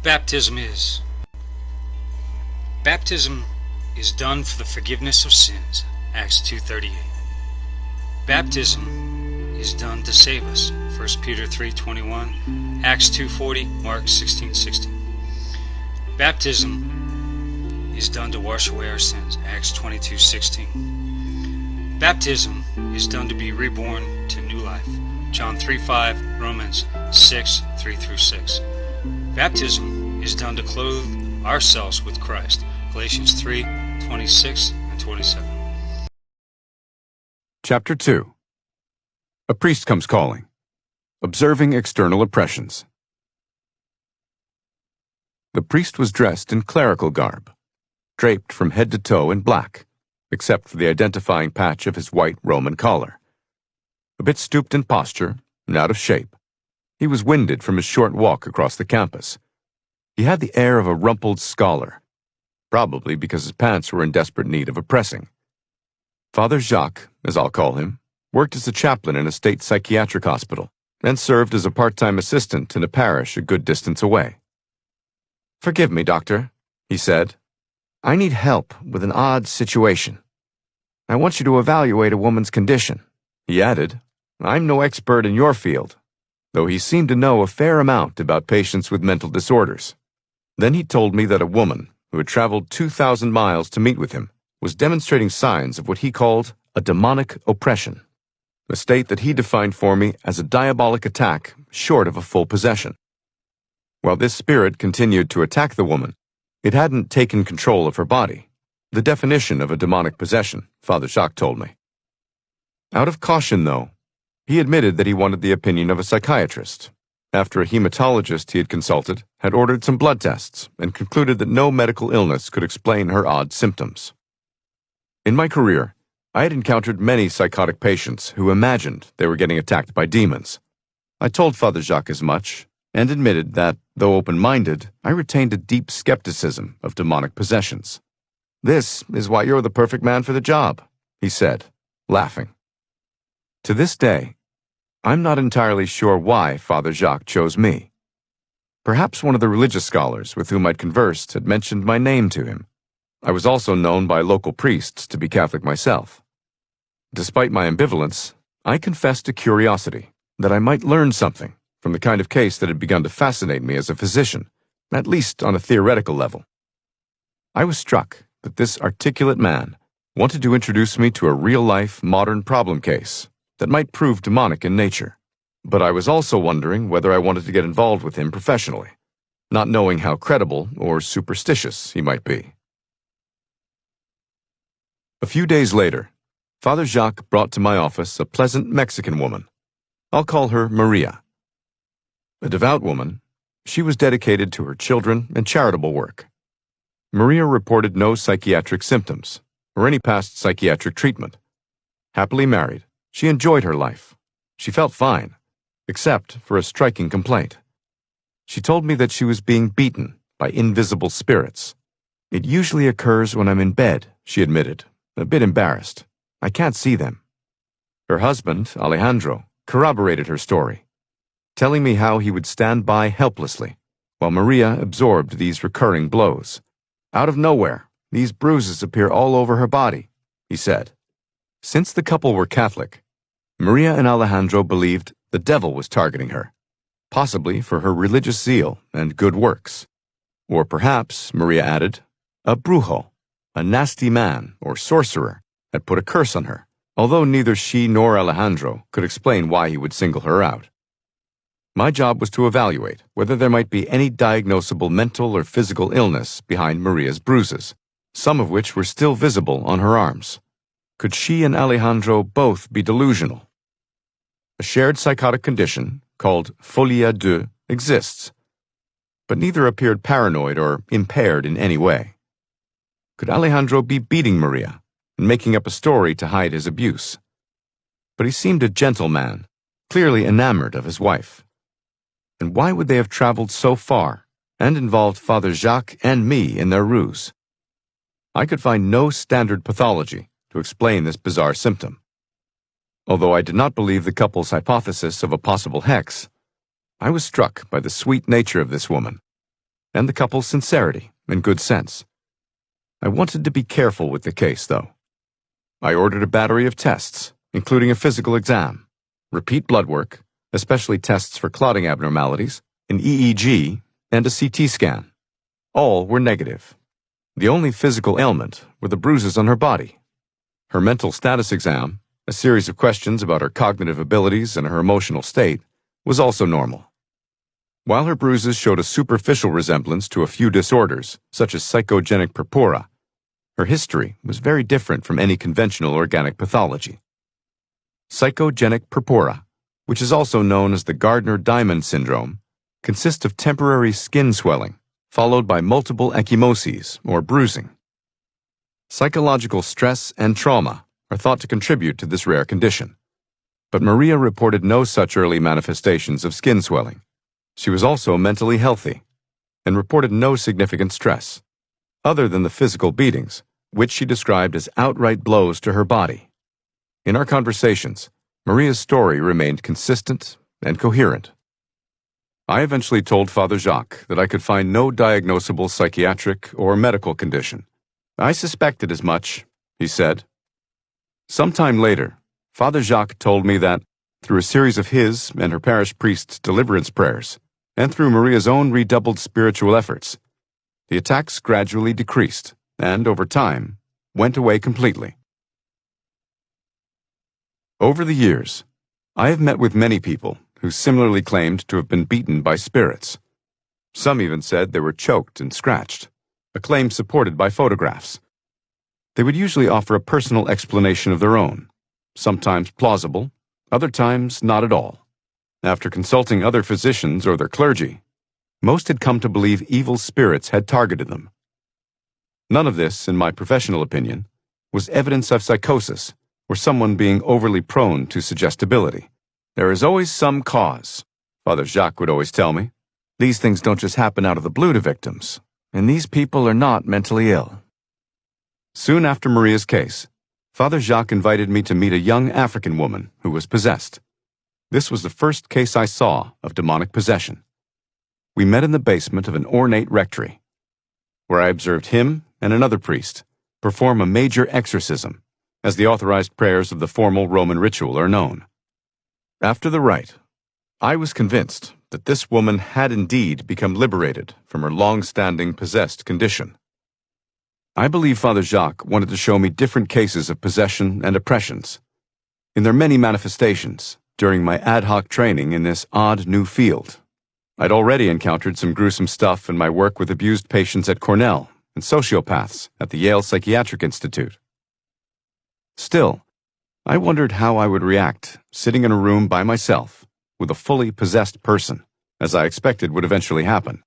Baptism is. Baptism is done for the forgiveness of sins. Acts 2:38. Baptism is done to save us. 1 Peter 3:21, Acts 2:40, Mark 16:16. Baptism is done to wash away our sins. Acts 22:16. Baptism is done to be reborn to new life. John 3:5, Romans 6:3-6. Baptism is done to clothe ourselves with Christ. Galatians 3:26 and 27. Chapter 2. A priest comes calling. Observing external oppressions. The priest was dressed in clerical garb, draped from head to toe in black, except for the identifying patch of his white Roman collar. A bit stooped in posture and out of shape, he was winded from his short walk across the campus. He had the air of a rumpled scholar, probably because his pants were in desperate need of a pressing. Father Jacques, as I'll call him, worked as a chaplain in a state psychiatric hospital and served as a part-time assistant in a parish a good distance away. "Forgive me, doctor," he said. "I need help with an odd situation. I want you to evaluate a woman's condition." He added, "I'm no expert in your field," though he seemed to know a fair amount about patients with mental disorders. Then he told me that a woman, who had traveled 2,000 miles to meet with him, was demonstrating signs of what he called a demonic oppression, a state that he defined for me as a diabolic attack short of a full possession. While this spirit continued to attack the woman, it hadn't taken control of her body, the definition of a demonic possession, Father Jacques told me. Out of caution, though, he admitted that he wanted the opinion of a psychiatrist, after a hematologist he had consulted had ordered some blood tests and concluded that no medical illness could explain her odd symptoms. In my career, I had encountered many psychotic patients who imagined they were getting attacked by demons. I told Father Jacques as much, and admitted that, though open-minded, I retained a deep skepticism of demonic possessions. "This is why you're the perfect man for the job," he said, laughing. To this day, I'm not entirely sure why Father Jacques chose me. Perhaps one of the religious scholars with whom I'd conversed had mentioned my name to him. I was also known by local priests to be Catholic myself. Despite my ambivalence, I confessed a curiosity that I might learn something from the kind of case that had begun to fascinate me as a physician, at least on a theoretical level. I was struck that this articulate man wanted to introduce me to a real-life, modern problem case that might prove demonic in nature, but I was also wondering whether I wanted to get involved with him professionally, not knowing how credible or superstitious he might be. A few days later, Father Jacques brought to my office a pleasant Mexican woman. I'll call her Maria. A devout woman, she was dedicated to her children and charitable work. Maria reported no psychiatric symptoms or any past psychiatric treatment. Happily married, she enjoyed her life. She felt fine, except for a striking complaint. She told me that she was being beaten by invisible spirits. "It usually occurs when I'm in bed," she admitted, a bit embarrassed. "I can't see them." Her husband, Alejandro, corroborated her story, telling me how he would stand by helplessly while Maria absorbed these recurring blows. "Out of nowhere, these bruises appear all over her body," he said. Since the couple were Catholic, Maria and Alejandro believed the devil was targeting her, possibly for her religious zeal and good works. Or perhaps, Maria added, a brujo, a nasty man or sorcerer, had put a curse on her, although neither she nor Alejandro could explain why he would single her out. My job was to evaluate whether there might be any diagnosable mental or physical illness behind Maria's bruises, some of which were still visible on her arms. Could she and Alejandro both be delusional? A shared psychotic condition, called folie à deux, exists, but neither appeared paranoid or impaired in any way. Could Alejandro be beating Maria and making up a story to hide his abuse? But he seemed a gentle man, clearly enamored of his wife. And why would they have traveled so far and involved Father Jacques and me in their ruse? I could find no standard pathology to explain this bizarre symptom. Although I did not believe the couple's hypothesis of a possible hex, I was struck by the sweet nature of this woman, and the couple's sincerity and good sense. I wanted to be careful with the case, though. I ordered a battery of tests, including a physical exam, repeat blood work, especially tests for clotting abnormalities, an EEG, and a CT scan. All were negative. The only physical ailment were the bruises on her body. Her mental status exam, a series of questions about her cognitive abilities and her emotional state, was also normal. While her bruises showed a superficial resemblance to a few disorders, such as psychogenic purpura, her history was very different from any conventional organic pathology. Psychogenic purpura, which is also known as the Gardner-Diamond syndrome, consists of temporary skin swelling, followed by multiple ecchymoses, or bruising. Psychological stress and trauma are thought to contribute to this rare condition. But Maria reported no such early manifestations of skin swelling. She was also mentally healthy and reported no significant stress, other than the physical beatings, which she described as outright blows to her body. In our conversations, Maria's story remained consistent and coherent. I eventually told Father Jacques that I could find no diagnosable psychiatric or medical condition. I suspected as much, he said. Sometime later, Father Jacques told me that, through a series of his and her parish priest's deliverance prayers, and through Maria's own redoubled spiritual efforts, the attacks gradually decreased and, over time, went away completely. Over the years, I have met with many people who similarly claimed to have been beaten by spirits. Some even said they were choked and scratched, a claim supported by photographs. They would usually offer a personal explanation of their own, sometimes plausible, other times not at all. After consulting other physicians or their clergy, most had come to believe evil spirits had targeted them. None of this, in my professional opinion, was evidence of psychosis or someone being overly prone to suggestibility. There is always some cause, Father Jacques would always tell me. These things don't just happen out of the blue to victims, and these people are not mentally ill. Soon after Maria's case, Father Jacques invited me to meet a young African woman who was possessed. This was the first case I saw of demonic possession. We met in the basement of an ornate rectory, where I observed him and another priest perform a major exorcism, as the authorized prayers of the formal Roman ritual are known. After the rite, I was convinced that this woman had indeed become liberated from her long-standing possessed condition. I believe Father Jacques wanted to show me different cases of possession and oppressions. In their many manifestations, during my ad hoc training in this odd new field, I'd already encountered some gruesome stuff in my work with abused patients at Cornell and sociopaths at the Yale Psychiatric Institute. Still, I wondered how I would react sitting in a room by myself with a fully possessed person, as I expected would eventually happen.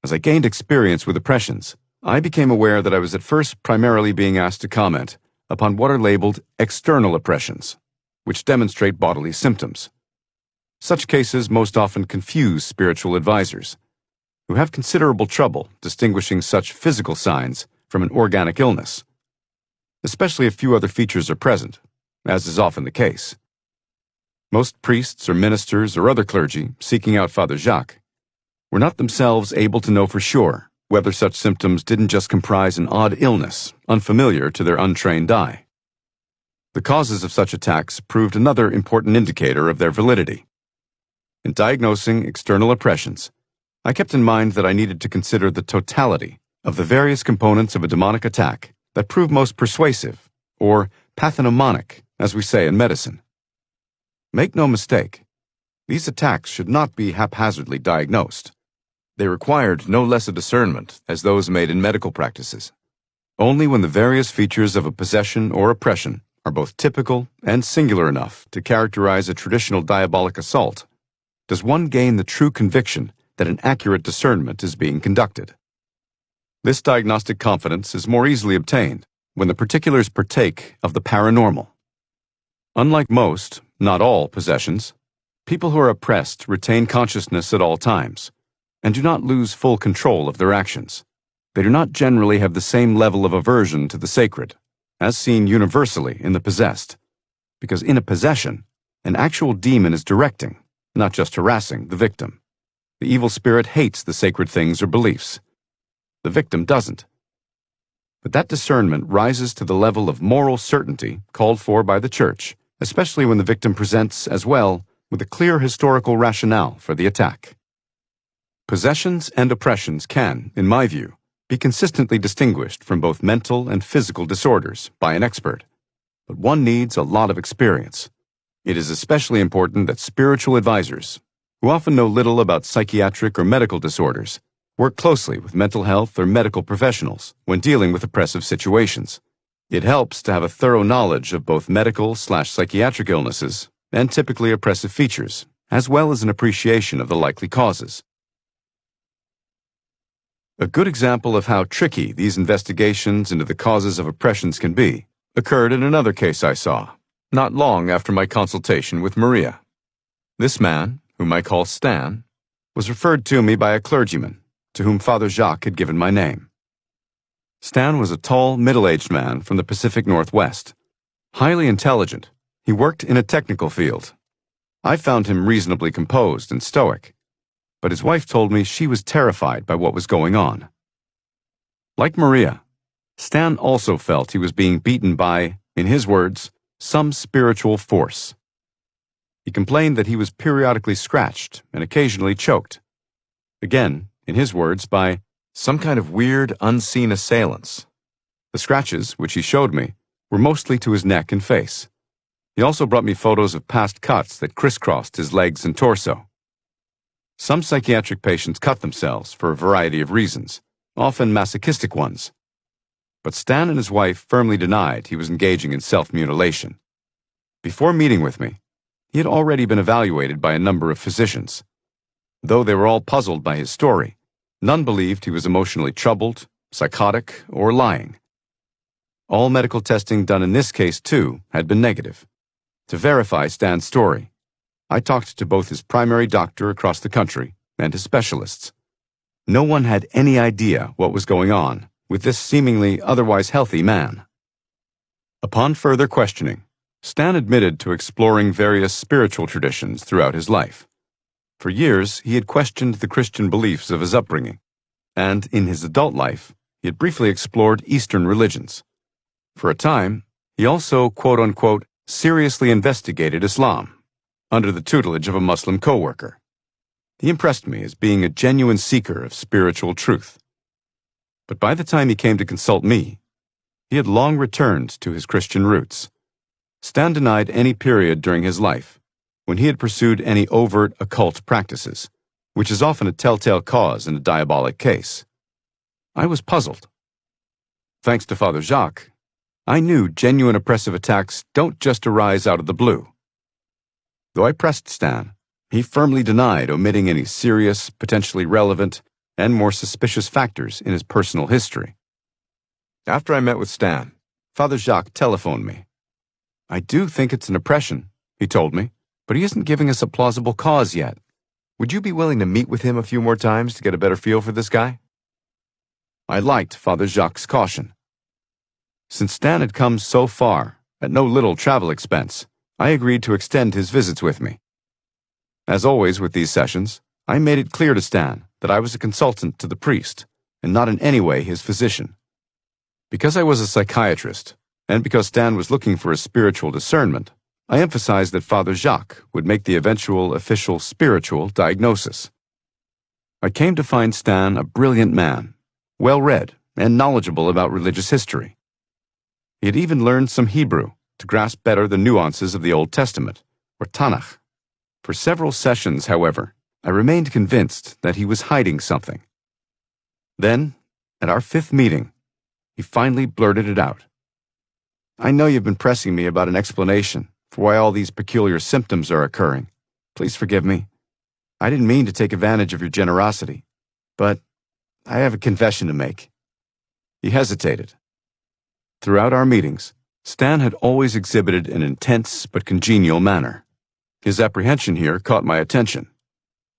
As I gained experience with oppressions, I became aware that I was at first primarily being asked to comment upon what are labeled external oppressions, which demonstrate bodily symptoms. Such cases most often confuse spiritual advisors, who have considerable trouble distinguishing such physical signs from an organic illness, especially if few other features are present, as is often the case. Most priests or ministers or other clergy seeking out Father Jacques were not themselves able to know for sure whether such symptoms didn't just comprise an odd illness unfamiliar to their untrained eye. The causes of such attacks proved another important indicator of their validity. In diagnosing external oppressions, I kept in mind that I needed to consider the totality of the various components of a demonic attack that prove most persuasive, or pathognomonic, as we say in medicine. Make no mistake, these attacks should not be haphazardly diagnosed. They required no less a discernment as those made in medical practices. Only when the various features of a possession or oppression are both typical and singular enough to characterize a traditional diabolic assault does one gain the true conviction that an accurate discernment is being conducted. This diagnostic confidence is more easily obtained when the particulars partake of the paranormal. Unlike most, not all, possessions, people who are oppressed retain consciousness at all times and do not lose full control of their actions. They do not generally have the same level of aversion to the sacred, as seen universally in the possessed, because in a possession, an actual demon is directing, not just harassing, the victim. The evil spirit hates the sacred things or beliefs. The victim doesn't. But that discernment rises to the level of moral certainty called for by the Church, especially when the victim presents, as well, with a clear historical rationale for the attack. Possessions and oppressions can, in my view, be consistently distinguished from both mental and physical disorders by an expert, but one needs a lot of experience. It is especially important that spiritual advisors, who often know little about psychiatric or medical disorders, work closely with mental health or medical professionals when dealing with oppressive situations. It helps to have a thorough knowledge of both medical/psychiatric illnesses and typically oppressive features, as well as an appreciation of the likely causes. A good example of how tricky these investigations into the causes of oppressions can be occurred in another case I saw, not long after my consultation with Maria. This man, whom I call Stan, was referred to me by a clergyman, to whom Father Jacques had given my name. Stan was a tall, middle-aged man from the Pacific Northwest. Highly intelligent, he worked in a technical field. I found him reasonably composed and stoic, but his wife told me she was terrified by what was going on. Like Maria, Stan also felt he was being beaten by, in his words, some spiritual force. He complained that he was periodically scratched and occasionally choked. Again, in his words, by some kind of weird, unseen assailants. The scratches, which he showed me, were mostly to his neck and face. He also brought me photos of past cuts that crisscrossed his legs and torso. Some psychiatric patients cut themselves for a variety of reasons, often masochistic ones. But Stan and his wife firmly denied he was engaging in self-mutilation. Before meeting with me, he had already been evaluated by a number of physicians. Though they were all puzzled by his story, none believed he was emotionally troubled, psychotic, or lying. All medical testing done in this case, too, had been negative. To verify Stan's story, I talked to both his primary doctor across the country and his specialists. No one had any idea what was going on with this seemingly otherwise healthy man. Upon further questioning, Stan admitted to exploring various spiritual traditions throughout his life. For years, he had questioned the Christian beliefs of his upbringing, and in his adult life, he had briefly explored Eastern religions. For a time, he also, quote-unquote, seriously investigated Islam, under the tutelage of a Muslim co-worker. He impressed me as being a genuine seeker of spiritual truth. But by the time he came to consult me, he had long returned to his Christian roots. Stan denied any period during his life when he had pursued any overt occult practices, which is often a telltale cause in a diabolic case. I was puzzled. Thanks to Father Jacques, I knew genuine oppressive attacks don't just arise out of the blue. Though I pressed Stan, he firmly denied omitting any serious, potentially relevant, and more suspicious factors in his personal history. After I met with Stan, Father Jacques telephoned me. I do think it's an oppression, he told me, but he isn't giving us a plausible cause yet. Would you be willing to meet with him a few more times to get a better feel for this guy? I liked Father Jacques' caution. Since Stan had come so far, at no little travel expense, I agreed to extend his visits with me. As always with these sessions, I made it clear to Stan that I was a consultant to the priest, and not in any way his physician. Because I was a psychiatrist, and because Stan was looking for a spiritual discernment, I emphasized that Father Jacques would make the eventual official spiritual diagnosis. I came to find Stan a brilliant man, well-read and knowledgeable about religious history. He had even learned some Hebrew to grasp better the nuances of the Old Testament, or Tanakh. For several sessions, however, I remained convinced that he was hiding something. Then, at our 5th meeting, he finally blurted it out. I know you've been pressing me about an explanation for why all these peculiar symptoms are occurring. Please forgive me. I didn't mean to take advantage of your generosity, but I have a confession to make. He hesitated. Throughout our meetings, Stan had always exhibited an intense but congenial manner. His apprehension here caught my attention.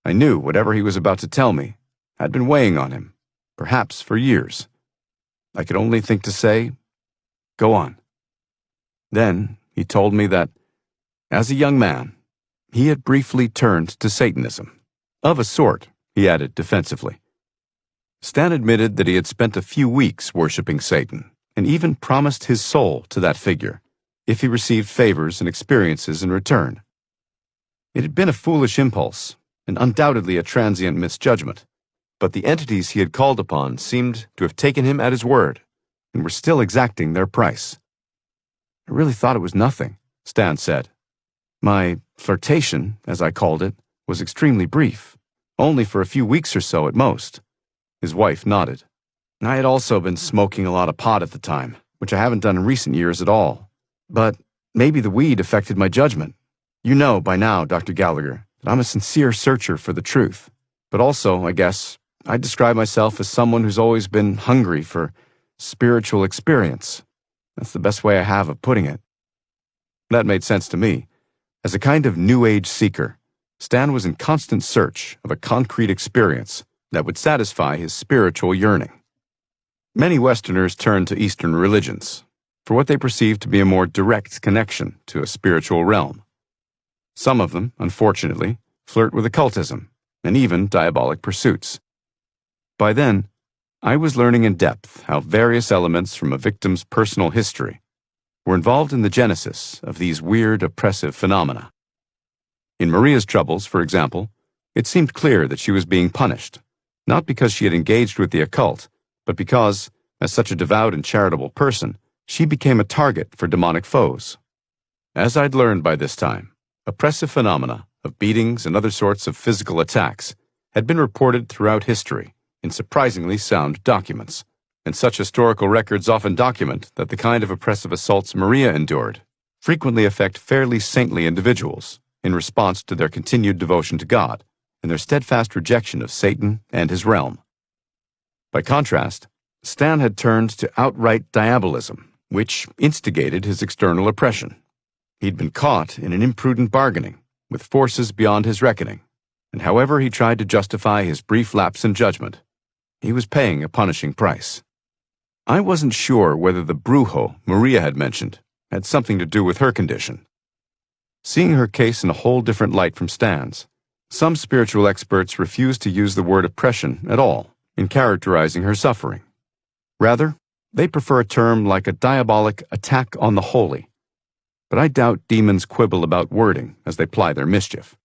I knew whatever he was about to tell me had been weighing on him, perhaps for years. I could only think to say, "Go on." Then he told me that, as a young man, he had briefly turned to Satanism, of a sort, he added defensively. Stan admitted that he had spent a few weeks worshipping Satan, and even promised his soul to that figure, if he received favors and experiences in return. It had been a foolish impulse, and undoubtedly a transient misjudgment, but the entities he had called upon seemed to have taken him at his word, and were still exacting their price. I really thought it was nothing, Stan said. My flirtation, as I called it, was extremely brief, only for a few weeks or so at most. His wife nodded. I had also been smoking a lot of pot at the time, which I haven't done in recent years at all. But maybe the weed affected my judgment. You know by now, Dr. Gallagher, that I'm a sincere searcher for the truth. But also, I guess, I describe myself as someone who's always been hungry for spiritual experience. That's the best way I have of putting it. That made sense to me. As a kind of New Age seeker, Stan was in constant search of a concrete experience that would satisfy his spiritual yearning. Many Westerners turn to Eastern religions for what they perceive to be a more direct connection to a spiritual realm. Some of them, unfortunately, flirt with occultism and even diabolic pursuits. By then, I was learning in depth how various elements from a victim's personal history were involved in the genesis of these weird, oppressive phenomena. In Maria's troubles, for example, it seemed clear that she was being punished, not because she had engaged with the occult, but because, as such a devout and charitable person, she became a target for demonic foes. As I'd learned by this time, oppressive phenomena of beatings and other sorts of physical attacks had been reported throughout history in surprisingly sound documents, and such historical records often document that the kind of oppressive assaults Maria endured frequently affect fairly saintly individuals in response to their continued devotion to God and their steadfast rejection of Satan and his realm. By contrast, Stan had turned to outright diabolism, which instigated his external oppression. He'd been caught in an imprudent bargaining with forces beyond his reckoning, and however he tried to justify his brief lapse in judgment, he was paying a punishing price. I wasn't sure whether the brujo Maria had mentioned had something to do with her condition. Seeing her case in a whole different light from Stan's, some spiritual experts refused to use the word oppression at all in characterizing her suffering. Rather, they prefer a term like a diabolic attack on the holy. But I doubt demons quibble about wording as they ply their mischief.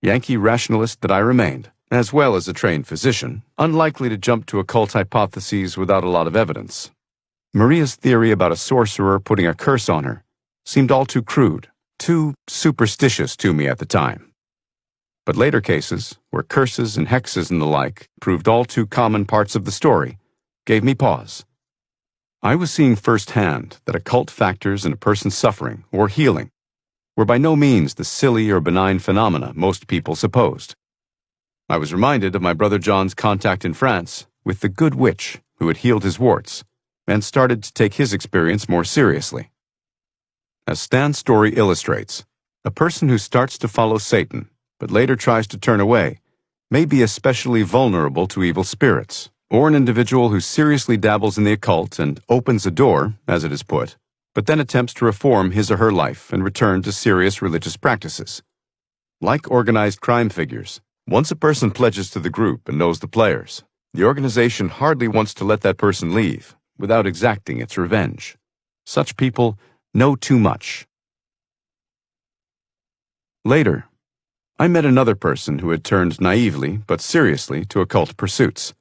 Yankee rationalist that I remained, as well as a trained physician, unlikely to jump to occult hypotheses without a lot of evidence. Maria's theory about a sorcerer putting a curse on her seemed all too crude, too superstitious to me at the time. But later cases, where curses and hexes and the like proved all too common parts of the story, gave me pause. I was seeing firsthand that occult factors in a person's suffering or healing were by no means the silly or benign phenomena most people supposed. I was reminded of my brother John's contact in France with the good witch who had healed his warts, and started to take his experience more seriously. As Stan's story illustrates, a person who starts to follow Satan, but later tries to turn away, may be especially vulnerable to evil spirits, or an individual who seriously dabbles in the occult and opens a door, as it is put, but then attempts to reform his or her life and return to serious religious practices. Like organized crime figures, once a person pledges to the group and knows the players, the organization hardly wants to let that person leave without exacting its revenge. Such people know too much. Later, I met another person who had turned naively but seriously to occult pursuits.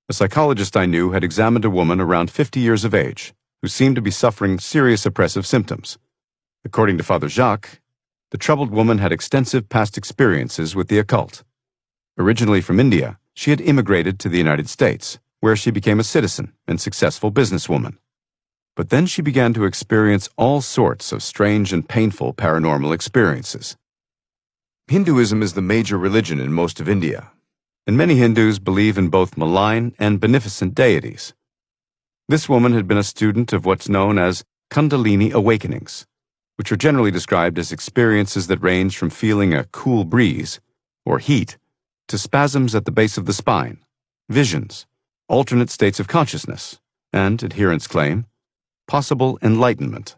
A psychologist I knew had examined a woman around 50 years of age who seemed to be suffering serious oppressive symptoms. According to Father Jacques, the troubled woman had extensive past experiences with the occult. Originally from India, she had immigrated to the United States, where she became a citizen and successful businesswoman. But then she began to experience all sorts of strange and painful paranormal experiences. Hinduism is the major religion in most of India, and many Hindus believe in both malign and beneficent deities. This woman had been a student of what's known as Kundalini awakenings, which are generally described as experiences that range from feeling a cool breeze, or heat, to spasms at the base of the spine, visions, alternate states of consciousness, and, adherents claim, possible enlightenment.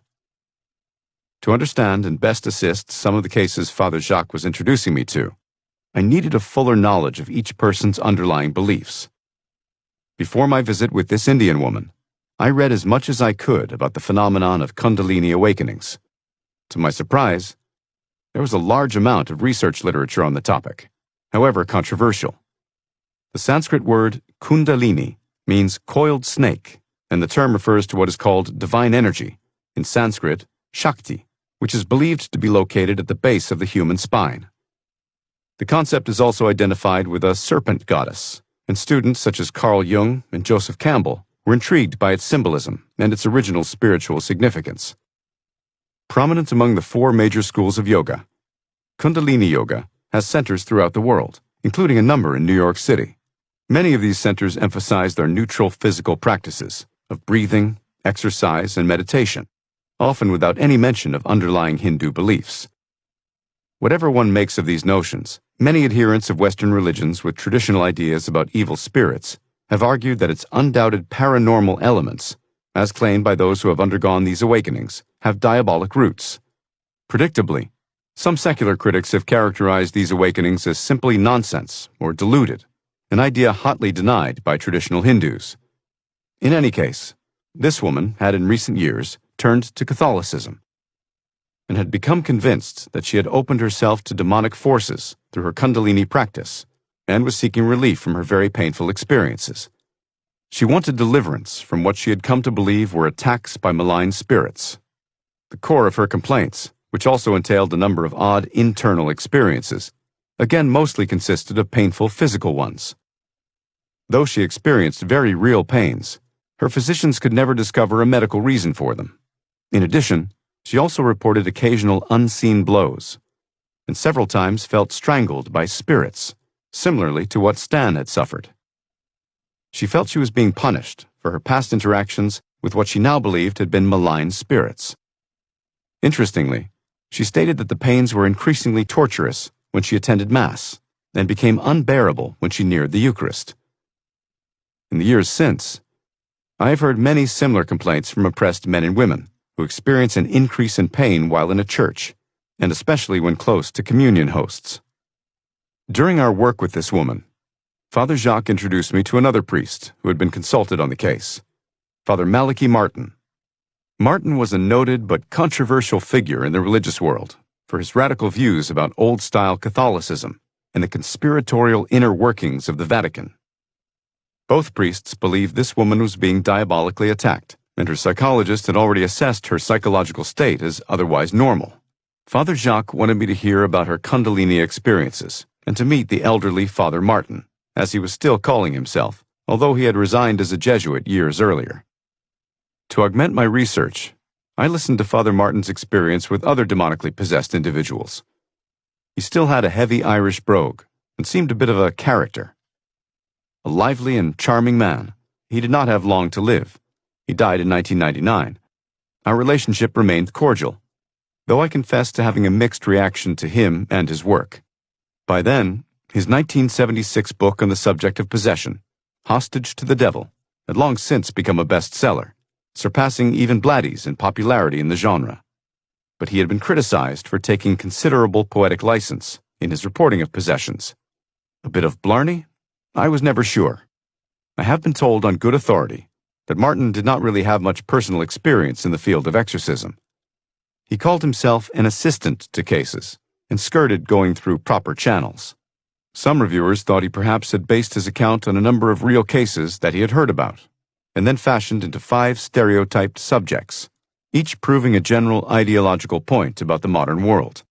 To understand and best assist some of the cases Father Jacques was introducing me to, I needed a fuller knowledge of each person's underlying beliefs. Before my visit with this Indian woman, I read as much as I could about the phenomenon of Kundalini awakenings. To my surprise, there was a large amount of research literature on the topic, however controversial. The Sanskrit word Kundalini means coiled snake, and the term refers to what is called divine energy, in Sanskrit, Shakti, which is believed to be located at the base of the human spine. The concept is also identified with a serpent goddess, and students such as Carl Jung and Joseph Campbell were intrigued by its symbolism and its original spiritual significance. Prominent among the 4 major schools of yoga, Kundalini Yoga has centers throughout the world, including a number in New York City. Many of these centers emphasize their neutral physical practices of breathing, exercise, and meditation, often without any mention of underlying Hindu beliefs. Whatever one makes of these notions, many adherents of Western religions with traditional ideas about evil spirits have argued that its undoubted paranormal elements, as claimed by those who have undergone these awakenings, have diabolic roots. Predictably, some secular critics have characterized these awakenings as simply nonsense or deluded, an idea hotly denied by traditional Hindus. In any case, this woman had in recent years turned to Catholicism and had become convinced that she had opened herself to demonic forces through her Kundalini practice and was seeking relief from her very painful experiences. She wanted deliverance from what she had come to believe were attacks by malign spirits. The core of her complaints, which also entailed a number of odd internal experiences, again mostly consisted of painful physical ones. Though she experienced very real pains, her physicians could never discover a medical reason for them. In addition, she also reported occasional unseen blows, and several times felt strangled by spirits, similarly to what Stan had suffered. She felt she was being punished for her past interactions with what she now believed had been malign spirits. Interestingly, she stated that the pains were increasingly torturous when she attended Mass and became unbearable when she neared the Eucharist. In the years since, I have heard many similar complaints from oppressed men and women who experience an increase in pain while in a church, and especially when close to communion hosts. During our work with this woman, Father Jacques introduced me to another priest who had been consulted on the case, Father Malachi Martin. Martin was a noted but controversial figure in the religious world for his radical views about old-style Catholicism and the conspiratorial inner workings of the Vatican. Both priests believed this woman was being diabolically attacked, and her psychologist had already assessed her psychological state as otherwise normal. Father Jacques wanted me to hear about her Kundalini experiences and to meet the elderly Father Martin, as he was still calling himself, although he had resigned as a Jesuit years earlier. To augment my research, I listened to Father Martin's experience with other demonically possessed individuals. He still had a heavy Irish brogue and seemed a bit of a character. A lively and charming man, he did not have long to live. He died in 1999. Our relationship remained cordial, though I confess to having a mixed reaction to him and his work. By then, his 1976 book on the subject of possession, Hostage to the Devil, had long since become a bestseller, surpassing even Blatty's in popularity in the genre. But he had been criticized for taking considerable poetic license in his reporting of possessions. A bit of blarney? I was never sure. I have been told on good authority that Martin did not really have much personal experience in the field of exorcism. He called himself an assistant to cases and skirted going through proper channels. Some reviewers thought he perhaps had based his account on a number of real cases that he had heard about, and then fashioned into 5 stereotyped subjects, each proving a general ideological point about the modern world.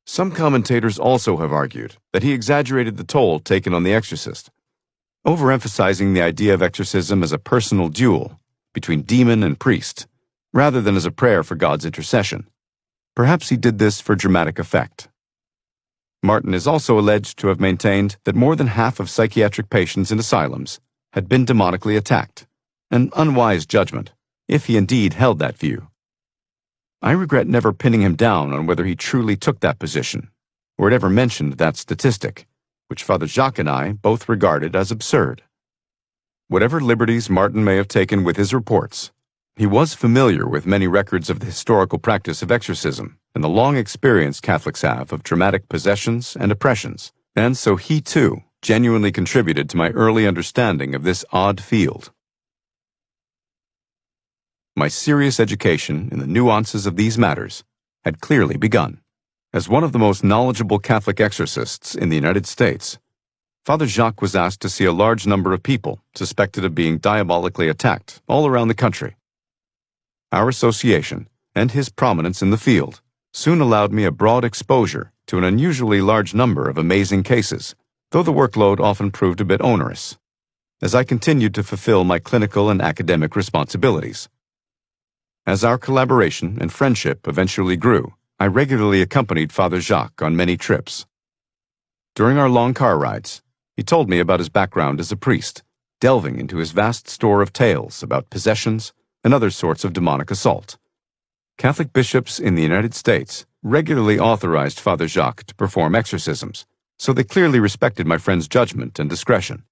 Some commentators also have argued that he exaggerated the toll taken on the exorcist, overemphasizing the idea of exorcism as a personal duel between demon and priest, rather than as a prayer for God's intercession. Perhaps he did this for dramatic effect. Martin is also alleged to have maintained that more than half of psychiatric patients in asylums had been demonically attacked, an unwise judgment, if he indeed held that view. I regret never pinning him down on whether he truly took that position, or had ever mentioned that statistic, which Father Jacques and I both regarded as absurd. Whatever liberties Martin may have taken with his reports, He was familiar with many records of the historical practice of exorcism and the long experience Catholics have of dramatic possessions and oppressions, and so he, too, genuinely contributed to my early understanding of this odd field. My serious education in the nuances of these matters had clearly begun. As one of the most knowledgeable Catholic exorcists in the United States, Father Jacques was asked to see a large number of people suspected of being diabolically attacked all around the country. Our association and his prominence in the field soon allowed me a broad exposure to an unusually large number of amazing cases, though the workload often proved a bit onerous, as I continued to fulfill my clinical and academic responsibilities. As our collaboration and friendship eventually grew, I regularly accompanied Father Jacques on many trips. During our long car rides, he told me about his background as a priest, delving into his vast store of tales about possessions and other sorts of demonic assault. Catholic bishops in the United States regularly authorized Father Jacques to perform exorcisms, so they clearly respected my friend's judgment and discretion.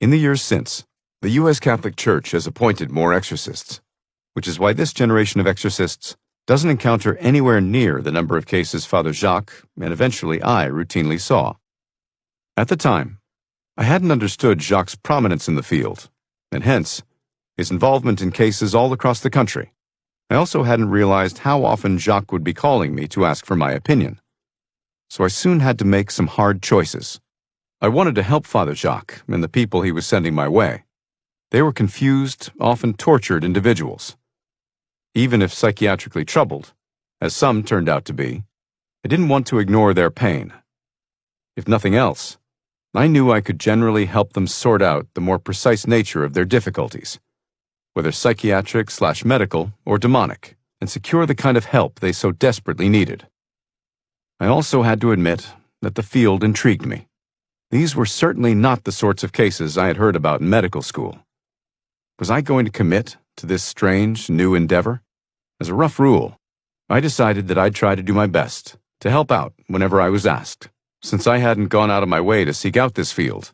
In the years since, the U.S. Catholic Church has appointed more exorcists, which is why this generation of exorcists doesn't encounter anywhere near the number of cases Father Jacques and eventually I routinely saw. At the time, I hadn't understood Jacques' prominence in the field, and hence, his involvement in cases all across the country. I also hadn't realized how often Jacques would be calling me to ask for my opinion. So I soon had to make some hard choices. I wanted to help Father Jacques and the people he was sending my way. They were confused, often tortured individuals. Even if psychiatrically troubled, as some turned out to be, I didn't want to ignore their pain. If nothing else, I knew I could generally help them sort out the more precise nature of their difficulties, whether psychiatric/medical or demonic, and secure the kind of help they so desperately needed. I also had to admit that the field intrigued me. These were certainly not the sorts of cases I had heard about in medical school. Was I going to commit to this strange, new endeavor? As a rough rule, I decided that I'd try to do my best to help out whenever I was asked. Since I hadn't gone out of my way to seek out this field,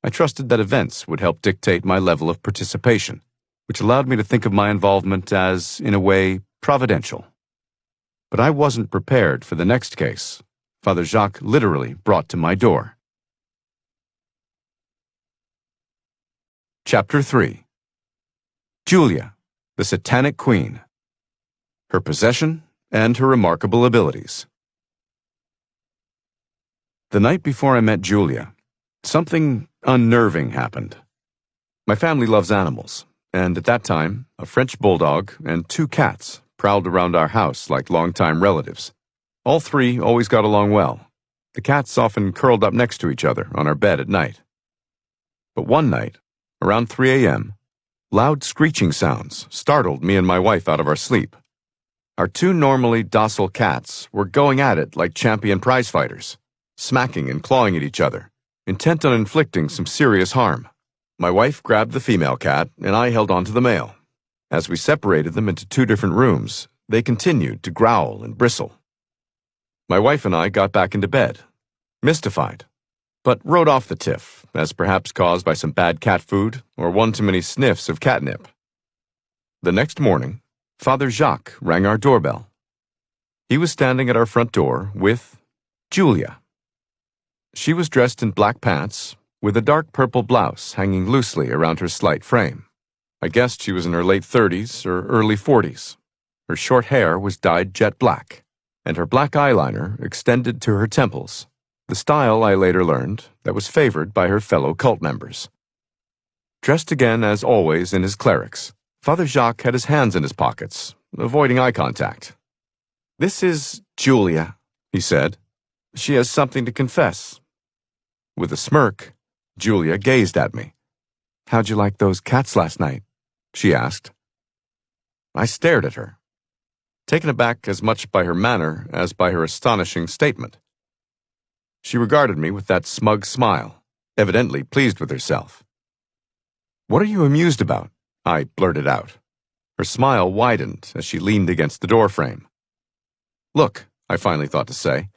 I trusted that events would help dictate my level of participation, which allowed me to think of my involvement as, in a way, providential. But I wasn't prepared for the next case Father Jacques literally brought to my door. Chapter 3. Julia, the Satanic Queen. Her possession and her remarkable abilities. The night before I met Julia, something unnerving happened. My family loves animals, and at that time, a French bulldog and 2 cats prowled around our house like longtime relatives. All 3 always got along well. The cats often curled up next to each other on our bed at night. But one night, around 3 a.m., loud screeching sounds startled me and my wife out of our sleep. Our 2 normally docile cats were going at it like champion prize-fighters, smacking and clawing at each other, intent on inflicting some serious harm. My wife grabbed the female cat, and I held on to the male. As we separated them into 2 different rooms, they continued to growl and bristle. My wife and I got back into bed, mystified, but wrote off the tiff, as perhaps caused by some bad cat food or one too many sniffs of catnip. The next morning, Father Jacques rang our doorbell. He was standing at our front door with Julia. She was dressed in black pants, with a dark purple blouse hanging loosely around her slight frame. I guessed she was in her late 30s or early 40s. Her short hair was dyed jet black, and her black eyeliner extended to her temples, the style I later learned that was favored by her fellow cult members. Dressed again as always in his clerics, Father Jacques had his hands in his pockets, avoiding eye contact. "This is Julia," he said. "She has something to confess." With a smirk, Julia gazed at me. "How'd you like those cats last night?" she asked. I stared at her, taken aback as much by her manner as by her astonishing statement. She regarded me with that smug smile, evidently pleased with herself. "What are you amused about?" I blurted out. Her smile widened as she leaned against the doorframe. "Look," I finally thought to say,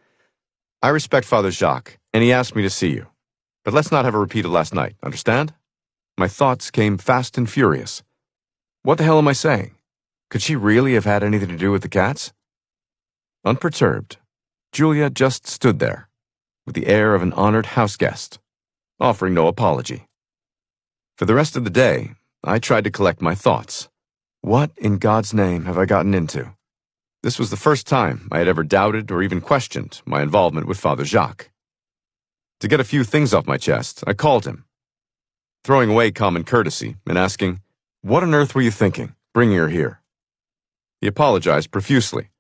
"I respect Father Jacques, and he asked me to see you. But let's not have a repeat of last night, understand?" My thoughts came fast and furious. What the hell am I saying? Could she really have had anything to do with the cats? Unperturbed, Julia just stood there, with the air of an honored house guest, offering no apology. For the rest of the day, I tried to collect my thoughts. What in God's name have I gotten into? This was the first time I had ever doubted or even questioned my involvement with Father Jacques. To get a few things off my chest, I called him, throwing away common courtesy and asking, "What on earth were you thinking, bringing her here?" He apologized profusely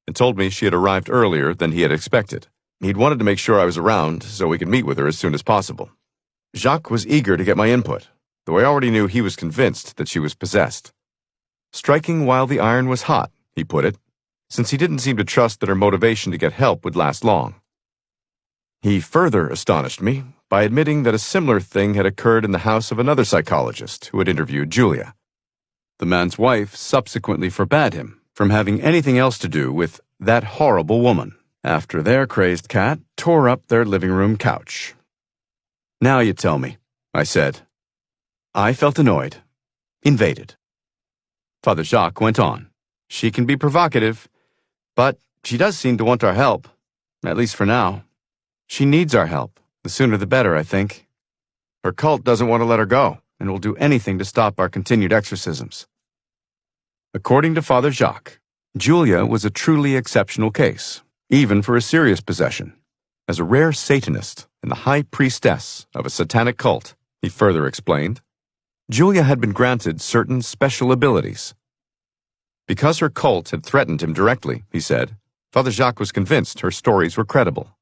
and told me she had arrived earlier than he had expected. He'd wanted to make sure I was around so we could meet with her as soon as possible. Jacques was eager to get my input, though I already knew he was convinced that she was possessed. Striking while the iron was hot, he put it, since he didn't seem to trust that her motivation to get help would last long. He further astonished me by admitting that a similar thing had occurred in the house of another psychologist who had interviewed Julia. The man's wife subsequently forbade him from having anything else to do with that horrible woman after their crazed cat tore up their living room couch. "Now you tell me," I said. I felt annoyed, invaded. Father Jacques went on. "She can be provocative, but she does seem to want our help, at least for now. She needs our help. The sooner the better, I think. Her cult doesn't want to let her go, and will do anything to stop our continued exorcisms." According to Father Jacques, Julia was a truly exceptional case, even for a serious possession. As a rare Satanist and the high priestess of a satanic cult, he further explained, Julia had been granted certain special abilities. Because her cult had threatened him directly, he said, Father Jacques was convinced her stories were credible.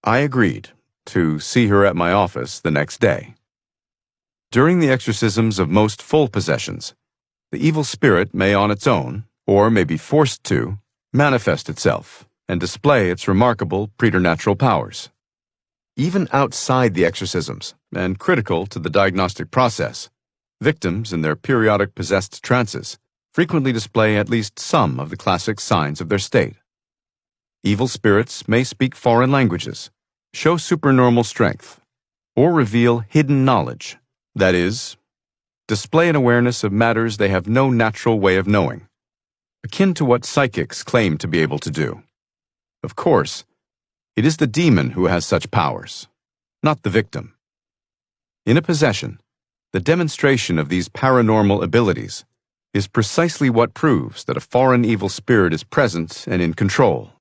I agreed to see her at my office the next day. During the exorcisms of most full possessions, the evil spirit may on its own, or may be forced to, manifest itself and display its remarkable preternatural powers. Even outside the exorcisms, and critical to the diagnostic process, victims in their periodic possessed trances frequently display at least some of the classic signs of their state. Evil spirits may speak foreign languages, show supernormal strength, or reveal hidden knowledge, that is, display an awareness of matters they have no natural way of knowing, akin to what psychics claim to be able to do. Of course, it is the demon who has such powers, not the victim. In a possession, the demonstration of these paranormal abilities is precisely what proves that a foreign evil spirit is present and in control.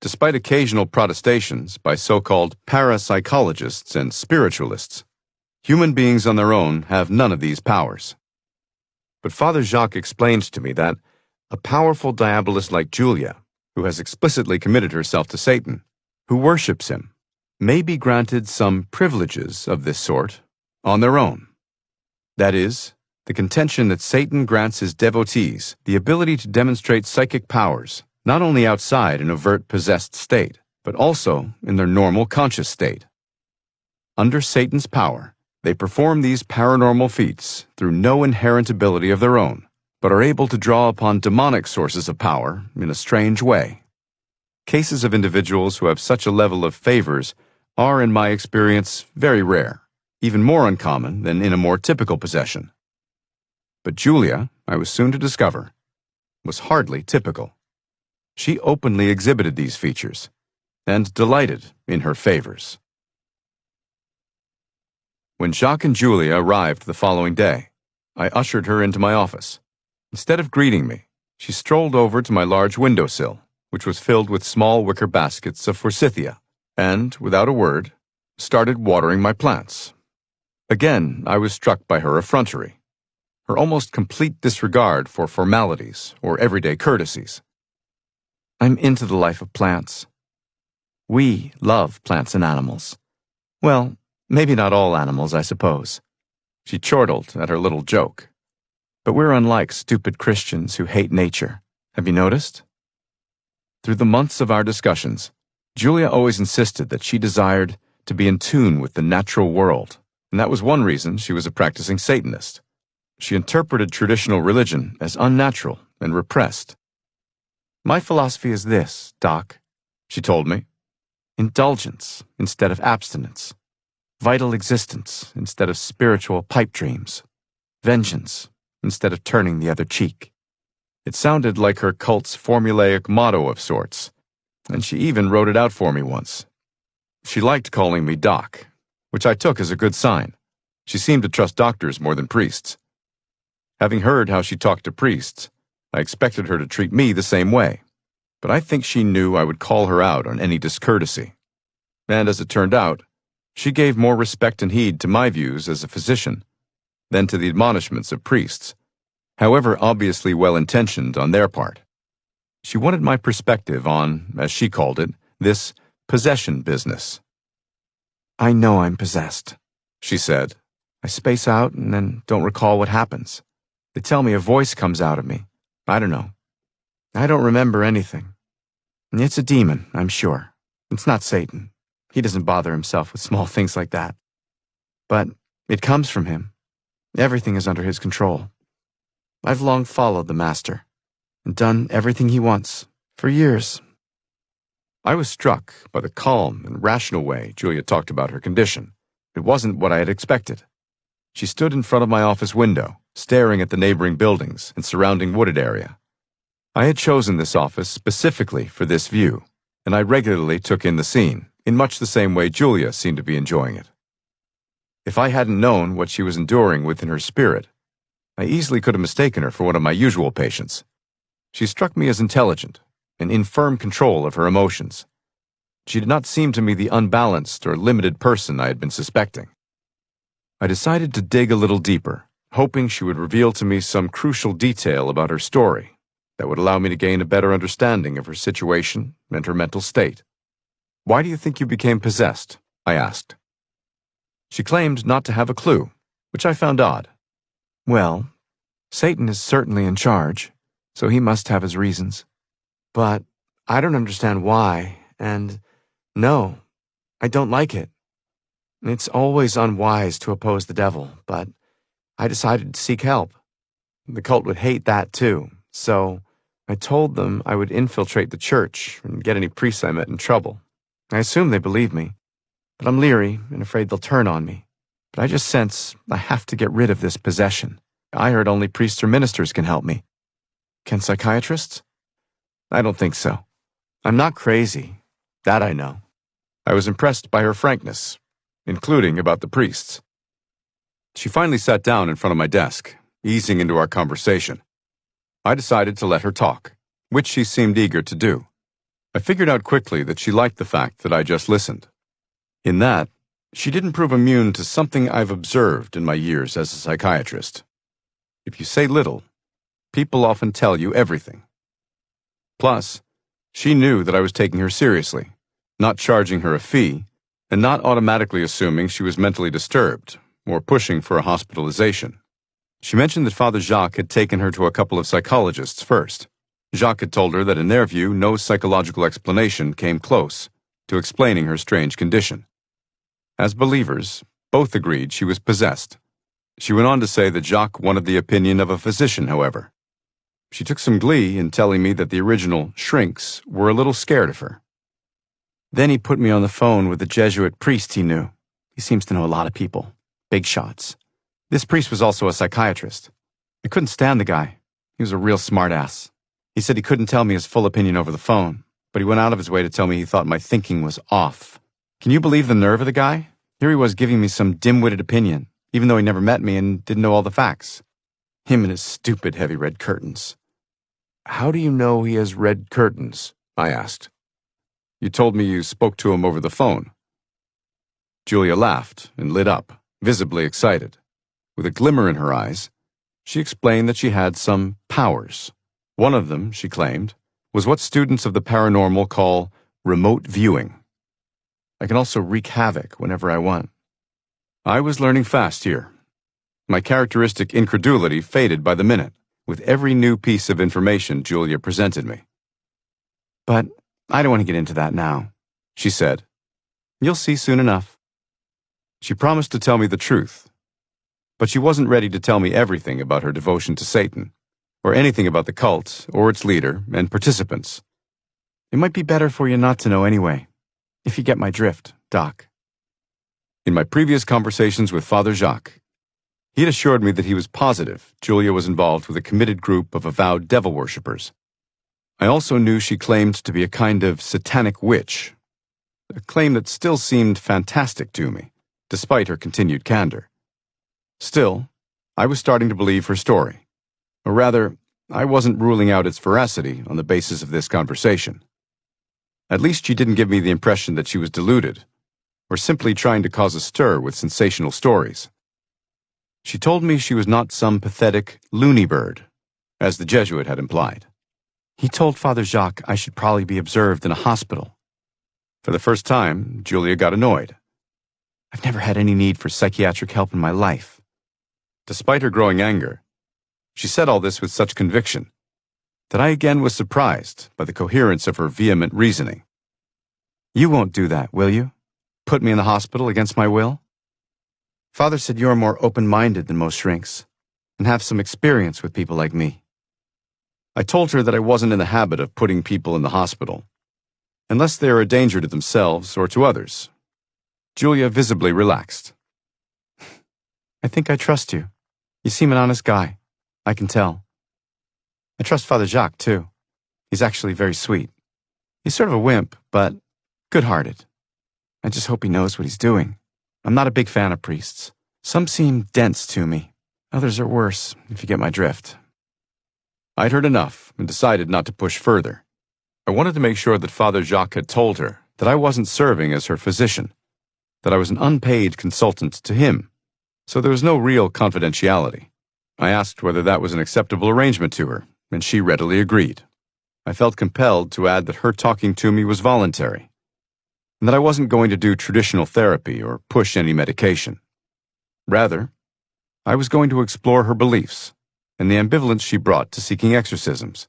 Despite occasional protestations by so-called parapsychologists and spiritualists, human beings on their own have none of these powers. But Father Jacques explained to me that a powerful diabolist like Julia, who has explicitly committed herself to Satan, who worships him, may be granted some privileges of this sort on their own. That is, the contention that Satan grants his devotees the ability to demonstrate psychic powers not only outside an overt possessed state, but also in their normal conscious state. Under Satan's power, they perform these paranormal feats through no inherent ability of their own, but are able to draw upon demonic sources of power in a strange way. Cases of individuals who have such a level of favors are, in my experience, very rare, even more uncommon than in a more typical possession. But Julia, I was soon to discover, was hardly typical. She openly exhibited these features, and delighted in her favors. When Jacques and Julia arrived the following day, I ushered her into my office. Instead of greeting me, she strolled over to my large windowsill, which was filled with small wicker baskets of forsythia, and, without a word, started watering my plants. Again, I was struck by her effrontery, her almost complete disregard for formalities or everyday courtesies. I'm into the life of plants. We love plants and animals. Well, maybe not all animals, I suppose. She chortled at her little joke. But we're unlike stupid Christians who hate nature. Have you noticed? Through the months of our discussions, Julia always insisted that she desired to be in tune with the natural world, and that was one reason she was a practicing Satanist. She interpreted traditional religion as unnatural and repressed. My philosophy is this, Doc, she told me. Indulgence instead of abstinence. Vital existence instead of spiritual pipe dreams. Vengeance instead of turning the other cheek. It sounded like her cult's formulaic motto of sorts, and she even wrote it out for me once. She liked calling me Doc, which I took as a good sign. She seemed to trust doctors more than priests. Having heard how she talked to priests, I expected her to treat me the same way, but I think she knew I would call her out on any discourtesy. And as it turned out, she gave more respect and heed to my views as a physician than to the admonishments of priests, however obviously well-intentioned on their part. She wanted my perspective on, as she called it, this possession business. "I know I'm possessed," she said. "I space out and then don't recall what happens. They tell me a voice comes out of me. I don't know. I don't remember anything. It's a demon, I'm sure. It's not Satan. He doesn't bother himself with small things like that. But it comes from him. Everything is under his control. I've long followed the Master and done everything he wants for years." I was struck by the calm and rational way Julia talked about her condition. It wasn't what I had expected. She stood in front of my office window, staring at the neighboring buildings and surrounding wooded area. I had chosen this office specifically for this view, and I regularly took in the scene, in much the same way Julia seemed to be enjoying it. If I hadn't known what she was enduring within her spirit, I easily could have mistaken her for one of my usual patients. She struck me as intelligent and in firm control of her emotions. She did not seem to me the unbalanced or limited person I had been suspecting. I decided to dig a little deeper, hoping she would reveal to me some crucial detail about her story that would allow me to gain a better understanding of her situation and her mental state. "Why do you think you became possessed?" I asked. She claimed not to have a clue, which I found odd. "Well, Satan is certainly in charge, so he must have his reasons. But I don't understand why, and no, I don't like it. It's always unwise to oppose the devil, but I decided to seek help. The cult would hate that too, so I told them I would infiltrate the church and get any priests I met in trouble. I assume they believe me, but I'm leery and afraid they'll turn on me. But I just sense I have to get rid of this possession. I heard only priests or ministers can help me. Can psychiatrists? I don't think so. I'm not crazy. That I know." I was impressed by her frankness, including about the priests. She finally sat down in front of my desk, easing into our conversation. I decided to let her talk, which she seemed eager to do. I figured out quickly that she liked the fact that I just listened. In that, she didn't prove immune to something I've observed in my years as a psychiatrist. If you say little, people often tell you everything. Plus, she knew that I was taking her seriously, not charging her a fee, and not automatically assuming she was mentally disturbed or pushing for a hospitalization. She mentioned that Father Jacques had taken her to a couple of psychologists first. Jacques had told her that in their view, no psychological explanation came close to explaining her strange condition. As believers, both agreed she was possessed. She went on to say that Jacques wanted the opinion of a physician, however. She took some glee in telling me that the original shrinks were a little scared of her. Then he put me on the phone with a Jesuit priest he knew. He seems to know a lot of people, big shots. This priest was also a psychiatrist. I couldn't stand the guy. He was a real smartass. He said he couldn't tell me his full opinion over the phone, but he went out of his way to tell me he thought my thinking was off. Can you believe the nerve of the guy? Here he was giving me some dim-witted opinion, even though he never met me and didn't know all the facts. Him and his stupid heavy red curtains. "How do you know he has red curtains?" I asked. "You told me you spoke to him over the phone." Julia laughed and lit up, visibly excited. With a glimmer in her eyes, she explained that she had some powers. One of them, she claimed, was what students of the paranormal call remote viewing. I can also wreak havoc whenever I want. I was learning fast here. My characteristic incredulity faded by the minute, with every new piece of information Julia presented me. "But I don't want to get into that now," she said. "You'll see soon enough." She promised to tell me the truth, but she wasn't ready to tell me everything about her devotion to Satan, or anything about the cult or its leader and participants. It might be better for you not to know anyway, if you get my drift, Doc. In my previous conversations with Father Jacques, He had assured me that he was positive Julia was involved with a committed group of avowed devil worshippers. I also knew she claimed to be a kind of satanic witch, a claim that still seemed fantastic to me, despite her continued candor. Still, I was starting to believe her story, or rather, I wasn't ruling out its veracity on the basis of this conversation. At least she didn't give me the impression that she was deluded, or simply trying to cause a stir with sensational stories. She told me she was not some pathetic loony bird, as the Jesuit had implied. He told Father Jacques I should probably be observed in a hospital. For the first time, Julia got annoyed. I've never had any need for psychiatric help in my life. Despite her growing anger, she said all this with such conviction that I again was surprised by the coherence of her vehement reasoning. You won't do that, will you? Put me in the hospital against my will? Father said you're more open-minded than most shrinks, and have some experience with people like me. I told her that I wasn't in the habit of putting people in the hospital, unless they are a danger to themselves or to others. Julia visibly relaxed. I think I trust you. You seem an honest guy. I can tell. I trust Father Jacques, too. He's actually very sweet. He's sort of a wimp, but good-hearted. I just hope he knows what he's doing. I'm not a big fan of priests. Some seem dense to me. Others are worse, if you get my drift. I'd heard enough and decided not to push further. I wanted to make sure that Father Jacques had told her that I wasn't serving as her physician, that I was an unpaid consultant to him, so there was no real confidentiality. I asked whether that was an acceptable arrangement to her, and she readily agreed. I felt compelled to add that her talking to me was voluntary, and that I wasn't going to do traditional therapy or push any medication. Rather, I was going to explore her beliefs and the ambivalence she brought to seeking exorcisms.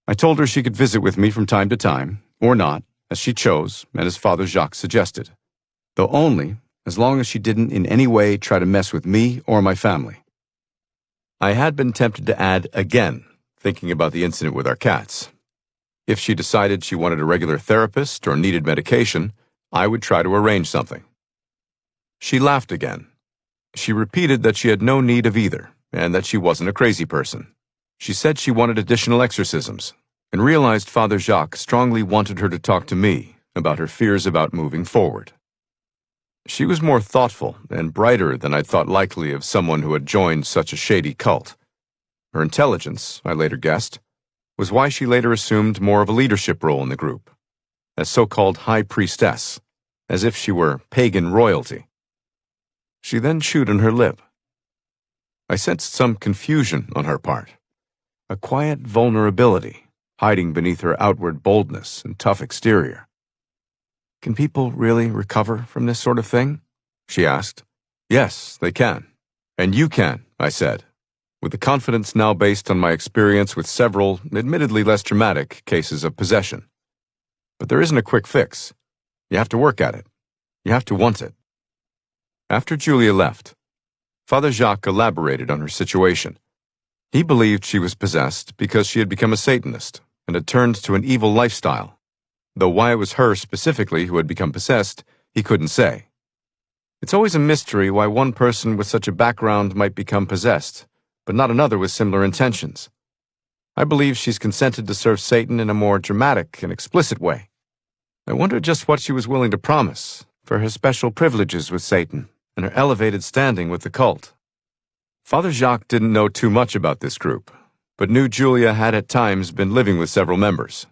I told her she could visit with me from time to time, or not, as she chose and as Father Jacques suggested, though only as long as she didn't in any way try to mess with me or my family. I had been tempted to add again, thinking about the incident with our cats. If she decided she wanted a regular therapist or needed medication, I would try to arrange something. She laughed again. She repeated that she had no need of either, and that she wasn't a crazy person. She said she wanted additional exorcisms, and realized Father Jacques strongly wanted her to talk to me about her fears about moving forward. She was more thoughtful and brighter than I'd thought likely of someone who had joined such a shady cult. Her intelligence, I later guessed, was why she later assumed more of a leadership role in the group, as so-called high priestess, as if she were pagan royalty. She then chewed on her lip. I sensed some confusion on her part, a quiet vulnerability hiding beneath her outward boldness and tough exterior. Can people really recover from this sort of thing? She asked. Yes, they can. And you can, I said, with the confidence now based on my experience with several, admittedly less dramatic, cases of possession. But there isn't a quick fix. You have to work at it. You have to want it. After Julia left, Father Jacques elaborated on her situation. He believed she was possessed because she had become a Satanist and had turned to an evil lifestyle, though why it was her specifically who had become possessed, he couldn't say. It's always a mystery why one person with such a background might become possessed, but not another with similar intentions. I believe she's consented to serve Satan in a more dramatic and explicit way. I wonder just what she was willing to promise for her special privileges with Satan and her elevated standing with the cult. Father Jacques didn't know too much about this group, but knew Julia had at times been living with several members.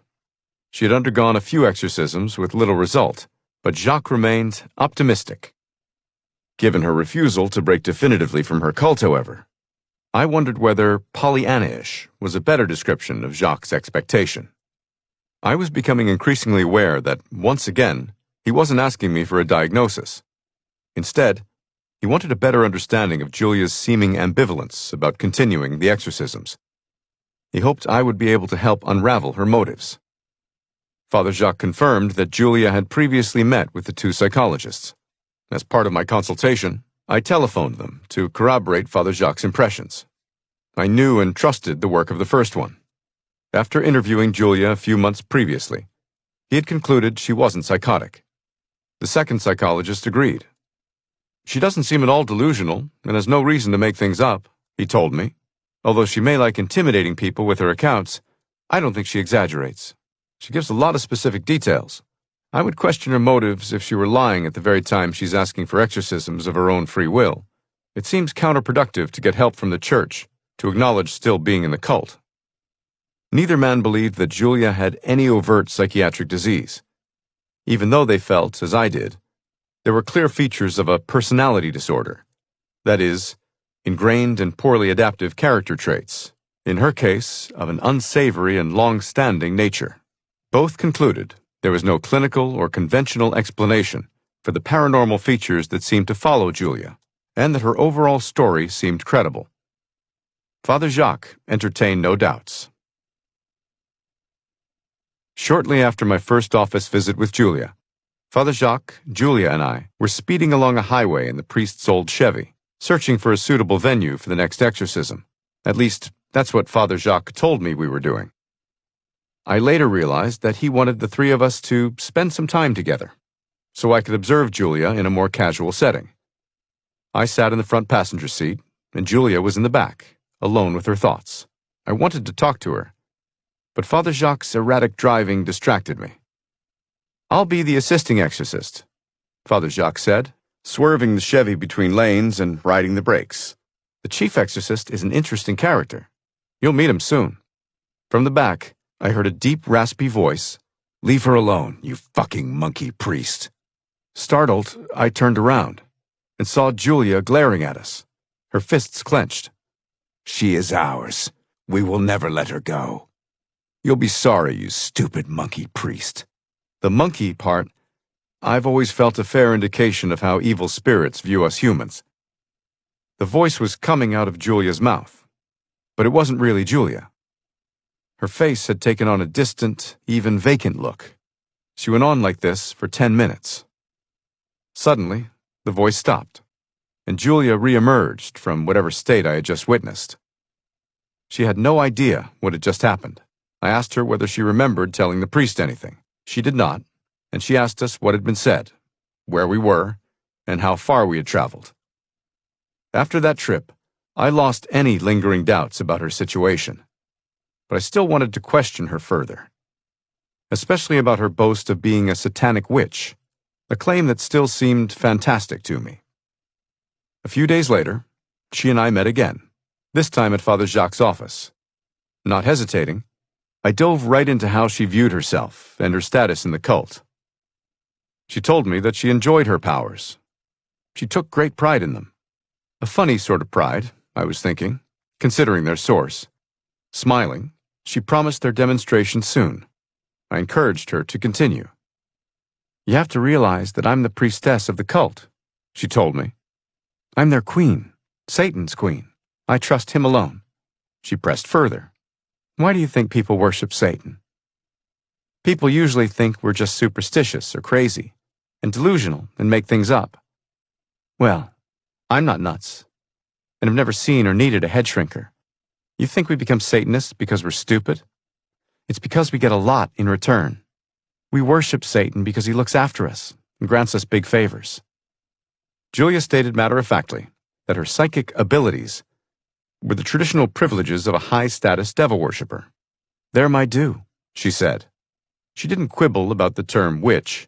She had undergone a few exorcisms with little result, but Jacques remained optimistic. Given her refusal to break definitively from her cult, however, I wondered whether Pollyanna-ish was a better description of Jacques' expectation. I was becoming increasingly aware that, once again, he wasn't asking me for a diagnosis. Instead, he wanted a better understanding of Julia's seeming ambivalence about continuing the exorcisms. He hoped I would be able to help unravel her motives. Father Jacques confirmed that Julia had previously met with the two psychologists. As part of my consultation, I telephoned them to corroborate Father Jacques' impressions. I knew and trusted the work of the first one. After interviewing Julia a few months previously, he had concluded she wasn't psychotic. The second psychologist agreed. She doesn't seem at all delusional and has no reason to make things up, he told me. Although she may like intimidating people with her accounts, I don't think she exaggerates. She gives a lot of specific details. I would question her motives if she were lying at the very time she's asking for exorcisms of her own free will. It seems counterproductive to get help from the church, to acknowledge still being in the cult. Neither man believed that Julia had any overt psychiatric disease, even though they felt, as I did, there were clear features of a personality disorder. That is, ingrained and poorly adaptive character traits, in her case, of an unsavory and long-standing nature. Both concluded there was no clinical or conventional explanation for the paranormal features that seemed to follow Julia, and that her overall story seemed credible. Father Jacques entertained no doubts. Shortly after my first office visit with Julia, Father Jacques, Julia, and I were speeding along a highway in the priest's old Chevy, searching for a suitable venue for the next exorcism. At least, that's what Father Jacques told me we were doing. I later realized that he wanted the three of us to spend some time together, so I could observe Julia in a more casual setting. I sat in the front passenger seat, and Julia was in the back, alone with her thoughts. I wanted to talk to her, but Father Jacques' erratic driving distracted me. "I'll be the assisting exorcist," Father Jacques said, swerving the Chevy between lanes and riding the brakes. "The chief exorcist is an interesting character. You'll meet him soon." From the back, I heard a deep, raspy voice. "Leave her alone, you fucking monkey priest." Startled, I turned around and saw Julia glaring at us, her fists clenched. "She is ours. We will never let her go. You'll be sorry, you stupid monkey priest." The monkey part, I've always felt a fair indication of how evil spirits view us humans. The voice was coming out of Julia's mouth, but it wasn't really Julia. Her face had taken on a distant, even vacant look. She went on like this for 10 minutes. Suddenly, the voice stopped, and Julia re-emerged from whatever state I had just witnessed. She had no idea what had just happened. I asked her whether she remembered telling the priest anything. She did not, and she asked us what had been said, where we were, and how far we had traveled. After that trip, I lost any lingering doubts about her situation, but I still wanted to question her further, especially about her boast of being a satanic witch, a claim that still seemed fantastic to me. A few days later, she and I met again, this time at Father Jacques' office. Not hesitating, I dove right into how she viewed herself and her status in the cult. She told me that she enjoyed her powers. She took great pride in them. A funny sort of pride, I was thinking, considering their source. Smiling, she promised their demonstration soon. I encouraged her to continue. "You have to realize that I'm the priestess of the cult," she told me. "I'm their queen, Satan's queen. I trust him alone." She pressed further. "Why do you think people worship Satan? People usually think we're just superstitious or crazy and delusional and make things up. Well, I'm not nuts, and have never seen or needed a head shrinker. You think we become Satanists because we're stupid? It's because we get a lot in return. We worship Satan because he looks after us and grants us big favors." Julia stated matter-of-factly that her psychic abilities were the traditional privileges of a high-status devil worshipper. "They're my due," she said. She didn't quibble about the term witch,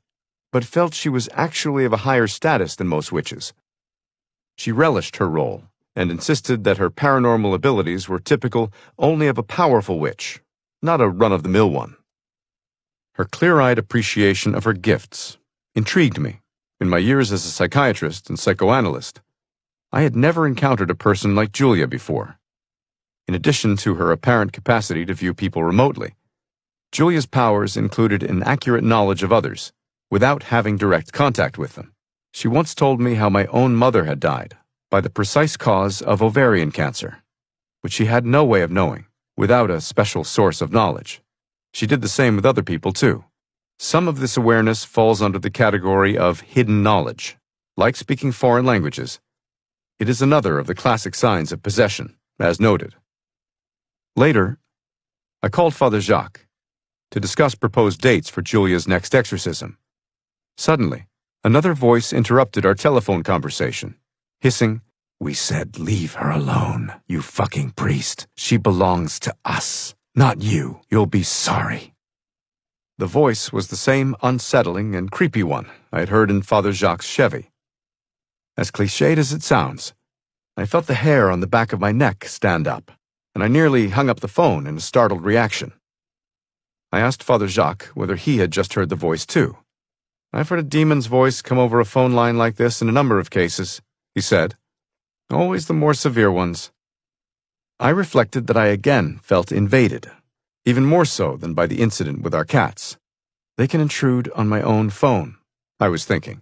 but felt she was actually of a higher status than most witches. She relished her role and insisted that her paranormal abilities were typical only of a powerful witch, not a run-of-the-mill one. Her clear-eyed appreciation of her gifts intrigued me. In my years as a psychiatrist and psychoanalyst, I had never encountered a person like Julia before. In addition to her apparent capacity to view people remotely, Julia's powers included an accurate knowledge of others, without having direct contact with them. She once told me how my own mother had died, by the precise cause of ovarian cancer, which she had no way of knowing, without a special source of knowledge. She did the same with other people, too. Some of this awareness falls under the category of hidden knowledge. Like speaking foreign languages, it is another of the classic signs of possession, as noted. Later, I called Father Jacques to discuss proposed dates for Julia's next exorcism. Suddenly, Another voice interrupted our telephone conversation, hissing, "We said leave her alone, you fucking priest. She belongs to us, not you. You'll be sorry." The voice was the same unsettling and creepy one I had heard in Father Jacques' Chevy. As cliched as it sounds, I felt the hair on the back of my neck stand up, and I nearly hung up the phone in a startled reaction. I asked Father Jacques whether he had just heard the voice too. "I've heard a demon's voice come over a phone line like this in a number of cases," he said. "Always the more severe ones." I reflected that I again felt invaded, even more so than by the incident with our cats. They can intrude on my own phone, I was thinking.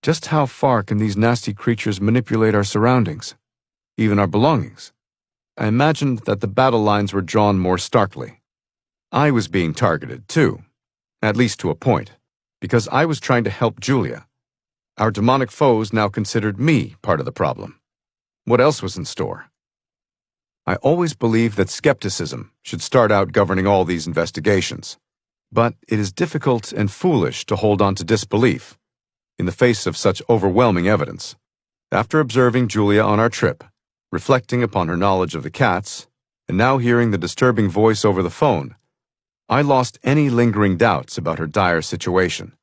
Just how far can these nasty creatures manipulate our surroundings, even our belongings? I imagined that the battle lines were drawn more starkly. I was being targeted, too, at least to a point, because I was trying to help Julia. Our demonic foes now considered me part of the problem. What else was in store? I always believed that skepticism should start out governing all these investigations. But it is difficult and foolish to hold on to disbelief in the face of such overwhelming evidence. After observing Julia on our trip, reflecting upon her knowledge of the cats, and now hearing the disturbing voice over the phone, I lost any lingering doubts about her dire situation.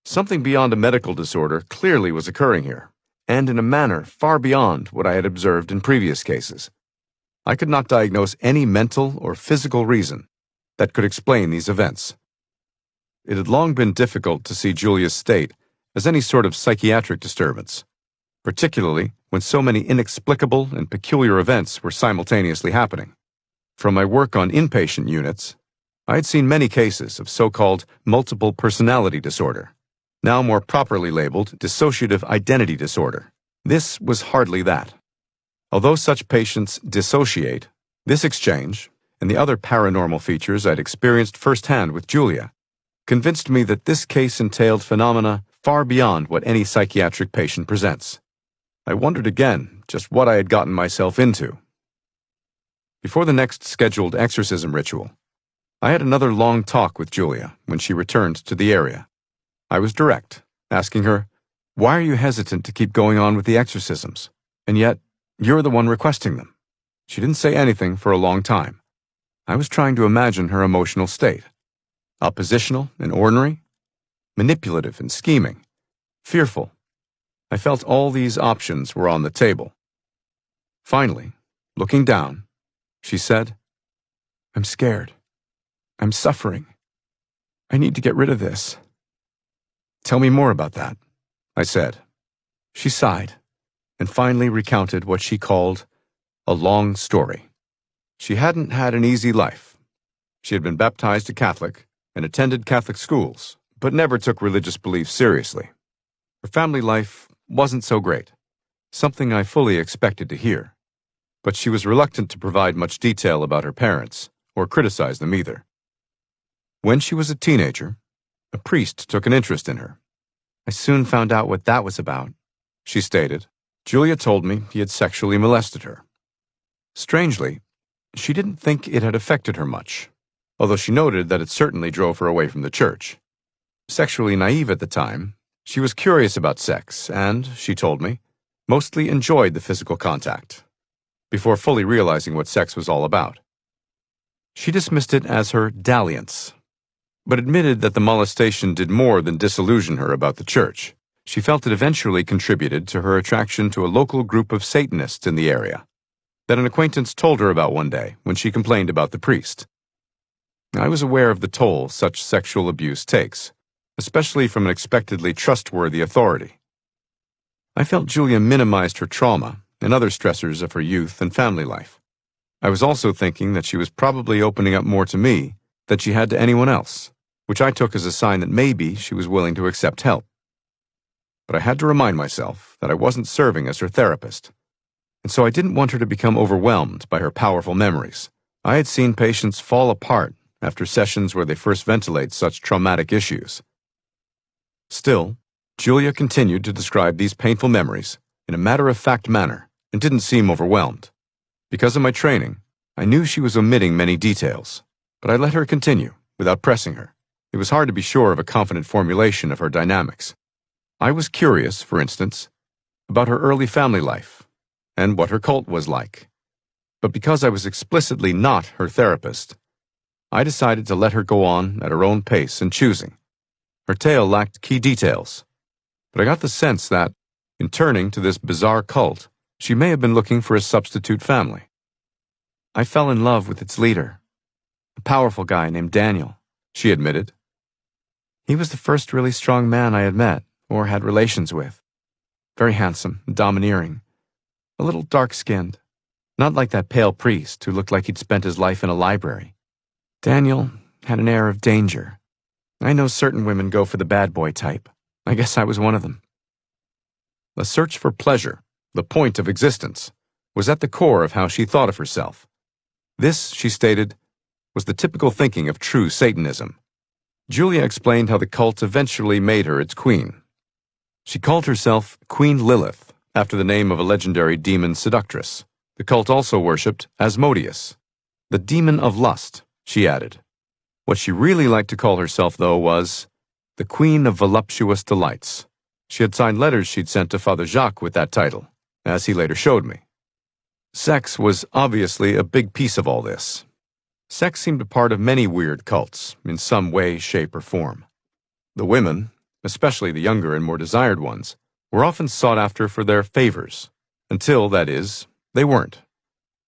Something beyond a medical disorder clearly was occurring here, and in a manner far beyond what I had observed in previous cases. I could not diagnose any mental or physical reason that could explain these events. It had long been difficult to see Julia's state as any sort of psychiatric disturbance, particularly when so many inexplicable and peculiar events were simultaneously happening. From my work on inpatient units, I had seen many cases of so-called multiple personality disorder, now more properly labeled dissociative identity disorder. This was hardly that. Although such patients dissociate, this exchange, and the other paranormal features I'd experienced firsthand with Julia, convinced me that this case entailed phenomena far beyond what any psychiatric patient presents. I wondered again just what I had gotten myself into. Before the next scheduled exorcism ritual, I had another long talk with Julia when she returned to the area. I was direct, asking her, "Why are you hesitant to keep going on with the exorcisms? And yet, you're the one requesting them." She didn't say anything for a long time. I was trying to imagine her emotional state. Oppositional and ornery, manipulative and scheming, fearful. I felt all these options were on the table. Finally, looking down, she said, "I'm scared. I'm suffering. I need to get rid of this." "Tell me more about that," I said. She sighed and finally recounted what she called a long story. She hadn't had an easy life. She had been baptized a Catholic and attended Catholic schools, but never took religious beliefs seriously. Her family life wasn't so great, something I fully expected to hear, but she was reluctant to provide much detail about her parents, or criticize them either. When she was a teenager, a priest took an interest in her. "I soon found out what that was about," she stated. "Julia told me he had sexually molested her." Strangely, she didn't think it had affected her much, although she noted that it certainly drove her away from the church. Sexually naive at the time, she was curious about sex and, she told me, mostly enjoyed the physical contact, before fully realizing what sex was all about. She dismissed it as her dalliance, but admitted that the molestation did more than disillusion her about the church. She felt it eventually contributed to her attraction to a local group of Satanists in the area that an acquaintance told her about one day when she complained about the priest. I was aware of the toll such sexual abuse takes, especially from an expectedly trustworthy authority. I felt Julia minimized her trauma and other stressors of her youth and family life. I was also thinking that she was probably opening up more to me than she had to anyone else, which I took as a sign that maybe she was willing to accept help. But I had to remind myself that I wasn't serving as her therapist, and so I didn't want her to become overwhelmed by her powerful memories. I had seen patients fall apart after sessions where they first ventilate such traumatic issues. Still, Julia continued to describe these painful memories in a matter-of-fact manner and didn't seem overwhelmed. Because of my training, I knew she was omitting many details, but I let her continue without pressing her. It was hard to be sure of a confident formulation of her dynamics. I was curious, for instance, about her early family life and what her cult was like. But because I was explicitly not her therapist, I decided to let her go on at her own pace and choosing. Her tale lacked key details, but I got the sense that, in turning to this bizarre cult, she may have been looking for a substitute family. I fell in love with its leader, a powerful guy named Daniel, she admitted. He was the first really strong man I had met or had relations with. Very handsome and domineering, a little dark-skinned, not like that pale priest who looked like he'd spent his life in a library. Daniel had an air of danger. I know certain women go for the bad boy type. I guess I was one of them. The search for pleasure, the point of existence, was at the core of how she thought of herself. This, she stated, was the typical thinking of true Satanism. Julia explained how the cult eventually made her its queen. She called herself Queen Lilith, after the name of a legendary demon seductress. The cult also worshipped Asmodeus, the demon of lust, she added. What she really liked to call herself, though, was the Queen of Voluptuous Delights. She had signed letters she'd sent to Father Jacques with that title, as he later showed me. Sex was obviously a big piece of all this. Sex seemed a part of many weird cults, in some way, shape, or form. The women, especially the younger and more desired ones, were often sought after for their favors, until, that is, they weren't.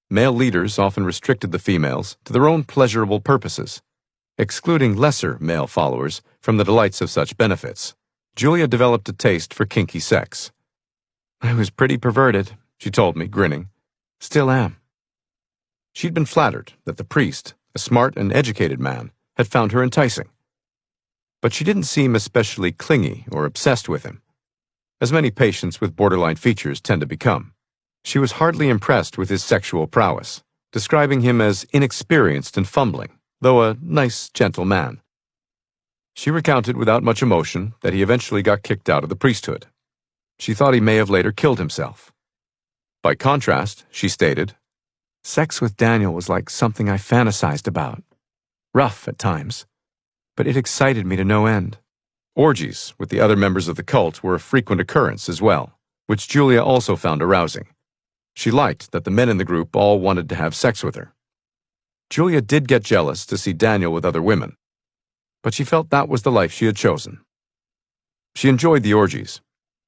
Male leaders often restricted the females to their own pleasurable purposes, excluding lesser male followers from the delights of such benefits. Julia developed a taste for kinky sex. I was pretty perverted, she told me, grinning. Still am. She'd been flattered that the priest, a smart and educated man, had found her enticing. But she didn't seem especially clingy or obsessed with him, as many patients with borderline features tend to become. She was hardly impressed with his sexual prowess, describing him as inexperienced and fumbling, though a nice, gentle man. She recounted without much emotion that he eventually got kicked out of the priesthood. She thought he may have later killed himself. By contrast, she stated, sex with Daniel was like something I fantasized about. Rough at times, but it excited me to no end. Orgies with the other members of the cult were a frequent occurrence as well, which Julia also found arousing. She liked that the men in the group all wanted to have sex with her. Julia did get jealous to see Daniel with other women, but she felt that was the life she had chosen. She enjoyed the orgies,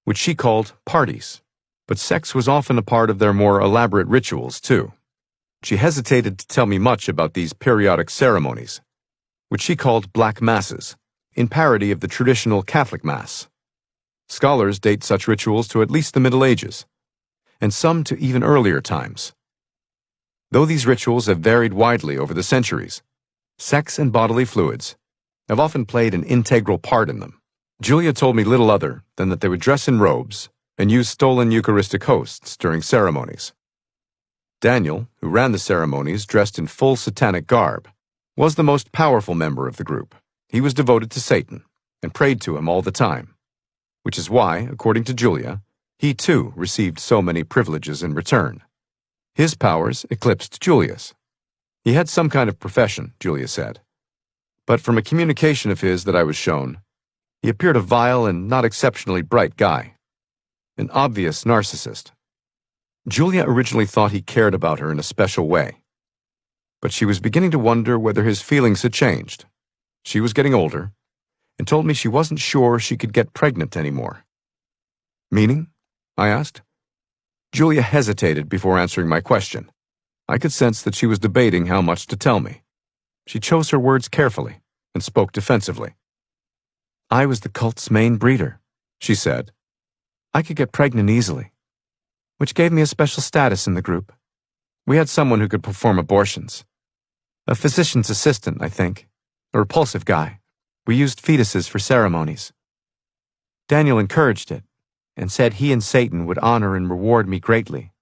which she called parties, but sex was often a part of their more elaborate rituals, too. She hesitated to tell me much about these periodic ceremonies, which she called black masses, in parody of the traditional Catholic Mass. Scholars date such rituals to at least the Middle Ages, and some to even earlier times. Though these rituals have varied widely over the centuries, sex and bodily fluids have often played an integral part in them. Julia told me little other than that they would dress in robes and use stolen Eucharistic hosts during ceremonies. Daniel, who ran the ceremonies dressed in full satanic garb, was the most powerful member of the group. He was devoted to Satan and prayed to him all the time, which is why, according to Julia, he too received so many privileges in return. His powers eclipsed Julia's. He had some kind of profession, Julia said, but from a communication of his that I was shown, he appeared a vile and not exceptionally bright guy. An obvious narcissist. Julia originally thought he cared about her in a special way, but she was beginning to wonder whether his feelings had changed. She was getting older, and told me she wasn't sure she could get pregnant anymore. Meaning? I asked. Julia hesitated before answering my question. I could sense that she was debating how much to tell me. She chose her words carefully and spoke defensively. I was the cult's main breeder, she said. I could get pregnant easily, which gave me a special status in the group. We had someone who could perform abortions. A physician's assistant, I think. A repulsive guy. We used fetuses for ceremonies. Daniel encouraged it and said he and Satan would honor and reward me greatly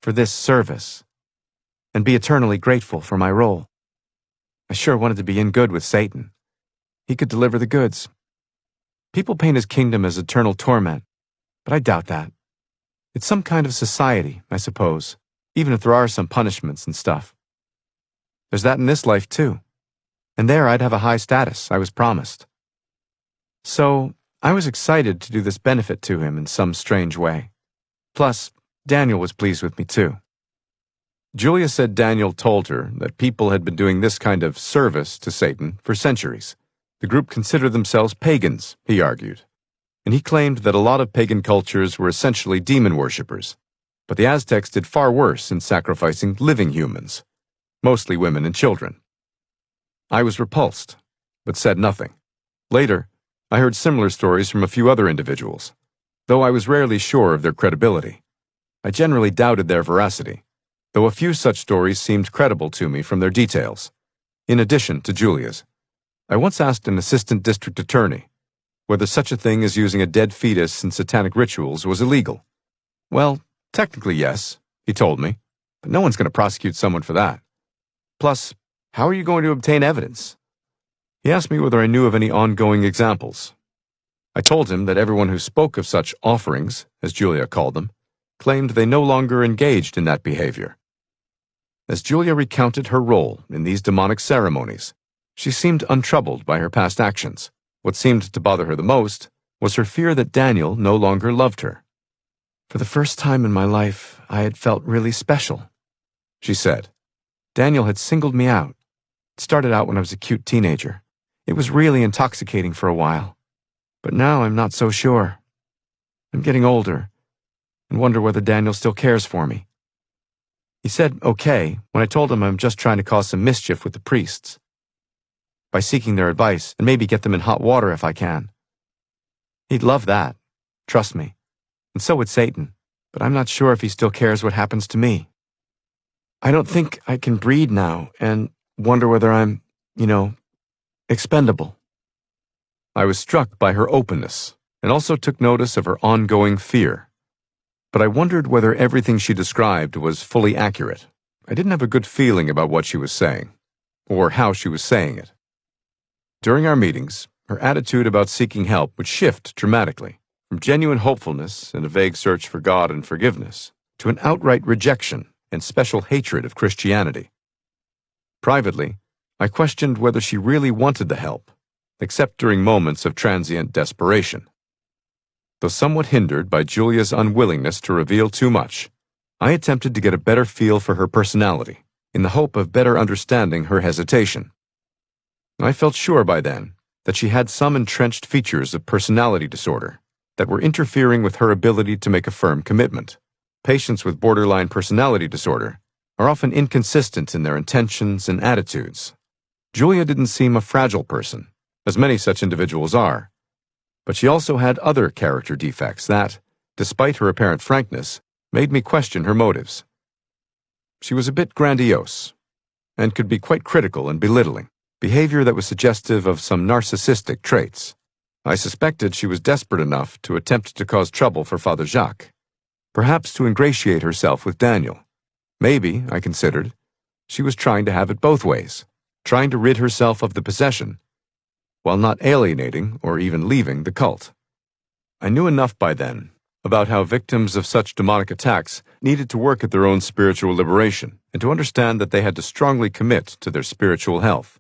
for this service and be eternally grateful for my role. I sure wanted to be in good with Satan. He could deliver the goods. People paint his kingdom as eternal torment, but I doubt that. It's some kind of society, I suppose, even if there are some punishments and stuff. There's that in this life, too. And there I'd have a high status, I was promised. So, I was excited to do this benefit to him in some strange way. Plus, Daniel was pleased with me too. Julia said Daniel told her that people had been doing this kind of service to Satan for centuries. The group considered themselves pagans, he argued, and he claimed that a lot of pagan cultures were essentially demon worshippers, but the Aztecs did far worse in sacrificing living humans, mostly women and children. I was repulsed, but said nothing. Later, I heard similar stories from a few other individuals, though I was rarely sure of their credibility. I generally doubted their veracity, though a few such stories seemed credible to me from their details, in addition to Julia's. I once asked an assistant district attorney whether such a thing as using a dead fetus in satanic rituals was illegal. Well, technically yes, he told me, but no one's going to prosecute someone for that. Plus, how are you going to obtain evidence? He asked me whether I knew of any ongoing examples. I told him that everyone who spoke of such offerings, as Julia called them, claimed they no longer engaged in that behavior. As Julia recounted her role in these demonic ceremonies, she seemed untroubled by her past actions. What seemed to bother her the most was her fear that Daniel no longer loved her. For the first time in my life, I had felt really special, she said. Daniel had singled me out. It started out when I was a cute teenager. It was really intoxicating for a while. But now I'm not so sure. I'm getting older and wonder whether Daniel still cares for me. He said okay when I told him I'm just trying to cause some mischief with the priests, by seeking their advice and maybe get them in hot water if I can. He'd love that, trust me, and so would Satan, but I'm not sure if he still cares what happens to me. I don't think I can breed now and wonder whether I'm, expendable. I was struck by her openness and also took notice of her ongoing fear. But I wondered whether everything she described was fully accurate. I didn't have a good feeling about what she was saying, or how she was saying it. During our meetings, her attitude about seeking help would shift dramatically, from genuine hopefulness and a vague search for God and forgiveness, to an outright rejection and special hatred of Christianity. Privately, I questioned whether she really wanted the help, except during moments of transient desperation. Though somewhat hindered by Julia's unwillingness to reveal too much, I attempted to get a better feel for her personality, in the hope of better understanding her hesitation. I felt sure by then that she had some entrenched features of personality disorder that were interfering with her ability to make a firm commitment. Patients with borderline personality disorder are often inconsistent in their intentions and attitudes. Julia didn't seem a fragile person, as many such individuals are, but she also had other character defects that, despite her apparent frankness, made me question her motives. She was a bit grandiose, and could be quite critical and belittling, behavior that was suggestive of some narcissistic traits. I suspected she was desperate enough to attempt to cause trouble for Father Jacques, perhaps to ingratiate herself with Daniel. Maybe, I considered, she was trying to have it both ways, trying to rid herself of the possession, while not alienating or even leaving the cult. I knew enough by then about how victims of such demonic attacks needed to work at their own spiritual liberation and to understand that they had to strongly commit to their spiritual health.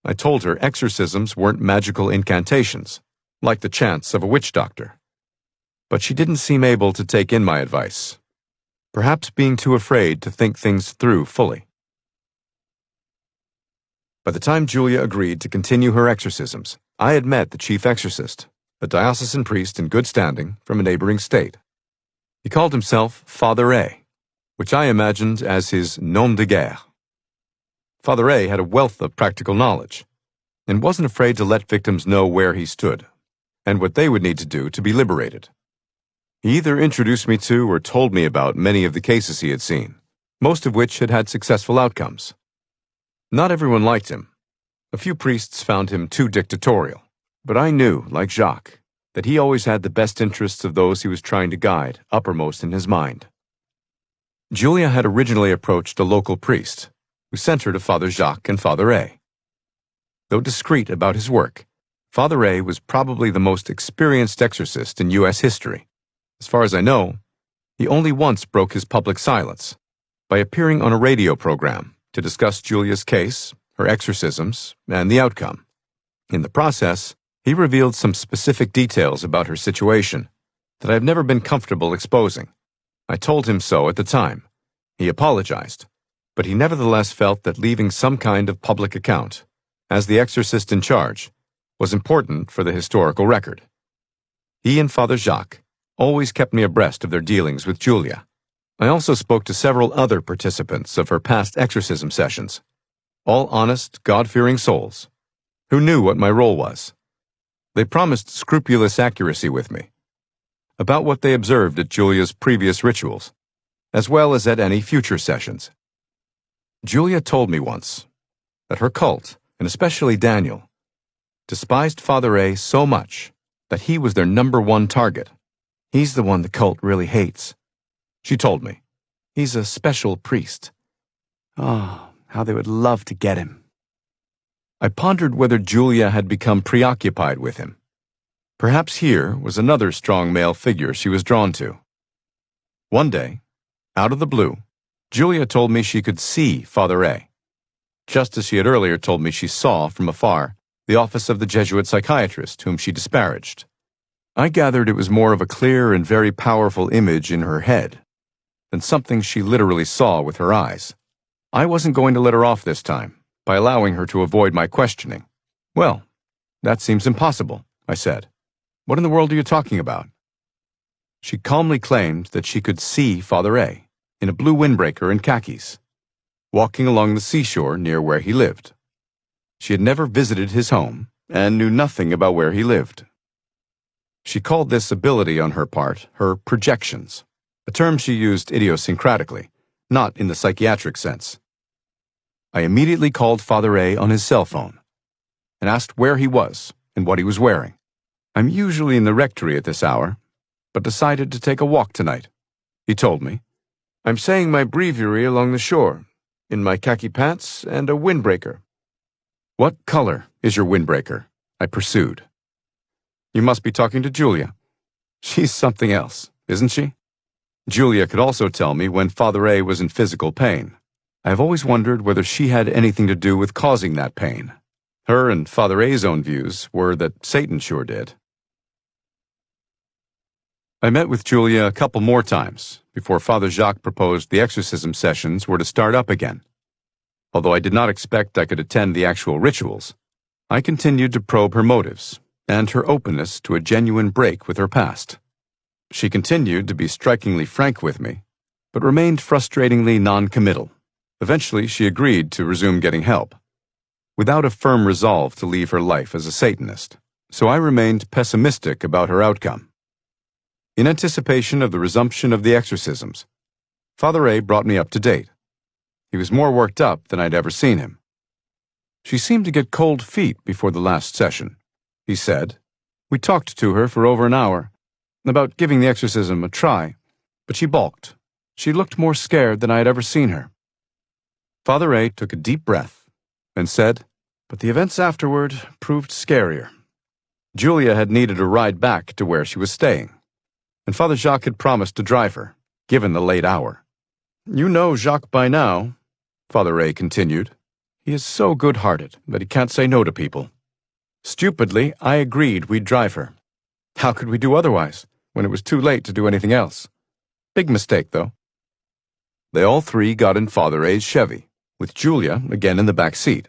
I told her exorcisms weren't magical incantations, like the chants of a witch doctor. But she didn't seem able to take in my advice, perhaps being too afraid to think things through fully. By the time Julia agreed to continue her exorcisms, I had met the chief exorcist, a diocesan priest in good standing from a neighboring state. He called himself Father A, which I imagined as his nom de guerre. Father A had a wealth of practical knowledge, and wasn't afraid to let victims know where he stood, and what they would need to do to be liberated. He either introduced me to or told me about many of the cases he had seen, most of which had had successful outcomes. Not everyone liked him. A few priests found him too dictatorial, but I knew, like Jacques, that he always had the best interests of those he was trying to guide uppermost in his mind. Julia had originally approached a local priest, who sent her to Father Jacques and Father A. Though discreet about his work, Father A was probably the most experienced exorcist in U.S. history. As far as I know, he only once broke his public silence by appearing on a radio program to discuss Julia's case, her exorcisms, and the outcome. In the process, He revealed some specific details about her situation that I have never been comfortable exposing. I told him so at the time. He apologized, but he nevertheless felt that leaving some kind of public account, as the exorcist in charge, was important for the historical record. He and Father Jacques always kept me abreast of their dealings with Julia. I also spoke to several other participants of her past exorcism sessions, all honest, God-fearing souls, who knew what my role was. They promised scrupulous accuracy with me about what they observed at Julia's previous rituals, as well as at any future sessions. Julia told me once that her cult, and especially Daniel, despised Father A so much that he was their #1 target. He's the one the cult really hates, she told me. He's a special priest. Oh, how they would love to get him. I pondered whether Julia had become preoccupied with him. Perhaps here was another strong male figure she was drawn to. One day, out of the blue, Julia told me she could see Father A, just as she had earlier told me she saw from afar the office of the Jesuit psychiatrist whom she disparaged. I gathered it was more of a clear and very powerful image in her head than something she literally saw with her eyes. I wasn't going to let her off this time by allowing her to avoid my questioning. Well, that seems impossible, I said. What in the world are you talking about? She calmly claimed that she could see Father A in a blue windbreaker and khakis, walking along the seashore near where he lived. She had never visited his home and knew nothing about where he lived. She called this ability on her part her projections, a term she used idiosyncratically, not in the psychiatric sense. I immediately called Father A on his cell phone and asked where he was and what he was wearing. I'm usually in the rectory at this hour, but decided to take a walk tonight, he told me. I'm saying my breviary along the shore, in my khaki pants and a windbreaker. What color is your windbreaker? I pursued. You must be talking to Julia. She's something else, isn't she? Julia could also tell me when Father A was in physical pain. I have always wondered whether she had anything to do with causing that pain. Her and Father A's own views were that Satan sure did. I met with Julia a couple more times before Father Jacques proposed the exorcism sessions were to start up again. Although I did not expect I could attend the actual rituals, I continued to probe her motives and her openness to a genuine break with her past. She continued to be strikingly frank with me, but remained frustratingly non-committal. Eventually, she agreed to resume getting help, without a firm resolve to leave her life as a Satanist, so I remained pessimistic about her outcome. In anticipation of the resumption of the exorcisms, Father A brought me up to date. He was more worked up than I'd ever seen him. She seemed to get cold feet before the last session, he said. We talked to her for over an hour about giving the exorcism a try, but she balked. She looked more scared than I had ever seen her. Father A took a deep breath and said, but the events afterward proved scarier. Julia had needed a ride back to where she was staying, and Father Jacques had promised to drive her, given the late hour. You know Jacques by now, Father A continued. He is so good-hearted that he can't say no to people. Stupidly, I agreed we'd drive her. How could we do otherwise, when it was too late to do anything else? Big mistake, though. They all three got in Father A's Chevy, with Julia again in the back seat.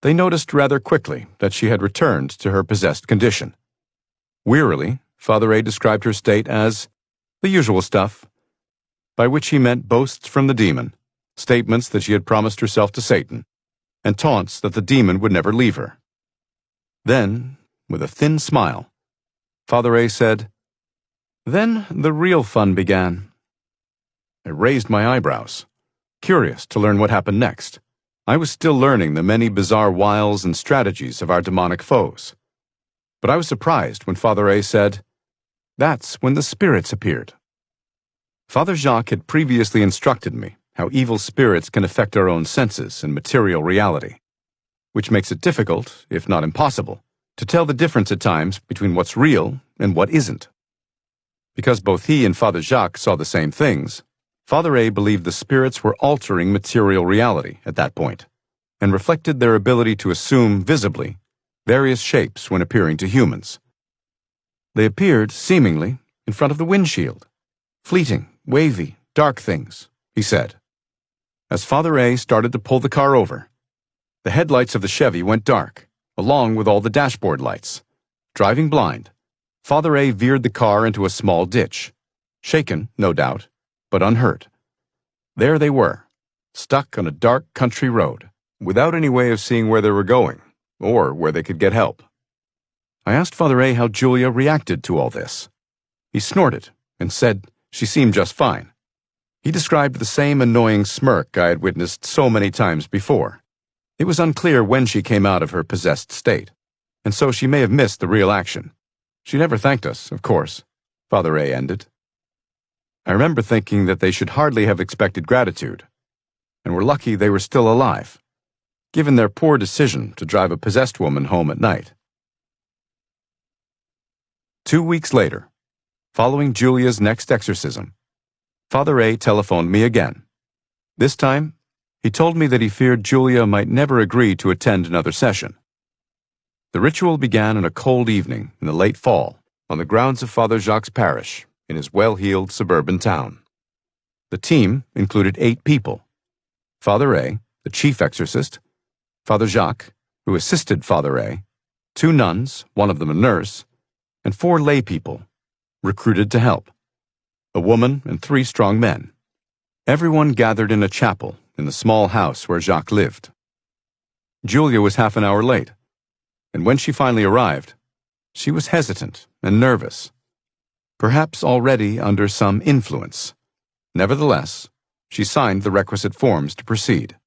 They noticed rather quickly that she had returned to her possessed condition. Wearily, Father A described her state as the usual stuff, by which he meant boasts from the demon, statements that she had promised herself to Satan, and taunts that the demon would never leave her. Then, with a thin smile, Father A said, Then the real fun began. I raised my eyebrows, curious to learn what happened next. I was still learning the many bizarre wiles and strategies of our demonic foes. But I was surprised when Father A said, That's when the spirits appeared. Father Jacques had previously instructed me how evil spirits can affect our own senses and material reality, which makes it difficult, if not impossible, to tell the difference at times between what's real and what isn't. Because both he and Father Jacques saw the same things, Father A believed the spirits were altering material reality at that point, and reflected their ability to assume visibly various shapes when appearing to humans. They appeared, seemingly, in front of the windshield. Fleeting, wavy, dark things, he said. As Father A started to pull the car over, the headlights of the Chevy went dark, along with all the dashboard lights. Driving blind, Father A veered the car into a small ditch. Shaken, no doubt, but unhurt. There they were, stuck on a dark country road, without any way of seeing where they were going, or where they could get help. I asked Father A how Julia reacted to all this. He snorted and said she seemed just fine. He described the same annoying smirk I had witnessed so many times before. It was unclear when she came out of her possessed state, and so she may have missed the real action. She never thanked us, of course, Father A ended. I remember thinking that they should hardly have expected gratitude, and were lucky they were still alive, given their poor decision to drive a possessed woman home at night. 2 weeks later, following Julia's next exorcism, Father A telephoned me again. This time, he told me that he feared Julia might never agree to attend another session. The ritual began on a cold evening in the late fall on the grounds of Father Jacques' parish in his well-heeled suburban town. The team included 8 people: Father A, the chief exorcist, Father Jacques, who assisted Father A, 2 nuns, one of them a nurse, and 4 lay people, recruited to help: a woman and 3 strong men. Everyone gathered in a chapel in the small house where Jacques lived. Julia was half an hour late, and when she finally arrived, she was hesitant and nervous, perhaps already under some influence. Nevertheless, she signed the requisite forms to proceed.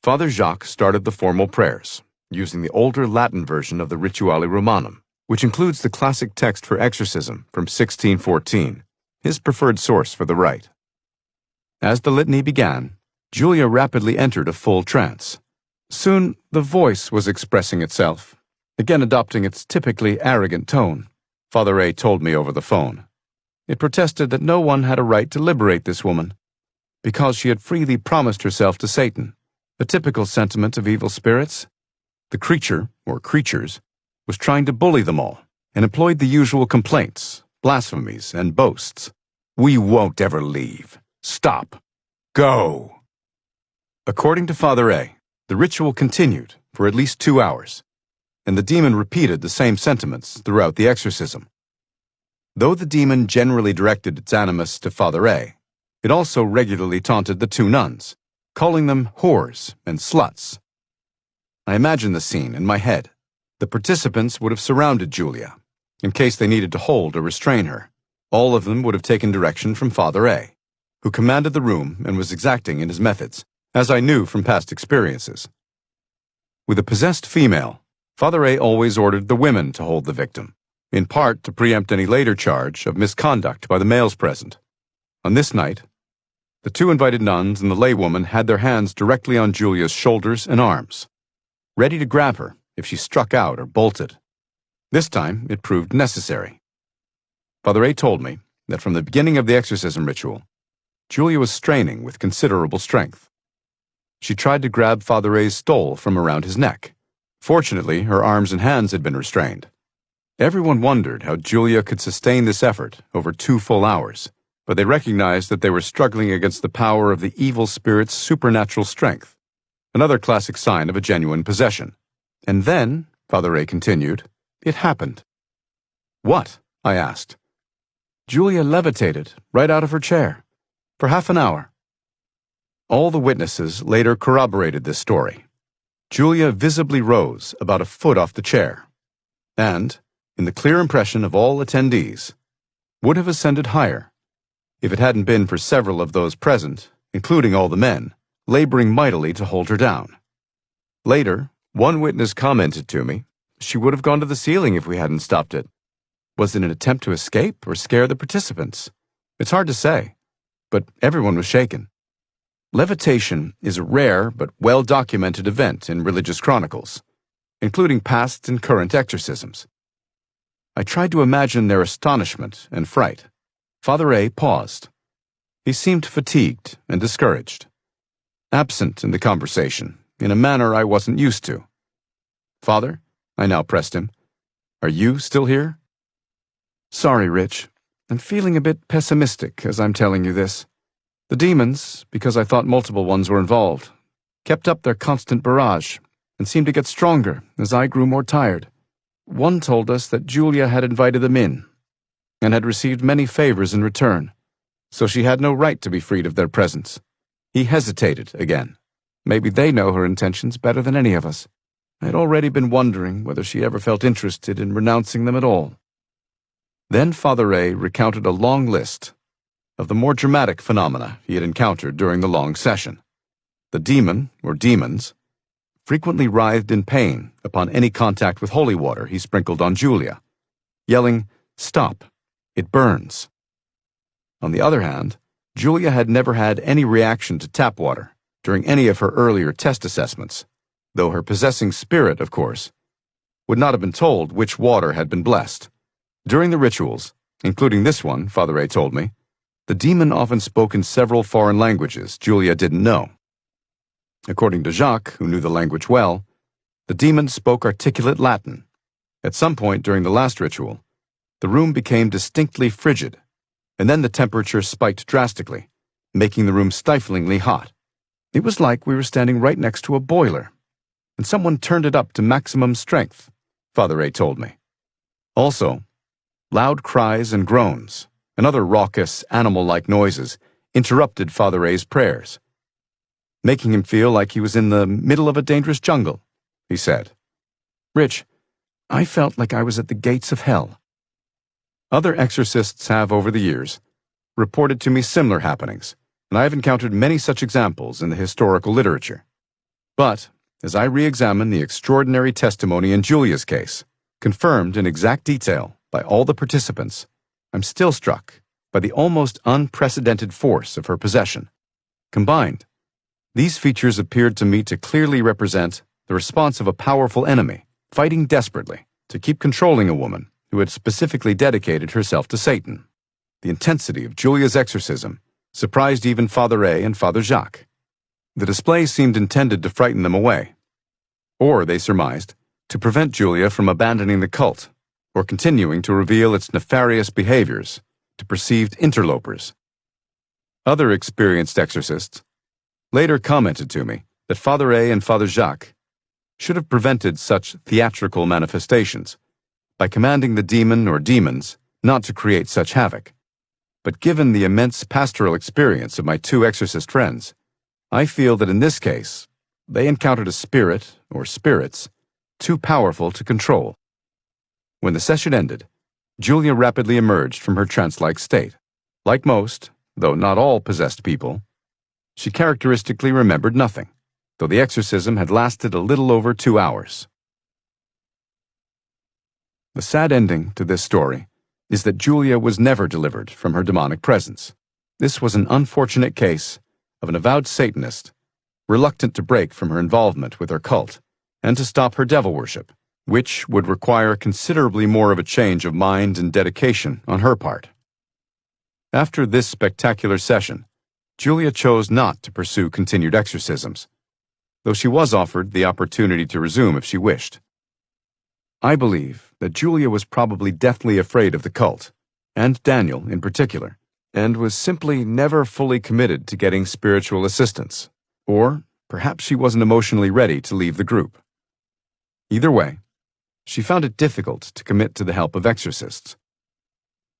Father Jacques started the formal prayers, using the older Latin version of the Rituale Romanum, which includes the classic text for exorcism from 1614, his preferred source for the rite. As the litany began, Julia rapidly entered a full trance. Soon, the voice was expressing itself, again adopting its typically arrogant tone, Father A told me over the phone. It protested that no one had a right to liberate this woman, because she had freely promised herself to Satan, a typical sentiment of evil spirits. The creature, or creatures, was trying to bully them all, and employed the usual complaints, blasphemies, and boasts. "We won't ever leave. Stop. Go." According to Father A, the ritual continued for at least 2 hours, and the demon repeated the same sentiments throughout the exorcism. Though the demon generally directed its animus to Father A, it also regularly taunted the 2 nuns, calling them whores and sluts. I imagine the scene in my head. The participants would have surrounded Julia, in case they needed to hold or restrain her. All of them would have taken direction from Father A, who commanded the room and was exacting in his methods, as I knew from past experiences. With a possessed female, Father A always ordered the women to hold the victim, in part to preempt any later charge of misconduct by the males present. On this night, the 2 invited nuns and the laywoman had their hands directly on Julia's shoulders and arms, ready to grab her if she struck out or bolted. This time, it proved necessary. Father A told me that from the beginning of the exorcism ritual, Julia was straining with considerable strength. She tried to grab Father A's stole from around his neck. Fortunately, her arms and hands had been restrained. Everyone wondered how Julia could sustain this effort over 2 full hours, but they recognized that they were struggling against the power of the evil spirit's supernatural strength, another classic sign of a genuine possession. And then, Father A continued, it happened. What? I asked. Julia levitated right out of her chair, for half an hour. All the witnesses later corroborated this story. Julia visibly rose about a foot off the chair, and, in the clear impression of all attendees, would have ascended higher, if it hadn't been for several of those present, including all the men, laboring mightily to hold her down. Later, one witness commented to me, she would have gone to the ceiling if we hadn't stopped it. Was it an attempt to escape or scare the participants? It's hard to say, but everyone was shaken. Levitation is a rare but well-documented event in religious chronicles, including past and current exorcisms. I tried to imagine their astonishment and fright. Father A paused. He seemed fatigued and discouraged, absent in the conversation, in a manner I wasn't used to. "Father, I now pressed him. "Are you still here?" "Sorry, Rich. I'm feeling a bit pessimistic as I'm telling you this. The demons, because I thought multiple ones were involved, kept up their constant barrage and seemed to get stronger as I grew more tired. One told us that Julia had invited them in and had received many favors in return, so she had no right to be freed of their presence." He hesitated again. Maybe they know her intentions better than any of us. I had already been wondering whether she ever felt interested in renouncing them at all. Then Father Ray recounted a long list of the more dramatic phenomena he had encountered during the long session. The demon, or demons, frequently writhed in pain upon any contact with holy water he sprinkled on Julia, yelling, "Stop, it burns." On the other hand, Julia had never had any reaction to tap water during any of her earlier test assessments, though her possessing spirit, of course, would not have been told which water had been blessed. During the rituals, including this one, Father Ray told me, the demon often spoke in several foreign languages Julia didn't know. According to Jacques, who knew the language well, the demon spoke articulate Latin. At some point during the last ritual, the room became distinctly frigid, and then the temperature spiked drastically, making the room stiflingly hot. It was like we were standing right next to a boiler, and someone turned it up to maximum strength, Father Ray told me. Also, loud cries and groans, and other raucous, animal-like noises interrupted Father Ray's prayers, making him feel like he was in the middle of a dangerous jungle, he said. "Rich, I felt like I was at the gates of hell." Other exorcists have, over the years, reported to me similar happenings, and I have encountered many such examples in the historical literature. But, as I re-examine the extraordinary testimony in Julia's case, confirmed in exact detail by all the participants, I'm still struck by the almost unprecedented force of her possession. Combined, these features appeared to me to clearly represent the response of a powerful enemy, fighting desperately to keep controlling a woman who had specifically dedicated herself to Satan. The intensity of Julia's exorcism surprised even Father Ray and Father Jacques. The display seemed intended to frighten them away, or, they surmised, to prevent Julia from abandoning the cult or continuing to reveal its nefarious behaviors to perceived interlopers. Other experienced exorcists later commented to me that Father Ray and Father Jacques should have prevented such theatrical manifestations by commanding the demon or demons not to create such havoc. But given the immense pastoral experience of my two exorcist friends, I feel that in this case, they encountered a spirit, or spirits, too powerful to control. When the session ended, Julia rapidly emerged from her trance-like state. Like most, though not all possessed people, she characteristically remembered nothing, though the exorcism had lasted a little over 2 hours. The sad ending to this story is that Julia was never delivered from her demonic presence. This was an unfortunate case of an avowed Satanist, reluctant to break from her involvement with her cult and to stop her devil worship, which would require considerably more of a change of mind and dedication on her part. After this spectacular session, Julia chose not to pursue continued exorcisms, though she was offered the opportunity to resume if she wished. I believe that Julia was probably deathly afraid of the cult, and Daniel in particular, and was simply never fully committed to getting spiritual assistance, or perhaps she wasn't emotionally ready to leave the group. Either way, she found it difficult to commit to the help of exorcists.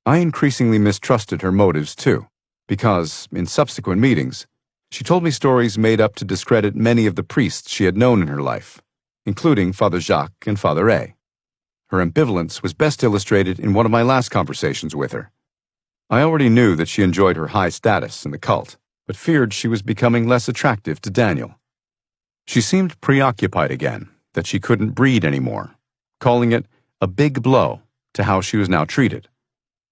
I increasingly mistrusted her motives too, because, in subsequent meetings, she told me stories made up to discredit many of the priests she had known in her life, including Father Jacques and Father Ray. Her ambivalence was best illustrated in one of my last conversations with her. I already knew that she enjoyed her high status in the cult, but feared she was becoming less attractive to Daniel. She seemed preoccupied again that she couldn't breed anymore, calling it a big blow to how she was now treated.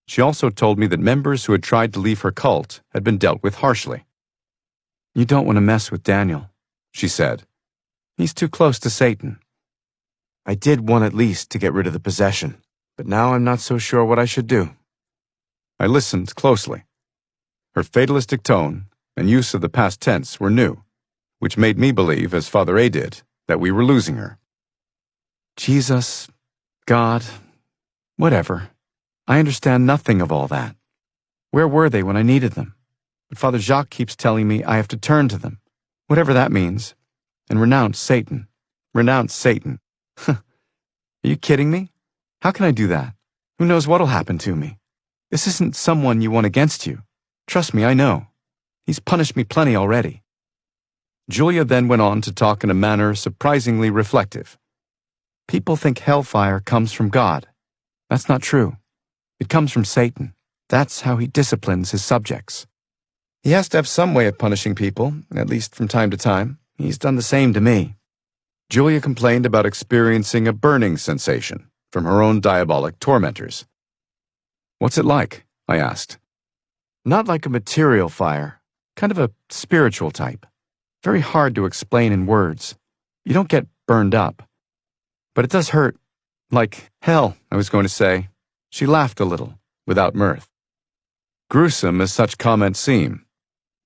She also told me that members who had tried to leave her cult had been dealt with harshly. "You don't want to mess with Daniel," she said. "He's too close to Satan." I did want at least to get rid of the possession, but now I'm not so sure what I should do. I listened closely. Her fatalistic tone and use of the past tense were new, which made me believe, as Father A did, that we were losing her. Jesus, God, whatever. I understand nothing of all that. Where were they when I needed them? But Father Jacques keeps telling me I have to turn to them, whatever that means, and renounce Satan. Renounce Satan. Are you kidding me? How can I do that? Who knows what'll happen to me? This isn't someone you want against you. Trust me, I know. He's punished me plenty already. Julia then went on to talk in a manner surprisingly reflective. People think hellfire comes from God. That's not true. It comes from Satan. That's how he disciplines his subjects. He has to have some way of punishing people, at least from time to time. He's done the same to me. Julia complained about experiencing a burning sensation from her own diabolic tormentors. What's it like? I asked. Not like a material fire, kind of a spiritual type. Very hard to explain in words. You don't get burned up. But it does hurt. Like hell, I was going to say. She laughed a little, without mirth. Gruesome as such comments seem,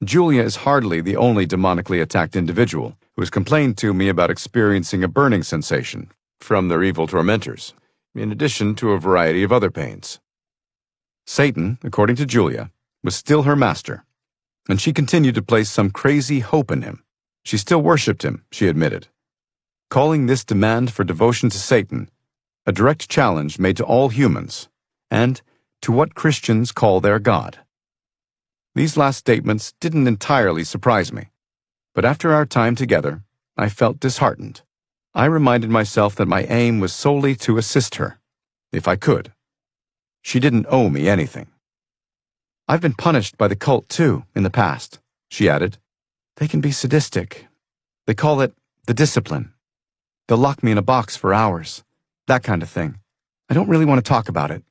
Julia is hardly the only demonically attacked individual who has complained to me about experiencing a burning sensation from their evil tormentors, in addition to a variety of other pains. Satan, according to Julia, was still her master, and she continued to place some crazy hope in him. She still worshipped him, she admitted, calling this demand for devotion to Satan a direct challenge made to all humans, and to what Christians call their God. These last statements didn't entirely surprise me, but after our time together, I felt disheartened. I reminded myself that my aim was solely to assist her, if I could. She didn't owe me anything. I've been punished by the cult too, in the past, she added. They can be sadistic. They call it the discipline. They'll lock me in a box for hours, that kind of thing. I don't really want to talk about it.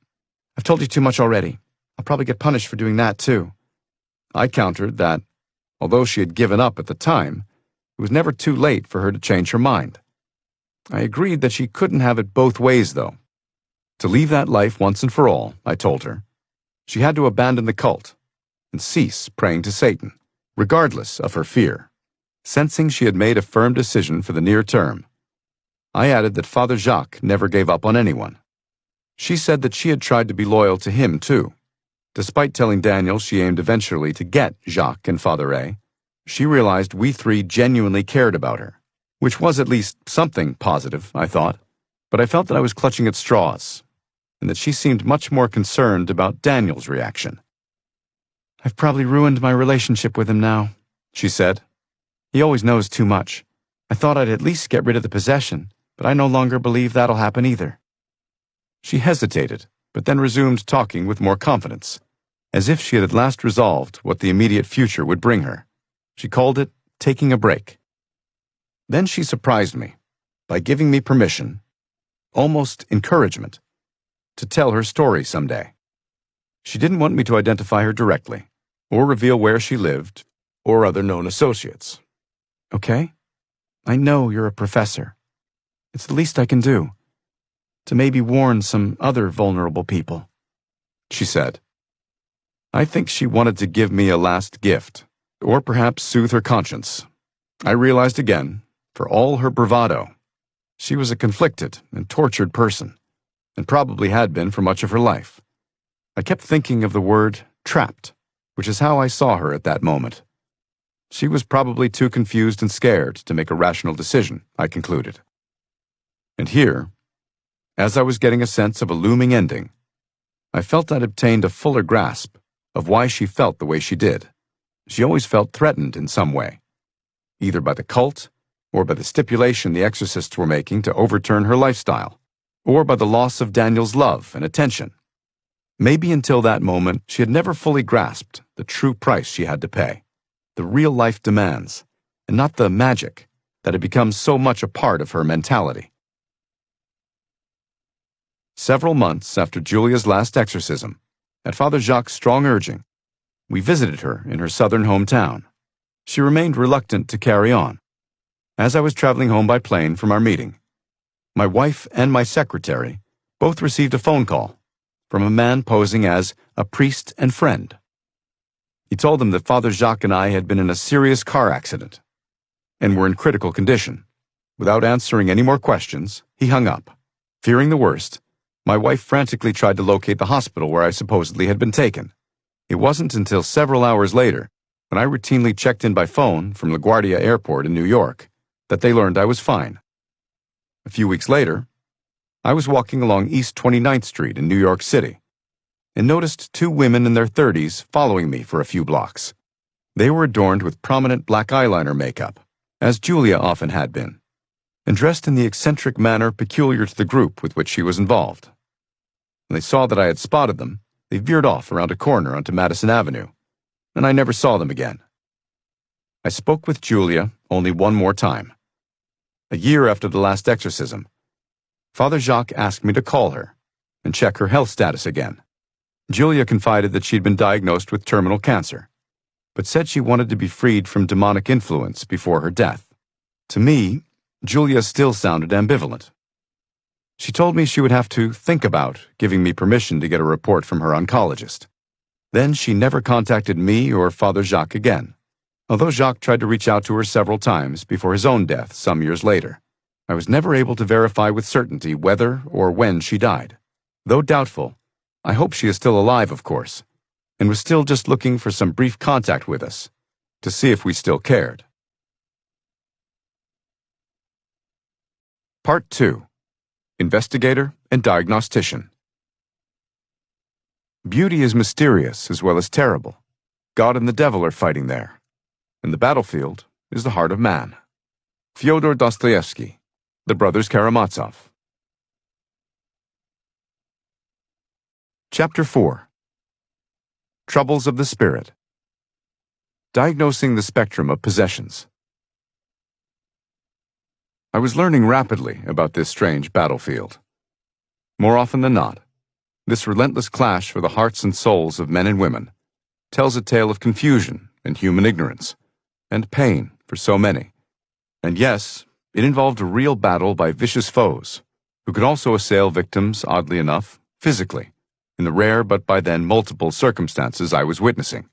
I've told you too much already. I'll probably get punished for doing that too. I countered that, although she had given up at the time, it was never too late for her to change her mind. I agreed that she couldn't have it both ways, though. To leave that life once and for all, I told her, she had to abandon the cult and cease praying to Satan, regardless of her fear. Sensing she had made a firm decision for the near term, I added that Father Jacques never gave up on anyone. She said that she had tried to be loyal to him, too. Despite telling Daniel she aimed eventually to get Jacques and Father Ray, she realized we three genuinely cared about her, which was at least something positive, I thought, but I felt that I was clutching at straws, and that she seemed much more concerned about Daniel's reaction. I've probably ruined my relationship with him now, she said. He always knows too much. I thought I'd at least get rid of the possession, but I no longer believe that'll happen either. She hesitated, but then resumed talking with more confidence, as if she had at last resolved what the immediate future would bring her. She called it taking a break. Then she surprised me by giving me permission, almost encouragement, to tell her story someday. She didn't want me to identify her directly, or reveal where she lived, or other known associates. Okay? I know you're a professor. It's the least I can do, to maybe warn some other vulnerable people, she said. I think she wanted to give me a last gift, or perhaps soothe her conscience. I realized again, for all her bravado, she was a conflicted and tortured person, and probably had been for much of her life. I kept thinking of the word trapped, which is how I saw her at that moment. She was probably too confused and scared to make a rational decision, I concluded. And here, as I was getting a sense of a looming ending, I felt I'd obtained a fuller grasp of why she felt the way she did. She always felt threatened in some way, either by the cult, or by the stipulation the exorcists were making to overturn her lifestyle, or by the loss of Daniel's love and attention. Maybe until that moment she had never fully grasped the true price she had to pay, the real-life demands, and not the magic that had become so much a part of her mentality. Several months after Julia's last exorcism, at Father Jacques' strong urging, we visited her in her southern hometown. She remained reluctant to carry on. As I was traveling home by plane from our meeting, my wife and my secretary both received a phone call from a man posing as a priest and friend. He told them that Father Jacques and I had been in a serious car accident and were in critical condition. Without answering any more questions, he hung up. Fearing the worst, my wife frantically tried to locate the hospital where I supposedly had been taken. It wasn't until several hours later, when I routinely checked in by phone from LaGuardia Airport in New York, that they learned I was fine. A few weeks later, I was walking along East 29th Street in New York City and noticed two women in their 30s following me for a few blocks. They were adorned with prominent black eyeliner makeup, as Julia often had been, and dressed in the eccentric manner peculiar to the group with which she was involved. When they saw that I had spotted them, they veered off around a corner onto Madison Avenue, and I never saw them again. I spoke with Julia only one more time. A year after the last exorcism, Father Jacques asked me to call her and check her health status again. Julia confided that she'd been diagnosed with terminal cancer, but said she wanted to be freed from demonic influence before her death. To me, Julia still sounded ambivalent. She told me she would have to think about giving me permission to get a report from her oncologist. Then she never contacted me or Father Jacques again, although Jacques tried to reach out to her several times before his own death some years later. I was never able to verify with certainty whether or when she died. Though doubtful, I hope she is still alive, of course, and was still just looking for some brief contact with us, to see if we still cared. Part 2. Investigator and Diagnostician. Beauty is mysterious as well as terrible. God and the devil are fighting there, and the battlefield is the heart of man. Fyodor Dostoevsky, The Brothers Karamazov. Chapter 4. Troubles of the Spirit. Diagnosing the spectrum of possessions. I was learning rapidly about this strange battlefield. More often than not, this relentless clash for the hearts and souls of men and women tells a tale of confusion and human ignorance, and pain for so many. And yes, it involved a real battle by vicious foes, who could also assail victims, oddly enough, physically, in the rare but by then multiple circumstances I was witnessing.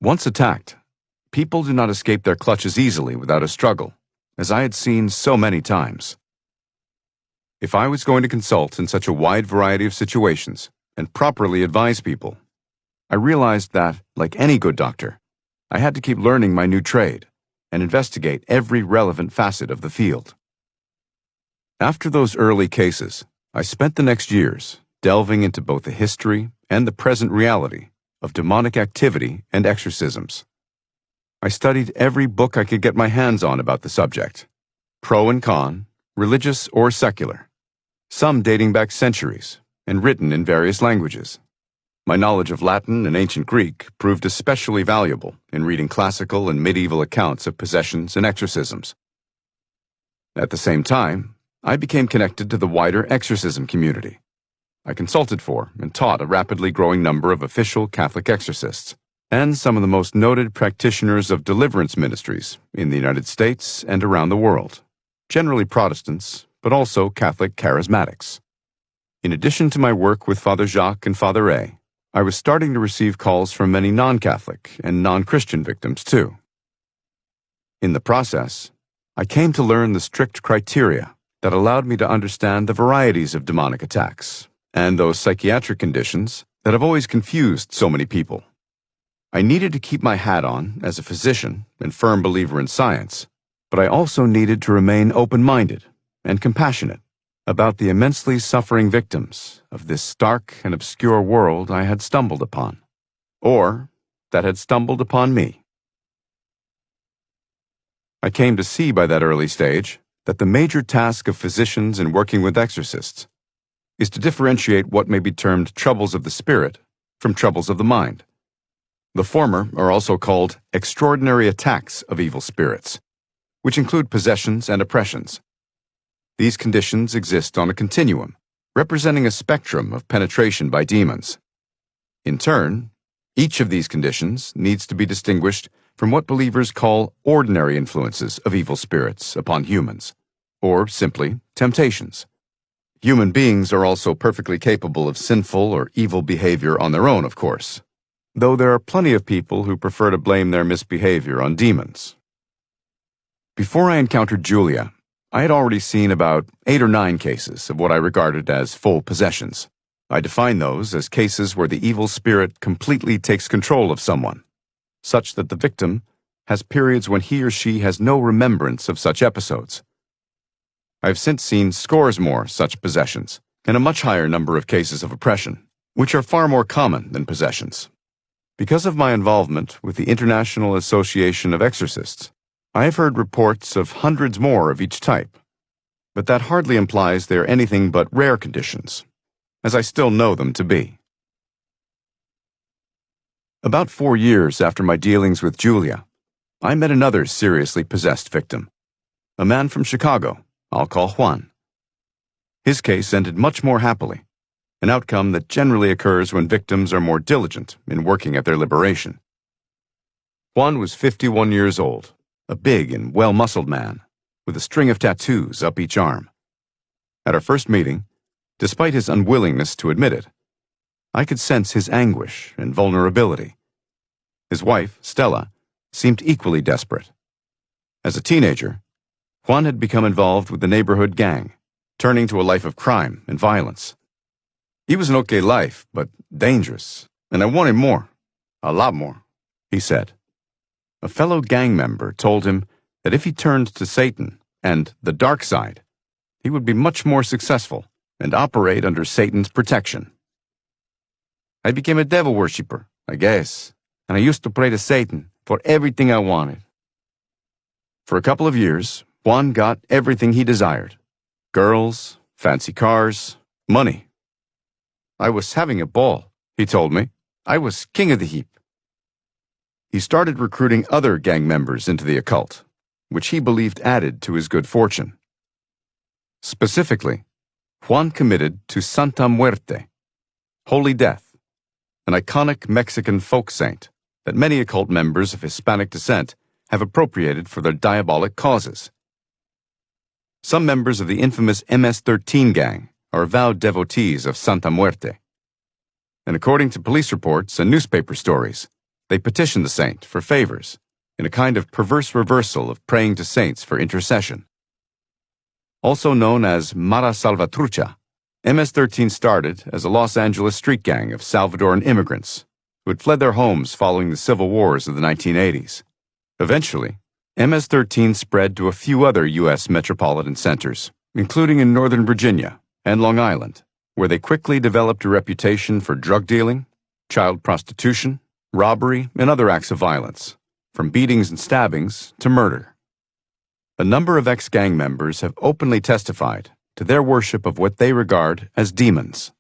Once attacked, people do not escape their clutches easily without a struggle, as I had seen so many times. If I was going to consult in such a wide variety of situations and properly advise people, I realized that, like any good doctor, I had to keep learning my new trade and investigate every relevant facet of the field. After those early cases, I spent the next years delving into both the history and the present reality of demonic activity and exorcisms. I studied every book I could get my hands on about the subject, pro and con, religious or secular, some dating back centuries and written in various languages. My knowledge of Latin and ancient Greek proved especially valuable in reading classical and medieval accounts of possessions and exorcisms. At the same time, I became connected to the wider exorcism community. I consulted for and taught a rapidly growing number of official Catholic exorcists, and some of the most noted practitioners of deliverance ministries in the United States and around the world, generally Protestants, but also Catholic charismatics. In addition to my work with Father Jacques and Father A, I was starting to receive calls from many non-Catholic and non-Christian victims too. In the process, I came to learn the strict criteria that allowed me to understand the varieties of demonic attacks and those psychiatric conditions that have always confused so many people. I needed to keep my hat on as a physician and firm believer in science, but I also needed to remain open-minded and compassionate about the immensely suffering victims of this stark and obscure world I had stumbled upon, or that had stumbled upon me. I came to see by that early stage that the major task of physicians in working with exorcists is to differentiate what may be termed troubles of the spirit from troubles of the mind. The former are also called extraordinary attacks of evil spirits, which include possessions and oppressions. These conditions exist on a continuum, representing a spectrum of penetration by demons. In turn, each of these conditions needs to be distinguished from what believers call ordinary influences of evil spirits upon humans, or simply temptations. Human beings are also perfectly capable of sinful or evil behavior on their own, of course, though there are plenty of people who prefer to blame their misbehavior on demons. Before I encountered Julia, I had already seen about 8 or 9 cases of what I regarded as full possessions. I define those as cases where the evil spirit completely takes control of someone, such that the victim has periods when he or she has no remembrance of such episodes. I have since seen scores more such possessions, and a much higher number of cases of oppression, which are far more common than possessions. Because of my involvement with the International Association of Exorcists, I have heard reports of hundreds more of each type, but that hardly implies they are anything but rare conditions, as I still know them to be. About 4 years after my dealings with Julia, I met another seriously possessed victim, a man from Chicago I'll call Juan. His case ended much more happily, an outcome that generally occurs when victims are more diligent in working at their liberation. Juan was 51 years old, a big and well-muscled man, with a string of tattoos up each arm. At our first meeting, despite his unwillingness to admit it, I could sense his anguish and vulnerability. His wife, Stella, seemed equally desperate. As a teenager, Juan had become involved with the neighborhood gang, turning to a life of crime and violence. He was an okay life, but dangerous, and I wanted more, a lot more, he said. A fellow gang member told him that if he turned to Satan and the dark side, he would be much more successful and operate under Satan's protection. I became a devil worshiper, I guess, and I used to pray to Satan for everything I wanted. For a couple of years, Juan got everything he desired: girls, fancy cars, money. I was having a ball, he told me. I was king of the heap. He started recruiting other gang members into the occult, which he believed added to his good fortune. Specifically, Juan committed to Santa Muerte, Holy Death, an iconic Mexican folk saint that many occult members of Hispanic descent have appropriated for their diabolic causes. Some members of the infamous MS-13 gang are avowed devotees of Santa Muerte, and according to police reports and newspaper stories, they petition the saint for favors in a kind of perverse reversal of praying to saints for intercession. Also known as Mara Salvatrucha, MS-13 started as a Los Angeles street gang of Salvadoran immigrants who had fled their homes following the civil wars of the 1980s. Eventually, MS-13 spread to a few other U.S. metropolitan centers, including in Northern Virginia and Long Island, where they quickly developed a reputation for drug dealing, child prostitution, robbery, and other acts of violence, from beatings and stabbings to murder. A number of ex-gang members have openly testified to their worship of what they regard as demons.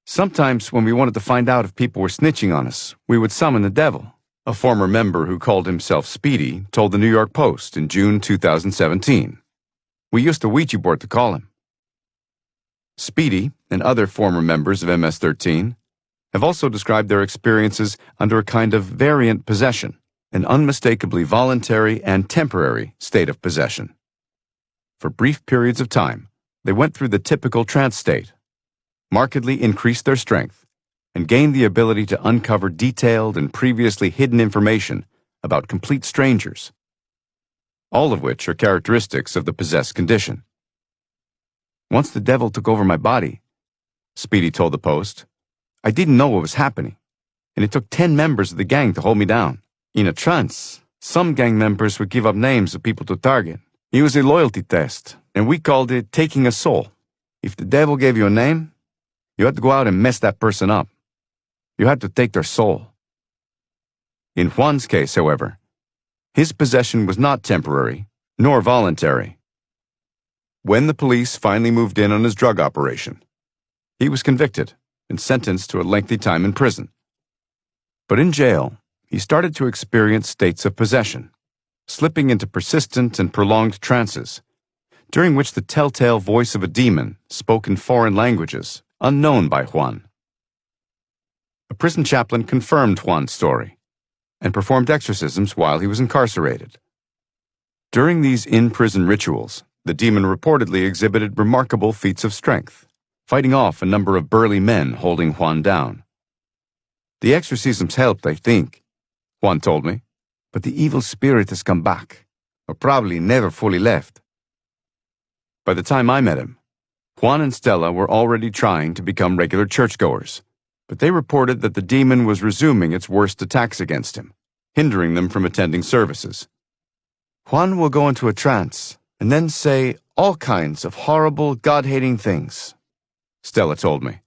Sometimes when we wanted to find out if people were snitching on us, we would summon the devil, a former member who called himself Speedy told the New York Post in June 2017. We used a Ouija board to call him. Speedy and other former members of MS-13 have also described their experiences under a kind of variant possession, an unmistakably voluntary and temporary state of possession. For brief periods of time, they went through the typical trance state, markedly increased their strength, and gained the ability to uncover detailed and previously hidden information about complete strangers, all of which are characteristics of the possessed condition. Once the devil took over my body, Speedy told the Post, I didn't know what was happening, and it took 10 members of the gang to hold me down. In a trance, some gang members would give up names of people to target. It was a loyalty test, and we called it taking a soul. If the devil gave you a name, you had to go out and mess that person up. You had to take their soul. In Juan's case, however, his possession was not temporary, nor voluntary. When the police finally moved in on his drug operation, he was convicted and sentenced to a lengthy time in prison. But in jail, he started to experience states of possession, slipping into persistent and prolonged trances, during which the telltale voice of a demon spoke in foreign languages, unknown by Juan. A prison chaplain confirmed Juan's story and performed exorcisms while he was incarcerated. During these in-prison rituals, the demon reportedly exhibited remarkable feats of strength, fighting off a number of burly men holding Juan down. The exorcisms helped, I think, Juan told me, but the evil spirit has come back, or probably never fully left. By the time I met him, Juan and Stella were already trying to become regular churchgoers, but they reported that the demon was resuming its worst attacks against him, hindering them from attending services. Juan will go into a trance and then say all kinds of horrible, God-hating things, Stella told me.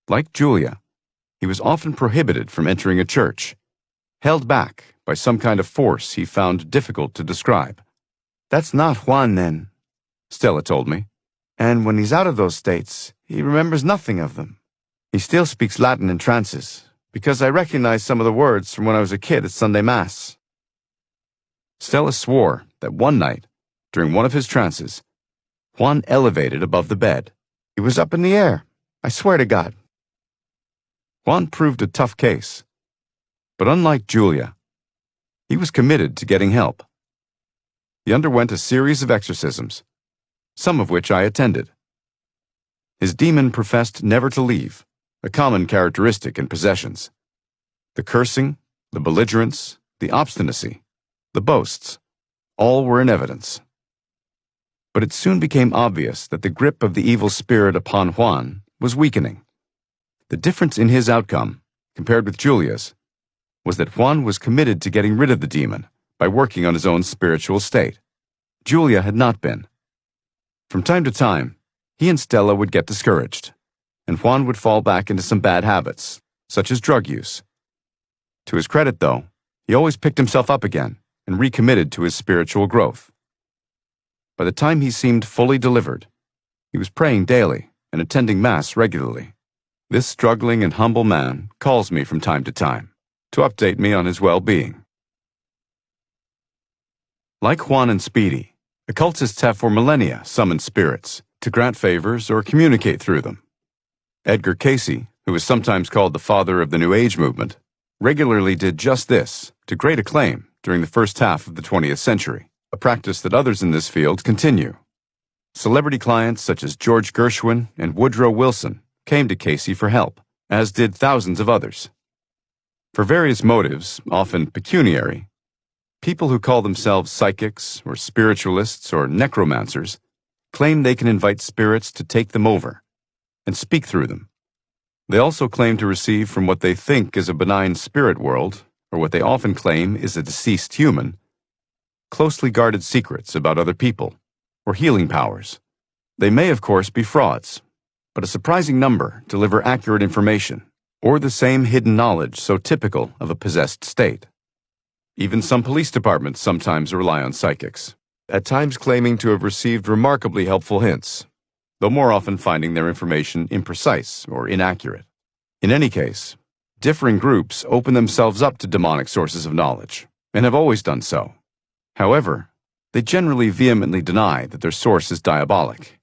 Like Julia, he was often prohibited from entering a church, held back by some kind of force he found difficult to describe. That's not Juan, then, Stella told me. And when he's out of those states, he remembers nothing of them. He still speaks Latin in trances, because I recognize some of the words from when I was a kid at Sunday Mass. Stella swore that one night, during one of his trances, Juan elevated above the bed. He was up in the air, I swear to God. Juan proved a tough case, but unlike Julia, he was committed to getting help. He underwent a series of exorcisms, some of which I attended. His demon professed never to leave, a common characteristic in possessions. The cursing, the belligerence, the obstinacy, the boasts, all were in evidence. But it soon became obvious that the grip of the evil spirit upon Juan was weakening. The difference in his outcome, compared with Julia's, was that Juan was committed to getting rid of the demon by working on his own spiritual state. Julia had not been. From time to time, he and Stella would get discouraged, and Juan would fall back into some bad habits, such as drug use. To his credit, though, he always picked himself up again and recommitted to his spiritual growth. By the time he seemed fully delivered, he was praying daily and attending Mass regularly. This struggling and humble man calls me from time to time to update me on his well-being. Like Juan and Speedy, occultists have for millennia summoned spirits to grant favors or communicate through them. Edgar Cayce, who is sometimes called the father of the New Age movement, regularly did just this to great acclaim during the first half of the 20th century, a practice that others in this field continue. Celebrity clients such as George Gershwin and Woodrow Wilson came to Cayce for help, as did thousands of others. For various motives, often pecuniary, people who call themselves psychics or spiritualists or necromancers claim they can invite spirits to take them over and speak through them. They also claim to receive from what they think is a benign spirit world, or what they often claim is a deceased human, closely guarded secrets about other people, or healing powers. They may, of course, be frauds, but a surprising number deliver accurate information, or the same hidden knowledge so typical of a possessed state. Even some police departments sometimes rely on psychics, at times claiming to have received remarkably helpful hints, though more often finding their information imprecise or inaccurate. In any case, differing groups open themselves up to demonic sources of knowledge, and have always done so. However, they generally vehemently deny that their source is diabolic.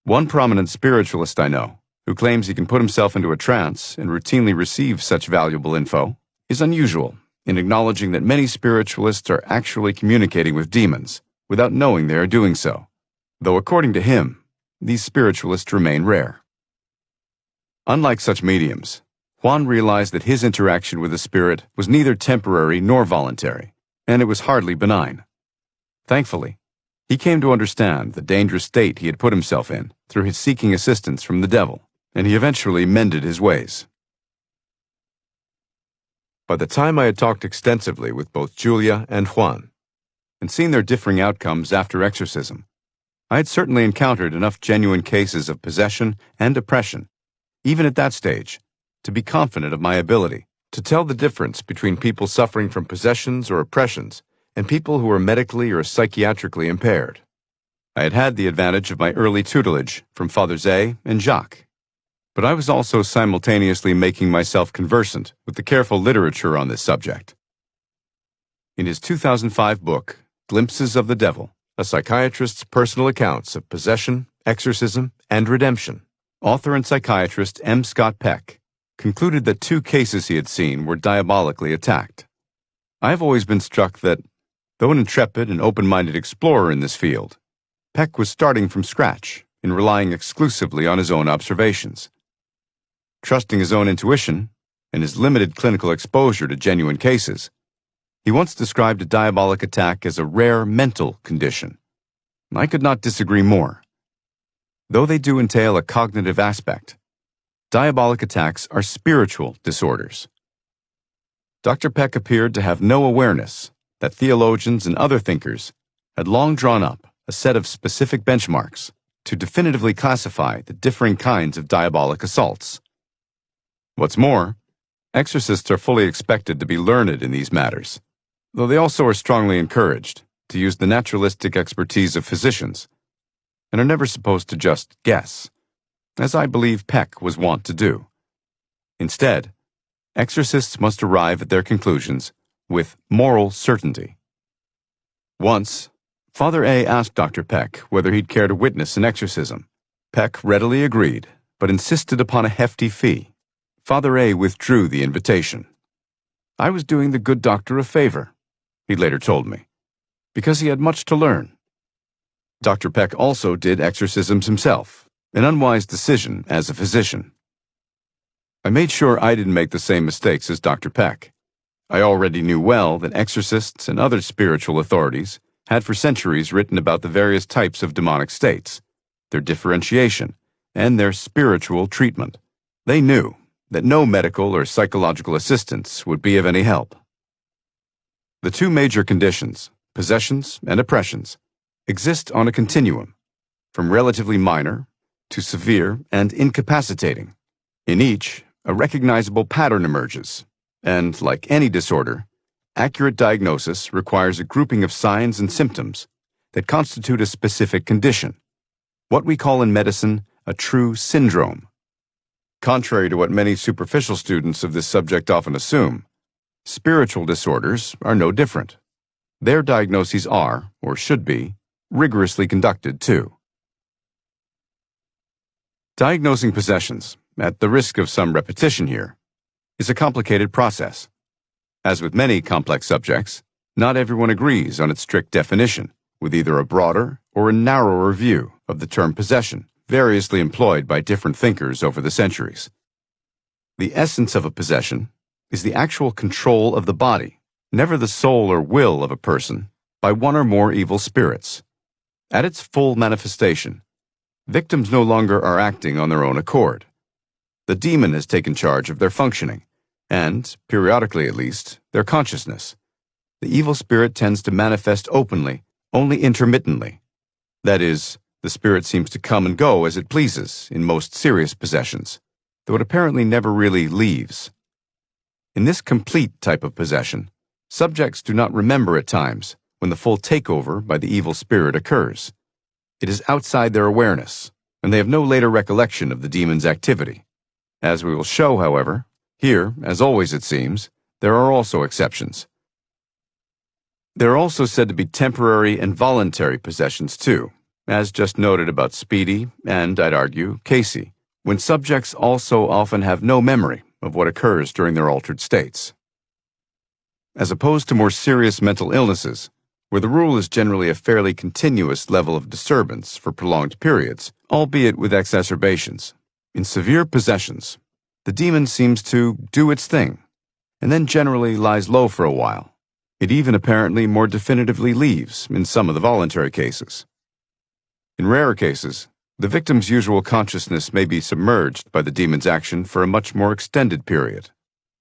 One prominent spiritualist I know, who claims he can put himself into a trance and routinely receive such valuable info, is unusual in acknowledging that many spiritualists are actually communicating with demons without knowing they are doing so, though according to him, these spiritualists remain rare. Unlike such mediums, Juan realized that his interaction with the spirit was neither temporary nor voluntary, and it was hardly benign. Thankfully, he came to understand the dangerous state he had put himself in through his seeking assistance from the devil, and he eventually mended his ways. By the time I had talked extensively with both Julia and Juan, and seen their differing outcomes after exorcism, I had certainly encountered enough genuine cases of possession and oppression, even at that stage, to be confident of my ability to tell the difference between people suffering from possessions or oppressions and people who were medically or psychiatrically impaired. I had had the advantage of my early tutelage from Fathers A and Jacques, but I was also simultaneously making myself conversant with the careful literature on this subject. In his 2005 book, Glimpses of the Devil, A Psychiatrist's Personal Accounts of Possession, Exorcism, and Redemption, author and psychiatrist M. Scott Peck concluded that 2 cases he had seen were diabolically attacked. I have always been struck that, though an intrepid and open-minded explorer in this field, Peck was starting from scratch and relying exclusively on his own observations. Trusting his own intuition and his limited clinical exposure to genuine cases, he once described a diabolic attack as a rare mental condition. I could not disagree more. Though they do entail a cognitive aspect, diabolic attacks are spiritual disorders. Dr. Peck appeared to have no awareness that theologians and other thinkers had long drawn up a set of specific benchmarks to definitively classify the differing kinds of diabolic assaults. What's more, exorcists are fully expected to be learned in these matters, though they also are strongly encouraged to use the naturalistic expertise of physicians, and are never supposed to just guess, as I believe Peck was wont to do. Instead, exorcists must arrive at their conclusions with moral certainty. Once, Father A asked Dr. Peck whether he'd care to witness an exorcism. Peck readily agreed, but insisted upon a hefty fee. Father A withdrew the invitation. I was doing the good doctor a favor, he later told me, because he had much to learn. Dr. Peck also did exorcisms himself, an unwise decision as a physician. I made sure I didn't make the same mistakes as Dr. Peck. I already knew well that exorcists and other spiritual authorities had for centuries written about the various types of demonic states, their differentiation, and their spiritual treatment. They knew that no medical or psychological assistance would be of any help. The two major conditions, possessions and oppressions, exist on a continuum, from relatively minor to severe and incapacitating. In each, a recognizable pattern emerges, and, like any disorder, accurate diagnosis requires a grouping of signs and symptoms that constitute a specific condition, what we call in medicine a true syndrome. Contrary to what many superficial students of this subject often assume, spiritual disorders are no different. Their diagnoses are, or should be, rigorously conducted too. Diagnosing possessions, at the risk of some repetition here, is a complicated process. As with many complex subjects, not everyone agrees on its strict definition, with either a broader or a narrower view of the term possession, variously employed by different thinkers over the centuries. The essence of a possession is the actual control of the body, never the soul or will of a person, by one or more evil spirits. At its full manifestation, victims no longer are acting on their own accord. The demon has taken charge of their functioning, and, periodically at least, their consciousness. The evil spirit tends to manifest openly, only intermittently. That is, the spirit seems to come and go as it pleases in most serious possessions, though it apparently never really leaves. In this complete type of possession, subjects do not remember at times when the full takeover by the evil spirit occurs. It is outside their awareness, and they have no later recollection of the demon's activity. As we will show, however, here, as always it seems, there are also exceptions. There are also said to be temporary and voluntary possessions too, as just noted about Speedy and, I'd argue, Casey, when subjects also often have no memory of what occurs during their altered states. As opposed to more serious mental illnesses, where the rule is generally a fairly continuous level of disturbance for prolonged periods, albeit with exacerbations, in severe possessions, the demon seems to do its thing, and then generally lies low for a while. It even apparently more definitively leaves in some of the voluntary cases. In rarer cases, the victim's usual consciousness may be submerged by the demon's action for a much more extended period,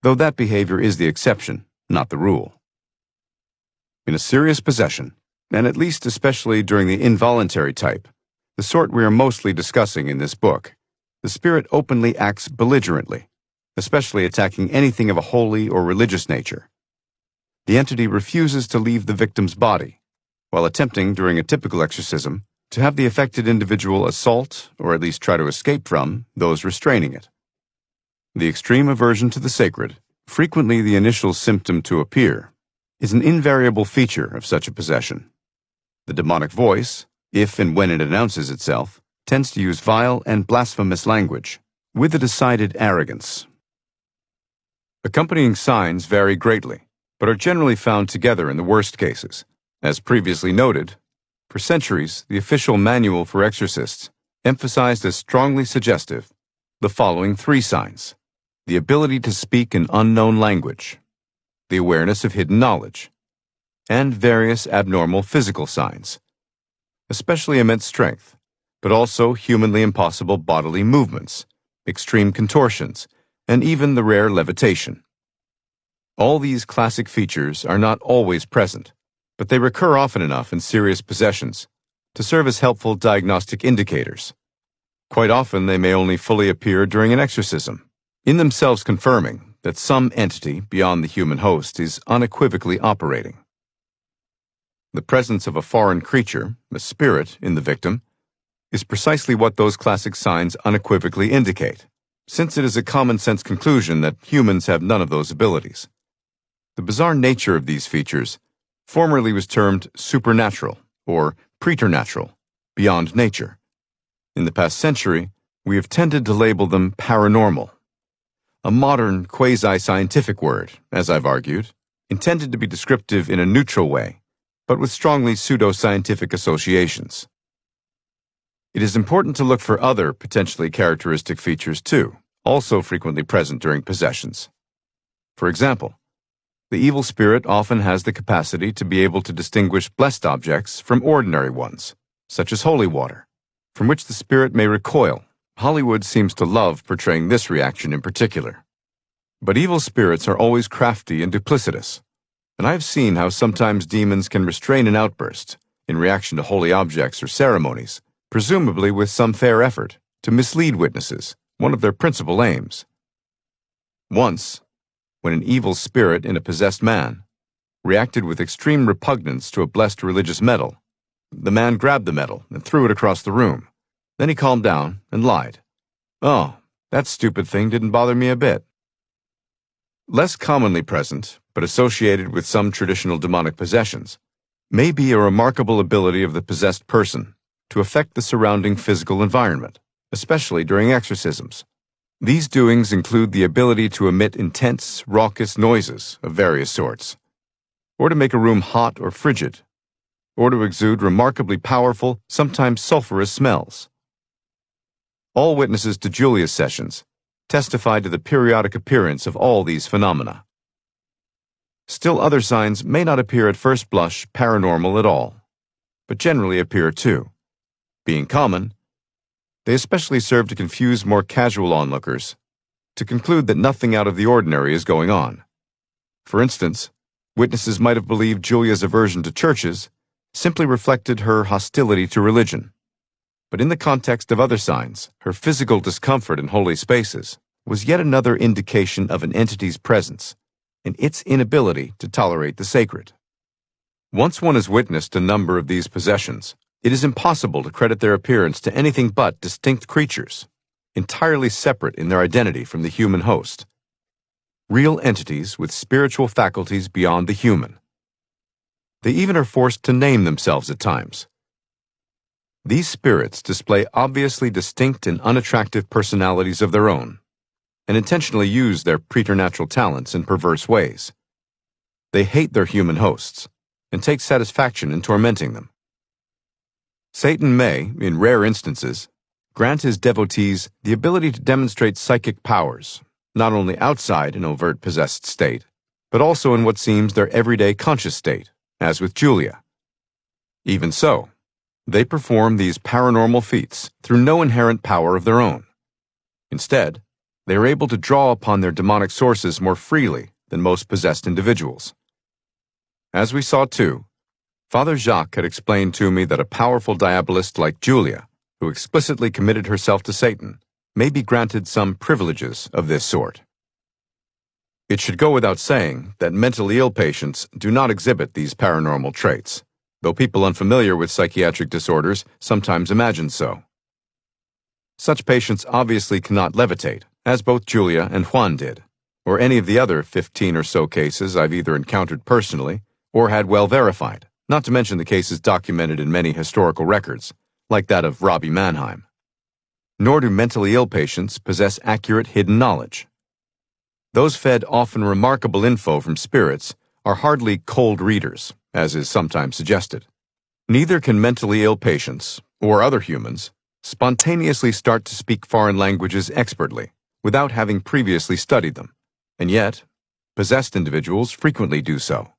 though that behavior is the exception, not the rule. In a serious possession, and at least especially during the involuntary type, the sort we are mostly discussing in this book, the spirit openly acts belligerently, especially attacking anything of a holy or religious nature. The entity refuses to leave the victim's body, while attempting during a typical exorcism to have the affected individual assault, or at least try to escape from, those restraining it. The extreme aversion to the sacred, frequently the initial symptom to appear, is an invariable feature of such a possession. The demonic voice, if and when it announces itself, tends to use vile and blasphemous language, with a decided arrogance. Accompanying signs vary greatly, but are generally found together in the worst cases. As previously noted, for centuries, the official manual for exorcists emphasized as strongly suggestive the following three signs: the ability to speak an unknown language, the awareness of hidden knowledge, and various abnormal physical signs. especially immense strength, but also humanly impossible bodily movements, extreme contortions, and even the rare levitation. All these classic features are not always present, but they recur often enough in serious possessions to serve as helpful diagnostic indicators. Quite often they may only fully appear during an exorcism, in themselves confirming that some entity beyond the human host is unequivocally operating. The presence of a foreign creature, a spirit, in the victim is precisely what those classic signs unequivocally indicate, since it is a common-sense conclusion that humans have none of those abilities. The bizarre nature of these features formerly was termed supernatural or preternatural, beyond nature. In the past century, we have tended to label them paranormal, a modern quasi-scientific word, as I've argued, intended to be descriptive in a neutral way, but with strongly pseudo-scientific associations. It is important to look for other potentially characteristic features too, also frequently present during possessions. For example, the evil spirit often has the capacity to be able to distinguish blessed objects from ordinary ones, such as holy water, from which the spirit may recoil. Hollywood seems to love portraying this reaction in particular. But evil spirits are always crafty and duplicitous, and I have seen how sometimes demons can restrain an outburst in reaction to holy objects or ceremonies, presumably with some fair effort, to mislead witnesses, one of their principal aims. Once, when an evil spirit in a possessed man reacted with extreme repugnance to a blessed religious medal, the man grabbed the medal and threw it across the room. Then he calmed down and lied. "Oh, that stupid thing didn't bother me a bit." Less commonly present, but associated with some traditional demonic possessions, may be a remarkable ability of the possessed person to affect the surrounding physical environment, especially during exorcisms. These doings include the ability to emit intense, raucous noises of various sorts, or to make a room hot or frigid, or to exude remarkably powerful, sometimes sulfurous smells. All witnesses to Julia's sessions testify to the periodic appearance of all these phenomena. Still other signs may not appear at first blush paranormal at all, but generally appear too. Being common, they especially serve to confuse more casual onlookers, to conclude that nothing out of the ordinary is going on. For instance, witnesses might have believed Julia's aversion to churches simply reflected her hostility to religion. But in the context of other signs, her physical discomfort in holy spaces was yet another indication of an entity's presence and its inability to tolerate the sacred. Once one has witnessed a number of these possessions, it is impossible to credit their appearance to anything but distinct creatures, entirely separate in their identity from the human host. Real entities with spiritual faculties beyond the human. They even are forced to name themselves at times. These spirits display obviously distinct and unattractive personalities of their own, and intentionally use their preternatural talents in perverse ways. They hate their human hosts, and take satisfaction in tormenting them. Satan may, in rare instances, grant his devotees the ability to demonstrate psychic powers, not only outside an overt possessed state, but also in what seems their everyday conscious state, as with Julia. Even so, they perform these paranormal feats through no inherent power of their own. Instead, they are able to draw upon their demonic sources more freely than most possessed individuals. As we saw too, Father Jacques had explained to me that a powerful diabolist like Julia, who explicitly committed herself to Satan, may be granted some privileges of this sort. It should go without saying that mentally ill patients do not exhibit these paranormal traits, though people unfamiliar with psychiatric disorders sometimes imagine so. Such patients obviously cannot levitate, as both Julia and Juan did, or any of the other 15 or so cases I've either encountered personally or had well verified, not to mention the cases documented in many historical records, like that of Robbie Mannheim. Nor do mentally ill patients possess accurate hidden knowledge. Those fed often remarkable info from spirits are hardly cold readers, as is sometimes suggested. Neither can mentally ill patients, or other humans, spontaneously start to speak foreign languages expertly, without having previously studied them, and yet, possessed individuals frequently do so.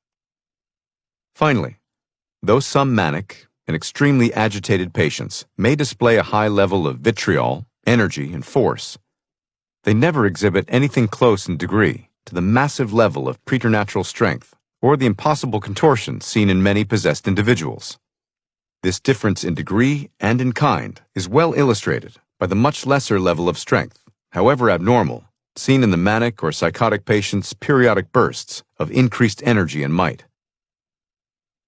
Finally, though some manic, and extremely agitated patients may display a high level of vitriol, energy, and force. They never exhibit anything close in degree to the massive level of preternatural strength or the impossible contortions seen in many possessed individuals. This difference in degree and in kind is well illustrated by the much lesser level of strength, however abnormal, seen in the manic or psychotic patient's periodic bursts of increased energy and might.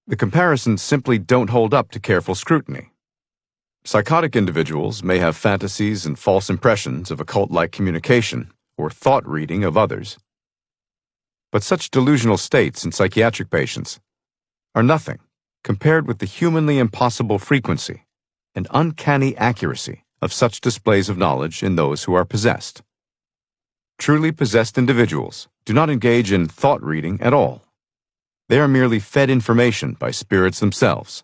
The comparisons simply don't hold up to careful scrutiny. Psychotic individuals may have fantasies and false impressions of occult-like communication or thought reading of others. But such delusional states in psychiatric patients are nothing compared with the humanly impossible frequency and uncanny accuracy of such displays of knowledge in those who are possessed. Truly possessed individuals do not engage in thought reading at all. They are merely fed information by spirits themselves.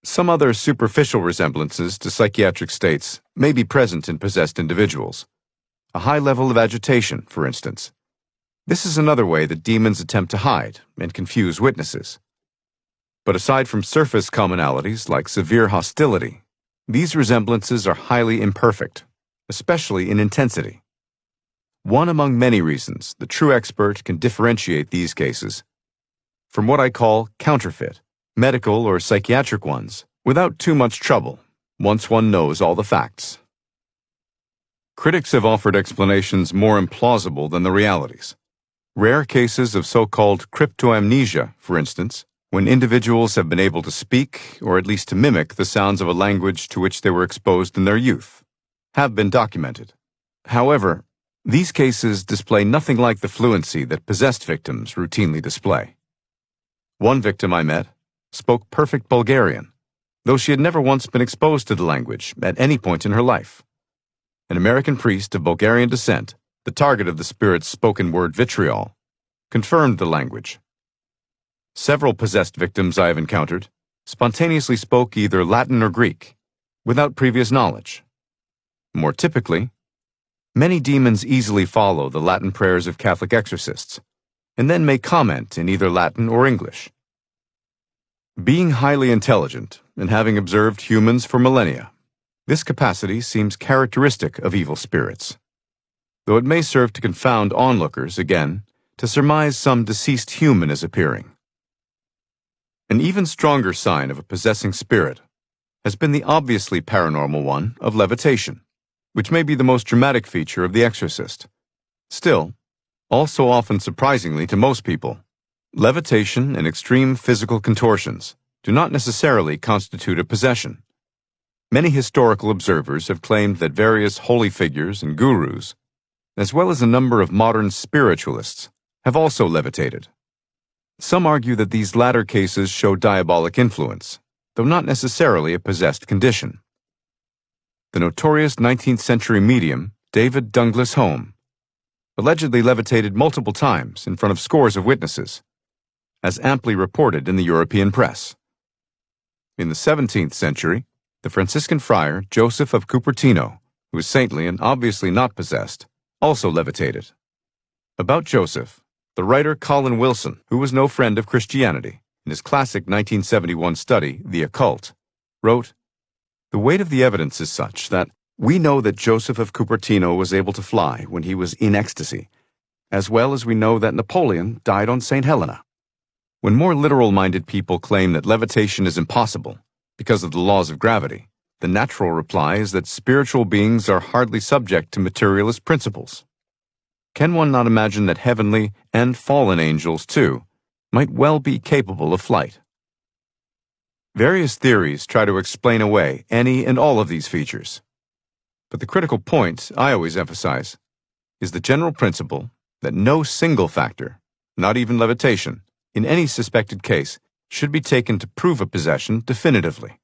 Some other superficial resemblances to psychiatric states may be present in possessed individuals. A high level of agitation, for instance. This is another way that demons attempt to hide and confuse witnesses. But aside from surface commonalities like severe hostility, these resemblances are highly imperfect, especially in intensity. One among many reasons the true expert can differentiate these cases from what I call counterfeit, medical or psychiatric ones, without too much trouble, once one knows all the facts. Critics have offered explanations more implausible than the realities. Rare cases of so-called cryptoamnesia, for instance, when individuals have been able to speak, or at least to mimic, the sounds of a language to which they were exposed in their youth, have been documented. However, these cases display nothing like the fluency that possessed victims routinely display. One victim I met spoke perfect Bulgarian, though she had never once been exposed to the language at any point in her life. An American priest of Bulgarian descent, the target of the spirit's spoken word vitriol, confirmed the language. Several possessed victims I have encountered spontaneously spoke either Latin or Greek, without previous knowledge. More typically, many demons easily follow the Latin prayers of Catholic exorcists, and then may comment in either Latin or English. Being highly intelligent and having observed humans for millennia, this capacity seems characteristic of evil spirits, though it may serve to confound onlookers again to surmise some deceased human is appearing. An even stronger sign of a possessing spirit has been the obviously paranormal one of levitation, which may be the most dramatic feature of The Exorcist. Still, also often surprisingly to most people, levitation and extreme physical contortions do not necessarily constitute a possession. Many historical observers have claimed that various holy figures and gurus, as well as a number of modern spiritualists, have also levitated. Some argue that these latter cases show diabolic influence, though not necessarily a possessed condition. The notorious 19th century medium, David Douglas Home, allegedly levitated multiple times in front of scores of witnesses, as amply reported in the European press. In the 17th century, the Franciscan friar Joseph of Cupertino, who was saintly and obviously not possessed, also levitated. About Joseph, the writer Colin Wilson, who was no friend of Christianity, in his classic 1971 study, The Occult, wrote, "The weight of the evidence is such that we know that Joseph of Cupertino was able to fly when he was in ecstasy, as well as we know that Napoleon died on St. Helena." When more literal-minded people claim that levitation is impossible because of the laws of gravity, the natural reply is that spiritual beings are hardly subject to materialist principles. Can one not imagine that heavenly and fallen angels, too, might well be capable of flight? Various theories try to explain away any and all of these features. But the critical point I always emphasize is the general principle that no single factor, not even levitation, in any suspected case, should be taken to prove a possession definitively.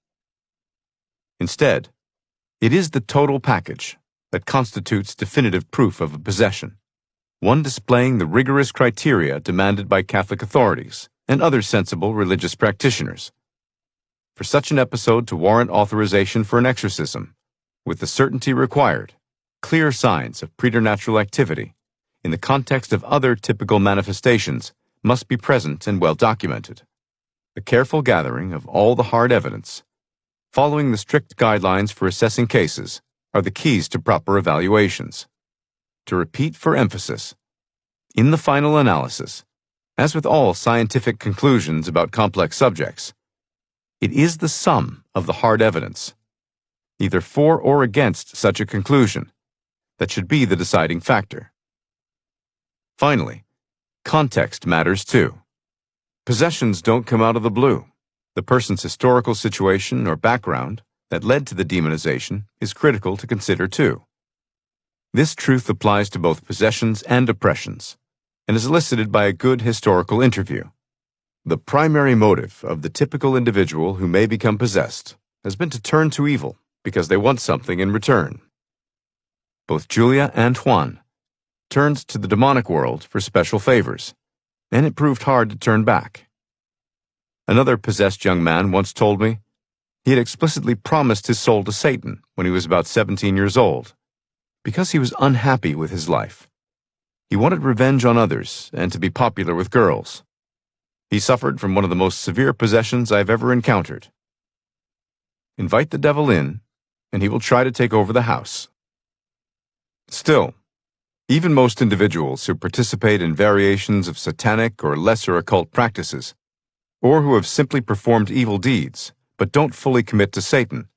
Instead, it is the total package that constitutes definitive proof of a possession, one displaying the rigorous criteria demanded by Catholic authorities and other sensible religious practitioners. For such an episode to warrant authorization for an exorcism, with the certainty required, clear signs of preternatural activity, in the context of other typical manifestations, must be present and well documented. the careful gathering of all the hard evidence, following the strict guidelines for assessing cases are the keys to proper evaluations. To repeat for emphasis, in the final analysis, as with all scientific conclusions about complex subjects, it is the sum of the hard evidence, either for or against such a conclusion, that should be the deciding factor. Finally, context matters too. Possessions don't come out of the blue. The person's historical situation or background that led to the demonization is critical to consider too. This truth applies to both possessions and oppressions, and is elicited by a good historical interview. The primary motive of the typical individual who may become possessed has been to turn to evil because they want something in return. Both Julia and Juan turned to the demonic world for special favors, and it proved hard to turn back. Another possessed young man once told me he had explicitly promised his soul to Satan when he was about 17 years old, because he was unhappy with his life. He wanted revenge on others and to be popular with girls. He suffered from one of the most severe possessions I have ever encountered. Invite the devil in, and he will try to take over the house. Still, even most individuals who participate in variations of satanic or lesser occult practices, or who have simply performed evil deeds but don't fully commit to Satan,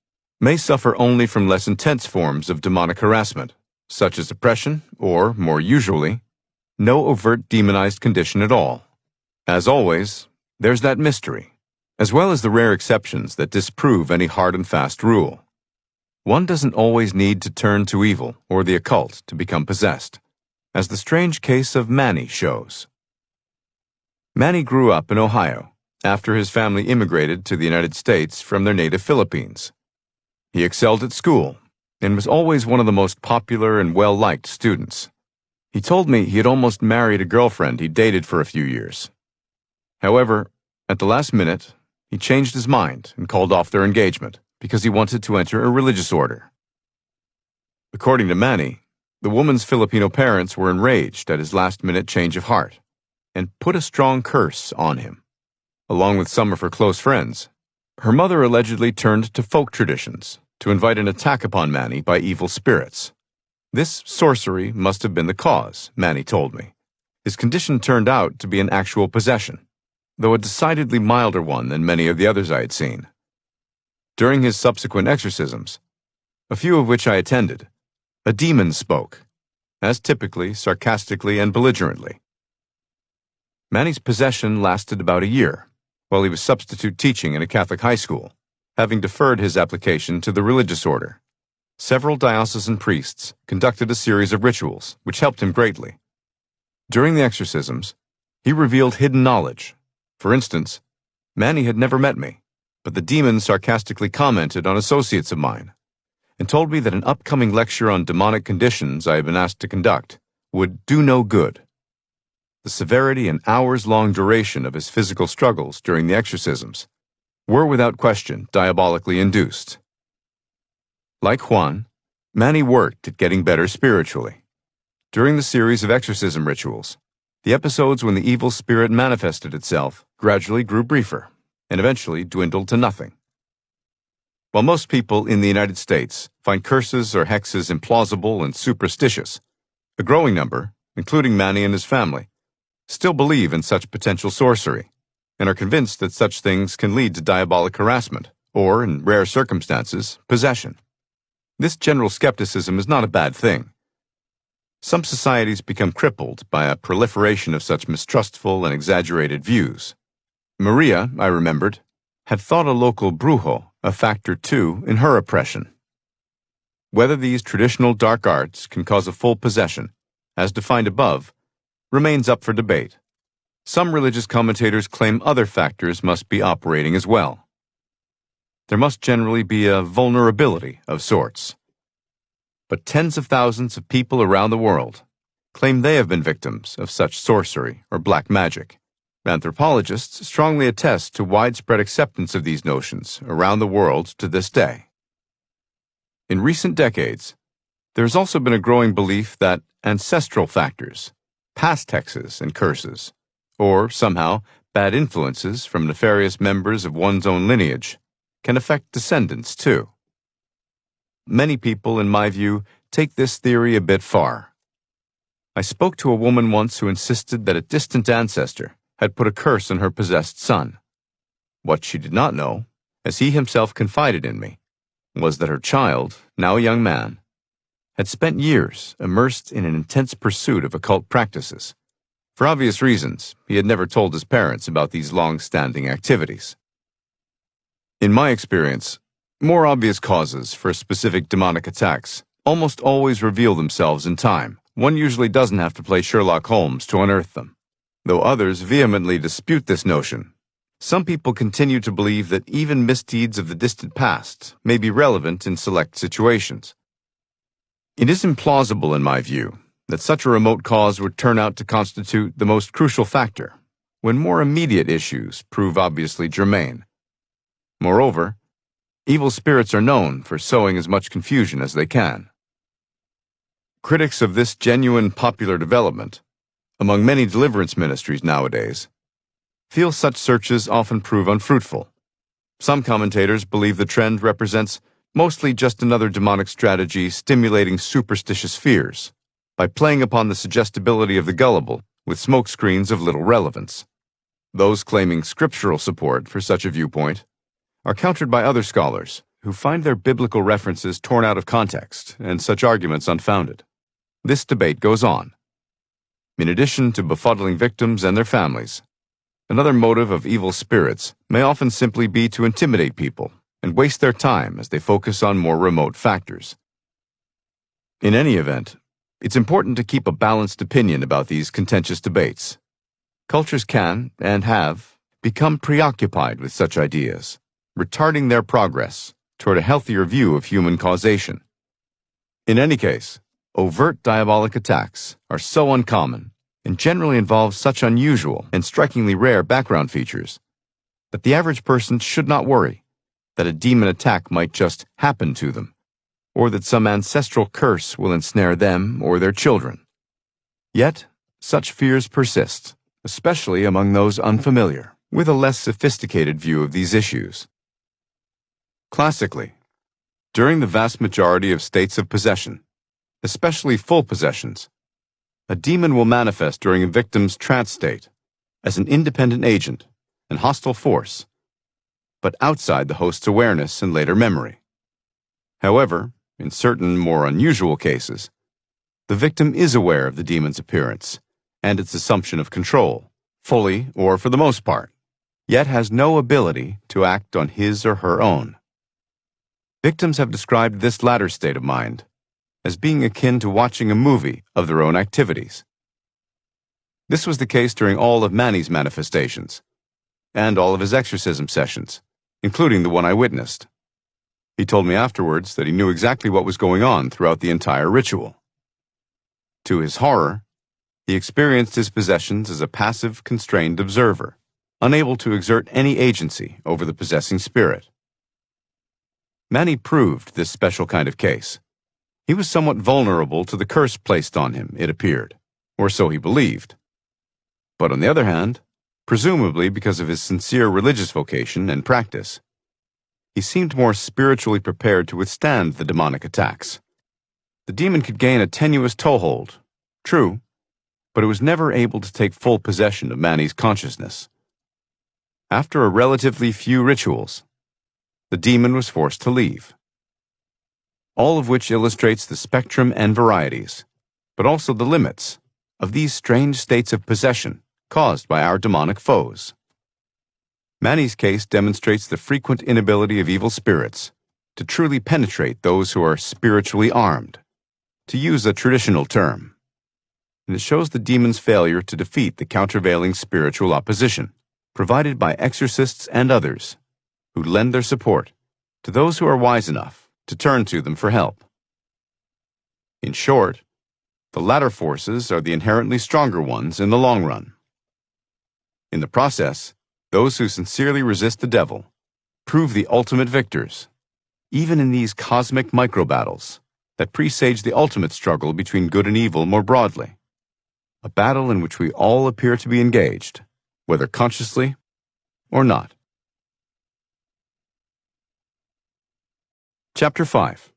may suffer only from less intense forms of demonic harassment, such as oppression or, more usually, no overt demonized condition at all. As always, there's that mystery, as well as the rare exceptions that disprove any hard and fast rule. One doesn't always need to turn to evil or the occult to become possessed, as the strange case of Manny shows. Manny grew up in Ohio after his family immigrated to the United States from their native Philippines. He excelled at school and was always one of the most popular and well-liked students. He told me he had almost married a girlfriend he dated for a few years. However, at the last minute, he changed his mind and called off their engagement because he wanted to enter a religious order. According to Manny, the woman's Filipino parents were enraged at his last-minute change of heart and put a strong curse on him. Along with some of her close friends, her mother allegedly turned to folk traditions to invite an attack upon Manny by evil spirits. This sorcery must have been the cause, Manny told me. His condition turned out to be an actual possession, though a decidedly milder one than many of the others I had seen. During his subsequent exorcisms, a few of which I attended, a demon spoke, as typically, sarcastically, and belligerently. Manny's possession lasted about a year, while he was substitute teaching in a Catholic high school, having deferred his application to the religious order. Several diocesan priests conducted a series of rituals, which helped him greatly. During the exorcisms, he revealed hidden knowledge. For instance, Manny had never met me, but the demon sarcastically commented on associates of mine, and told me that an upcoming lecture on demonic conditions I had been asked to conduct would do no good. The severity and hours-long duration of his physical struggles during the exorcisms were without question diabolically induced. Like Juan, Manny worked at getting better spiritually. During the series of exorcism rituals, the episodes when the evil spirit manifested itself gradually grew briefer and eventually dwindled to nothing. While most people in the United States find curses or hexes implausible and superstitious, a growing number, including Manny and his family, still believe in such potential sorcery and are convinced that such things can lead to diabolic harassment or, in rare circumstances, possession. This general skepticism is not a bad thing. Some societies become crippled by a proliferation of such mistrustful and exaggerated views. Maria, I remembered, had thought a local brujo a factor too in her oppression. Whether these traditional dark arts can cause a full possession, as defined above, remains up for debate. Some religious commentators claim other factors must be operating as well. There must generally be a vulnerability of sorts. But tens of thousands of people around the world claim they have been victims of such sorcery or black magic. Anthropologists strongly attest to widespread acceptance of these notions around the world to this day. In recent decades, there has also been a growing belief that ancestral factors, past hexes and curses, or somehow Bad influences from nefarious members of one's own lineage can affect descendants, too. Many people, in my view, take this theory a bit far. I spoke to a woman once who insisted that a distant ancestor had put a curse on her possessed son. What she did not know, as he himself confided in me, was that her child, now a young man, had spent years immersed in an intense pursuit of occult practices. For obvious reasons, he had never told his parents about these long-standing activities. In my experience, more obvious causes for specific demonic attacks almost always reveal themselves in time. One usually doesn't have to play Sherlock Holmes to unearth them. Though others vehemently dispute this notion, some people continue to believe that even misdeeds of the distant past may be relevant in select situations. It is implausible, in my view, that such a remote cause would turn out to constitute the most crucial factor, when more immediate issues prove obviously germane. Moreover, evil spirits are known for sowing as much confusion as they can. Critics of this genuine popular development, among many deliverance ministries nowadays, feel such searches often prove unfruitful. Some commentators believe the trend represents mostly just another demonic strategy stimulating superstitious fears by playing upon the suggestibility of the gullible with smokescreens of little relevance. Those claiming scriptural support for such a viewpoint are countered by other scholars who find their biblical references torn out of context and such arguments unfounded. This debate goes on. In addition to befuddling victims and their families, another motive of evil spirits may often simply be to intimidate people and waste their time as they focus on more remote factors. In any event, it's important to keep a balanced opinion about these contentious debates. Cultures can, and have, become preoccupied with such ideas, retarding their progress toward a healthier view of human causation. In any case, overt diabolic attacks are so uncommon and generally involve such unusual and strikingly rare background features that the average person should not worry that a demon attack might just happen to them, or that some ancestral curse will ensnare them or their children. Yet, such fears persist, especially among those unfamiliar with a less sophisticated view of these issues. Classically, during the vast majority of states of possession, especially full possessions, a demon will manifest during a victim's trance state as an independent agent and hostile force, but outside the host's awareness and later memory. However, in certain more unusual cases, the victim is aware of the demon's appearance and its assumption of control, fully or for the most part, yet has no ability to act on his or her own. Victims have described this latter state of mind as being akin to watching a movie of their own activities. This was the case during all of Manny's manifestations, and all of his exorcism sessions, including the one I witnessed. He told me afterwards that he knew exactly what was going on throughout the entire ritual. To his horror, he experienced his possessions as a passive, constrained observer, unable to exert any agency over the possessing spirit. Manny proved this special kind of case. He was somewhat vulnerable to the curse placed on him, it appeared, or so he believed. But on the other hand, presumably because of his sincere religious vocation and practice, he seemed more spiritually prepared to withstand the demonic attacks. The demon could gain a tenuous toehold, true, but it was never able to take full possession of Manny's consciousness. After a relatively few rituals, the demon was forced to leave. All of which illustrates the spectrum and varieties, but also the limits, of these strange states of possession caused by our demonic foes. Manny's case demonstrates the frequent inability of evil spirits to truly penetrate those who are spiritually armed, to use a traditional term. And it shows the demon's failure to defeat the countervailing spiritual opposition, provided by exorcists and others, who lend their support to those who are wise enough to turn to them for help. In short, the latter forces are the inherently stronger ones in the long run. In the process, those who sincerely resist the devil prove the ultimate victors, even in these cosmic micro-battles that presage the ultimate struggle between good and evil more broadly, a battle in which we all appear to be engaged, whether consciously or not. Chapter 5.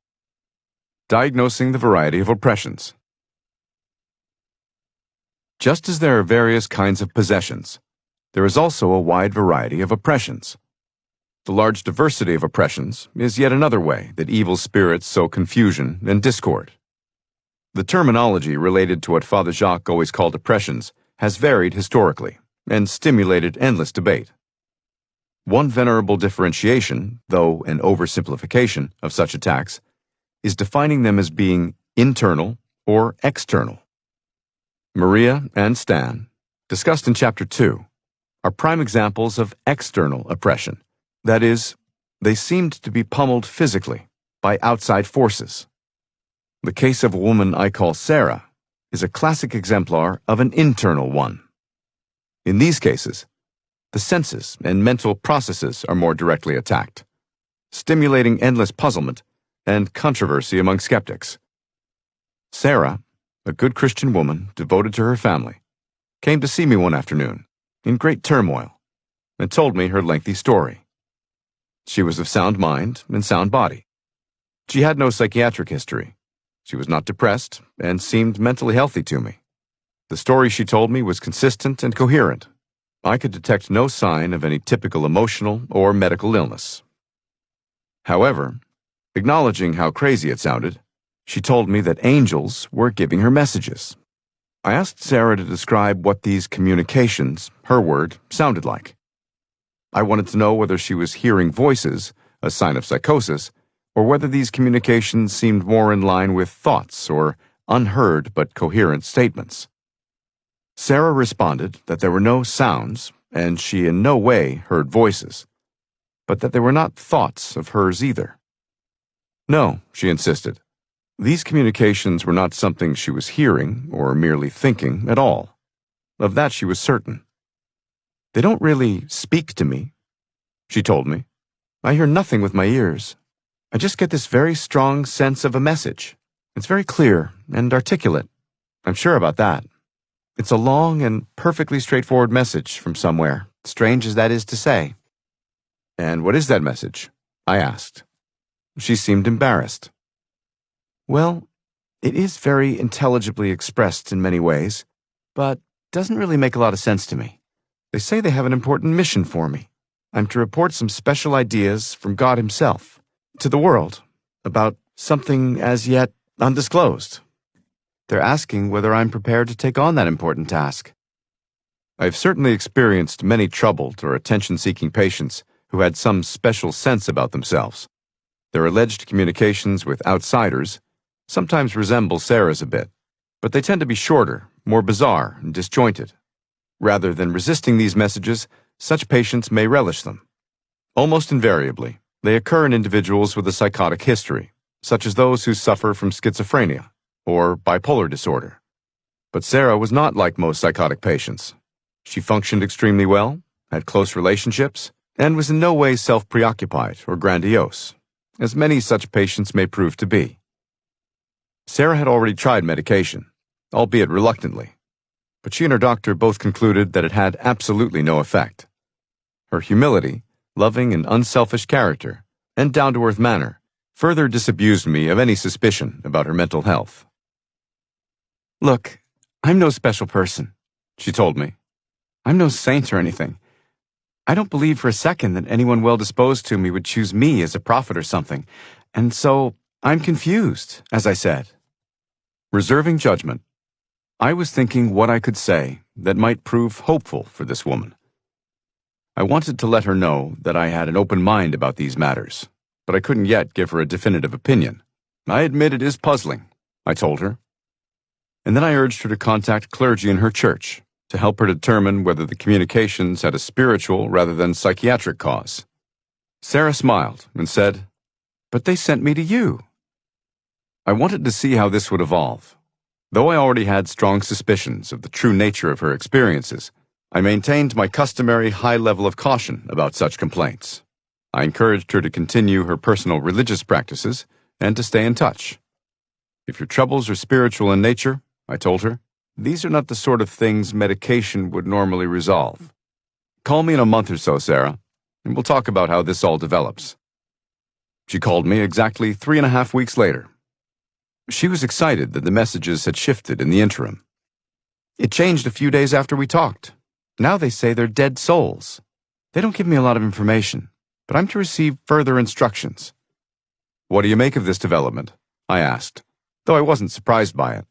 Diagnosing the variety of oppressions. Just as there are various kinds of possessions, there is also a wide variety of oppressions. The large diversity of oppressions is yet another way that evil spirits sow confusion and discord. The terminology related to what Father Jacques always called oppressions has varied historically and stimulated endless debate. One venerable differentiation, though an oversimplification, of such attacks is defining them as being internal or external. Maria and Stan, discussed in Chapter 2, are prime examples of external oppression. That is, they seemed to be pummeled physically by outside forces. The case of a woman I call Sarah is a classic exemplar of an internal one. In these cases, the senses and mental processes are more directly attacked, stimulating endless puzzlement and controversy among skeptics. Sarah, a good Christian woman devoted to her family, came to see me one afternoon, in great turmoil, and told me her lengthy story. She was of sound mind and sound body. She had no psychiatric history. She was not depressed and seemed mentally healthy to me. The story she told me was consistent and coherent. I could detect no sign of any typical emotional or medical illness. However, acknowledging how crazy it sounded, she told me that angels were giving her messages. I asked Sarah to describe what these communications, her word, sounded like. I wanted to know whether she was hearing voices, a sign of psychosis, or whether these communications seemed more in line with thoughts or unheard but coherent statements. Sarah responded that there were no sounds, and she in no way heard voices, but that they were not thoughts of hers either. No, she insisted. These communications were not something she was hearing or merely thinking at all. Of that she was certain. They don't really speak to me, she told me. I hear nothing with my ears. I just get this very strong sense of a message. It's very clear and articulate. I'm sure about that. It's a long and perfectly straightforward message from somewhere, strange as that is to say. And what is that message? I asked. She seemed embarrassed. Well, it is very intelligibly expressed in many ways, but doesn't really make a lot of sense to me. They say they have an important mission for me. I'm to report some special ideas from God Himself to the world about something as yet undisclosed. They're asking whether I'm prepared to take on that important task. I've certainly experienced many troubled or attention-seeking patients who had some special sense about themselves. Their alleged communications with outsiders sometimes resemble Sarah's a bit, but they tend to be shorter, more bizarre, and disjointed. Rather than resisting these messages, such patients may relish them. Almost invariably, they occur in individuals with a psychotic history, such as those who suffer from schizophrenia or bipolar disorder. But Sarah was not like most psychotic patients. She functioned extremely well, had close relationships, and was in no way self-preoccupied or grandiose, as many such patients may prove to be. Sarah had already tried medication, albeit reluctantly, but she and her doctor both concluded that it had absolutely no effect. Her humility, loving and unselfish character, and down-to-earth manner further disabused me of any suspicion about her mental health. Look, I'm no special person, she told me. I'm no saint or anything. I don't believe for a second that anyone well-disposed to me would choose me as a prophet or something, and so I'm confused, as I said. Reserving judgment, I was thinking what I could say that might prove hopeful for this woman. I wanted to let her know that I had an open mind about these matters, but I couldn't yet give her a definitive opinion. I admit it is puzzling, I told her. And then I urged her to contact clergy in her church to help her determine whether the communications had a spiritual rather than psychiatric cause. Sarah smiled and said, "But they sent me to you." I wanted to see how this would evolve. Though I already had strong suspicions of the true nature of her experiences, I maintained my customary high level of caution about such complaints. I encouraged her to continue her personal religious practices and to stay in touch. If your troubles are spiritual in nature, I told her, these are not the sort of things medication would normally resolve. Call me in a month or so, Sarah, and we'll talk about how this all develops. She called me exactly 3.5 weeks later. She was excited that the messages had shifted in the interim. It changed a few days after we talked. Now they say they're dead souls. They don't give me a lot of information, but I'm to receive further instructions. What do you make of this development? I asked, though I wasn't surprised by it.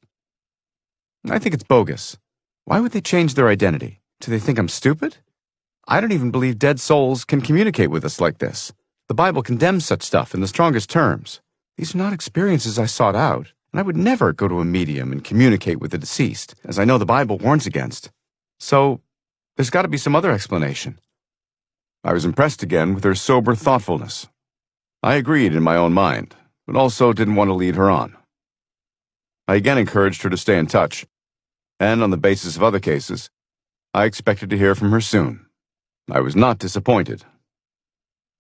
I think it's bogus. Why would they change their identity? Do they think I'm stupid? I don't even believe dead souls can communicate with us like this. The Bible condemns such stuff in the strongest terms. These are not experiences I sought out, and I would never go to a medium and communicate with the deceased, as I know the Bible warns against. So, there's got to be some other explanation. I was impressed again with her sober thoughtfulness. I agreed in my own mind, but also didn't want to lead her on. I again encouraged her to stay in touch, and on the basis of other cases, I expected to hear from her soon. I was not disappointed.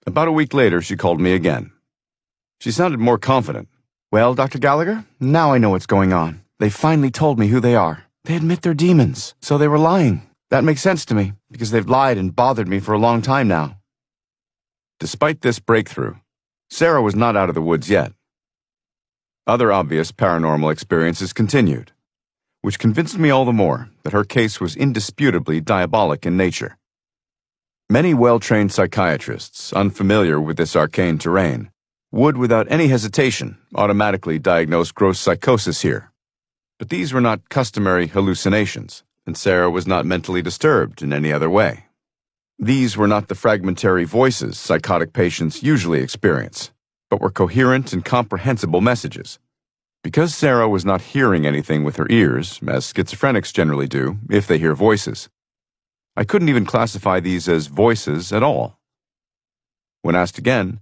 About a week later, she called me again. She sounded more confident. Well, Dr. Gallagher, now I know what's going on. They finally told me who they are. They admit they're demons, so they were lying. That makes sense to me, because they've lied and bothered me for a long time now. Despite this breakthrough, Sarah was not out of the woods yet. Other obvious paranormal experiences continued, which convinced me all the more that her case was indisputably diabolic in nature. Many well-trained psychiatrists, unfamiliar with this arcane terrain, would without any hesitation automatically diagnose gross psychosis here. But these were not customary hallucinations, and Sarah was not mentally disturbed in any other way. These were not the fragmentary voices psychotic patients usually experience, but were coherent and comprehensible messages. Because Sarah was not hearing anything with her ears, as schizophrenics generally do if they hear voices, I couldn't even classify these as voices at all. When asked again,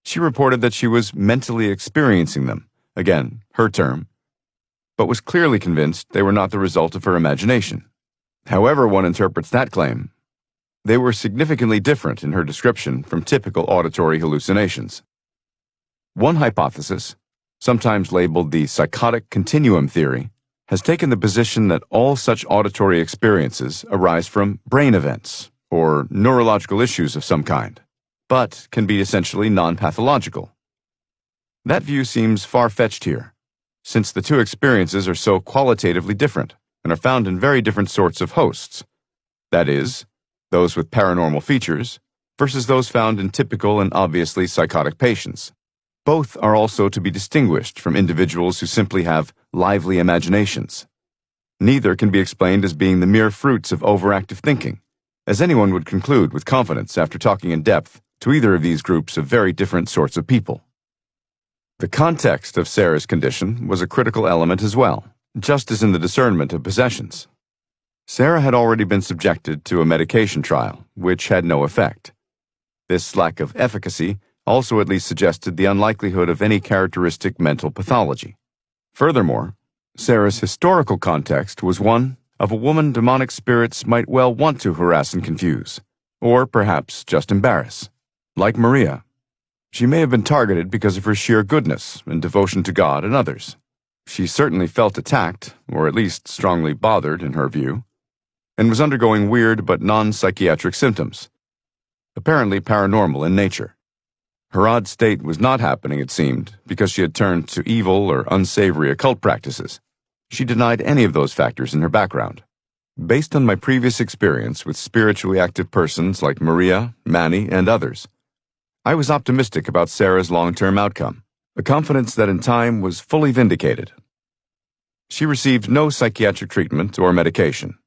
she reported that she was mentally experiencing them, again, her term, but was clearly convinced they were not the result of her imagination. However one interprets that claim, they were significantly different in her description from typical auditory hallucinations. One hypothesis, sometimes labeled the psychotic continuum theory, has taken the position that all such auditory experiences arise from brain events or neurological issues of some kind, but can be essentially non-pathological. That view seems far-fetched here, since the two experiences are so qualitatively different and are found in very different sorts of hosts. That is, those with paranormal features versus those found in typical and obviously psychotic patients. Both are also to be distinguished from individuals who simply have lively imaginations. Neither can be explained as being the mere fruits of overactive thinking, as anyone would conclude with confidence after talking in depth to either of these groups of very different sorts of people. The context of Sarah's condition was a critical element as well, just as in the discernment of possessions. Sarah had already been subjected to a medication trial, which had no effect. This lack of efficacy also at least suggested the unlikelihood of any characteristic mental pathology. Furthermore, Sarah's historical context was one of a woman demonic spirits might well want to harass and confuse, or perhaps just embarrass. Like Maria, she may have been targeted because of her sheer goodness and devotion to God and others. She certainly felt attacked, or at least strongly bothered in her view, and was undergoing weird but non-psychiatric symptoms, apparently paranormal in nature. Her odd state was not happening, it seemed, because she had turned to evil or unsavory occult practices. She denied any of those factors in her background. Based on my previous experience with spiritually active persons like Maria, Manny, and others, I was optimistic about Sarah's long-term outcome, a confidence that in time was fully vindicated. She received no psychiatric treatment or medication,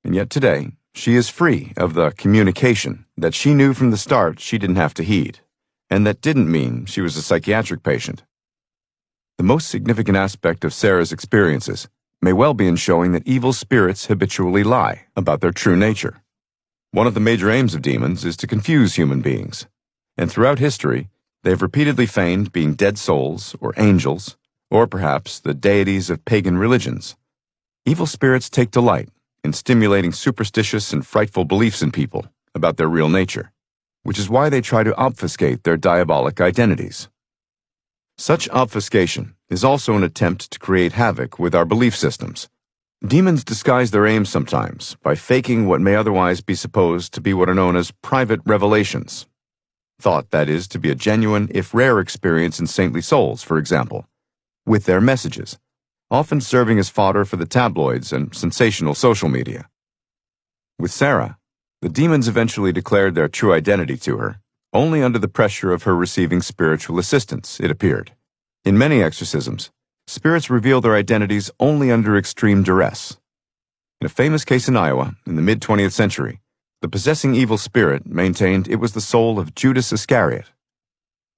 and yet today she is free of the communication that she knew from the start she didn't have to heed, and that didn't mean she was a psychiatric patient. The most significant aspect of Sarah's experiences may well be in showing that evil spirits habitually lie about their true nature. One of the major aims of demons is to confuse human beings, and throughout history, they have repeatedly feigned being dead souls or angels, or perhaps the deities of pagan religions. Evil spirits take delight in stimulating superstitious and frightful beliefs in people about their real nature, which is why they try to obfuscate their diabolic identities. Such obfuscation is also an attempt to create havoc with our belief systems, Demons disguise their aims sometimes by faking what may otherwise be supposed to be what are known as private revelations. Thought, that is, to be a genuine, if rare, experience in saintly souls, for example, with their messages, often serving as fodder for the tabloids and sensational social media. With Sarah, the demons eventually declared their true identity to her, only under the pressure of her receiving spiritual assistance, it appeared. In many exorcisms, spirits reveal their identities only under extreme duress. In a famous case in Iowa, in the mid-20th century, the possessing evil spirit maintained it was the soul of Judas Iscariot.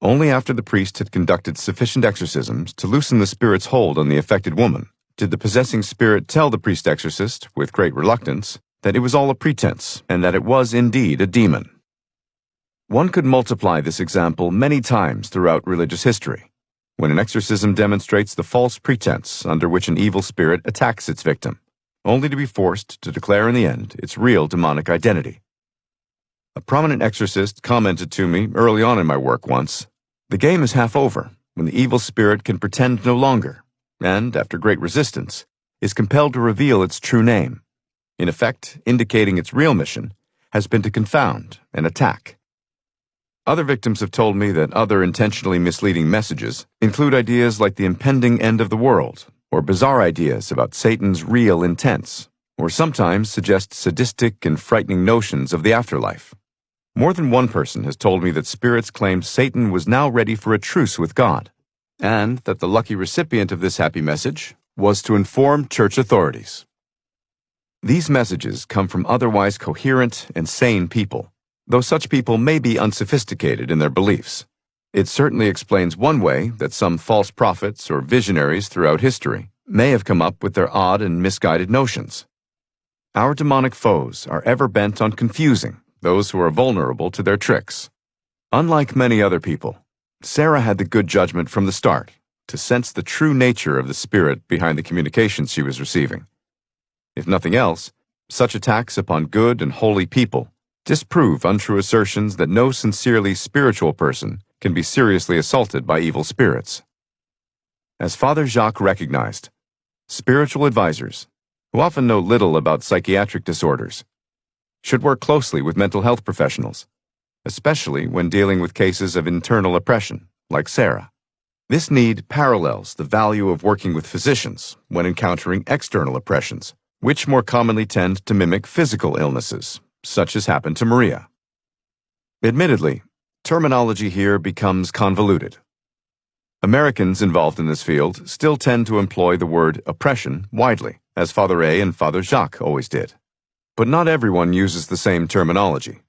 Only after the priest had conducted sufficient exorcisms to loosen the spirit's hold on the affected woman did the possessing spirit tell the priest-exorcist, with great reluctance, that it was all a pretense and that it was indeed a demon. One could multiply this example many times throughout religious history, when an exorcism demonstrates the false pretense under which an evil spirit attacks its victim, only to be forced to declare in the end its real demonic identity. A prominent exorcist commented to me early on in my work once, "The game is half over when the evil spirit can pretend no longer, and, after great resistance, is compelled to reveal its true name, in effect indicating its real mission has been to confound and attack." Other victims have told me that other intentionally misleading messages include ideas like the impending end of the world, or bizarre ideas about Satan's real intents, or sometimes suggest sadistic and frightening notions of the afterlife. More than one person has told me that spirits claimed Satan was now ready for a truce with God, and that the lucky recipient of this happy message was to inform church authorities. These messages come from otherwise coherent and sane people, though such people may be unsophisticated in their beliefs. It certainly explains one way that some false prophets or visionaries throughout history may have come up with their odd and misguided notions. Our demonic foes are ever bent on confusing those who are vulnerable to their tricks. Unlike many other people, Sarah had the good judgment from the start to sense the true nature of the spirit behind the communications she was receiving. If nothing else, such attacks upon good and holy people disprove untrue assertions that no sincerely spiritual person can be seriously assaulted by evil spirits. As Father Jacques recognized, spiritual advisors, who often know little about psychiatric disorders, should work closely with mental health professionals, especially when dealing with cases of internal oppression, like Sarah. This need parallels the value of working with physicians when encountering external oppressions, which more commonly tend to mimic physical illnesses, such as happened to Maria. Admittedly, terminology here becomes convoluted. Americans involved in this field still tend to employ the word oppression widely, as Father A and Father Jacques always did. But not everyone uses the same terminology,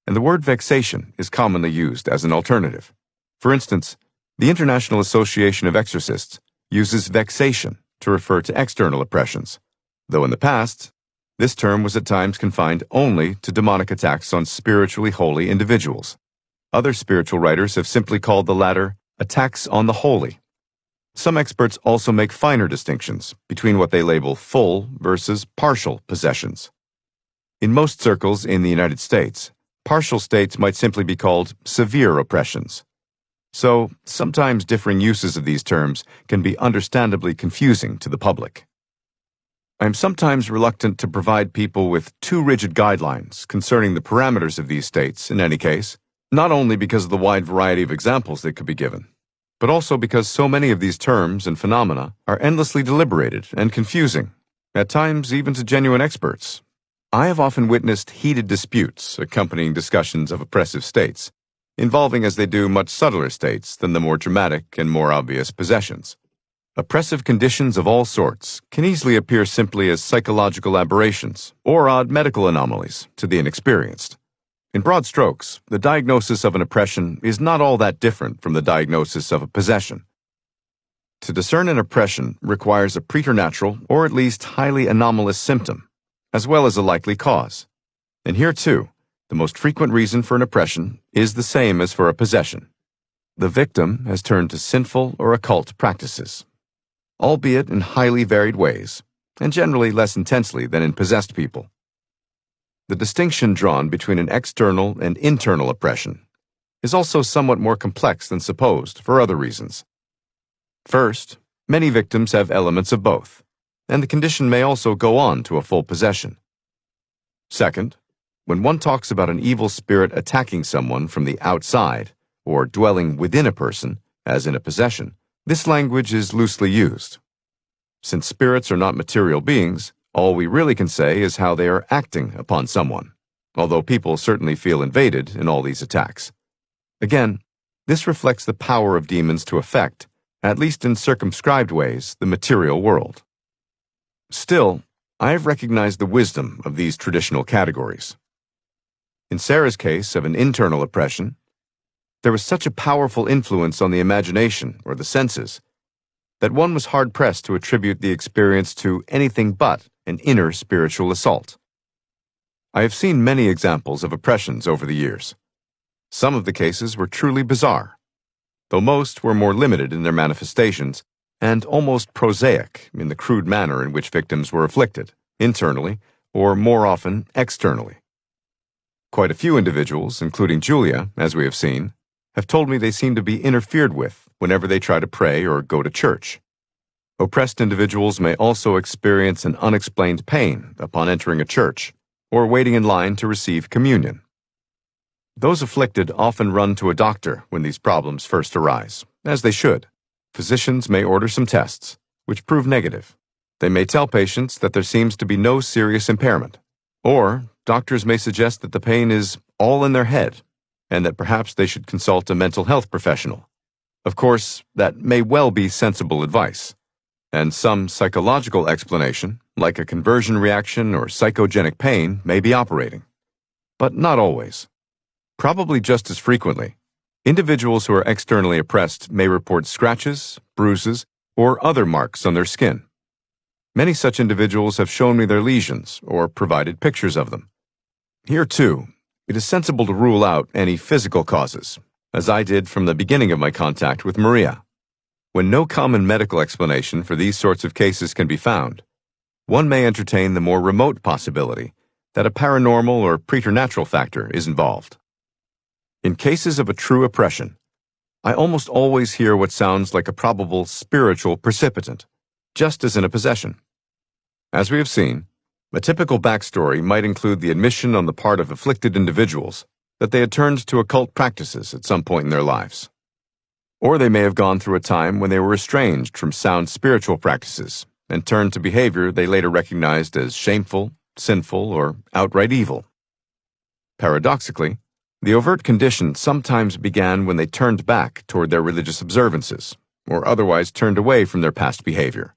and the word vexation is commonly used as an alternative. For instance, the International Association of Exorcists uses vexation to refer to external oppressions, though in the past, this term was at times confined only to demonic attacks on spiritually holy individuals. Other spiritual writers have simply called the latter attacks on the holy. Some experts also make finer distinctions between what they label full versus partial possessions. In most circles in the United States, partial states might simply be called severe oppressions. So, sometimes differing uses of these terms can be understandably confusing to the public. I am sometimes reluctant to provide people with too rigid guidelines concerning the parameters of these states in any case, not only because of the wide variety of examples that could be given, but also because so many of these terms and phenomena are endlessly deliberated and confusing, at times even to genuine experts. I have often witnessed heated disputes accompanying discussions of oppressive states, involving as they do much subtler states than the more dramatic and more obvious possessions. Oppressive conditions of all sorts can easily appear simply as psychological aberrations or odd medical anomalies to the inexperienced. In broad strokes, the diagnosis of an oppression is not all that different from the diagnosis of a possession. To discern an oppression requires a preternatural or at least highly anomalous symptom, as well as a likely cause. And here, too, the most frequent reason for an oppression is the same as for a possession. The victim has turned to sinful or occult practices, albeit in highly varied ways, and generally less intensely than in possessed people. The distinction drawn between an external and internal oppression is also somewhat more complex than supposed for other reasons. First, many victims have elements of both. and the condition may also go on to a full possession. Second, when one talks about an evil spirit attacking someone from the outside or dwelling within a person, as in a possession, this language is loosely used. Since spirits are not material beings, all we really can say is how they are acting upon someone, although people certainly feel invaded in all these attacks. Again, this reflects the power of demons to affect, at least in circumscribed ways, the material world. Still, I have recognized the wisdom of these traditional categories. In Sarah's case of an internal oppression, there was such a powerful influence on the imagination or the senses that one was hard-pressed to attribute the experience to anything but an inner spiritual assault. I have seen many examples of oppressions over the years. Some of the cases were truly bizarre, though most were more limited in their manifestations and almost prosaic in the crude manner in which victims were afflicted, internally or more often externally. Quite a few individuals, including Julia, as we have seen, have told me they seem to be interfered with whenever they try to pray or go to church. Oppressed individuals may also experience an unexplained pain upon entering a church or waiting in line to receive communion. Those afflicted often run to a doctor when these problems first arise, as they should. Physicians may order some tests, which prove negative. They may tell patients that there seems to be no serious impairment, or doctors may suggest that the pain is all in their head and that perhaps they should consult a mental health professional. Of course, that may well be sensible advice, and some psychological explanation, like a conversion reaction or psychogenic pain, may be operating. But not always. Probably just as frequently, individuals who are externally oppressed may report scratches, bruises, or other marks on their skin. Many such individuals have shown me their lesions or provided pictures of them. Here, too, it is sensible to rule out any physical causes, as I did from the beginning of my contact with Maria. When no common medical explanation for these sorts of cases can be found, one may entertain the more remote possibility that a paranormal or preternatural factor is involved. In cases of a true oppression, I almost always hear what sounds like a probable spiritual precipitant, just as in a possession. As we have seen, a typical backstory might include the admission on the part of afflicted individuals that they had turned to occult practices at some point in their lives. Or they may have gone through a time when they were estranged from sound spiritual practices and turned to behavior they later recognized as shameful, sinful, or outright evil. Paradoxically, the overt condition sometimes began when they turned back toward their religious observances, or otherwise turned away from their past behavior,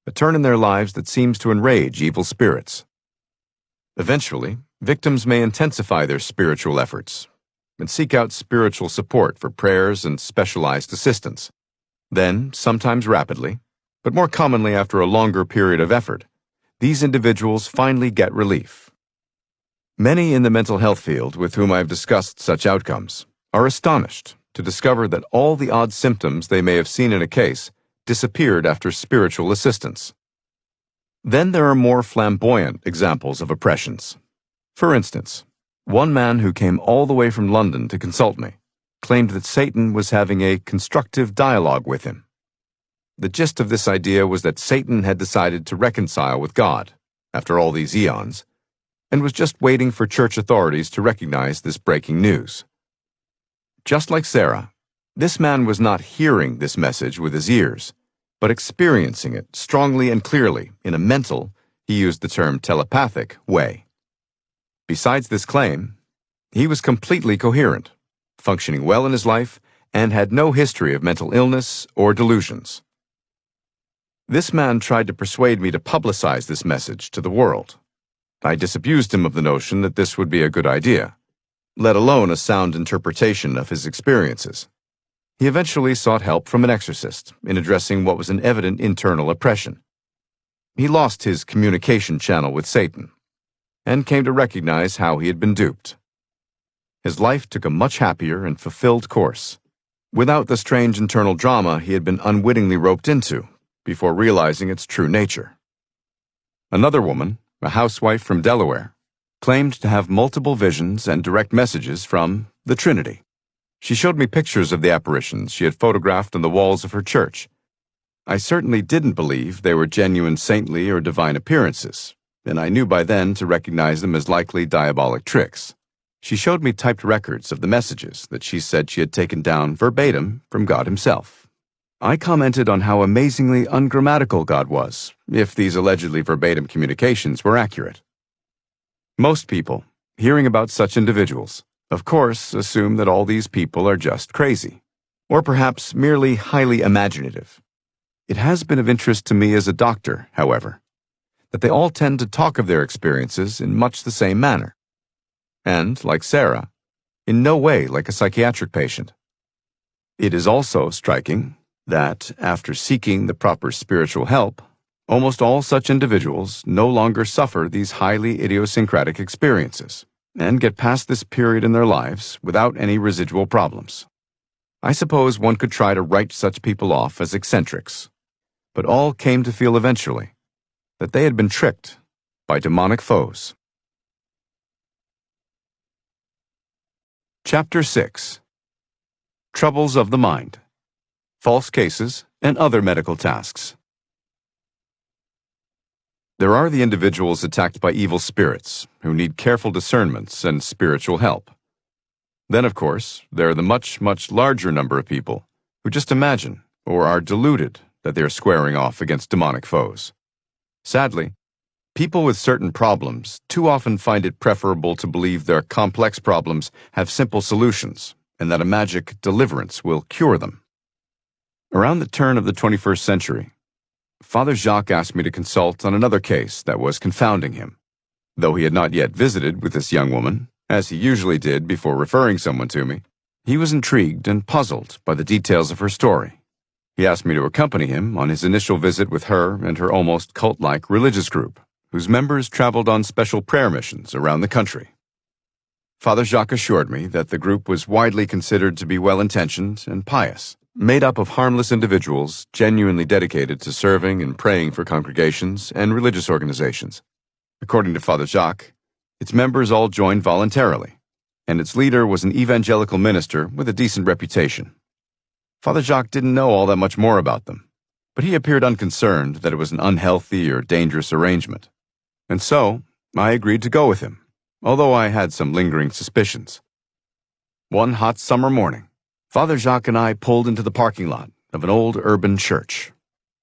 a turn in their lives that seems to enrage evil spirits. Eventually, victims may intensify their spiritual efforts and seek out spiritual support for prayers and specialized assistance. Then, sometimes rapidly, but more commonly after a longer period of effort, these individuals finally get relief. Many in the mental health field with whom I have discussed such outcomes are astonished to discover that all the odd symptoms they may have seen in a case disappeared after spiritual assistance. Then there are more flamboyant examples of oppressions. For instance, one man who came all the way from London to consult me claimed that Satan was having a constructive dialogue with him. The gist of this idea was that Satan had decided to reconcile with God, after all these eons, and was just waiting for church authorities to recognize this breaking news. Just like Sarah, this man was not hearing this message with his ears, but experiencing it strongly and clearly in a mental, he used the term telepathic, way. Besides this claim, he was completely coherent, functioning well in his life, and had no history of mental illness or delusions. This man tried to persuade me to publicize this message to the world. I disabused him of the notion that this would be a good idea, let alone a sound interpretation of his experiences. He eventually sought help from an exorcist in addressing what was an evident internal oppression. He lost his communication channel with Satan and came to recognize how he had been duped. His life took a much happier and fulfilled course, without the strange internal drama he had been unwittingly roped into before realizing its true nature. Another woman, a housewife from Delaware, claimed to have multiple visions and direct messages from the Trinity. She showed me pictures of the apparitions she had photographed on the walls of her church. I certainly didn't believe they were genuine saintly or divine appearances, and I knew by then to recognize them as likely diabolic tricks. She showed me typed records of the messages that she said she had taken down verbatim from God himself. I commented on how amazingly ungrammatical God was, if these allegedly verbatim communications were accurate. Most people, hearing about such individuals, of course, assume that all these people are just crazy, or perhaps merely highly imaginative. It has been of interest to me as a doctor, however, that they all tend to talk of their experiences in much the same manner, and, like Sarah, in no way like a psychiatric patient. It is also striking that, after seeking the proper spiritual help, almost all such individuals no longer suffer these highly idiosyncratic experiences and get past this period in their lives without any residual problems. I suppose one could try to write such people off as eccentrics, but all came to feel eventually that they had been tricked by demonic foes. Chapter 6. Troubles of the Mind, False Cases, and Other Medical Tasks. There are the individuals attacked by evil spirits who need careful discernments and spiritual help. Then, of course, there are the much, much larger number of people who just imagine or are deluded that they are squaring off against demonic foes. Sadly, people with certain problems too often find it preferable to believe their complex problems have simple solutions and that a magic deliverance will cure them. Around the turn of the 21st century, Father Jacques asked me to consult on another case that was confounding him. Though he had not yet visited with this young woman, as he usually did before referring someone to me, he was intrigued and puzzled by the details of her story. He asked me to accompany him on his initial visit with her and her almost cult-like religious group, whose members traveled on special prayer missions around the country. Father Jacques assured me that the group was widely considered to be well-intentioned and pious, made up of harmless individuals genuinely dedicated to serving and praying for congregations and religious organizations. According to Father Jacques, its members all joined voluntarily, and its leader was an evangelical minister with a decent reputation. Father Jacques didn't know all that much more about them, but he appeared unconcerned that it was an unhealthy or dangerous arrangement. And so, I agreed to go with him, although I had some lingering suspicions. One hot summer morning, Father Jacques and I pulled into the parking lot of an old urban church.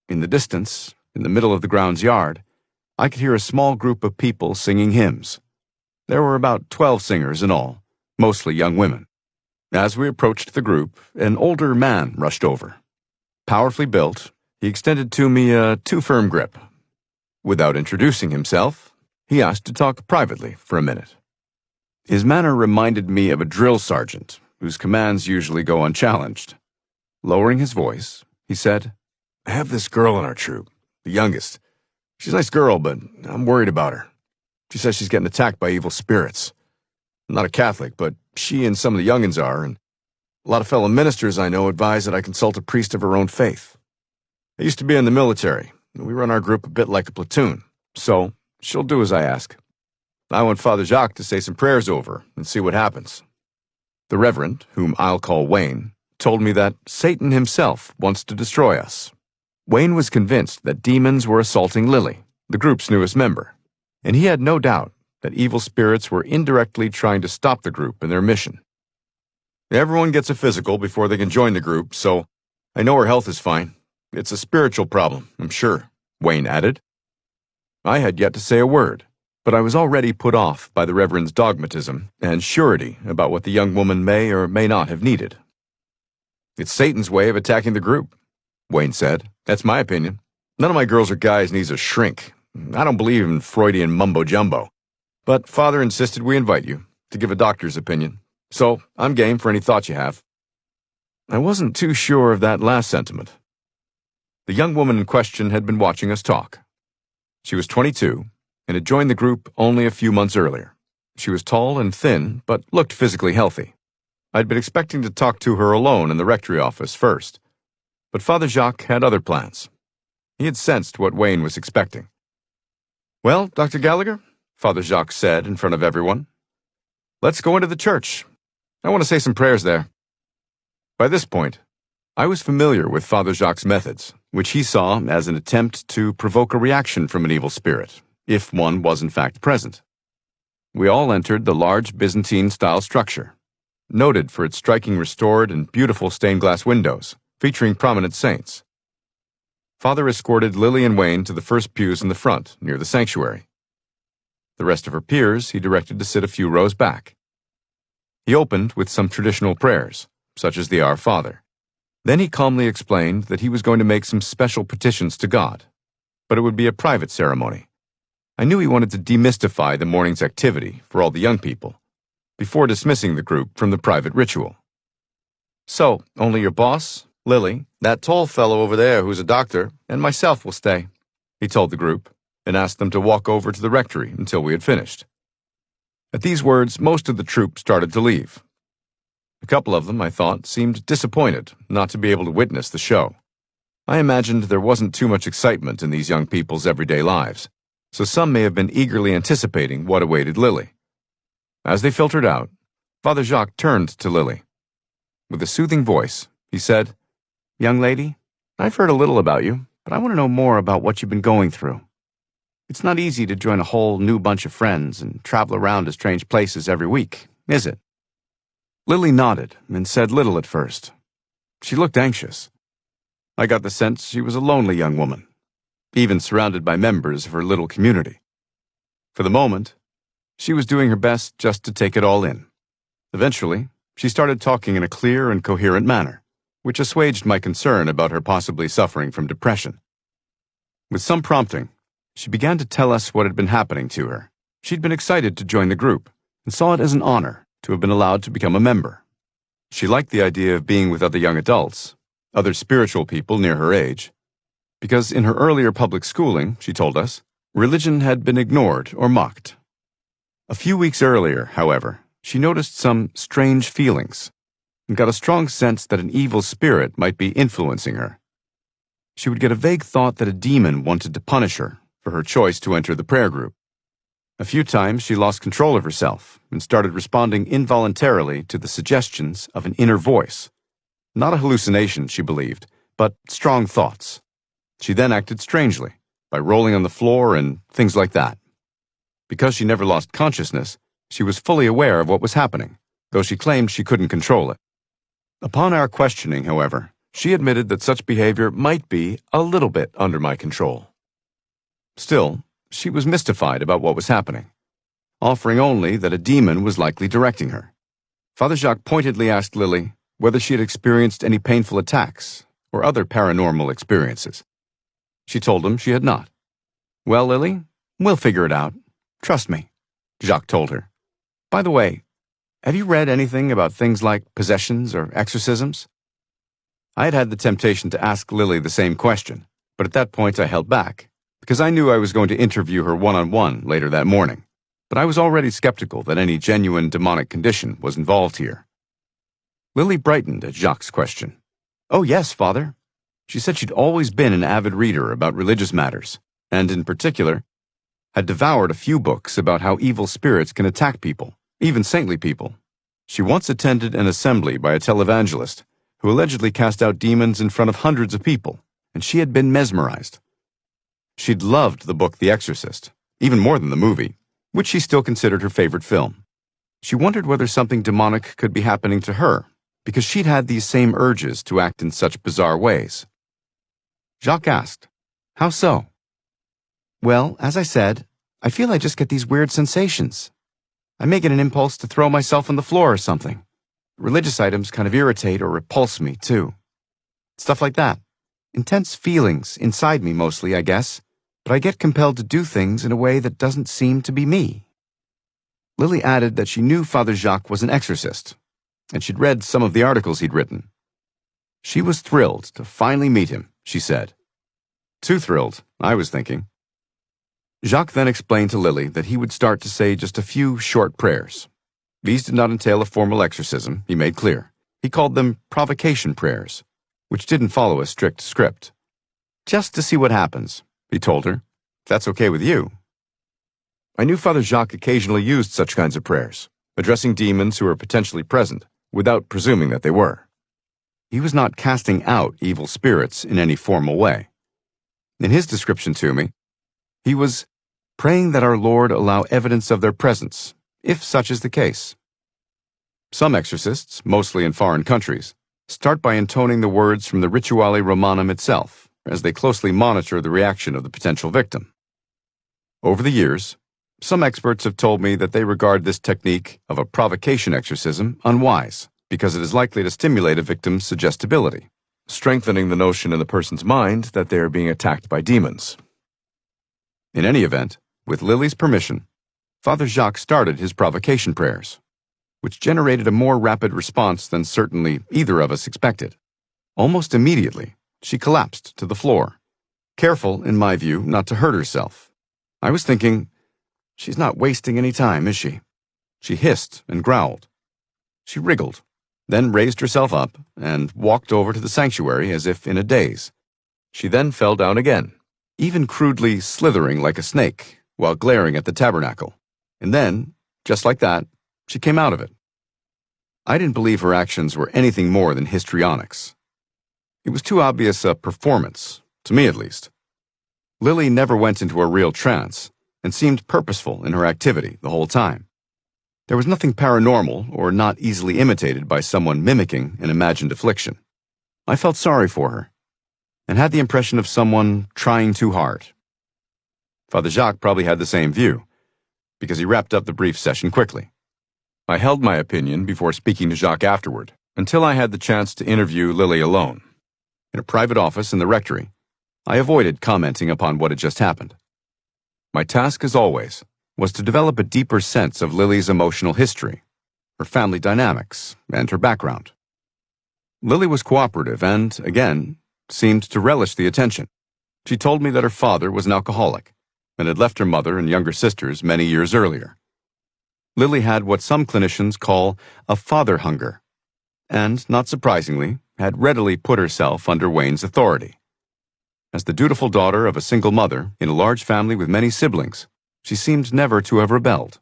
In the distance, in the middle of the grounds yard, I could hear a small group of people singing hymns. There were about 12 singers in all, mostly young women. As we approached the group, an older man rushed over. Powerfully built, he extended to me a too-firm grip. Without introducing himself, he asked to talk privately for a minute. His manner reminded me of a drill sergeant whose commands usually go unchallenged. Lowering his voice, he said, "I have this girl in our troop, the youngest. She's a nice girl, but I'm worried about her. She says she's getting attacked by evil spirits. I'm not a Catholic, but she and some of the youngins are, and a lot of fellow ministers I know advise that I consult a priest of her own faith. I used to be in the military, and we run our group a bit like a platoon, so she'll do as I ask. I want Father Jacques to say some prayers over and see what happens." The Reverend, whom I'll call Wayne, told me that Satan himself wants to destroy us. Wayne was convinced that demons were assaulting Lily, the group's newest member, and he had no doubt that evil spirits were indirectly trying to stop the group in their mission. "Everyone gets a physical before they can join the group, so I know her health is fine. It's a spiritual problem, I'm sure," Wayne added. I had yet to say a word, but I was already put off by the Reverend's dogmatism and surety about what the young woman may or may not have needed. "It's Satan's way of attacking the group," Wayne said. "That's my opinion. None of my girls or guys needs a shrink. I don't believe in Freudian mumbo-jumbo. But Father insisted we invite you to give a doctor's opinion, so I'm game for any thoughts you have." I wasn't too sure of that last sentiment. The young woman in question had been watching us talk. She was 22 and had joined the group only a few months earlier. She was tall and thin, but looked physically healthy. I'd been expecting to talk to her alone in the rectory office first, but Father Jacques had other plans. He had sensed what Wayne was expecting. "Well, Dr. Gallagher," Father Jacques said in front of everyone, "let's go into the church. I want to say some prayers there." By this point, I was familiar with Father Jacques' methods, which he saw as an attempt to provoke a reaction from an evil spirit, if one was in fact present. We all entered the large Byzantine-style structure, noted for its striking restored and beautiful stained-glass windows, featuring prominent saints. Father escorted Lily and Wayne to the first pews in the front, near the sanctuary. The rest of her peers he directed to sit a few rows back. He opened with some traditional prayers, such as the Our Father. Then he calmly explained that he was going to make some special petitions to God, but it would be a private ceremony. I knew he wanted to demystify the morning's activity for all the young people, before dismissing the group from the private ritual. So, only your boss, Lily, that tall fellow over there who's a doctor, and myself will stay, he told the group, and asked them to walk over to the rectory until we had finished. At these words, most of the troop started to leave. A couple of them, I thought, seemed disappointed not to be able to witness the show. I imagined there wasn't too much excitement in these young people's everyday lives, so some may have been eagerly anticipating what awaited Lily. As they filtered out, Father Jacques turned to Lily. With a soothing voice, he said, "Young lady, I've heard a little about you, but I want to know more about what you've been going through. It's not easy to join a whole new bunch of friends and travel around to strange places every week, is it?" Lily nodded and said little at first. She looked anxious. I got the sense she was a lonely young woman, even surrounded by members of her little community. For the moment, she was doing her best just to take it all in. Eventually, she started talking in a clear and coherent manner, which assuaged my concern about her possibly suffering from depression. With some prompting, she began to tell us what had been happening to her. She'd been excited to join the group and saw it as an honor to have been allowed to become a member. She liked the idea of being with other young adults, other spiritual people near her age, because in her earlier public schooling, she told us, religion had been ignored or mocked. A few weeks earlier, however, she noticed some strange feelings and got a strong sense that an evil spirit might be influencing her. She would get a vague thought that a demon wanted to punish her for her choice to enter the prayer group. A few times she lost control of herself and started responding involuntarily to the suggestions of an inner voice. Not a hallucination, she believed, but strong thoughts. She then acted strangely, by rolling on the floor and things like that. Because she never lost consciousness, she was fully aware of what was happening, though she claimed she couldn't control it. Upon our questioning, however, she admitted that such behavior might be a little bit under my control. Still, she was mystified about what was happening, offering only that a demon was likely directing her. Father Jacques pointedly asked Lily whether she had experienced any painful attacks or other paranormal experiences. She told him she had not. "Well, Lily, we'll figure it out. Trust me," Jacques told her. "By the way, have you read anything about things like possessions or exorcisms?" I had had the temptation to ask Lily the same question, but at that point I held back, because I knew I was going to interview her one-on-one later that morning, but I was already skeptical that any genuine demonic condition was involved here. Lily brightened at Jacques' question. "Oh yes, Father." She said she'd always been an avid reader about religious matters, and in particular, had devoured a few books about how evil spirits can attack people, even saintly people. She once attended an assembly by a televangelist who allegedly cast out demons in front of hundreds of people, and she had been mesmerized. She'd loved the book The Exorcist, even more than the movie, which she still considered her favorite film. She wondered whether something demonic could be happening to her, because she'd had these same urges to act in such bizarre ways. Jacques asked, "How so?" "Well, as I said, I feel I just get these weird sensations. I may get an impulse to throw myself on the floor or something. Religious items kind of irritate or repulse me, too. Stuff like that. Intense feelings inside me mostly, I guess, but I get compelled to do things in a way that doesn't seem to be me." Lily added that she knew Father Jacques was an exorcist, and she'd read some of the articles he'd written. She was thrilled to finally meet him, she said. Too thrilled, I was thinking. Jacques then explained to Lily that he would start to say just a few short prayers. These did not entail a formal exorcism, he made clear. He called them provocation prayers, which didn't follow a strict script. "Just to see what happens," he told her. "If that's okay with you." I knew Father Jacques occasionally used such kinds of prayers, addressing demons who were potentially present, without presuming that they were. he was not casting out evil spirits in any formal way. In his description to me, he was praying that our Lord allow evidence of their presence, if such is the case. Some exorcists, mostly in foreign countries, start by intoning the words from the Rituale Romanum itself, as they closely monitor the reaction of the potential victim. Over the years, some experts have told me that they regard this technique of a provocation exorcism unwise, because it is likely to stimulate a victim's suggestibility, strengthening the notion in the person's mind that they are being attacked by demons. In any event, with Lily's permission, Father Jacques started his provocation prayers, which generated a more rapid response than certainly either of us expected. Almost immediately, she collapsed to the floor, careful, in my view, not to hurt herself. I was thinking, she's not wasting any time, is she? She hissed and growled. She wriggled, then raised herself up and walked over to the sanctuary as if in a daze. She then fell down again, even crudely slithering like a snake while glaring at the tabernacle. And then, just like that, she came out of it. I didn't believe her actions were anything more than histrionics. It was too obvious a performance, to me at least. Lily never went into a real trance and seemed purposeful in her activity the whole time. There was nothing paranormal or not easily imitated by someone mimicking an imagined affliction. I felt sorry for her and had the impression of someone trying too hard. Father Jacques probably had the same view, because he wrapped up the brief session quickly. I held my opinion before speaking to Jacques afterward, until I had the chance to interview Lily alone. In a private office in the rectory, I avoided commenting upon what had just happened. My task, as always, was to develop a deeper sense of Lily's emotional history, her family dynamics, and her background. Lily was cooperative and, again, seemed to relish the attention. She told me that her father was an alcoholic and had left her mother and younger sisters many years earlier. Lily had what some clinicians call a father hunger, and, not surprisingly, had readily put herself under Wayne's authority. As the dutiful daughter of a single mother in a large family with many siblings, she seemed never to have rebelled.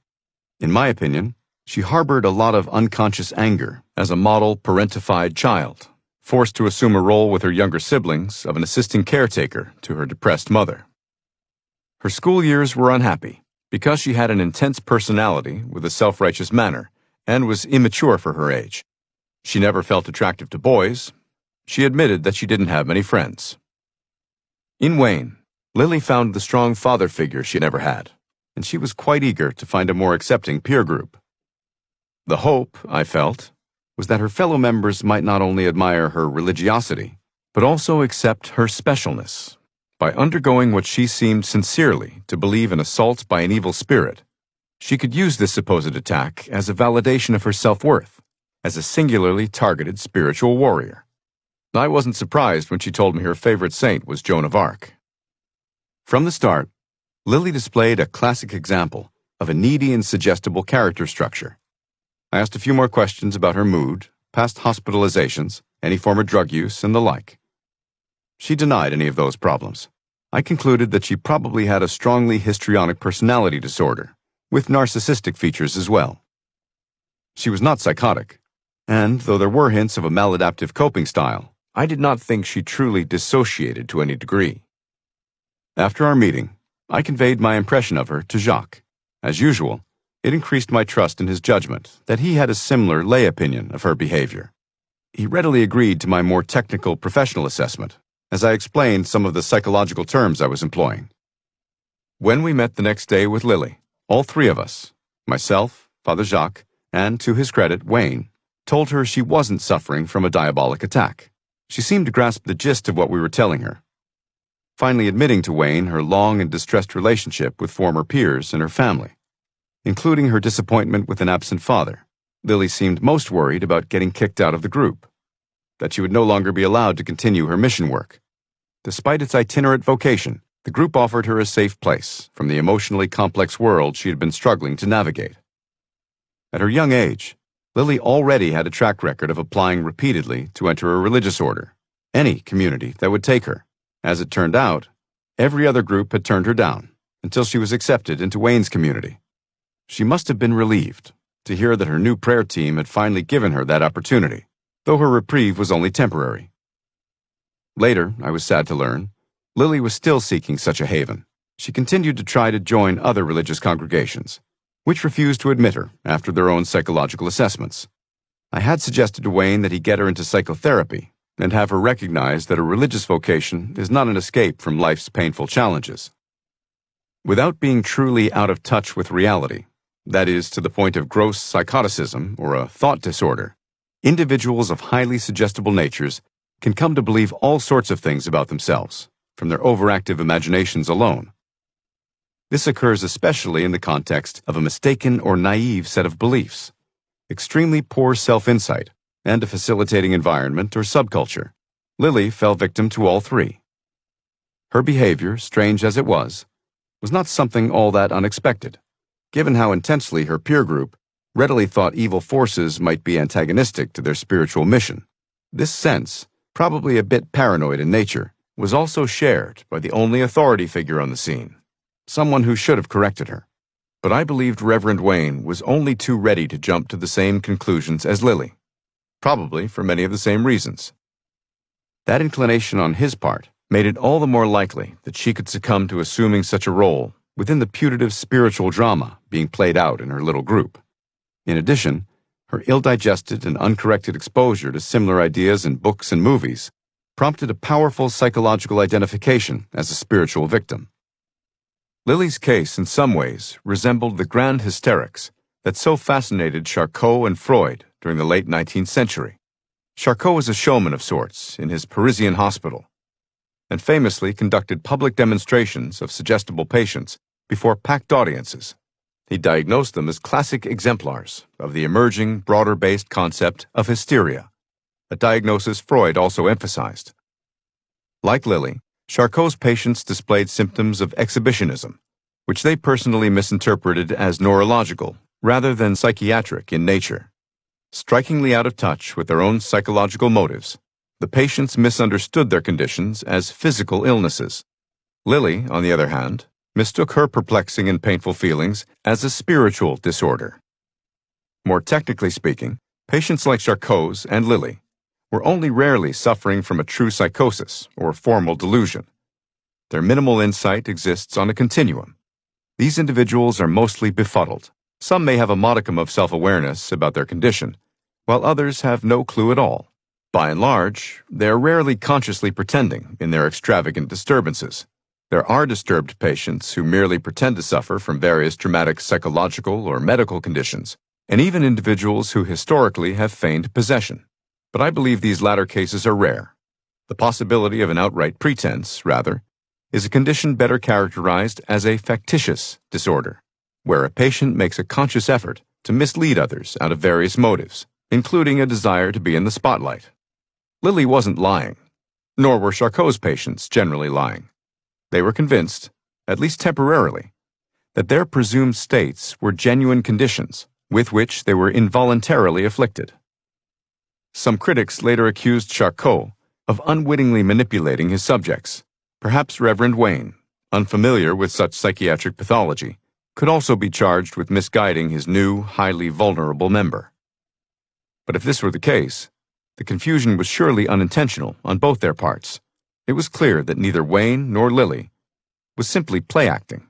In my opinion, she harbored a lot of unconscious anger as a model parentified child, forced to assume a role with her younger siblings of an assisting caretaker to her depressed mother. Her school years were unhappy because she had an intense personality with a self-righteous manner and was immature for her age. She never felt attractive to boys. She admitted that she didn't have many friends. In Wayne, Lily found the strong father figure she never had, and she was quite eager to find a more accepting peer group. The hope, I felt, was that her fellow members might not only admire her religiosity, but also accept her specialness. By undergoing what she seemed sincerely to believe an assault by an evil spirit, she could use this supposed attack as a validation of her self-worth, as a singularly targeted spiritual warrior. I wasn't surprised when she told me her favorite saint was Joan of Arc. From the start, Lily displayed a classic example of a needy and suggestible character structure. I asked a few more questions about her mood, past hospitalizations, any former drug use, and the like. She denied any of those problems. I concluded that she probably had a strongly histrionic personality disorder, with narcissistic features as well. She was not psychotic, and though there were hints of a maladaptive coping style, I did not think she truly dissociated to any degree. After our meeting, I conveyed my impression of her to Jacques. As usual, it increased my trust in his judgment that he had a similar lay opinion of her behavior. He readily agreed to my more technical professional assessment, as I explained some of the psychological terms I was employing. When we met the next day with Lily, all three of us, myself, Father Jacques, and, to his credit, Wayne, told her she wasn't suffering from a diabolic attack. She seemed to grasp the gist of what we were telling her. Finally admitting to Wayne her long and distressed relationship with former peers and her family. Including her disappointment with an absent father, Lily seemed most worried about getting kicked out of the group, that she would no longer be allowed to continue her mission work. Despite its itinerant vocation, the group offered her a safe place from the emotionally complex world she had been struggling to navigate. At her young age, Lily already had a track record of applying repeatedly to enter a religious order, any community that would take her. As it turned out, every other group had turned her down, until she was accepted into Wayne's community. She must have been relieved to hear that her new prayer team had finally given her that opportunity. though her reprieve was only temporary. Later, I was sad to learn, Lily was still seeking such a haven. She continued to try to join other religious congregations, which refused to admit her after their own psychological assessments. I had suggested to Wayne that he get her into psychotherapy and have her recognize that a religious vocation is not an escape from life's painful challenges. Without being truly out of touch with reality, that is, to the point of gross psychoticism or a thought disorder, individuals of highly suggestible natures can come to believe all sorts of things about themselves, from their overactive imaginations alone. This occurs especially in the context of a mistaken or naive set of beliefs, extremely poor self-insight, and a facilitating environment or subculture. Lily fell victim to all three. Her behavior, strange as it was not something all that unexpected, given how intensely her peer group readily thought evil forces might be antagonistic to their spiritual mission. This sense, probably a bit paranoid in nature, was also shared by the only authority figure on the scene, someone who should have corrected her. But I believed Reverend Wayne was only too ready to jump to the same conclusions as Lily, probably for many of the same reasons. That inclination on his part made it all the more likely that she could succumb to assuming such a role within the putative spiritual drama being played out in her little group. In addition, her ill-digested and uncorrected exposure to similar ideas in books and movies prompted a powerful psychological identification as a spiritual victim. Lily's case in some ways resembled the grand hysterics that so fascinated Charcot and Freud during the late 19th century. Charcot was a showman of sorts in his Parisian hospital, and famously conducted public demonstrations of suggestible patients before packed audiences. He diagnosed them as classic exemplars of the emerging, broader-based concept of hysteria, a diagnosis Freud also emphasized. Like Lily, Charcot's patients displayed symptoms of exhibitionism, which they personally misinterpreted as neurological rather than psychiatric in nature. Strikingly out of touch with their own psychological motives, the patients misunderstood their conditions as physical illnesses. Lily, on the other hand, mistook her perplexing and painful feelings as a spiritual disorder. More technically speaking, patients like Charcot's and Lily were only rarely suffering from a true psychosis or formal delusion. Their minimal insight exists on a continuum. These individuals are mostly befuddled. Some may have a modicum of self-awareness about their condition, while others have no clue at all. By and large, they are rarely consciously pretending in their extravagant disturbances. There are disturbed patients who merely pretend to suffer from various traumatic psychological or medical conditions, and even individuals who historically have feigned possession. But I believe these latter cases are rare. The possibility of an outright pretense, rather, is a condition better characterized as a factitious disorder, where a patient makes a conscious effort to mislead others out of various motives, including a desire to be in the spotlight. Lily wasn't lying, nor were Charcot's patients generally lying. They were convinced, at least temporarily, that their presumed states were genuine conditions with which they were involuntarily afflicted. Some critics later accused Charcot of unwittingly manipulating his subjects. Perhaps Reverend Wayne, unfamiliar with such psychiatric pathology, could also be charged with misguiding his new, highly vulnerable member. But if this were the case, the confusion was surely unintentional on both their parts. It was clear that neither Wayne nor Lily was simply play-acting,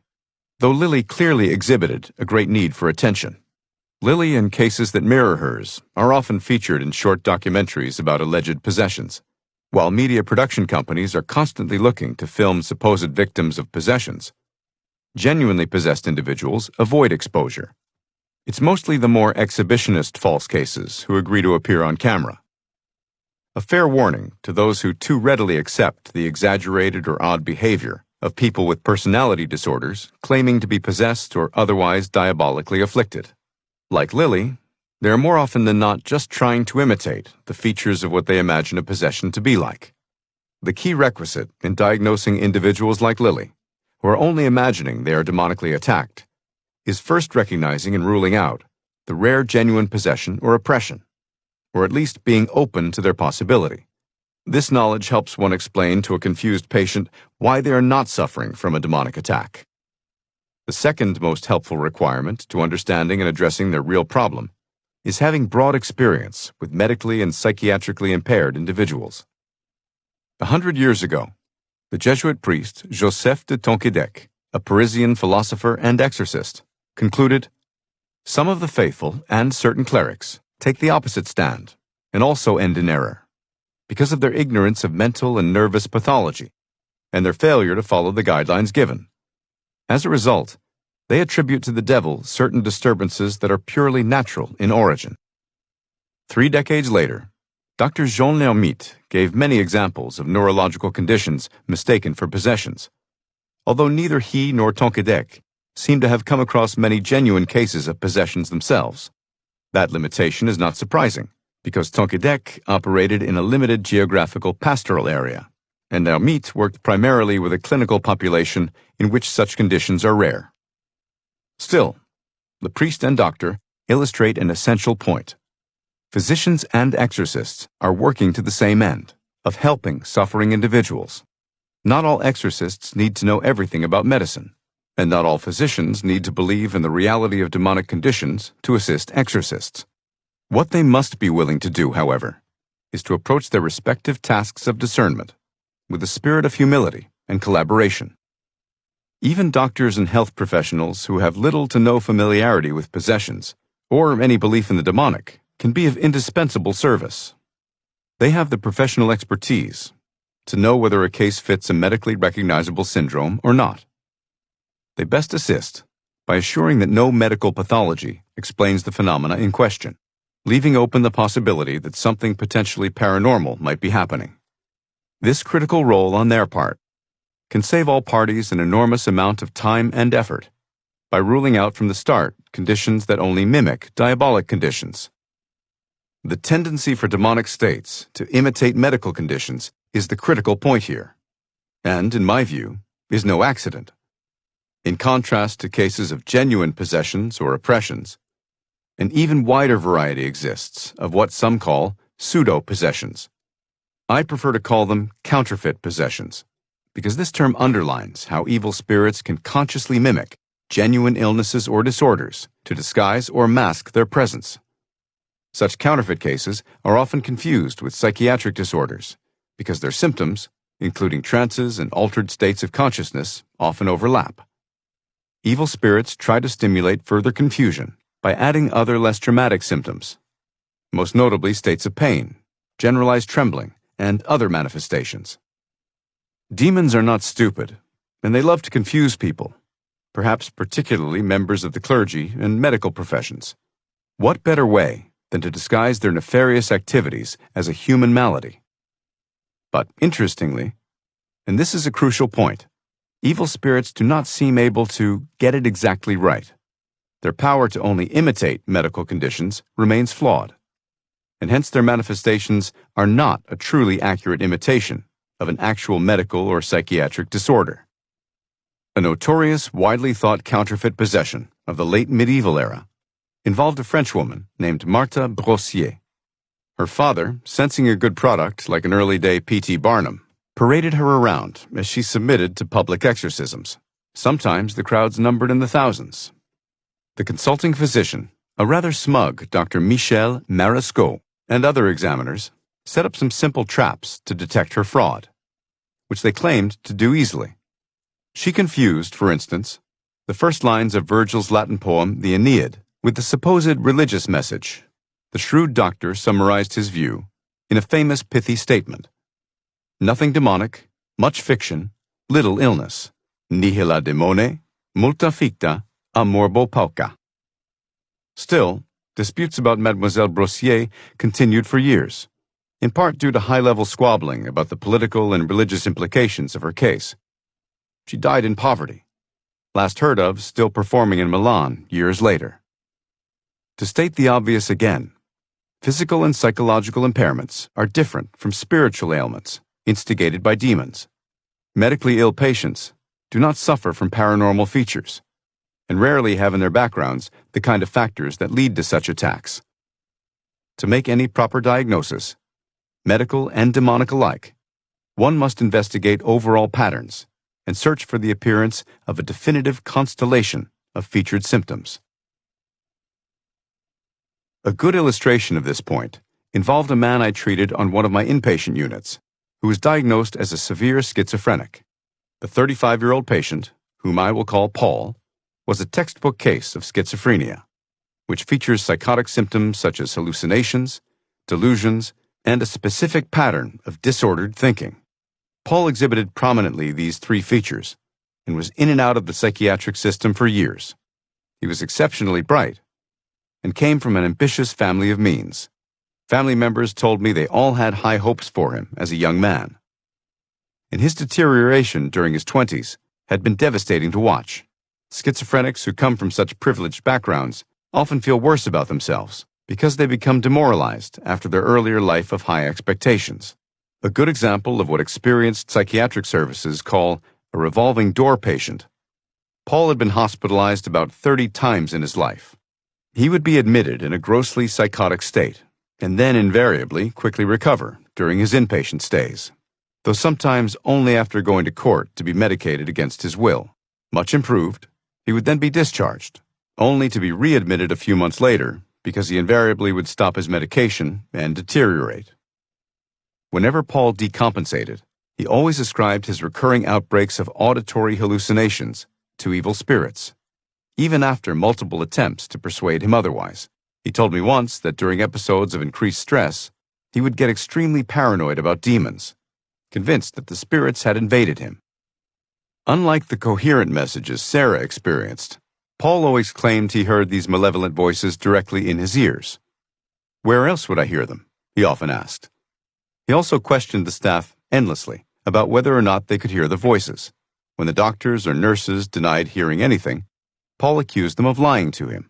though Lily clearly exhibited a great need for attention. Lily and cases that mirror hers are often featured in short documentaries about alleged possessions, while media production companies are constantly looking to film supposed victims of possessions. Genuinely possessed individuals avoid exposure. It's mostly the more exhibitionist false cases who agree to appear on camera. A fair warning to those who too readily accept the exaggerated or odd behavior of people with personality disorders claiming to be possessed or otherwise diabolically afflicted. Like Lily, they are more often than not just trying to imitate the features of what they imagine a possession to be like. The key requisite in diagnosing individuals like Lily, who are only imagining they are demonically attacked, is first recognizing and ruling out the rare genuine possession or oppression, or at least being open to their possibility. This knowledge helps one explain to a confused patient why they are not suffering from a demonic attack. The second most helpful requirement to understanding and addressing their real problem is having broad experience with medically and psychiatrically impaired individuals. 100 years ago, the Jesuit priest Joseph de Tonquédec, a Parisian philosopher and exorcist, concluded, "Some of the faithful and certain clerics take the opposite stand and also end in error, because of their ignorance of mental and nervous pathology and their failure to follow the guidelines given. As a result, they attribute to the devil certain disturbances that are purely natural in origin." 3 decades later, Dr. Jean Lhermitte gave many examples of neurological conditions mistaken for possessions, although neither he nor Tonquédec seem to have come across many genuine cases of possessions themselves. That limitation is not surprising, because Tonquédec operated in a limited geographical pastoral area, and Lhermitte worked primarily with a clinical population in which such conditions are rare. Still, the priest and doctor illustrate an essential point. Physicians and exorcists are working to the same end, of helping suffering individuals. Not all exorcists need to know everything about medicine, and not all physicians need to believe in the reality of demonic conditions to assist exorcists. What they must be willing to do, however, is to approach their respective tasks of discernment with a spirit of humility and collaboration. Even doctors and health professionals who have little to no familiarity with possessions or any belief in the demonic can be of indispensable service. They have the professional expertise to know whether a case fits a medically recognizable syndrome or not. They best assist by assuring that no medical pathology explains the phenomena in question, leaving open the possibility that something potentially paranormal might be happening. This critical role on their part can save all parties an enormous amount of time and effort by ruling out from the start conditions that only mimic diabolic conditions. The tendency for demonic states to imitate medical conditions is the critical point here, and, in my view, is no accident. In contrast to cases of genuine possessions or oppressions, an even wider variety exists of what some call pseudo-possessions. I prefer to call them counterfeit possessions, because this term underlines how evil spirits can consciously mimic genuine illnesses or disorders to disguise or mask their presence. Such counterfeit cases are often confused with psychiatric disorders because their symptoms, including trances and altered states of consciousness, often overlap. Evil spirits try to stimulate further confusion by adding other less dramatic symptoms, most notably states of pain, generalized trembling, and other manifestations. Demons are not stupid, and they love to confuse people, perhaps particularly members of the clergy and medical professions. What better way than to disguise their nefarious activities as a human malady? But interestingly, and this is a crucial point, evil spirits do not seem able to get it exactly right. Their power to only imitate medical conditions remains flawed, and hence their manifestations are not a truly accurate imitation of an actual medical or psychiatric disorder. A notorious, widely thought counterfeit possession of the late medieval era involved a French woman named Marthe Brossier. Her father, sensing a good product like an early-day P.T. Barnum, paraded her around as she submitted to public exorcisms. Sometimes the crowds numbered in the thousands. The consulting physician, a rather smug Dr. Michel Marescot, and other examiners set up some simple traps to detect her fraud, which they claimed to do easily. She confused, for instance, the first lines of Virgil's Latin poem, the Aeneid, with the supposed religious message. The shrewd doctor summarized his view in a famous pithy statement: "Nothing demonic, much fiction, little illness. Nihila demone, multa ficta, a morbo pauca." Still, disputes about Mademoiselle Brossier continued for years, in part due to high-level squabbling about the political and religious implications of her case. She died in poverty, last heard of still performing in Milan years later. To state the obvious again, physical and psychological impairments are different from spiritual ailments instigated by demons. Medically ill patients do not suffer from paranormal features, and rarely have in their backgrounds the kind of factors that lead to such attacks. To make any proper diagnosis, medical and demonic alike, one must investigate overall patterns and search for the appearance of a definitive constellation of featured symptoms. A good illustration of this point involved a man I treated on one of my inpatient units, who was diagnosed as a severe schizophrenic. The 35-year-old patient, whom I will call Paul, was a textbook case of schizophrenia, which features psychotic symptoms such as hallucinations, delusions, and a specific pattern of disordered thinking. Paul exhibited prominently these three features and was in and out of the psychiatric system for years. He was exceptionally bright and came from an ambitious family of means. Family members told me they all had high hopes for him as a young man. And his deterioration during his 20s had been devastating to watch. Schizophrenics who come from such privileged backgrounds often feel worse about themselves because they become demoralized after their earlier life of high expectations. A good example of what experienced psychiatric services call a revolving door patient. Paul had been hospitalized about 30 times in his life. He would be admitted in a grossly psychotic state, and then invariably quickly recover during his inpatient stays, though sometimes only after going to court to be medicated against his will. Much improved, he would then be discharged, only to be readmitted a few months later because he invariably would stop his medication and deteriorate. Whenever Paul decompensated, he always ascribed his recurring outbreaks of auditory hallucinations to evil spirits, even after multiple attempts to persuade him otherwise. He told me once that during episodes of increased stress, he would get extremely paranoid about demons, convinced that the spirits had invaded him. Unlike the coherent messages Sarah experienced, Paul always claimed he heard these malevolent voices directly in his ears. Where else would I hear them? He often asked. He also questioned the staff endlessly about whether or not they could hear the voices. When the doctors or nurses denied hearing anything, Paul accused them of lying to him.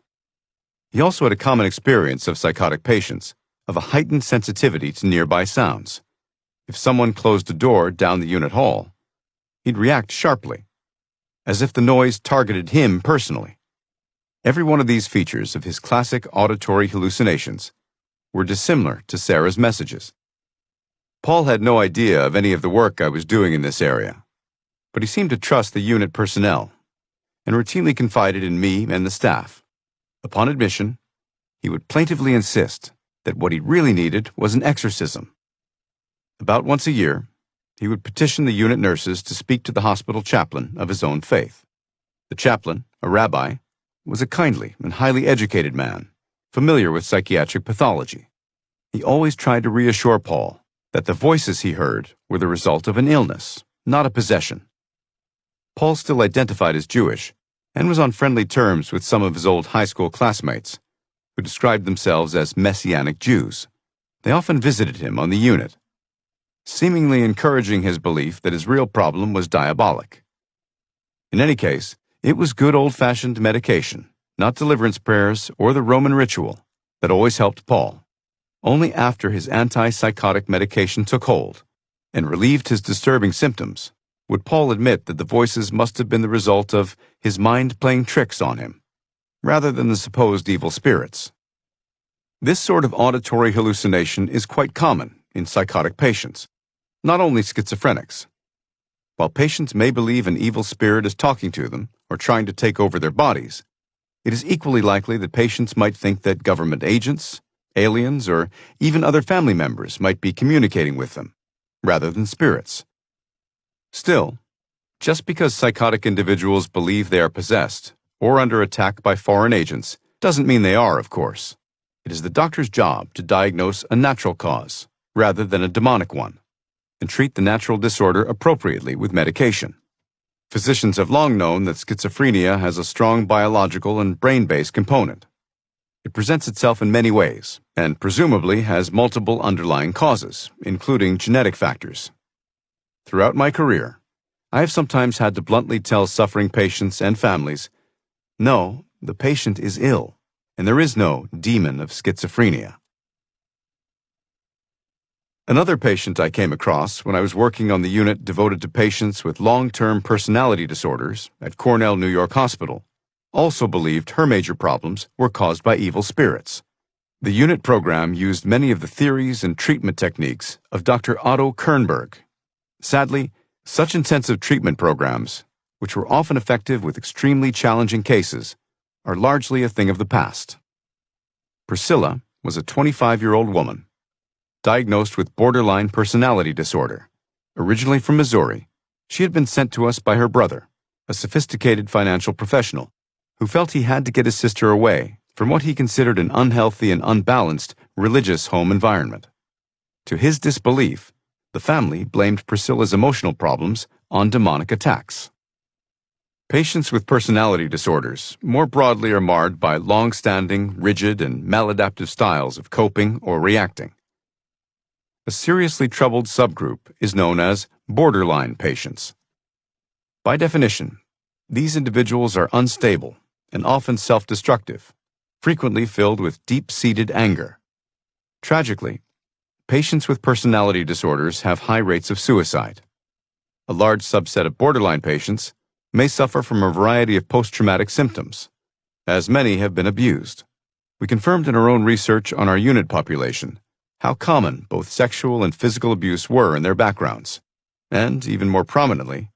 He also had a common experience of psychotic patients, of a heightened sensitivity to nearby sounds. If someone closed a door down the unit hall, he'd react sharply, as if the noise targeted him personally. Every one of these features of his classic auditory hallucinations were dissimilar to Sarah's messages. Paul had no idea of any of the work I was doing in this area, but he seemed to trust the unit personnel and routinely confided in me and the staff. Upon admission, he would plaintively insist that what he really needed was an exorcism. About once a year, he would petition the unit nurses to speak to the hospital chaplain of his own faith. The chaplain, a rabbi, was a kindly and highly educated man, familiar with psychiatric pathology. He always tried to reassure Paul that the voices he heard were the result of an illness, not a possession. Paul still identified as Jewish and was on friendly terms with some of his old high school classmates, who described themselves as Messianic Jews. They often visited him on the unit, seemingly encouraging his belief that his real problem was diabolic. In any case, it was good old-fashioned medication, not deliverance prayers or the Roman ritual, that always helped Paul. Only after his antipsychotic medication took hold and relieved his disturbing symptoms would Paul admit that the voices must have been the result of his mind playing tricks on him, rather than the supposed evil spirits. This sort of auditory hallucination is quite common in psychotic patients, not only schizophrenics. While patients may believe an evil spirit is talking to them or trying to take over their bodies, it is equally likely that patients might think that government agents, aliens, or even other family members might be communicating with them, rather than spirits. Still, just because psychotic individuals believe they are possessed or under attack by foreign agents doesn't mean they are, of course. It is the doctor's job to diagnose a natural cause, rather than a demonic one, and treat the natural disorder appropriately with medication. Physicians have long known that schizophrenia has a strong biological and brain-based component. It presents itself in many ways, and presumably has multiple underlying causes, including genetic factors. Throughout my career, I have sometimes had to bluntly tell suffering patients and families, no, the patient is ill, and there is no demon of schizophrenia. Another patient I came across when I was working on the unit devoted to patients with long-term personality disorders at Cornell, New York Hospital, also believed her major problems were caused by evil spirits. The unit program used many of the theories and treatment techniques of Dr. Otto Kernberg. Sadly, such intensive treatment programs, which were often effective with extremely challenging cases, are largely a thing of the past. Priscilla was a 25-year-old woman, diagnosed with borderline personality disorder. Originally from Missouri, she had been sent to us by her brother, a sophisticated financial professional, who felt he had to get his sister away from what he considered an unhealthy and unbalanced religious home environment. To his disbelief, the family blamed Priscilla's emotional problems on demonic attacks. Patients with personality disorders more broadly are marred by long-standing, rigid, and maladaptive styles of coping or reacting. A seriously troubled subgroup is known as borderline patients. By definition, these individuals are unstable and often self-destructive, frequently filled with deep-seated anger. Tragically, patients with personality disorders have high rates of suicide. A large subset of borderline patients may suffer from a variety of post-traumatic symptoms, as many have been abused. We confirmed in our own research on our unit population how common both sexual and physical abuse were in their backgrounds, and, even more prominently,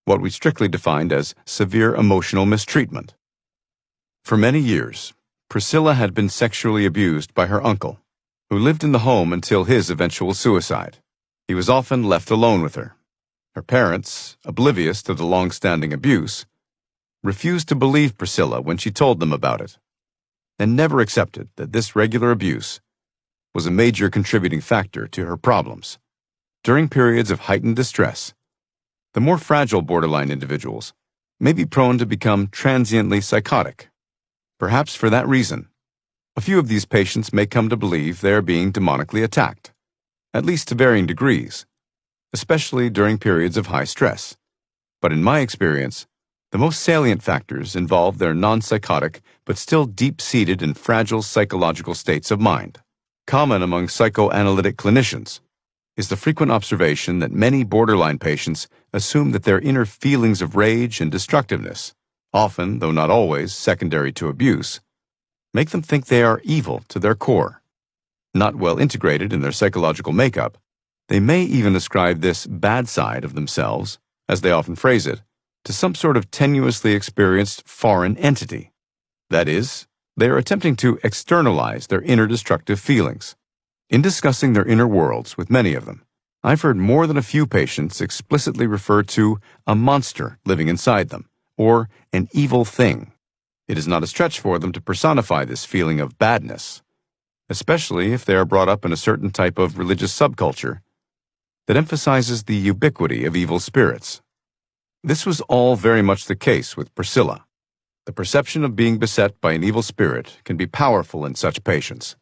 what we strictly defined as severe emotional mistreatment. For many years, Priscilla had been sexually abused by her uncle, who lived in the home until his eventual suicide. He was often left alone with her. Her parents, oblivious to the long-standing abuse, refused to believe Priscilla when she told them about it, and never accepted that this regular abuse was a major contributing factor to her problems. During periods of heightened distress, the more fragile borderline individuals may be prone to become transiently psychotic. Perhaps for that reason, a few of these patients may come to believe they are being demonically attacked, at least to varying degrees, especially during periods of high stress. But in my experience, the most salient factors involve their non-psychotic but still deep-seated and fragile psychological states of mind. Common among psychoanalytic clinicians is the frequent observation that many borderline patients assume that their inner feelings of rage and destructiveness, often, though not always, secondary to abuse, make them think they are evil to their core. Not well integrated in their psychological makeup, they may even ascribe this bad side of themselves, as they often phrase it, to some sort of tenuously experienced foreign entity. That is, they are attempting to externalize their inner destructive feelings. In discussing their inner worlds with many of them, I've heard more than a few patients explicitly refer to a monster living inside them, or an evil thing. It is not a stretch for them to personify this feeling of badness, especially if they are brought up in a certain type of religious subculture that emphasizes the ubiquity of evil spirits. This was all very much the case with Priscilla. The perception of being beset by an evil spirit can be powerful in such patients.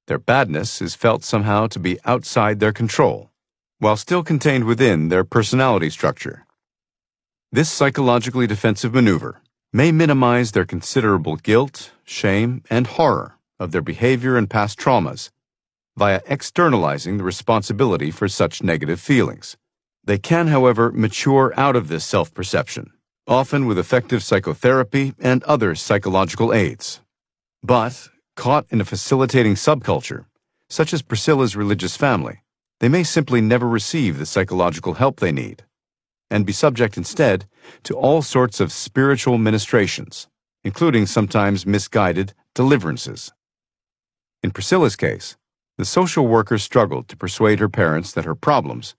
Their badness is felt somehow to be outside their control, while still contained within their personality structure. This psychologically defensive maneuver may minimize their considerable guilt, shame, and horror of their behavior and past traumas via externalizing the responsibility for such negative feelings. They can, however, mature out of this self-perception, often with effective psychotherapy and other psychological aids. But, caught in a facilitating subculture, such as Priscilla's religious family, they may simply never receive the psychological help they need, and be subject instead to all sorts of spiritual ministrations, including sometimes misguided deliverances. In Priscilla's case, the social worker struggled to persuade her parents that her problems,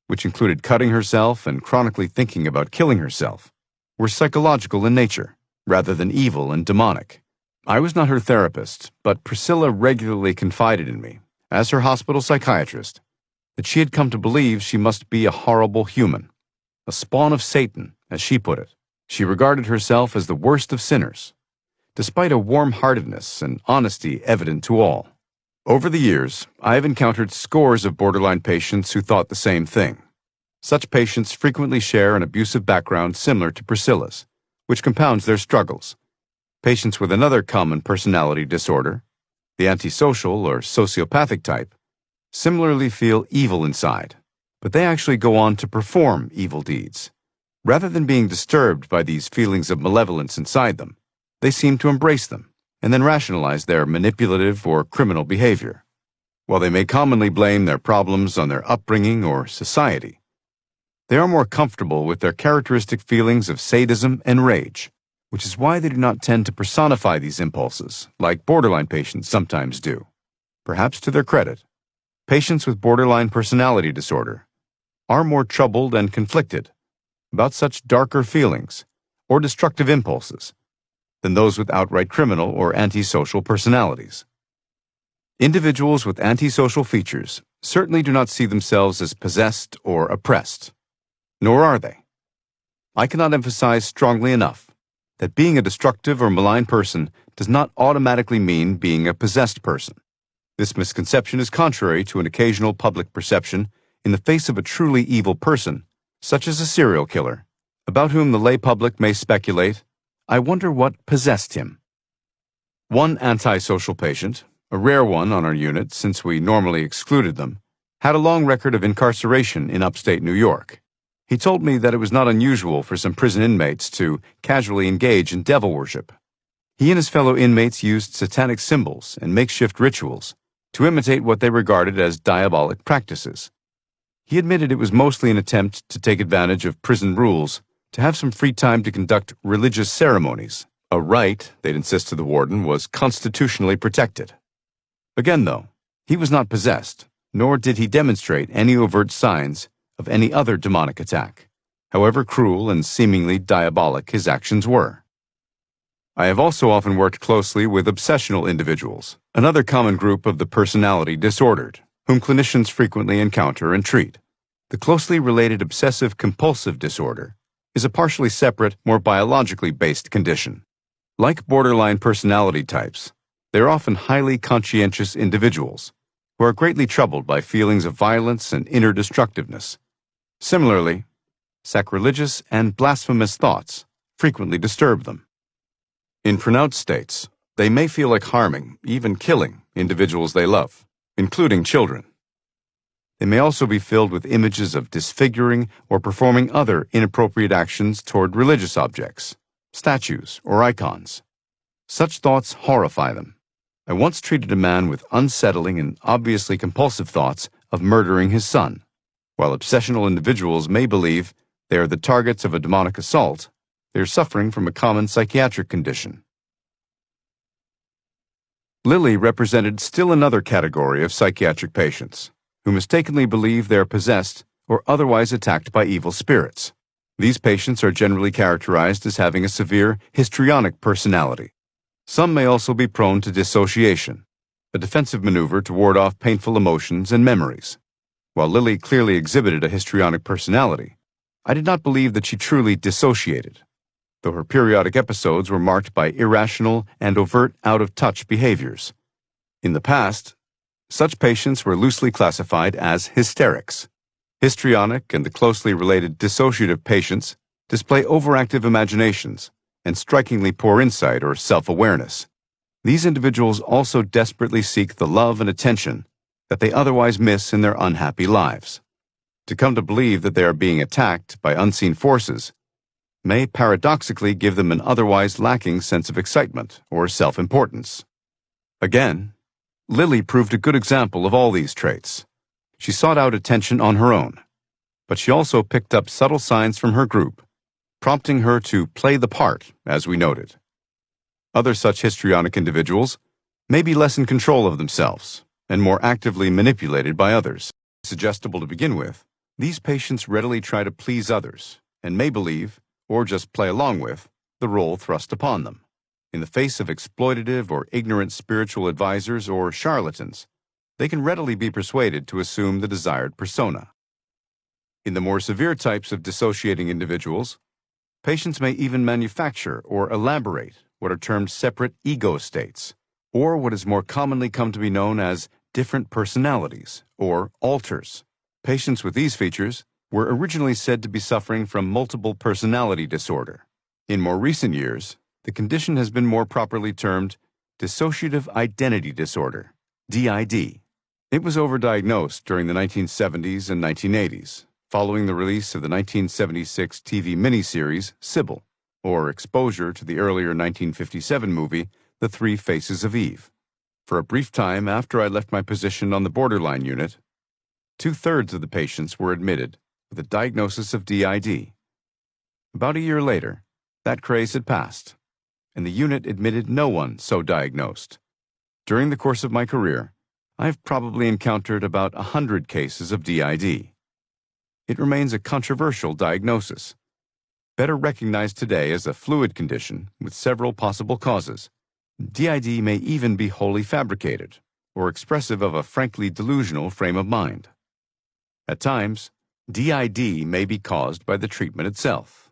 which included cutting herself and chronically thinking about killing herself, were psychological in nature, rather than evil and demonic. I was not her therapist, but Priscilla regularly confided in me, as her hospital psychiatrist, that she had come to believe she must be a horrible human, a spawn of Satan, as she put it. She regarded herself as the worst of sinners, despite a warm-heartedness and honesty evident to all. Over the years, I have encountered scores of borderline patients who thought the same thing. Such patients frequently share an abusive background similar to Priscilla's, which compounds their struggles. Patients with another common personality disorder, the antisocial or sociopathic type, similarly feel evil inside, but they actually go on to perform evil deeds. Rather than being disturbed by these feelings of malevolence inside them, they seem to embrace them and then rationalize their manipulative or criminal behavior. While they may commonly blame their problems on their upbringing or society, they are more comfortable with their characteristic feelings of sadism and rage. which is why they do not tend to personify these impulses, like borderline patients sometimes do. Perhaps to their credit, patients with borderline personality disorder are more troubled and conflicted about such darker feelings or destructive impulses than those with outright criminal or antisocial personalities. Individuals with antisocial features certainly do not see themselves as possessed or oppressed, nor are they. I cannot emphasize strongly enough that being a destructive or malign person does not automatically mean being a possessed person. This misconception is contrary to an occasional public perception in the face of a truly evil person, such as a serial killer, about whom the lay public may speculate, "I wonder what possessed him." One antisocial patient, a rare one on our unit since we normally excluded them, had a long record of incarceration in upstate New York. He told me that it was not unusual for some prison inmates to casually engage in devil worship. He and his fellow inmates used satanic symbols and makeshift rituals to imitate what they regarded as diabolic practices. He admitted it was mostly an attempt to take advantage of prison rules to have some free time to conduct religious ceremonies, a right, they'd insist to the warden, was constitutionally protected. Again, though, he was not possessed, nor did he demonstrate any overt signs of any other demonic attack, however cruel and seemingly diabolic his actions were. I have also often worked closely with obsessional individuals, another common group of the personality disordered, whom clinicians frequently encounter and treat. The closely related obsessive-compulsive disorder is a partially separate, more biologically based condition. Like borderline personality types, they are often highly conscientious individuals who are greatly troubled by feelings of violence and inner destructiveness. Similarly, sacrilegious and blasphemous thoughts frequently disturb them. In pronounced states, they may feel like harming, even killing, individuals they love, including children. They may also be filled with images of disfiguring or performing other inappropriate actions toward religious objects, statues, or icons. Such thoughts horrify them. I once treated a man with unsettling and obviously compulsive thoughts of murdering his son. While obsessional individuals may believe they are the targets of a demonic assault, they are suffering from a common psychiatric condition. Lily represented still another category of psychiatric patients who mistakenly believe they are possessed or otherwise attacked by evil spirits. These patients are generally characterized as having a severe histrionic personality. Some may also be prone to dissociation, a defensive maneuver to ward off painful emotions and memories. While Lily clearly exhibited a histrionic personality, I did not believe that she truly dissociated, though her periodic episodes were marked by irrational and overt out-of-touch behaviors. In the past, such patients were loosely classified as hysterics. Histrionic and the closely related dissociative patients display overactive imaginations and strikingly poor insight or self-awareness. These individuals also desperately seek the love and attention that they otherwise miss in their unhappy lives. To come to believe that they are being attacked by unseen forces may paradoxically give them an otherwise lacking sense of excitement or self-importance. Again, Lily proved a good example of all these traits. She sought out attention on her own, but she also picked up subtle signs from her group, prompting her to play the part, as we noted. Other such histrionic individuals may be less in control of themselves and more actively manipulated by others. Suggestible to begin with, these patients readily try to please others and may believe, or just play along with, the role thrust upon them. In the face of exploitative or ignorant spiritual advisors or charlatans, they can readily be persuaded to assume the desired persona. In the more severe types of dissociating individuals, patients may even manufacture or elaborate what are termed separate ego states, or what has more commonly come to be known as different personalities, or alters. Patients with these features were originally said to be suffering from multiple personality disorder. In more recent years, the condition has been more properly termed dissociative identity disorder, DID. It was overdiagnosed during the 1970s and 1980s, following the release of the 1976 TV miniseries Sybil, or exposure to the earlier 1957 movie The Three Faces of Eve. For a brief time after I left my position on the borderline unit, 2/3 of the patients were admitted with a diagnosis of DID. About a year later, that craze had passed, and the unit admitted no one so diagnosed. During the course of my career, I've probably encountered about 100 cases of DID. It remains a controversial diagnosis, better recognized today as a fluid condition with several possible causes. DID may even be wholly fabricated or expressive of a frankly delusional frame of mind. At times, DID may be caused by the treatment itself,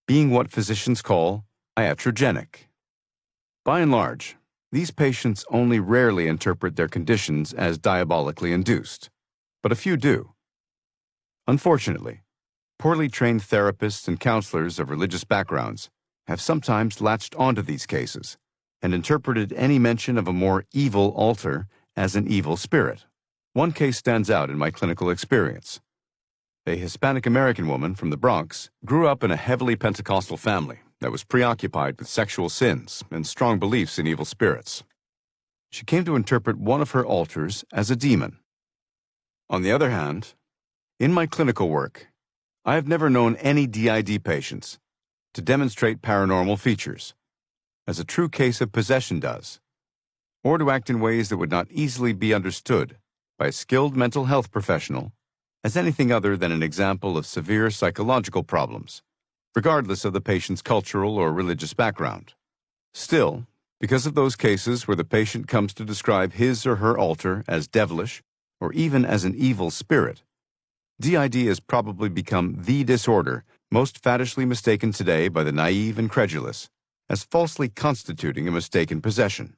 being what physicians call iatrogenic. By and large, these patients only rarely interpret their conditions as diabolically induced, but a few do. Unfortunately, poorly trained therapists and counselors of religious backgrounds have sometimes latched onto these cases and interpreted any mention of a more evil altar as an evil spirit. One case stands out in my clinical experience. A Hispanic American woman from the Bronx grew up in a heavily Pentecostal family that was preoccupied with sexual sins and strong beliefs in evil spirits. She came to interpret one of her altars as a demon. On the other hand, in my clinical work, I have never known any DID patients to demonstrate paranormal features, as a true case of possession does, or to act in ways that would not easily be understood by a skilled mental health professional as anything other than an example of severe psychological problems, regardless of the patient's cultural or religious background. Still, because of those cases where the patient comes to describe his or her altar as devilish or even as an evil spirit, DID has probably become the disorder most faddishly mistaken today by the naive and credulous as falsely constituting a mistaken possession.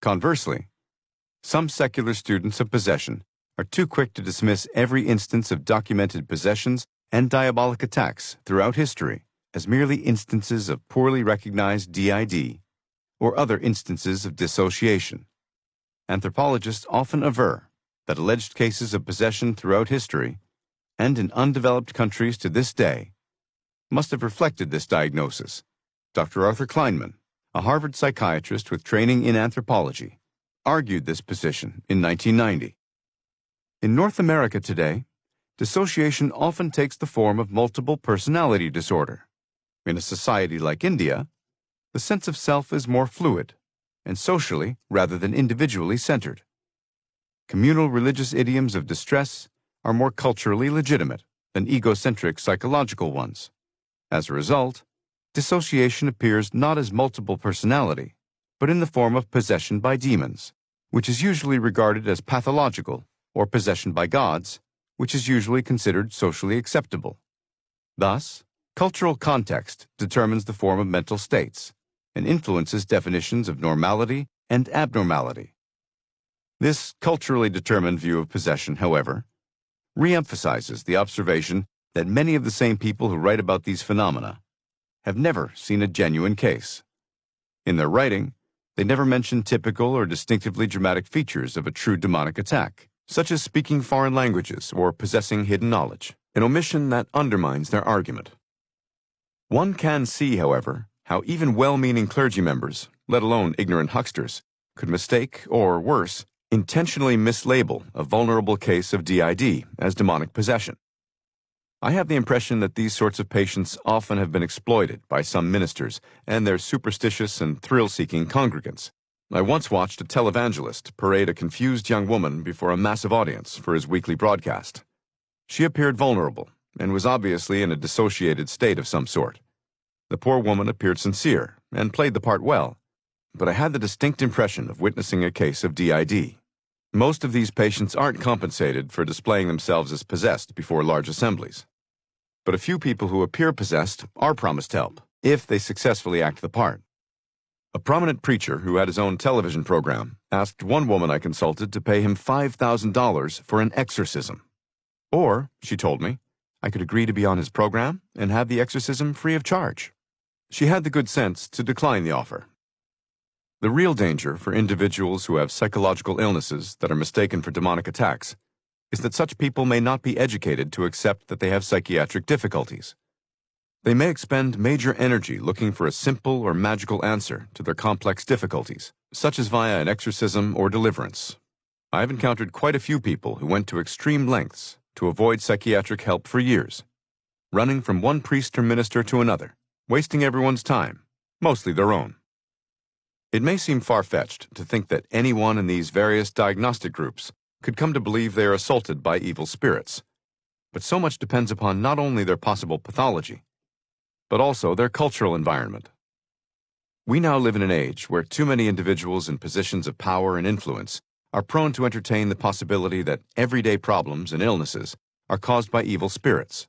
Conversely, some secular students of possession are too quick to dismiss every instance of documented possessions and diabolic attacks throughout history as merely instances of poorly recognized DID or other instances of dissociation. Anthropologists often aver that alleged cases of possession throughout history, and in undeveloped countries to this day, must have reflected this diagnosis. Dr. Arthur Kleinman, a Harvard psychiatrist with training in anthropology, argued this position in 1990. In North America today, dissociation often takes the form of multiple personality disorder. In a society like India, the sense of self is more fluid and socially rather than individually centered. Communal religious idioms of distress are more culturally legitimate than egocentric psychological ones. As a result, dissociation appears not as multiple personality, but in the form of possession by demons, which is usually regarded as pathological, or possession by gods, which is usually considered socially acceptable. Thus, cultural context determines the form of mental states and influences definitions of normality and abnormality. This culturally determined view of possession, however, re-emphasizes the observation that many of the same people who write about these phenomena have never seen a genuine case. In their writing, they never mention typical or distinctively dramatic features of a true demonic attack, such as speaking foreign languages or possessing hidden knowledge, an omission that undermines their argument. One can see, however, how even well-meaning clergy members, let alone ignorant hucksters, could mistake, or worse, intentionally mislabel a vulnerable case of DID as demonic possession. I have the impression that these sorts of patients often have been exploited by some ministers and their superstitious and thrill-seeking congregants. I once watched a televangelist parade a confused young woman before a massive audience for his weekly broadcast. She appeared vulnerable and was obviously in a dissociated state of some sort. The poor woman appeared sincere and played the part well, but I had the distinct impression of witnessing a case of DID. Most of these patients aren't compensated for displaying themselves as possessed before large assemblies. But a few people who appear possessed are promised help, if they successfully act the part. A prominent preacher who had his own television program asked one woman I consulted to pay him $5,000 for an exorcism. Or, she told me, I could agree to be on his program and have the exorcism free of charge. She had the good sense to decline the offer. The real danger for individuals who have psychological illnesses that are mistaken for demonic attacks is that such people may not be educated to accept that they have psychiatric difficulties. They may expend major energy looking for a simple or magical answer to their complex difficulties, such as via an exorcism or deliverance. I have encountered quite a few people who went to extreme lengths to avoid psychiatric help for years, running from one priest or minister to another, wasting everyone's time, mostly their own. It may seem far-fetched to think that anyone in these various diagnostic groups could come to believe they are assaulted by evil spirits, but so much depends upon not only their possible pathology, but also their cultural environment. We now live in an age where too many individuals in positions of power and influence are prone to entertain the possibility that everyday problems and illnesses are caused by evil spirits.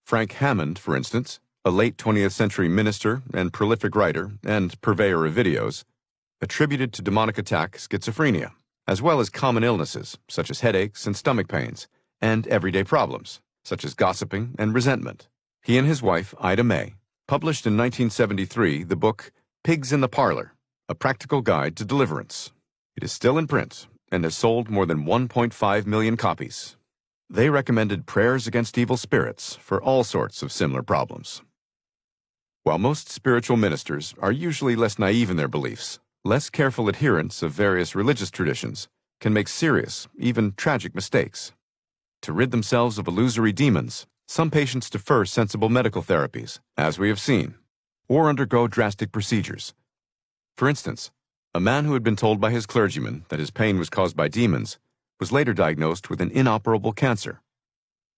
Frank Hammond, for instance, a late 20th century minister and prolific writer and purveyor of videos, attributed to demonic attack schizophrenia, as well as common illnesses such as headaches and stomach pains, and everyday problems such as gossiping and resentment. He and his wife, Ida May, published in 1973 the book Pigs in the Parlor, A Practical Guide to Deliverance. It is still in print and has sold more than 1.5 million copies. They recommended prayers against evil spirits for all sorts of similar problems. While most spiritual ministers are usually less naive in their beliefs, less careful adherents of various religious traditions can make serious, even tragic mistakes. To rid themselves of illusory demons, some patients defer sensible medical therapies, as we have seen, or undergo drastic procedures. For instance, a man who had been told by his clergyman that his pain was caused by demons was later diagnosed with an inoperable cancer.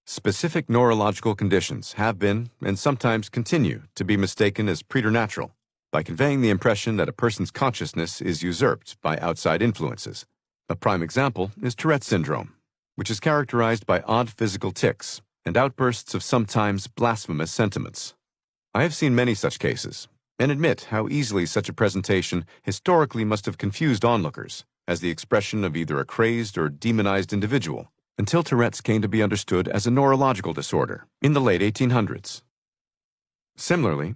Specific neurological conditions have been, and sometimes continue, to be mistaken as preternatural, by conveying the impression that a person's consciousness is usurped by outside influences. A prime example is Tourette syndrome, which is characterized by odd physical tics and outbursts of sometimes blasphemous sentiments. I have seen many such cases, and admit how easily such a presentation historically must have confused onlookers as the expression of either a crazed or demonized individual, until Tourette's came to be understood as a neurological disorder in the late 1800s. Similarly,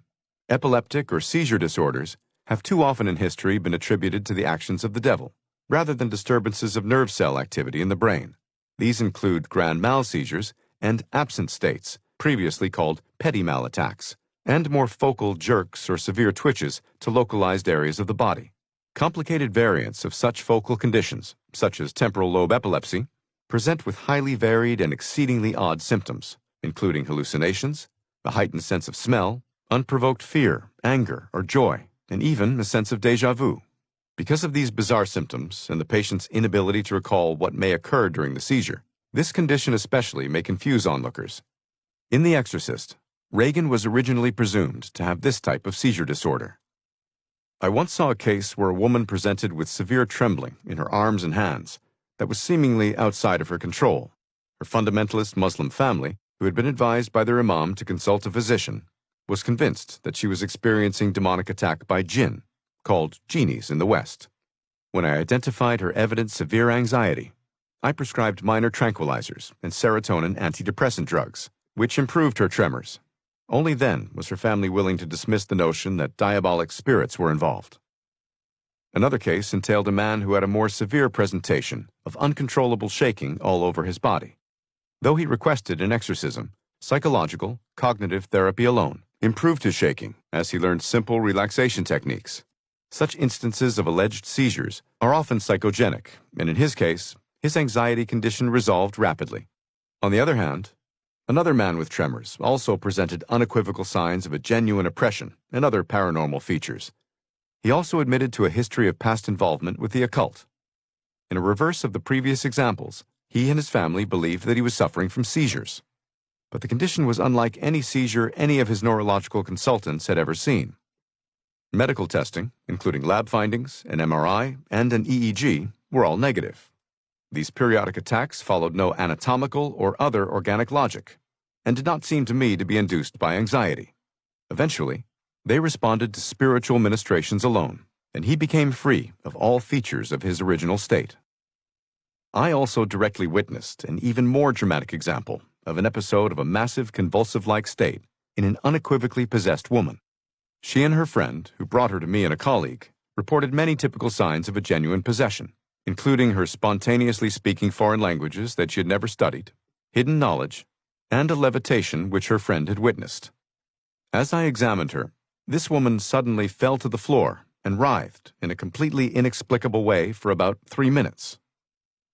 epileptic or seizure disorders have too often in history been attributed to the actions of the devil, rather than disturbances of nerve cell activity in the brain. These include grand mal seizures and absent states, previously called petit mal attacks, and more focal jerks or severe twitches to localized areas of the body. Complicated variants of such focal conditions, such as temporal lobe epilepsy, present with highly varied and exceedingly odd symptoms, including hallucinations, a heightened sense of smell, unprovoked fear, anger, or joy, and even a sense of déjà vu. Because of these bizarre symptoms and the patient's inability to recall what may occur during the seizure, this condition especially may confuse onlookers. In The Exorcist, Regan was originally presumed to have this type of seizure disorder. I once saw a case where a woman presented with severe trembling in her arms and hands that was seemingly outside of her control. Her fundamentalist Muslim family, who had been advised by their imam to consult a physician, was convinced that she was experiencing demonic attack by jinn, called genies in the West. When I identified her evident severe anxiety, I prescribed minor tranquilizers and serotonin antidepressant drugs, which improved her tremors. Only then was her family willing to dismiss the notion that diabolic spirits were involved. Another case entailed a man who had a more severe presentation of uncontrollable shaking all over his body. Though he requested an exorcism, psychological, cognitive therapy alone improved his shaking as he learned simple relaxation techniques. Such instances of alleged seizures are often psychogenic, and in his case, his anxiety condition resolved rapidly. On the other hand, another man with tremors also presented unequivocal signs of a genuine oppression and other paranormal features. He also admitted to a history of past involvement with the occult. In a reverse of the previous examples, he and his family believed that he was suffering from seizures. But the condition was unlike any seizure any of his neurological consultants had ever seen. Medical testing, including lab findings, an MRI, and an EEG, were all negative. These periodic attacks followed no anatomical or other organic logic, and did not seem to me to be induced by anxiety. Eventually, they responded to spiritual ministrations alone, and he became free of all features of his original state. I also directly witnessed an even more dramatic example of an episode of a massive convulsive-like state in an unequivocally possessed woman. She and her friend, who brought her to me and a colleague, reported many typical signs of a genuine possession, including her spontaneously speaking foreign languages that she had never studied, hidden knowledge, and a levitation which her friend had witnessed. As I examined her, this woman suddenly fell to the floor and writhed in a completely inexplicable way for about 3 minutes.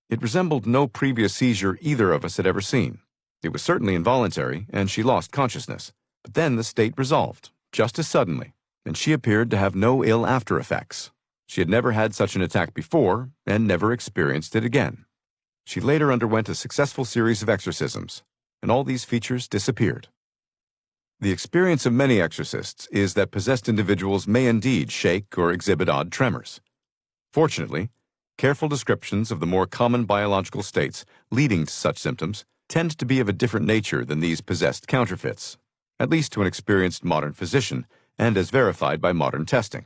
It resembled no previous seizure either of us had ever seen. It was certainly involuntary, and she lost consciousness, but then the state resolved, just as suddenly, and she appeared to have no ill after effects. She had never had such an attack before and never experienced it again. She later underwent a successful series of exorcisms, and all these features disappeared. The experience of many exorcists is that possessed individuals may indeed shake or exhibit odd tremors. Fortunately, careful descriptions of the more common biological states leading to such symptoms tend to be of a different nature than these possessed counterfeits, at least to an experienced modern physician and as verified by modern testing.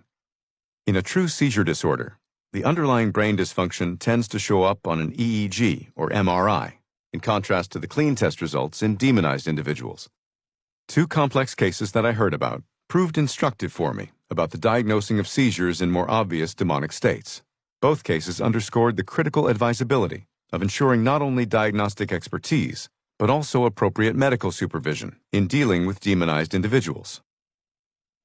In a true seizure disorder, the underlying brain dysfunction tends to show up on an EEG or MRI, in contrast to the clean test results in demonized individuals. Two complex cases that I heard about proved instructive for me about the diagnosing of seizures in more obvious demonic states. Both cases underscored the critical advisability of ensuring not only diagnostic expertise, but also appropriate medical supervision in dealing with demonized individuals.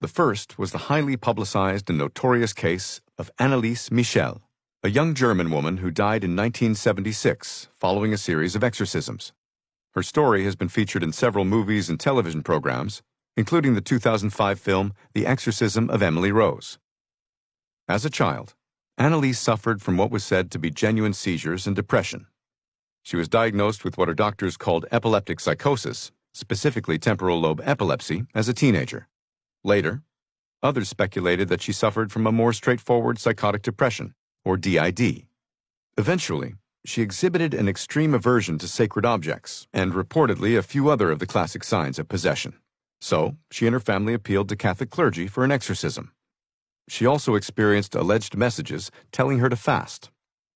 The first was the highly publicized and notorious case of Anneliese Michel, a young German woman who died in 1976 following a series of exorcisms. Her story has been featured in several movies and television programs, including the 2005 film The Exorcism of Emily Rose. As a child, Anneliese suffered from what was said to be genuine seizures and depression. She was diagnosed with what her doctors called epileptic psychosis, specifically temporal lobe epilepsy, as a teenager. Later, others speculated that she suffered from a more straightforward psychotic depression, or DID. Eventually, she exhibited an extreme aversion to sacred objects and reportedly a few other of the classic signs of possession. So, she and her family appealed to Catholic clergy for an exorcism. She also experienced alleged messages telling her to fast.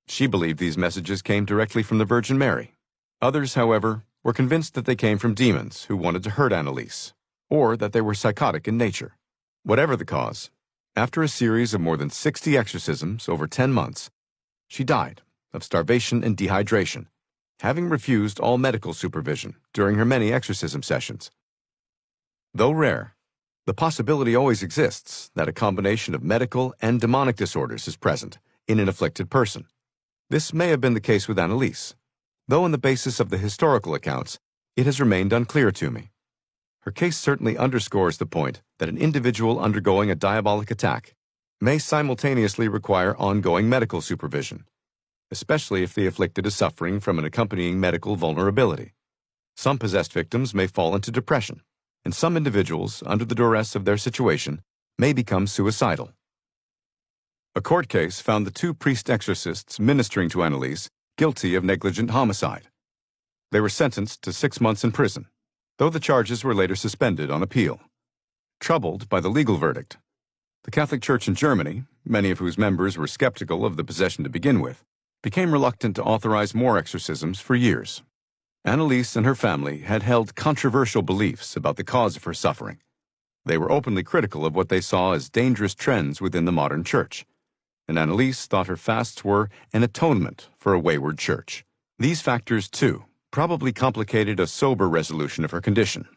She believed these messages came directly from the Virgin Mary. Others, however, were convinced that they came from demons who wanted to hurt Anneliese, or that they were psychotic in nature. Whatever the cause, after a series of more than 60 exorcisms over 10 months, she died of starvation and dehydration, having refused all medical supervision during her many exorcism sessions. Though rare, the possibility always exists that a combination of medical and demonic disorders is present in an afflicted person. This may have been the case with Anneliese, though on the basis of the historical accounts, it has remained unclear to me. Her case certainly underscores the point that an individual undergoing a diabolic attack may simultaneously require ongoing medical supervision, especially if the afflicted is suffering from an accompanying medical vulnerability. Some possessed victims may fall into depression, and some individuals, under the duress of their situation, may become suicidal. A court case found the two priest exorcists ministering to Anneliese guilty of negligent homicide. They were sentenced to 6 months in prison, though the charges were later suspended on appeal. Troubled by the legal verdict, the Catholic Church in Germany, many of whose members were skeptical of the possession to begin with, became reluctant to authorize more exorcisms for years. Anneliese and her family had held controversial beliefs about the cause of her suffering. They were openly critical of what they saw as dangerous trends within the modern church, and Anneliese thought her fasts were an atonement for a wayward church. These factors, too, probably complicated a sober resolution of her condition.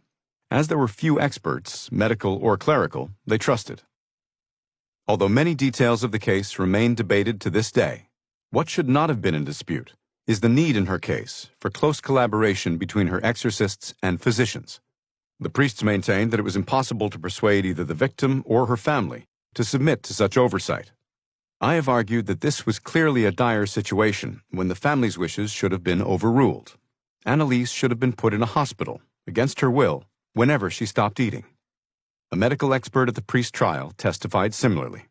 As there were few experts, medical or clerical, they trusted. Although many details of the case remain debated to this day, what should not have been in dispute is the need in her case for close collaboration between her exorcists and physicians. The priests maintained that it was impossible to persuade either the victim or her family to submit to such oversight. I have argued that this was clearly a dire situation when the family's wishes should have been overruled. Anneliese should have been put in a hospital, against her will, whenever she stopped eating. A medical expert at the priest trial testified similarly.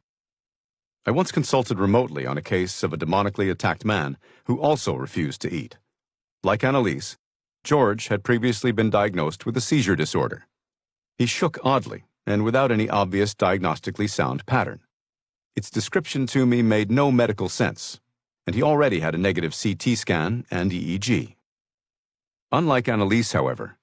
I once consulted remotely on a case of a demonically attacked man who also refused to eat. Like Anneliese, George had previously been diagnosed with a seizure disorder. He shook oddly and without any obvious diagnostically sound pattern. Its description to me made no medical sense, and he already had a negative CT scan and EEG. Unlike Anneliese, however,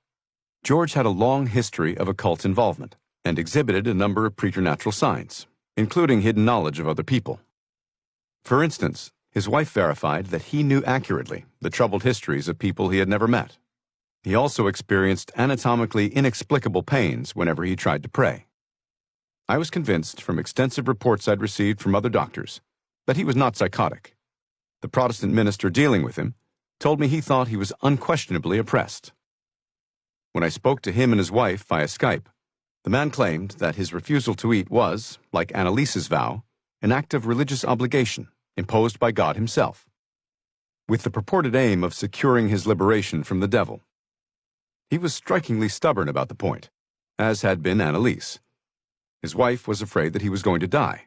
George had a long history of occult involvement and exhibited a number of preternatural signs, including hidden knowledge of other people. For instance, his wife verified that he knew accurately the troubled histories of people he had never met. He also experienced anatomically inexplicable pains whenever he tried to pray. I was convinced from extensive reports I'd received from other doctors that he was not psychotic. The Protestant minister dealing with him told me he thought he was unquestionably oppressed. When I spoke to him and his wife via Skype, The man claimed that his refusal to eat was, like Annalise's vow, an act of religious obligation imposed by God himself, with the purported aim of securing his liberation from the devil. He was strikingly stubborn about the point, as had been Annalise. His wife was afraid that he was going to die,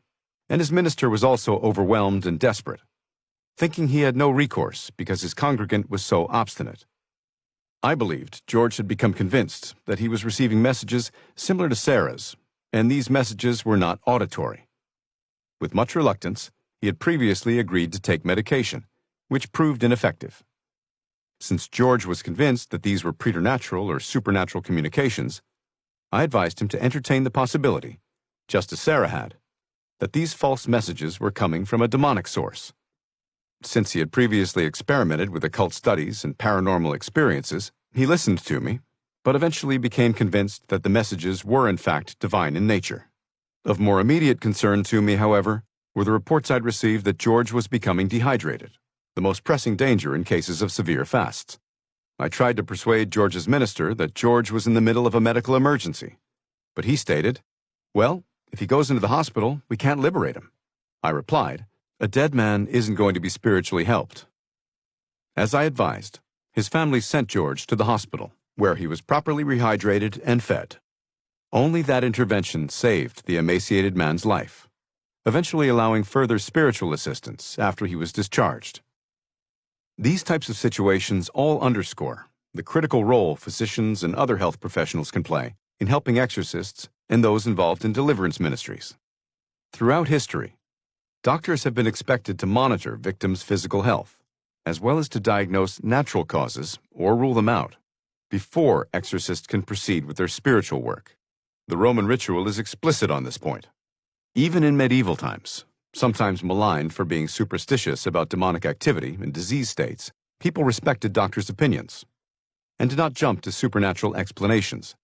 and his minister was also overwhelmed and desperate, thinking he had no recourse because his congregant was so obstinate. I believed George had become convinced that he was receiving messages similar to Sarah's, and these messages were not auditory. With much reluctance, he had previously agreed to take medication, which proved ineffective. Since George was convinced that these were preternatural or supernatural communications, I advised him to entertain the possibility, just as Sarah had, that these false messages were coming from a demonic source. Since he had previously experimented with occult studies and paranormal experiences, he listened to me, but eventually became convinced that the messages were in fact divine in nature. Of more immediate concern to me, however, were the reports I'd received that George was becoming dehydrated, the most pressing danger in cases of severe fasts. I tried to persuade George's minister that George was in the middle of a medical emergency, but he stated, "Well, if he goes into the hospital, we can't liberate him." I replied, "A dead man isn't going to be spiritually helped." As I advised, his family sent George to the hospital, where he was properly rehydrated and fed. Only that intervention saved the emaciated man's life, eventually allowing further spiritual assistance after he was discharged. These types of situations all underscore the critical role physicians and other health professionals can play in helping exorcists and those involved in deliverance ministries. Throughout history, doctors have been expected to monitor victims' physical health, as well as to diagnose natural causes or rule them out, before exorcists can proceed with their spiritual work. The Roman ritual is explicit on this point. Even in medieval times, sometimes maligned for being superstitious about demonic activity in disease states, people respected doctors' opinions and did not jump to supernatural explanations.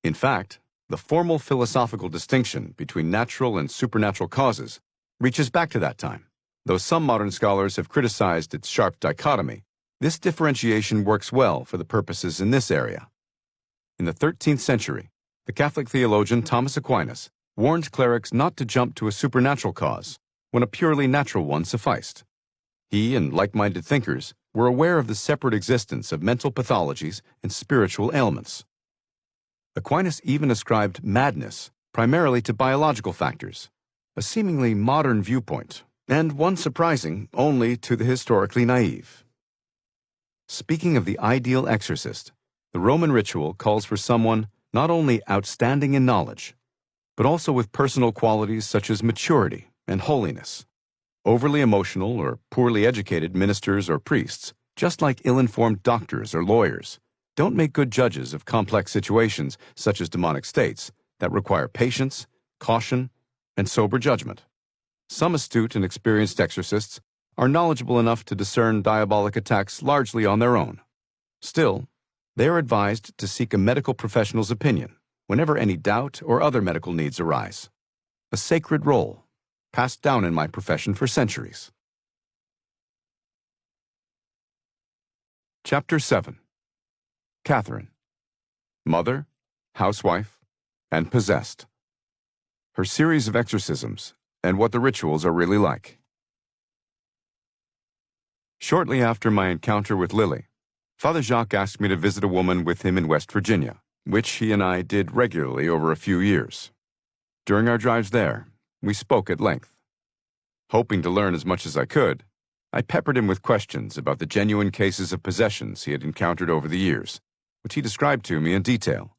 In fact, the formal philosophical distinction between natural and supernatural causes reaches back to that time. Though some modern scholars have criticized its sharp dichotomy, this differentiation works well for the purposes in this area. In the 13th century, the Catholic theologian Thomas Aquinas warned clerics not to jump to a supernatural cause when a purely natural one sufficed. He and like-minded thinkers were aware of the separate existence of mental pathologies and spiritual ailments. Aquinas even ascribed madness primarily to biological factors, a seemingly modern viewpoint, and one surprising only to the historically naive. Speaking of the ideal exorcist, the Roman ritual calls for someone not only outstanding in knowledge, but also with personal qualities such as maturity and holiness. Overly emotional or poorly educated ministers or priests, just like ill-informed doctors or lawyers, don't make good judges of complex situations such as demonic states that require patience, caution, and sober judgment. Some astute and experienced exorcists are knowledgeable enough to discern diabolic attacks largely on their own. Still, they are advised to seek a medical professional's opinion whenever any doubt or other medical needs arise. A sacred role, passed down in my profession for centuries. Chapter 7. Catherine. Mother, housewife, and possessed. Her series of exorcisms and what the rituals are really like. Shortly after my encounter with Lily, Father Jacques asked me to visit a woman with him in West Virginia, which he and I did regularly over a few years. During our drives there, we spoke at length. Hoping to learn as much as I could, I peppered him with questions about the genuine cases of possessions he had encountered over the years, which he described to me in detail.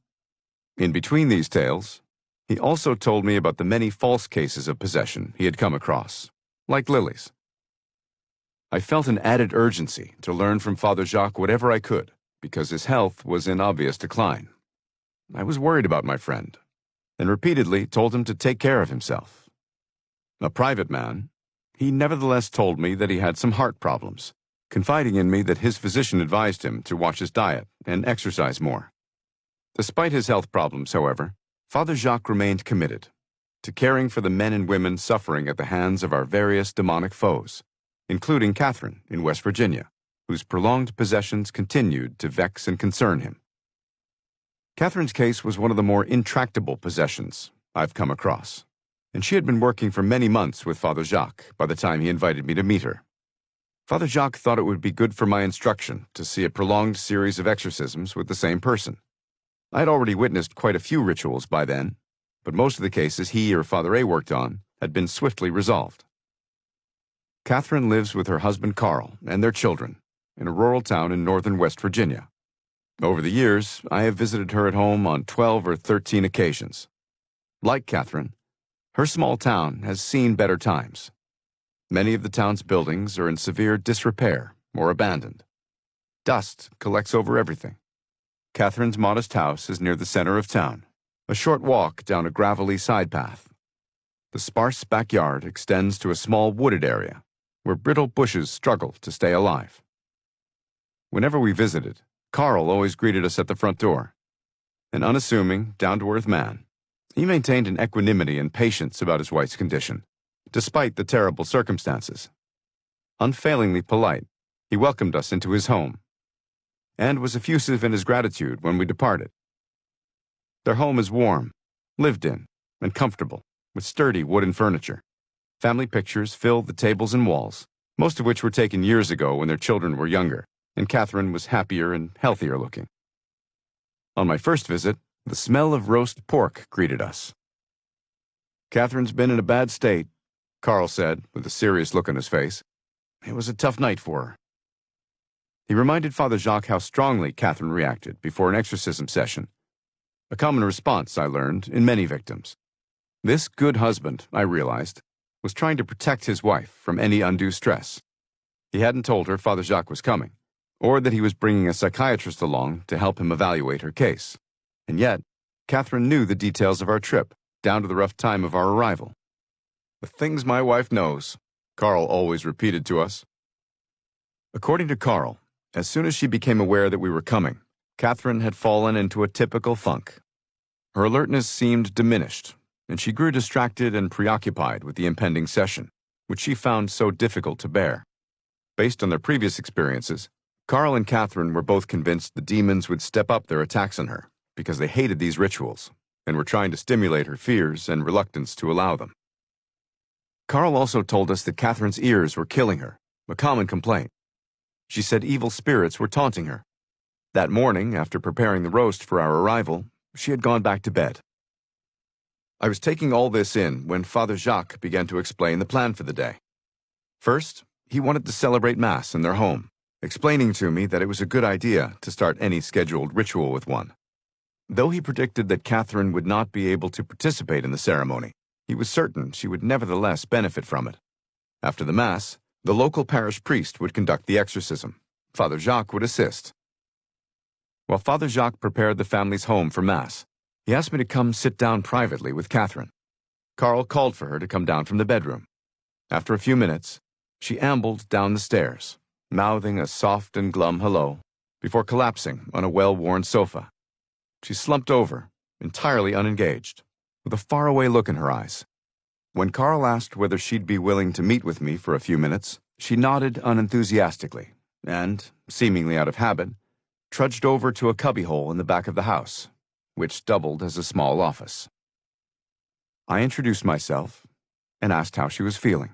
In between these tales, he also told me about the many false cases of possession he had come across, like Lily's. I felt an added urgency to learn from Father Jacques whatever I could, because his health was in obvious decline. I was worried about my friend, and repeatedly told him to take care of himself. A private man, he nevertheless told me that he had some heart problems, confiding in me that his physician advised him to watch his diet and exercise more. Despite his health problems, however, Father Jacques remained committed to caring for the men and women suffering at the hands of our various demonic foes, including Catherine in West Virginia, whose prolonged possessions continued to vex and concern him. Catherine's case was one of the more intractable possessions I've come across, and she had been working for many months with Father Jacques by the time he invited me to meet her. Father Jacques thought it would be good for my instruction to see a prolonged series of exorcisms with the same person. I had already witnessed quite a few rituals by then, but most of the cases he or Father A worked on had been swiftly resolved. Catherine lives with her husband Carl and their children in a rural town in northern West Virginia. Over the years, I have visited her at home on 12 or 13 occasions. Like Catherine, her small town has seen better times. Many of the town's buildings are in severe disrepair or abandoned. Dust collects over everything. Catherine's modest house is near the center of town, a short walk down a gravelly side path. The sparse backyard extends to a small wooded area where brittle bushes struggle to stay alive. Whenever we visited, Carl always greeted us at the front door. An unassuming, down-to-earth man, he maintained an equanimity and patience about his wife's condition, despite the terrible circumstances. Unfailingly polite, he welcomed us into his home, and was effusive in his gratitude when we departed. Their home is warm, lived in, and comfortable, with sturdy wooden furniture. Family pictures fill the tables and walls, most of which were taken years ago when their children were younger, and Catherine was happier and healthier looking. On my first visit, the smell of roast pork greeted us. "Catherine's been in a bad state," Carl said, with a serious look on his face. "It was a tough night for her." He reminded Father Jacques how strongly Catherine reacted before an exorcism session, a common response, I learned, in many victims. This good husband, I realized, was trying to protect his wife from any undue stress. He hadn't told her Father Jacques was coming, or that he was bringing a psychiatrist along to help him evaluate her case. And yet, Catherine knew the details of our trip, down to the rough time of our arrival. "The things my wife knows," Carl always repeated to us. According to Carl, as soon as she became aware that we were coming, Catherine had fallen into a typical funk. Her alertness seemed diminished, and she grew distracted and preoccupied with the impending session, which she found so difficult to bear. Based on their previous experiences, Carl and Catherine were both convinced the demons would step up their attacks on her because they hated these rituals and were trying to stimulate her fears and reluctance to allow them. Carl also told us that Catherine's ears were killing her, a common complaint. She said evil spirits were taunting her. That morning, after preparing the roast for our arrival, she had gone back to bed. I was taking all this in when Father Jacques began to explain the plan for the day. First, he wanted to celebrate Mass in their home, explaining to me that it was a good idea to start any scheduled ritual with one. Though he predicted that Catherine would not be able to participate in the ceremony, he was certain she would nevertheless benefit from it. After the Mass, the local parish priest would conduct the exorcism. Father Jacques would assist. While Father Jacques prepared the family's home for Mass, he asked me to come sit down privately with Catherine. Carl called for her to come down from the bedroom. After a few minutes, she ambled down the stairs, mouthing a soft and glum hello, before collapsing on a well-worn sofa. She slumped over, entirely unengaged, with a faraway look in her eyes. When Carl asked whether she'd be willing to meet with me for a few minutes, she nodded unenthusiastically and, seemingly out of habit, trudged over to a cubbyhole in the back of the house, which doubled as a small office. I introduced myself and asked how she was feeling.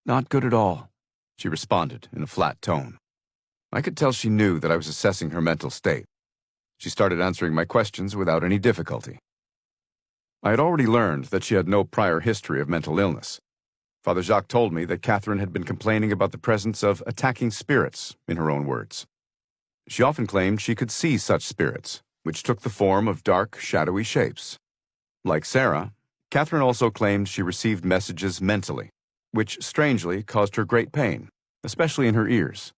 "Not good at all," she responded in a flat tone. I could tell she knew that I was assessing her mental state. She started answering my questions without any difficulty. I had already learned that she had no prior history of mental illness. Father Jacques told me that Catherine had been complaining about the presence of attacking spirits, in her own words. She often claimed she could see such spirits, which took the form of dark, shadowy shapes. Like Sarah, Catherine also claimed she received messages mentally, which strangely caused her great pain, especially in her ears.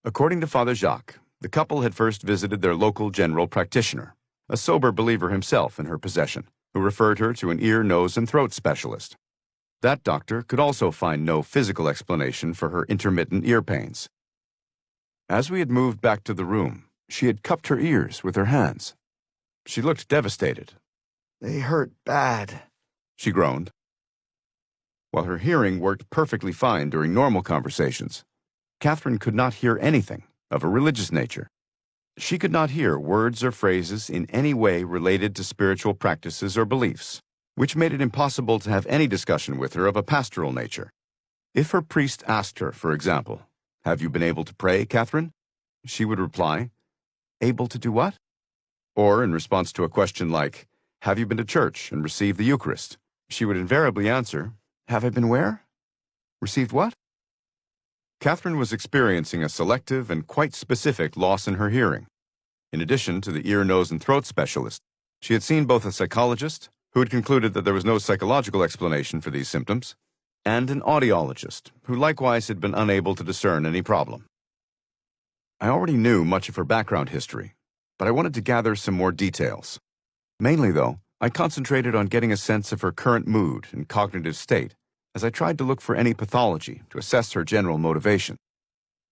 According to Father Jacques, the couple had first visited their local general practitioner, a sober believer himself in her possession, who referred her to an ear, nose, and throat specialist. That doctor could also find no physical explanation for her intermittent ear pains. As we had moved back to the room, she had cupped her ears with her hands. She looked devastated. "They hurt bad," she groaned. While her hearing worked perfectly fine during normal conversations, Catherine could not hear anything of a religious nature. She could not hear words or phrases in any way related to spiritual practices or beliefs, which made it impossible to have any discussion with her of a pastoral nature. If her priest asked her, for example, "Have you been able to pray, Catherine?" she would reply, "Able to do what?" Or, in response to a question like, "Have you been to church and received the Eucharist?" she would invariably answer, "Have I been where? Received what?" Catherine was experiencing a selective and quite specific loss in her hearing. In addition to the ear, nose, and throat specialist, she had seen both a psychologist, who had concluded that there was no psychological explanation for these symptoms, and an audiologist, who likewise had been unable to discern any problem. I already knew much of her background history, but I wanted to gather some more details. Mainly, though, I concentrated on getting a sense of her current mood and cognitive state, as I tried to look for any pathology to assess her general motivation.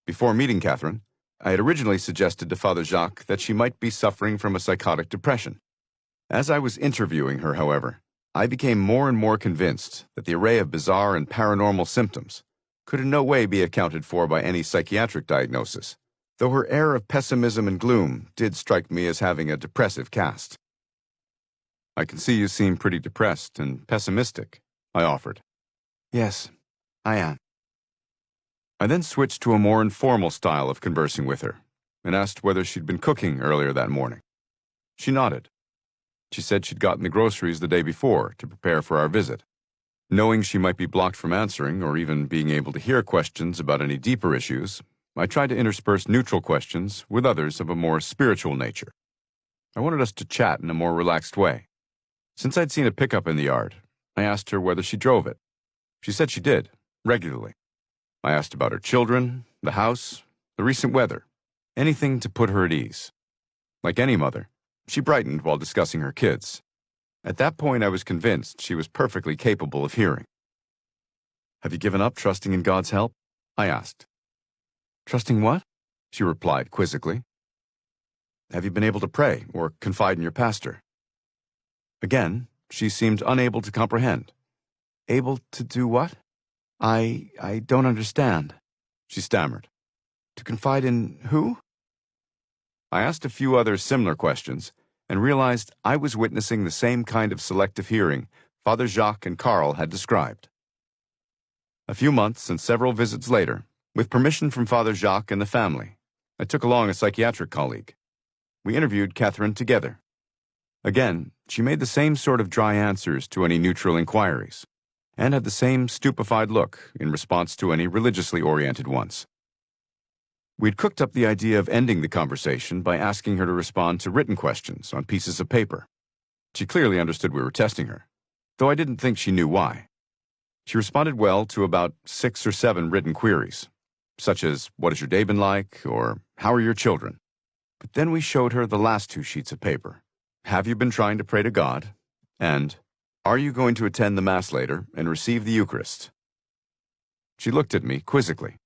Before meeting Catherine, I had originally suggested to Father Jacques that she might be suffering from a psychotic depression. As I was interviewing her, however, I became more and more convinced that the array of bizarre and paranormal symptoms could in no way be accounted for by any psychiatric diagnosis, though her air of pessimism and gloom did strike me as having a depressive cast. "I can see you seem pretty depressed and pessimistic," I offered. "Yes, I am." I then switched to a more informal style of conversing with her and asked whether she'd been cooking earlier that morning. She nodded. She said she'd gotten the groceries the day before to prepare for our visit. Knowing she might be blocked from answering or even being able to hear questions about any deeper issues, I tried to intersperse neutral questions with others of a more spiritual nature. I wanted us to chat in a more relaxed way. Since I'd seen a pickup in the yard, I asked her whether she drove it. She said she did, regularly. I asked about her children, the house, the recent weather, anything to put her at ease. Like any mother, she brightened while discussing her kids. At that point, I was convinced she was perfectly capable of hearing. "Have you given up trusting in God's help?" I asked. "Trusting what?" she replied quizzically. "Have you been able to pray or confide in your pastor?" Again, she seemed unable to comprehend. "Able to do what? I don't understand," she stammered. "To confide in who?" I asked a few other similar questions and realized I was witnessing the same kind of selective hearing Father Jacques and Carl had described. A few months and several visits later, with permission from Father Jacques and the family, I took along a psychiatric colleague. We interviewed Catherine together. Again, she made the same sort of dry answers to any neutral inquiries, and had the same stupefied look in response to any religiously oriented ones. We'd cooked up the idea of ending the conversation by asking her to respond to written questions on pieces of paper. She clearly understood we were testing her, though I didn't think she knew why. She responded well to about 6 or 7 written queries, such as, "What has your day been like?" or "How are your children?" But then we showed her the last 2 sheets of paper. "Have you been trying to pray to God?" and "Are you going to attend the Mass later and receive the Eucharist?" She looked at me quizzically.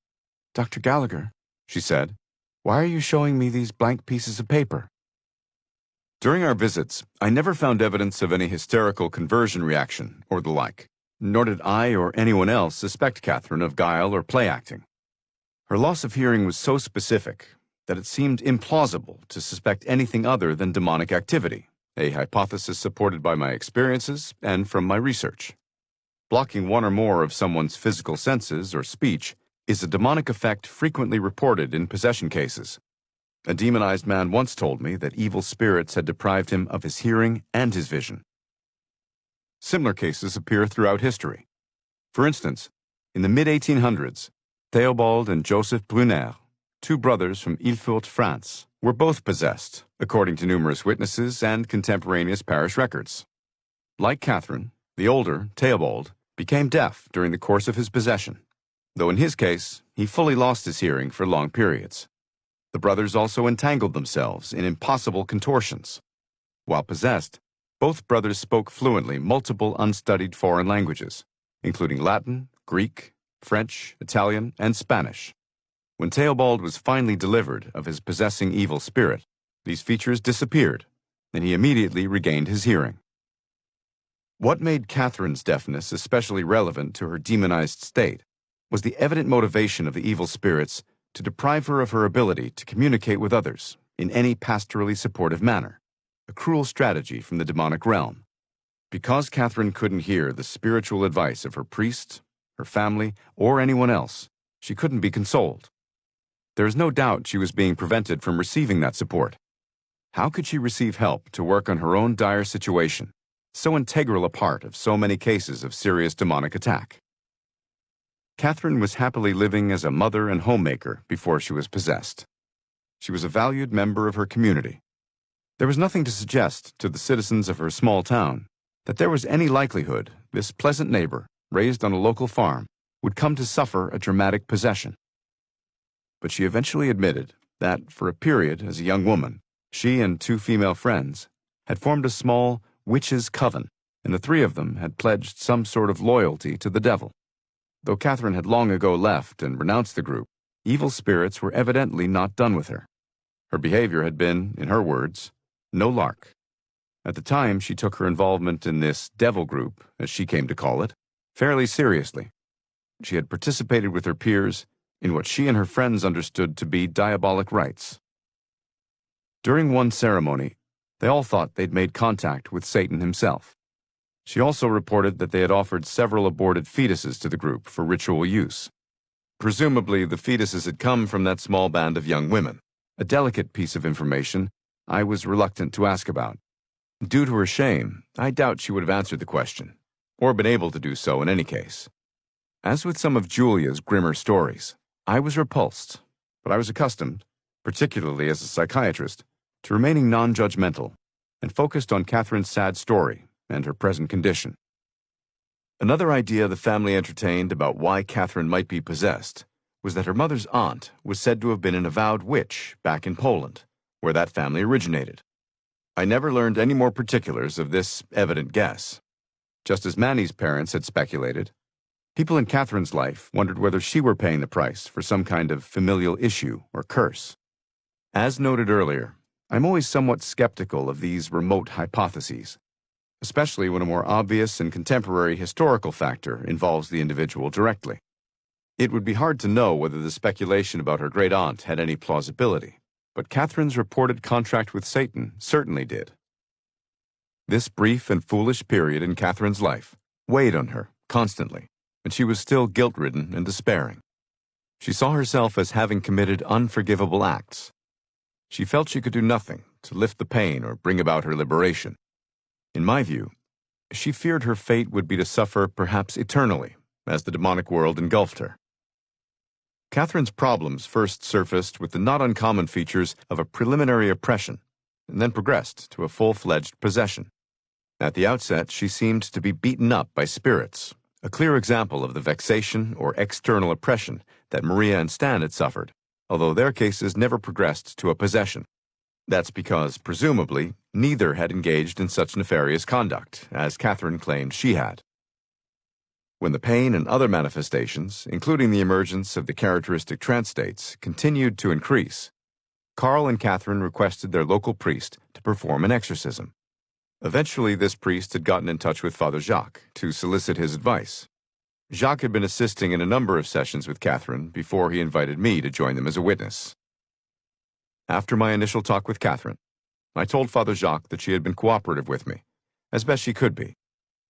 "Dr. Gallagher," she said, "why are you showing me these blank pieces of paper?" During our visits, I never found evidence of any hysterical conversion reaction or the like, nor did I or anyone else suspect Catherine of guile or play acting. Her loss of hearing was so specific that it seemed implausible to suspect anything other than demonic activity, a hypothesis supported by my experiences and from my research. Blocking one or more of someone's physical senses or speech is a demonic effect frequently reported in possession cases. A demonized man once told me that evil spirits had deprived him of his hearing and his vision. Similar cases appear throughout history. For instance, in the mid-1800s, Théobald and Joseph Brunner, 2 brothers from Ilfurt, France, were both possessed, according to numerous witnesses and contemporaneous parish records. Like Catherine, the older, Théobald, became deaf during the course of his possession, though in his case, he fully lost his hearing for long periods. The brothers also entangled themselves in impossible contortions. While possessed, both brothers spoke fluently multiple unstudied foreign languages, including Latin, Greek, French, Italian, and Spanish. When Théobald was finally delivered of his possessing evil spirit, these features disappeared, and he immediately regained his hearing. What made Catherine's deafness especially relevant to her demonized state was the evident motivation of the evil spirits to deprive her of her ability to communicate with others, in any pastorally supportive manner, a cruel strategy from the demonic realm. Because Catherine couldn't hear the spiritual advice of her priest, her family, or anyone else, she couldn't be consoled. There is no doubt she was being prevented from receiving that support. How could she receive help to work on her own dire situation, so integral a part of so many cases of serious demonic attack? Catherine was happily living as a mother and homemaker before she was possessed. She was a valued member of her community. There was nothing to suggest to the citizens of her small town that there was any likelihood this pleasant neighbor, raised on a local farm, would come to suffer a dramatic possession. But she eventually admitted that, for a period as a young woman, she and 2 female friends had formed a small witches' coven, and the 3 of them had pledged some sort of loyalty to the devil. Though Catherine had long ago left and renounced the group, evil spirits were evidently not done with her. Her behavior had been, in her words, no lark. At the time, she took her involvement in this devil group, as she came to call it, fairly seriously. She had participated with her peers in what she and her friends understood to be diabolic rites. During one ceremony, they all thought they'd made contact with Satan himself. She also reported that they had offered several aborted fetuses to the group for ritual use. Presumably, the fetuses had come from that small band of young women, a delicate piece of information I was reluctant to ask about. Due to her shame, I doubt she would have answered the question, or been able to do so in any case. As with some of Julia's grimmer stories, I was repulsed, but I was accustomed, particularly as a psychiatrist, to remaining non-judgmental and focused on Catherine's sad story and her present condition. Another idea the family entertained about why Catherine might be possessed was that her mother's aunt was said to have been an avowed witch back in Poland, where that family originated. I never learned any more particulars of this evident guess. Just as Manny's parents had speculated, people in Catherine's life wondered whether she were paying the price for some kind of familial issue or curse. As noted earlier, I'm always somewhat skeptical of these remote hypotheses, especially when a more obvious and contemporary historical factor involves the individual directly. It would be hard to know whether the speculation about her great-aunt had any plausibility, but Catherine's reported contract with Satan certainly did. This brief and foolish period in Catherine's life weighed on her constantly, and she was still guilt-ridden and despairing. She saw herself as having committed unforgivable acts. She felt she could do nothing to lift the pain or bring about her liberation. In my view, she feared her fate would be to suffer perhaps eternally, as the demonic world engulfed her. Catherine's problems first surfaced with the not uncommon features of a preliminary oppression, and then progressed to a full-fledged possession. At the outset, she seemed to be beaten up by spirits, a clear example of the vexation or external oppression that Maria and Stan had suffered, although their cases never progressed to a possession. That's because, presumably, neither had engaged in such nefarious conduct, as Catherine claimed she had. When the pain and other manifestations, including the emergence of the characteristic trance states, continued to increase, Carl and Catherine requested their local priest to perform an exorcism. Eventually, this priest had gotten in touch with Father Jacques to solicit his advice. Jacques had been assisting in a number of sessions with Catherine before he invited me to join them as a witness. After my initial talk with Catherine, I told Father Jacques that she had been cooperative with me, as best she could be,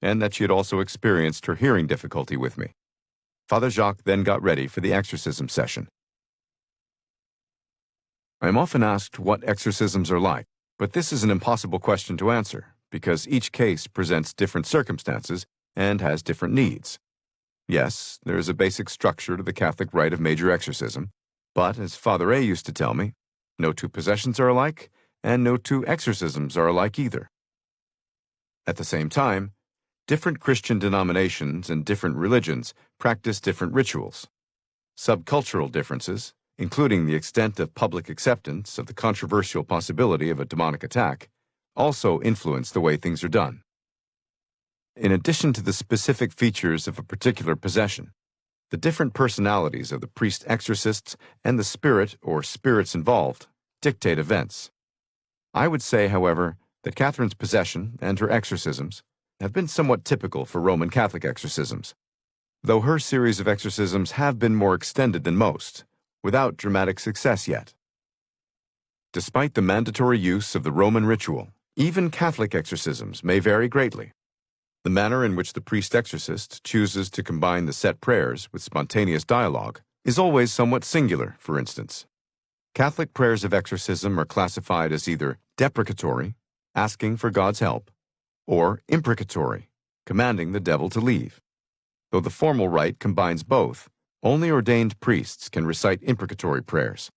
and that she had also experienced her hearing difficulty with me. Father Jacques then got ready for the exorcism session. I am often asked what exorcisms are like, but this is an impossible question to answer, because each case presents different circumstances and has different needs. Yes, there is a basic structure to the Catholic rite of major exorcism, but as Father A used to tell me, no 2 possessions are alike, and no 2 exorcisms are alike either. At the same time, different Christian denominations and different religions practice different rituals. Subcultural differences, including the extent of public acceptance of the controversial possibility of a demonic attack, also influence the way things are done. In addition to the specific features of a particular possession, the different personalities of the priest-exorcists and the spirit or spirits involved dictate events. I would say, however, that Catherine's possession and her exorcisms have been somewhat typical for Roman Catholic exorcisms, though her series of exorcisms have been more extended than most, without dramatic success yet. Despite the mandatory use of the Roman ritual, even Catholic exorcisms may vary greatly. The manner in which the priest-exorcist chooses to combine the set prayers with spontaneous dialogue is always somewhat singular, for instance. Catholic prayers of exorcism are classified as either deprecatory, asking for God's help, or imprecatory, commanding the devil to leave. Though the formal rite combines both, only ordained priests can recite imprecatory prayers.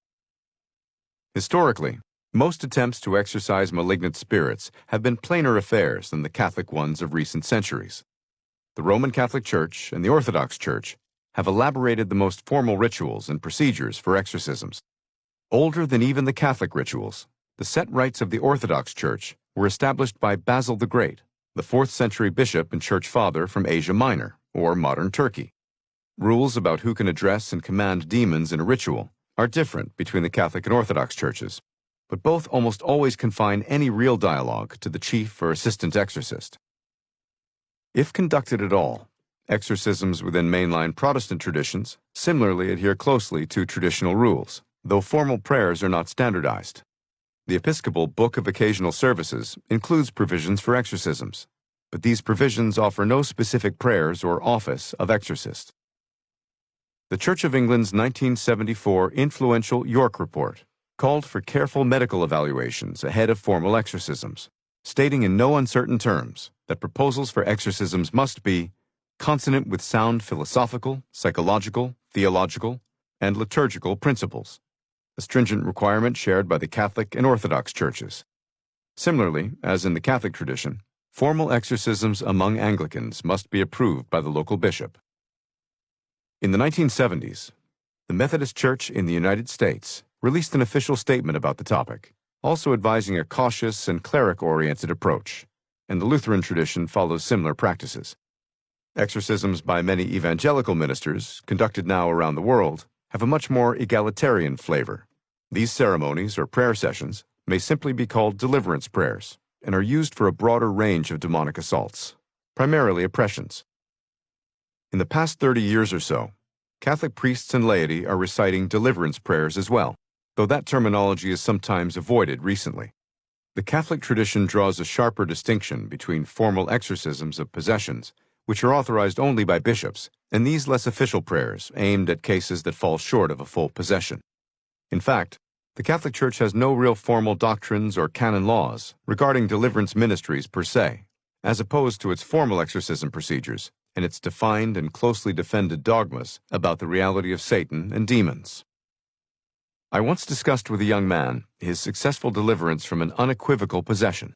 Historically, most attempts to exorcise malignant spirits have been plainer affairs than the Catholic ones of recent centuries. The Roman Catholic Church and the Orthodox Church have elaborated the most formal rituals and procedures for exorcisms. Older than even the Catholic rituals, the set rites of the Orthodox Church were established by Basil the Great, the 4th century bishop and church father from Asia Minor, or modern Turkey. Rules about who can address and command demons in a ritual are different between the Catholic and Orthodox churches, but both almost always confine any real dialogue to the chief or assistant exorcist. If conducted at all, exorcisms within mainline Protestant traditions similarly adhere closely to traditional rules, though formal prayers are not standardized. The Episcopal Book of Occasional Services includes provisions for exorcisms, but these provisions offer no specific prayers or office of exorcist. The Church of England's 1974 influential York Report called for careful medical evaluations ahead of formal exorcisms, stating in no uncertain terms that proposals for exorcisms must be consonant with sound philosophical, psychological, theological, and liturgical principles, a stringent requirement shared by the Catholic and Orthodox churches. Similarly, as in the Catholic tradition, formal exorcisms among Anglicans must be approved by the local bishop. In the 1970s, the Methodist Church in the United States released an official statement about the topic, also advising a cautious and cleric-oriented approach, and the Lutheran tradition follows similar practices. Exorcisms by many evangelical ministers, conducted now around the world, have a much more egalitarian flavor. These ceremonies or prayer sessions may simply be called deliverance prayers and are used for a broader range of demonic assaults, primarily oppressions. In the past 30 years or so, Catholic priests and laity are reciting deliverance prayers as well, though that terminology is sometimes avoided recently. The Catholic tradition draws a sharper distinction between formal exorcisms of possessions, which are authorized only by bishops, and these less official prayers aimed at cases that fall short of a full possession. In fact, the Catholic Church has no real formal doctrines or canon laws regarding deliverance ministries per se, as opposed to its formal exorcism procedures and its defined and closely defended dogmas about the reality of Satan and demons. I once discussed with a young man his successful deliverance from an unequivocal possession.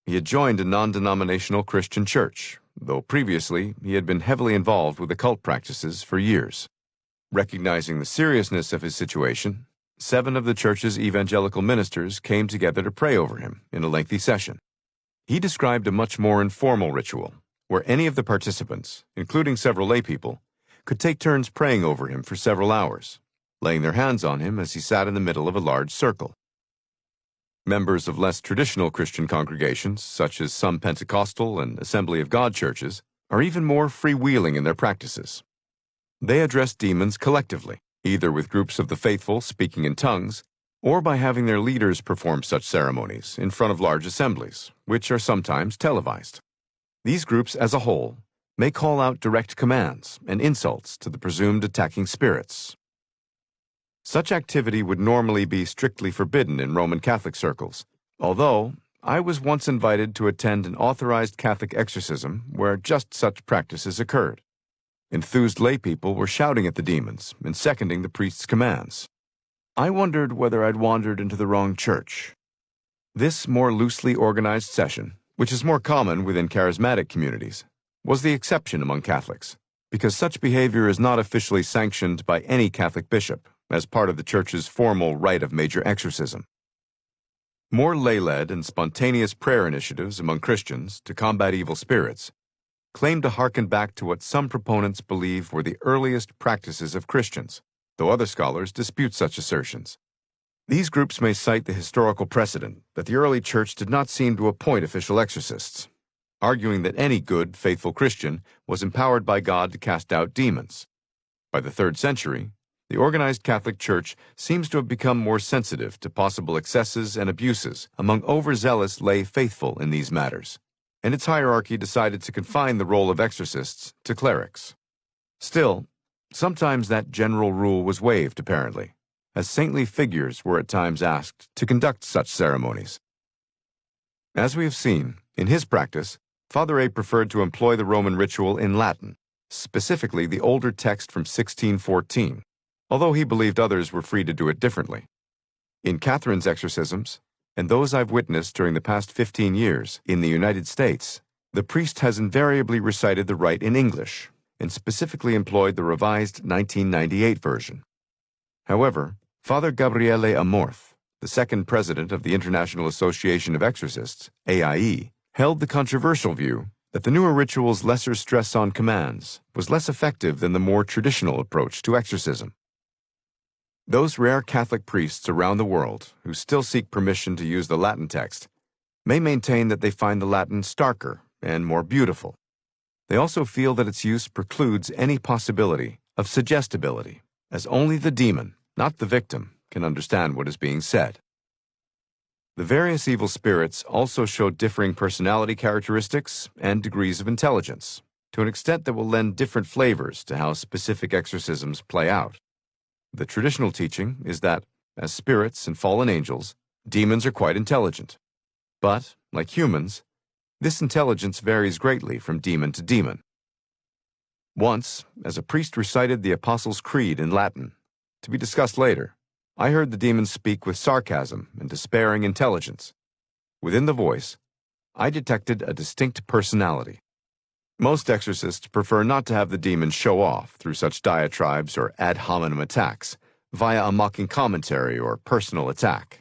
He had joined a non-denominational Christian church, though previously he had been heavily involved with occult practices for years. Recognizing the seriousness of his situation, 7 of the church's evangelical ministers came together to pray over him in a lengthy session. He described a much more informal ritual, where any of the participants, including several laypeople, could take turns praying over him for several hours, laying their hands on him as he sat in the middle of a large circle. Members of less traditional Christian congregations, such as some Pentecostal and Assembly of God churches, are even more freewheeling in their practices. They address demons collectively, either with groups of the faithful speaking in tongues, or by having their leaders perform such ceremonies in front of large assemblies, which are sometimes televised. These groups as a whole may call out direct commands and insults to the presumed attacking spirits. Such activity would normally be strictly forbidden in Roman Catholic circles, although I was once invited to attend an authorized Catholic exorcism where just such practices occurred. Enthused laypeople were shouting at the demons and seconding the priest's commands. I wondered whether I'd wandered into the wrong church. This more loosely organized session, which is more common within charismatic communities, was the exception among Catholics, because such behavior is not officially sanctioned by any Catholic bishop as part of the Church's formal rite of major exorcism. More lay-led and spontaneous prayer initiatives among Christians to combat evil spirits claim to hearken back to what some proponents believe were the earliest practices of Christians, though other scholars dispute such assertions. These groups may cite the historical precedent that the early church did not seem to appoint official exorcists, arguing that any good, faithful Christian was empowered by God to cast out demons. By the 3rd century, The organized Catholic Church seems to have become more sensitive to possible excesses and abuses among overzealous lay faithful in these matters, and its hierarchy decided to confine the role of exorcists to clerics. Still, sometimes that general rule was waived, apparently, as saintly figures were at times asked to conduct such ceremonies. As we have seen, in his practice, Father A preferred to employ the Roman ritual in Latin, specifically the older text from 1614, although he believed others were free to do it differently. In Catherine's exorcisms, and those I've witnessed during the past 15 years in the United States, the priest has invariably recited the rite in English, and specifically employed the revised 1998 version. However, Father Gabriele Amorth, the second president of the International Association of Exorcists, AIE, held the controversial view that the newer ritual's lesser stress on commands was less effective than the more traditional approach to exorcism. Those rare Catholic priests around the world who still seek permission to use the Latin text may maintain that they find the Latin starker and more beautiful. They also feel that its use precludes any possibility of suggestibility, as only the demon, not the victim, can understand what is being said. The various evil spirits also show differing personality characteristics and degrees of intelligence, to an extent that will lend different flavors to how specific exorcisms play out. The traditional teaching is that, as spirits and fallen angels, demons are quite intelligent. But, like humans, this intelligence varies greatly from demon to demon. Once, as a priest recited the Apostles' Creed in Latin, to be discussed later, I heard the demon speak with sarcasm and despairing intelligence. Within the voice, I detected a distinct personality. Most exorcists prefer not to have the demon show off through such diatribes or ad hominem attacks, via a mocking commentary or personal attack.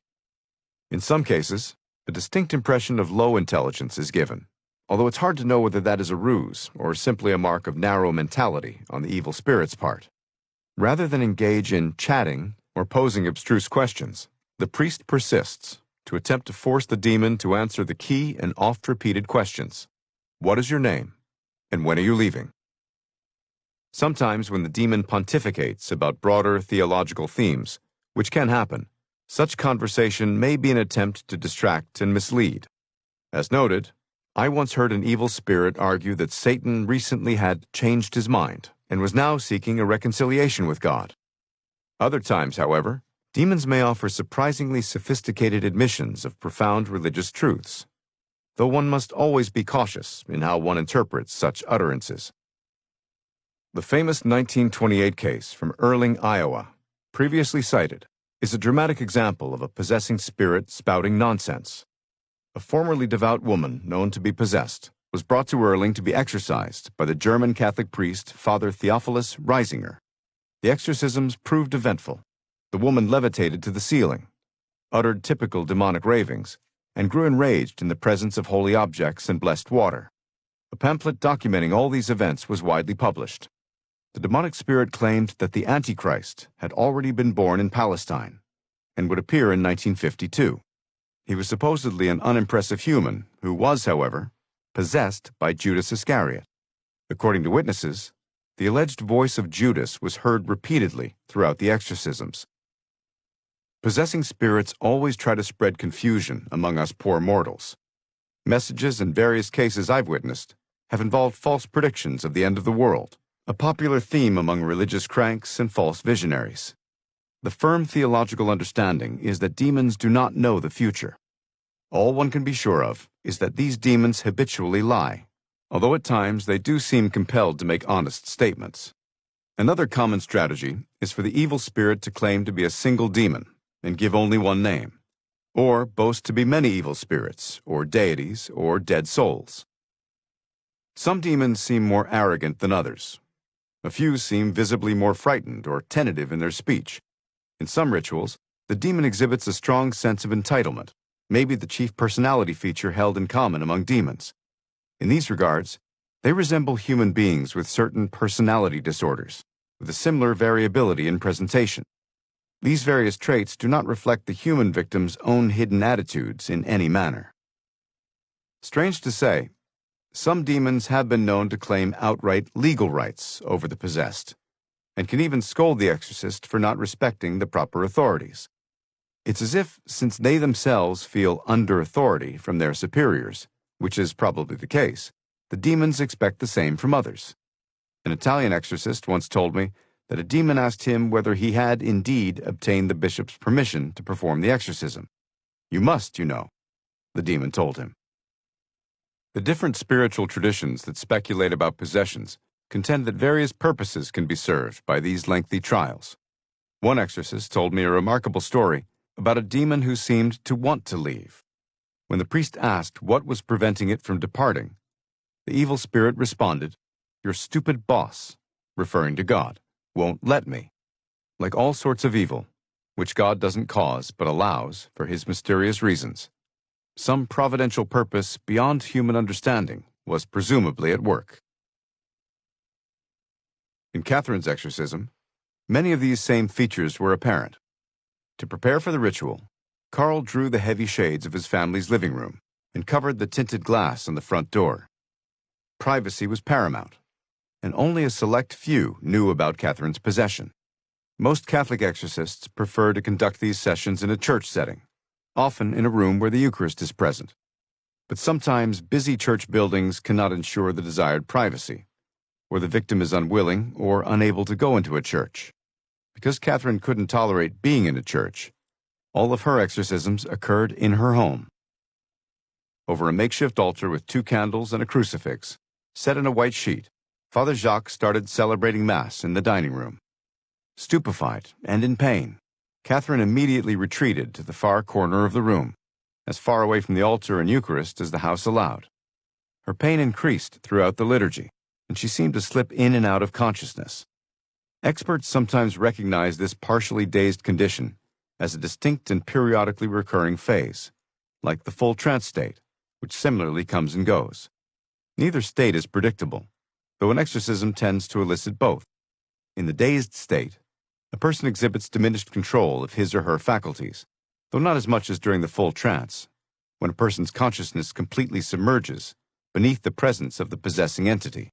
In some cases, a distinct impression of low intelligence is given, although it's hard to know whether that is a ruse or simply a mark of narrow mentality on the evil spirit's part. Rather than engage in chatting or posing abstruse questions, the priest persists to attempt to force the demon to answer the key and oft-repeated questions. What is your name? And when are you leaving? Sometimes when the demon pontificates about broader theological themes, which can happen, such conversation may be an attempt to distract and mislead. As noted, I once heard an evil spirit argue that Satan recently had changed his mind and was now seeking a reconciliation with God. Other times, however, demons may offer surprisingly sophisticated admissions of profound religious truths, though one must always be cautious in how one interprets such utterances. The famous 1928 case from Erling, Iowa, previously cited, is a dramatic example of a possessing spirit spouting nonsense. A formerly devout woman known to be possessed was brought to Erling to be exorcised by the German Catholic priest Father Theophilus Reisinger. The exorcisms proved eventful. The woman levitated to the ceiling, uttered typical demonic ravings, and grew enraged in the presence of holy objects and blessed water. A pamphlet documenting all these events was widely published. The demonic spirit claimed that the Antichrist had already been born in Palestine and would appear in 1952. He was supposedly an unimpressive human who was, however, possessed by Judas Iscariot. According to witnesses, the alleged voice of Judas was heard repeatedly throughout the exorcisms. Possessing spirits always try to spread confusion among us poor mortals. Messages in various cases I've witnessed have involved false predictions of the end of the world, a popular theme among religious cranks and false visionaries. The firm theological understanding is that demons do not know the future. All one can be sure of is that these demons habitually lie, although at times they do seem compelled to make honest statements. Another common strategy is for the evil spirit to claim to be a single demon and give only one name, or boast to be many evil spirits, or deities, or dead souls. Some demons seem more arrogant than others. A few seem visibly more frightened or tentative in their speech. In some rituals, the demon exhibits a strong sense of entitlement, maybe the chief personality feature held in common among demons. In these regards, they resemble human beings with certain personality disorders, with a similar variability in presentation. These various traits do not reflect the human victim's own hidden attitudes in any manner. Strange to say, some demons have been known to claim outright legal rights over the possessed. and can even scold the exorcist for not respecting the proper authorities. It's as if, since they themselves feel under authority from their superiors, which is probably the case, the demons expect the same from others. An Italian exorcist once told me that a demon asked him whether he had indeed obtained the bishop's permission to perform the exorcism. "You must, you know," the demon told him. The different spiritual traditions that speculate about possessions contend that various purposes can be served by these lengthy trials. One exorcist told me a remarkable story about a demon who seemed to want to leave. When the priest asked what was preventing it from departing, the evil spirit responded, "Your stupid boss," referring to God, "won't let me." Like all sorts of evil, which God doesn't cause but allows for his mysterious reasons, some providential purpose beyond human understanding was presumably at work. In Catherine's exorcism, many of these same features were apparent. To prepare for the ritual, Carl drew the heavy shades of his family's living room and covered the tinted glass on the front door. Privacy was paramount, and only a select few knew about Catherine's possession. Most Catholic exorcists prefer to conduct these sessions in a church setting, often in a room where the Eucharist is present. But sometimes busy church buildings cannot ensure the desired privacy, or the victim is unwilling or unable to go into a church. Because Catherine couldn't tolerate being in a church, all of her exorcisms occurred in her home. Over a makeshift altar with 2 candles and a crucifix, set in a white sheet, Father Jacques started celebrating Mass in the dining room. Stupefied and in pain, Catherine immediately retreated to the far corner of the room, as far away from the altar and Eucharist as the house allowed. Her pain increased throughout the liturgy, and she seemed to slip in and out of consciousness. Experts sometimes recognize this partially dazed condition as a distinct and periodically recurring phase, like the full trance state, which similarly comes and goes. Neither state is predictable, though an exorcism tends to elicit both. In the dazed state, a person exhibits diminished control of his or her faculties, though not as much as during the full trance, when a person's consciousness completely submerges beneath the presence of the possessing entity.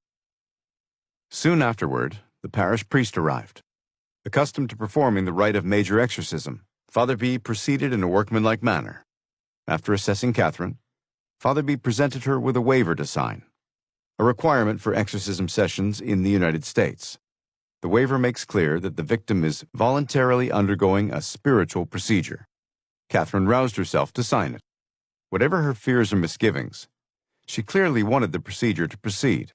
Soon afterward, the parish priest arrived. Accustomed to performing the rite of major exorcism, Father B proceeded in a workmanlike manner. After assessing Catherine, Father B presented her with a waiver to sign, a requirement for exorcism sessions in the United States. The waiver makes clear that the victim is voluntarily undergoing a spiritual procedure. Catherine roused herself to sign it. Whatever her fears or misgivings, she clearly wanted the procedure to proceed.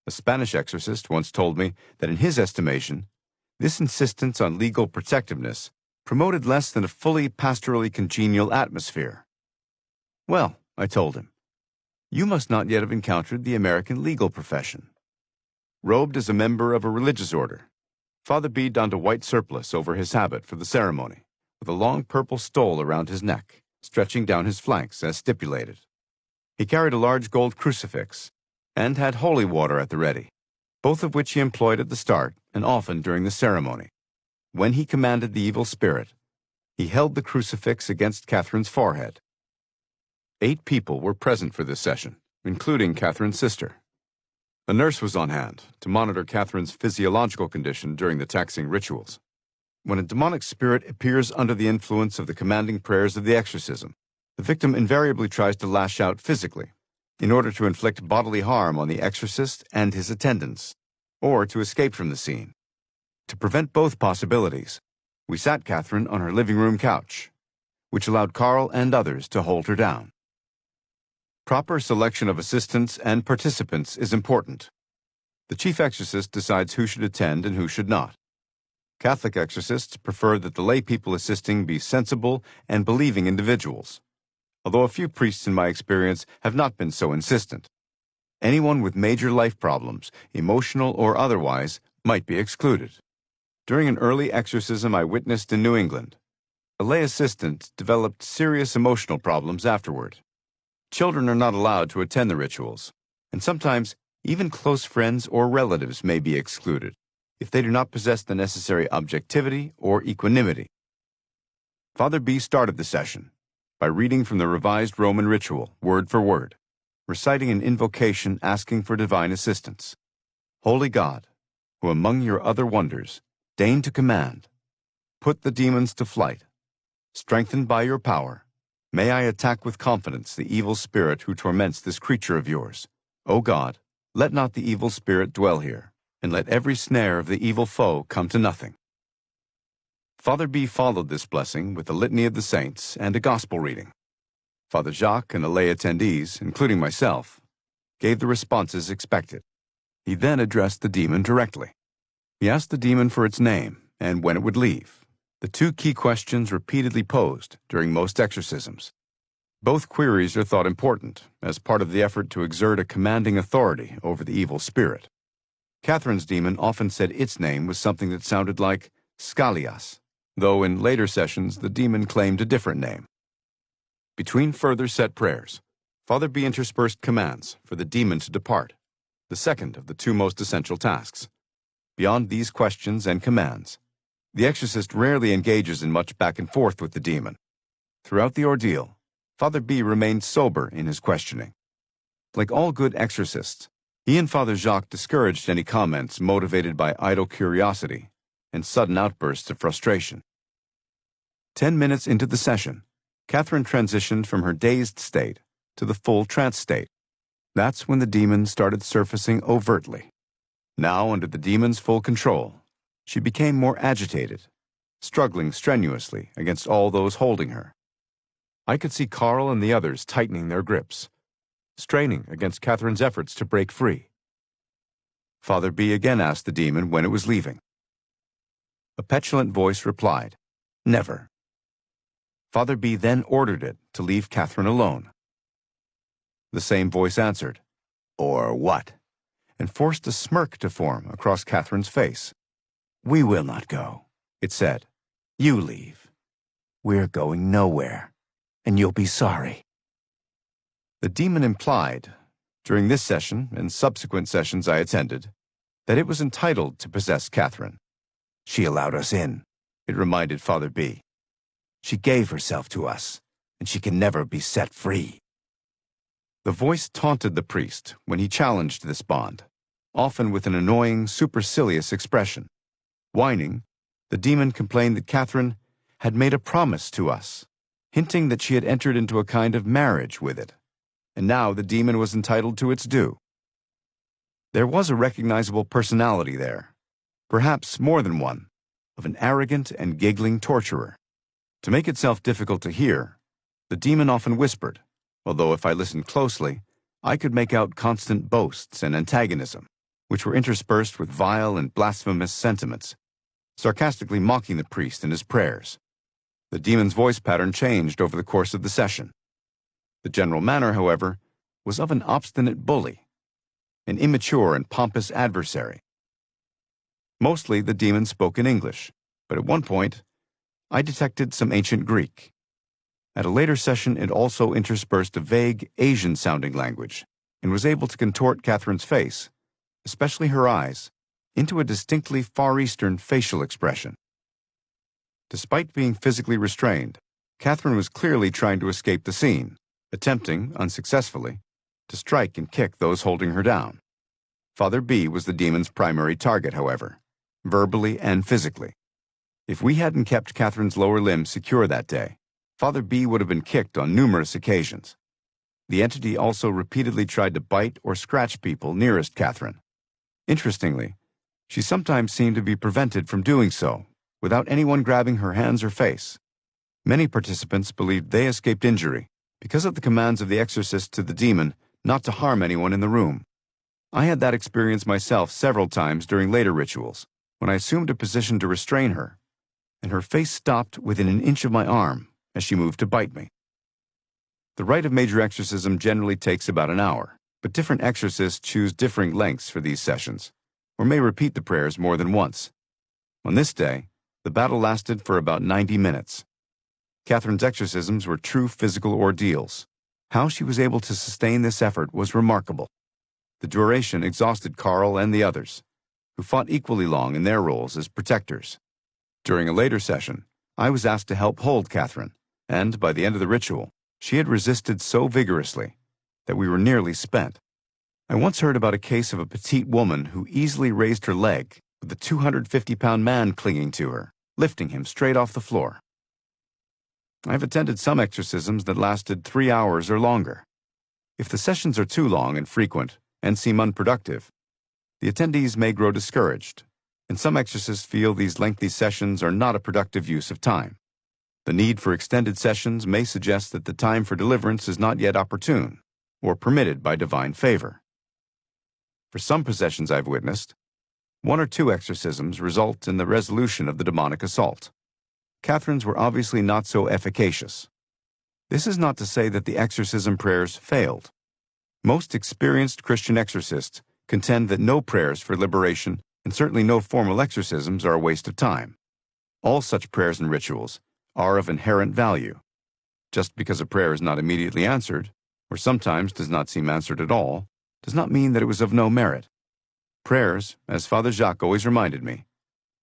A Spanish exorcist once told me that in his estimation, this insistence on legal protectiveness promoted less than a fully pastorally congenial atmosphere. "Well," I told him, "you must not yet have encountered the American legal profession." Robed as a member of a religious order, Father B donned a white surplice over his habit for the ceremony, with a long purple stole around his neck, stretching down his flanks as stipulated. He carried a large gold crucifix and had holy water at the ready, both of which he employed at the start and often during the ceremony. When he commanded the evil spirit, he held the crucifix against Catherine's forehead. 8 people were present for this session, including Catherine's sister. A nurse was on hand to monitor Catherine's physiological condition during the taxing rituals. When a demonic spirit appears under the influence of the commanding prayers of the exorcism, the victim invariably tries to lash out physically, in order to inflict bodily harm on the exorcist and his attendants, or to escape from the scene. To prevent both possibilities, we sat Catherine on her living room couch, which allowed Carl and others to hold her down. Proper selection of assistants and participants is important. The chief exorcist decides who should attend and who should not. Catholic exorcists prefer that the lay people assisting be sensible and believing individuals, although a few priests in my experience have not been so insistent. Anyone with major life problems, emotional or otherwise, might be excluded. During an early exorcism I witnessed in New England, a lay assistant developed serious emotional problems afterward. Children are not allowed to attend the rituals, and sometimes even close friends or relatives may be excluded if they do not possess the necessary objectivity or equanimity. Father B started the session by reading from the Revised Roman Ritual, word for word, reciting an invocation asking for divine assistance. Holy God, who among your other wonders deign to command, put the demons to flight. Strengthened by your power, may I attack with confidence the evil spirit who torments this creature of yours. O God, let not the evil spirit dwell here, and let every snare of the evil foe come to nothing." Father B. followed this blessing with the Litany of the Saints and a gospel reading. Father Jacques and the lay attendees, including myself, gave the responses expected. He then addressed the demon directly. He asked the demon for its name and when it would leave, the two key questions repeatedly posed during most exorcisms. Both queries are thought important as part of the effort to exert a commanding authority over the evil spirit. Catherine's demon often said its name was something that sounded like Scalias, though in later sessions the demon claimed a different name. Between further set prayers, Father B. interspersed commands for the demon to depart, the second of the two most essential tasks. Beyond these questions and commands, the exorcist rarely engages in much back and forth with the demon. Throughout the ordeal, Father B. remained sober in his questioning. Like all good exorcists, he and Father Jacques discouraged any comments motivated by idle curiosity and sudden outbursts of frustration. 10 minutes into the session, Catherine transitioned from her dazed state to the full trance state. That's when the demon started surfacing overtly. Now, under the demon's full control, she became more agitated, struggling strenuously against all those holding her. I could see Carl and the others tightening their grips, straining against Catherine's efforts to break free. Father B. again asked the demon when it was leaving. A petulant voice replied, "Never." Father B. then ordered it to leave Catherine alone. The same voice answered, "Or what?" and forced a smirk to form across Catherine's face. "We will not go," it said. "You leave. We're going nowhere, and you'll be sorry." The demon implied, during this session and subsequent sessions I attended, that it was entitled to possess Catherine. "She allowed us in," it reminded Father B. "She gave herself to us, and she can never be set free." The voice taunted the priest when he challenged this bond, often with an annoying, supercilious expression. Whining, the demon complained that Catherine had made a promise to us, hinting that she had entered into a kind of marriage with it, and now the demon was entitled to its due. There was a recognizable personality there, perhaps more than one, of an arrogant and giggling torturer. To make itself difficult to hear, the demon often whispered, although if I listened closely, I could make out constant boasts and antagonism, which were interspersed with vile and blasphemous sentiments, sarcastically mocking the priest in his prayers. The demon's voice pattern changed over the course of the session. The general manner, however, was of an obstinate bully, an immature and pompous adversary. Mostly the demon spoke in English, but at one point, I detected some ancient Greek. At a later session, it also interspersed a vague, Asian-sounding language and was able to contort Catherine's face, especially her eyes, into a distinctly Far Eastern facial expression. Despite being physically restrained, Catherine was clearly trying to escape the scene, attempting, unsuccessfully, to strike and kick those holding her down. Father B. was the demon's primary target, however, verbally and physically. If we hadn't kept Catherine's lower limbs secure that day, Father B. would have been kicked on numerous occasions. The entity also repeatedly tried to bite or scratch people nearest Catherine. Interestingly, she sometimes seemed to be prevented from doing so, without anyone grabbing her hands or face. Many participants believed they escaped injury because of the commands of the exorcist to the demon not to harm anyone in the room. I had that experience myself several times during later rituals, when I assumed a position to restrain her, and her face stopped within an inch of my arm as she moved to bite me. The rite of major exorcism generally takes about an hour, but different exorcists choose differing lengths for these sessions, or may repeat the prayers more than once. On this day, the battle lasted for about 90 minutes. Catherine's exorcisms were true physical ordeals. How she was able to sustain this effort was remarkable. The duration exhausted Carl and the others, who fought equally long in their roles as protectors. During a later session, I was asked to help hold Catherine, and by the end of the ritual, she had resisted so vigorously that we were nearly spent. I once heard about a case of a petite woman who easily raised her leg with a 250-pound man clinging to her, lifting him straight off the floor. I've attended some exorcisms that lasted 3 hours or longer. If the sessions are too long and frequent and seem unproductive, the attendees may grow discouraged, and some exorcists feel these lengthy sessions are not a productive use of time. The need for extended sessions may suggest that the time for deliverance is not yet opportune or permitted by divine favor. For some possessions I've witnessed, 1 or 2 exorcisms result in the resolution of the demonic assault. Catherine's were obviously not so efficacious. This is not to say that the exorcism prayers failed. Most experienced Christian exorcists contend that no prayers for liberation and certainly no formal exorcisms are a waste of time. All such prayers and rituals are of inherent value. Just because a prayer is not immediately answered, or sometimes does not seem answered at all, does not mean that it was of no merit. Prayers, as Father Jacques always reminded me,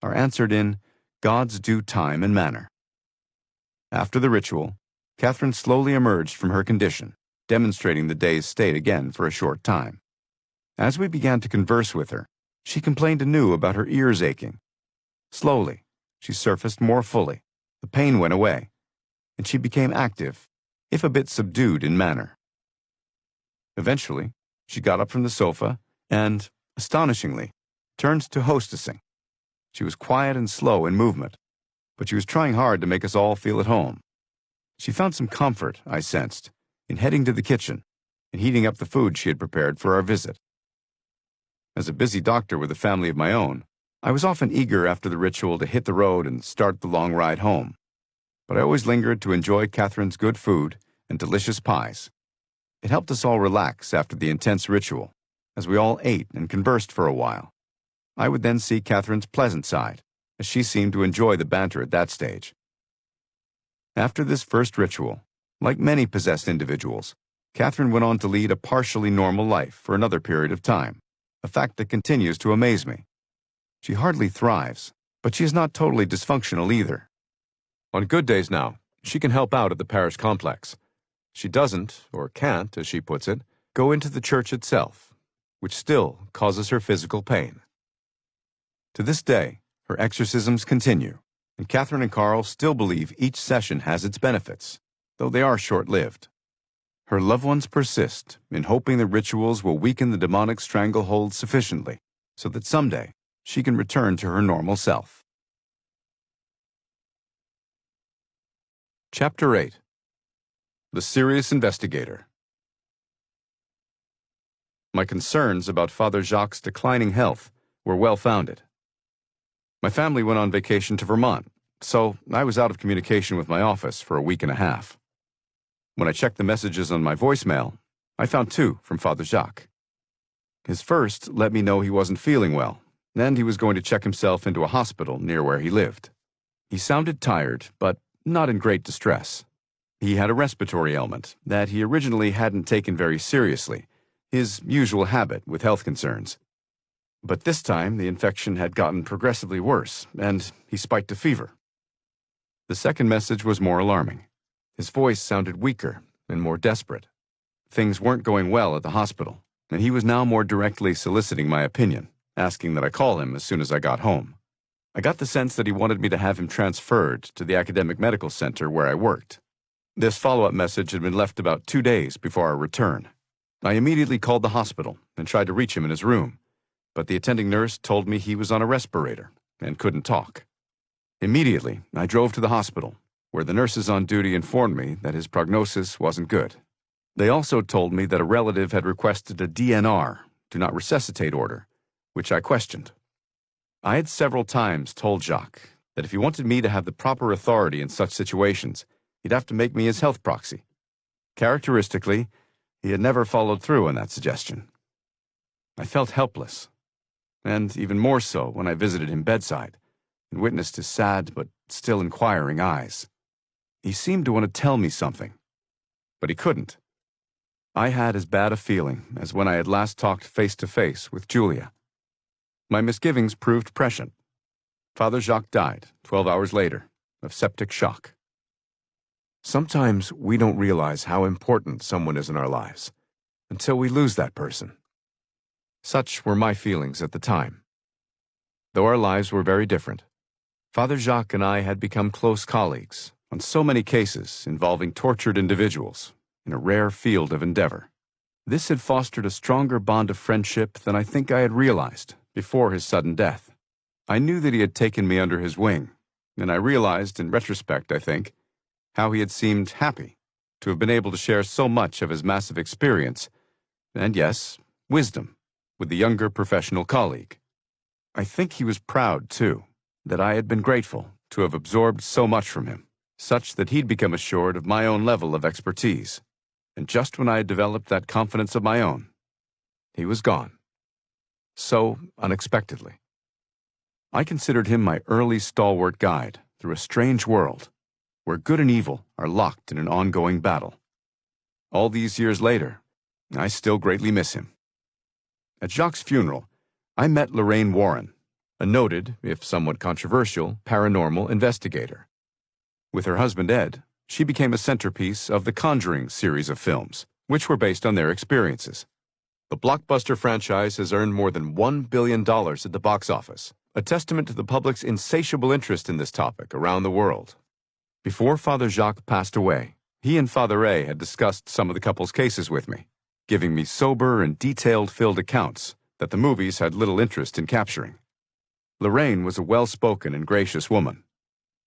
are answered in God's due time and manner. After the ritual, Catherine slowly emerged from her condition, demonstrating the dazed state again for a short time. As we began to converse with her, she complained anew about her ears aching. Slowly, she surfaced more fully, the pain went away, and she became active, if a bit subdued in manner. Eventually, she got up from the sofa and, astonishingly, turned to hostessing. She was quiet and slow in movement, but she was trying hard to make us all feel at home. She found some comfort, I sensed, in heading to the kitchen and heating up the food she had prepared for our visit. As a busy doctor with a family of my own, I was often eager after the ritual to hit the road and start the long ride home, but I always lingered to enjoy Catherine's good food and delicious pies. It helped us all relax after the intense ritual, as we all ate and conversed for a while. I would then see Catherine's pleasant side, as she seemed to enjoy the banter at that stage. After this first ritual, like many possessed individuals, Catherine went on to lead a partially normal life for another period of time, a fact that continues to amaze me. She hardly thrives, but she is not totally dysfunctional either. On good days now, she can help out at the parish complex. She doesn't, or can't, as she puts it, go into the church itself, which still causes her physical pain. To this day, her exorcisms continue, and Catherine and Carl still believe each session has its benefits, though they are short-lived. Her loved ones persist in hoping the rituals will weaken the demonic stranglehold sufficiently so that someday she can return to her normal self. Chapter 8. The Serious Investigator. My concerns about Father Jacques' declining health were well-founded. My family went on vacation to Vermont, so I was out of communication with my office for a week and a half. When I checked the messages on my voicemail, I found 2 from Father Jacques. His first let me know he wasn't feeling well, and he was going to check himself into a hospital near where he lived. He sounded tired, but not in great distress. He had a respiratory ailment that he originally hadn't taken very seriously, his usual habit with health concerns. But this time the infection had gotten progressively worse, and he spiked a fever. The second message was more alarming. His voice sounded weaker and more desperate. Things weren't going well at the hospital, and he was now more directly soliciting my opinion, asking that I call him as soon as I got home. I got the sense that he wanted me to have him transferred to the academic medical center where I worked. This follow-up message had been left about 2 days before our return. I immediately called the hospital and tried to reach him in his room, but the attending nurse told me he was on a respirator and couldn't talk. Immediately, I drove to the hospital, where the nurses on duty informed me that his prognosis wasn't good. They also told me that a relative had requested a DNR, do not resuscitate order, which I questioned. I had several times told Jacques that if he wanted me to have the proper authority in such situations, he'd have to make me his health proxy. Characteristically, he had never followed through on that suggestion. I felt helpless, and even more so when I visited him bedside and witnessed his sad but still inquiring eyes. He seemed to want to tell me something, but he couldn't. I had as bad a feeling as when I had last talked face-to-face with Julia. My misgivings proved prescient. Father Jacques died 12 hours later of septic shock. Sometimes we don't realize how important someone is in our lives until we lose that person. Such were my feelings at the time. Though our lives were very different, Father Jacques and I had become close colleagues on so many cases involving tortured individuals in a rare field of endeavor. This had fostered a stronger bond of friendship than I think I had realized before his sudden death. I knew that he had taken me under his wing, and I realized, in retrospect, I think, how he had seemed happy to have been able to share so much of his massive experience, and yes, wisdom, with the younger professional colleague. I think he was proud, too, that I had been grateful to have absorbed so much from him, such that he'd become assured of my own level of expertise. And just when I had developed that confidence of my own, he was gone. So unexpectedly. I considered him my early stalwart guide through a strange world, where good and evil are locked in an ongoing battle. All these years later, I still greatly miss him. At Jacques' funeral, I met Lorraine Warren, a noted, if somewhat controversial, paranormal investigator. With her husband Ed, she became a centerpiece of the Conjuring series of films, which were based on their experiences. The blockbuster franchise has earned more than $1 billion at the box office, a testament to the public's insatiable interest in this topic around the world. Before Father Jacques passed away, he and Father Ray had discussed some of the couple's cases with me, giving me sober and detail-filled accounts that the movies had little interest in capturing. Lorraine was a well-spoken and gracious woman.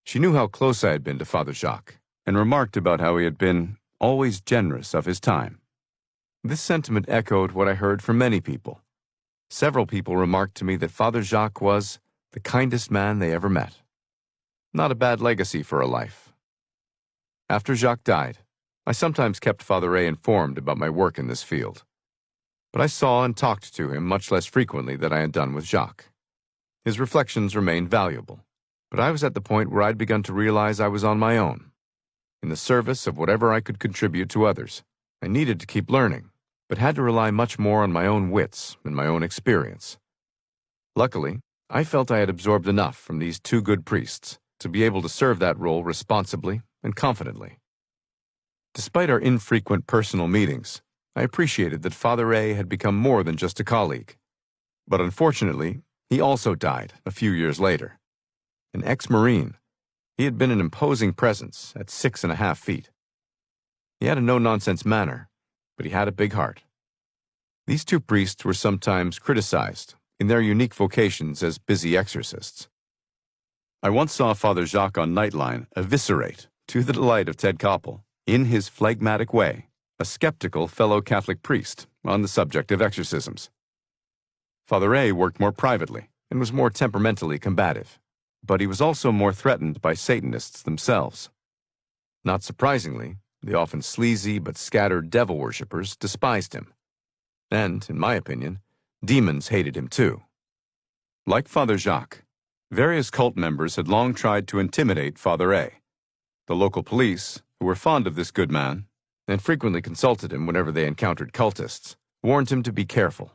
She knew how close I had been to Father Jacques, and remarked about how he had been always generous of his time. This sentiment echoed what I heard from many people. Several people remarked to me that Father Jacques was the kindest man they ever met. Not a bad legacy for a life. After Jacques died, I sometimes kept Father Ray informed about my work in this field. But I saw and talked to him much less frequently than I had done with Jacques. His reflections remained valuable, but I was at the point where I'd begun to realize I was on my own. In the service of whatever I could contribute to others, I needed to keep learning, but had to rely much more on my own wits and my own experience. Luckily, I felt I had absorbed enough from these two good priests to be able to serve that role responsibly and confidently. Despite our infrequent personal meetings, I appreciated that Father Ray had become more than just a colleague. But unfortunately, he also died a few years later. An ex-Marine, he had been an imposing presence at 6.5 feet. He had a no-nonsense manner, but he had a big heart. These two priests were sometimes criticized in their unique vocations as busy exorcists. I once saw Father Jacques on Nightline eviscerate, to the delight of Ted Koppel, in his phlegmatic way, a skeptical fellow Catholic priest on the subject of exorcisms. Father Ray worked more privately and was more temperamentally combative, but he was also more threatened by Satanists themselves. Not surprisingly, the often sleazy but scattered devil worshippers despised him. And, in my opinion, demons hated him too. Like Father Jacques, various cult members had long tried to intimidate Father Ray. The local police, who were fond of this good man, and frequently consulted him whenever they encountered cultists, warned him to be careful.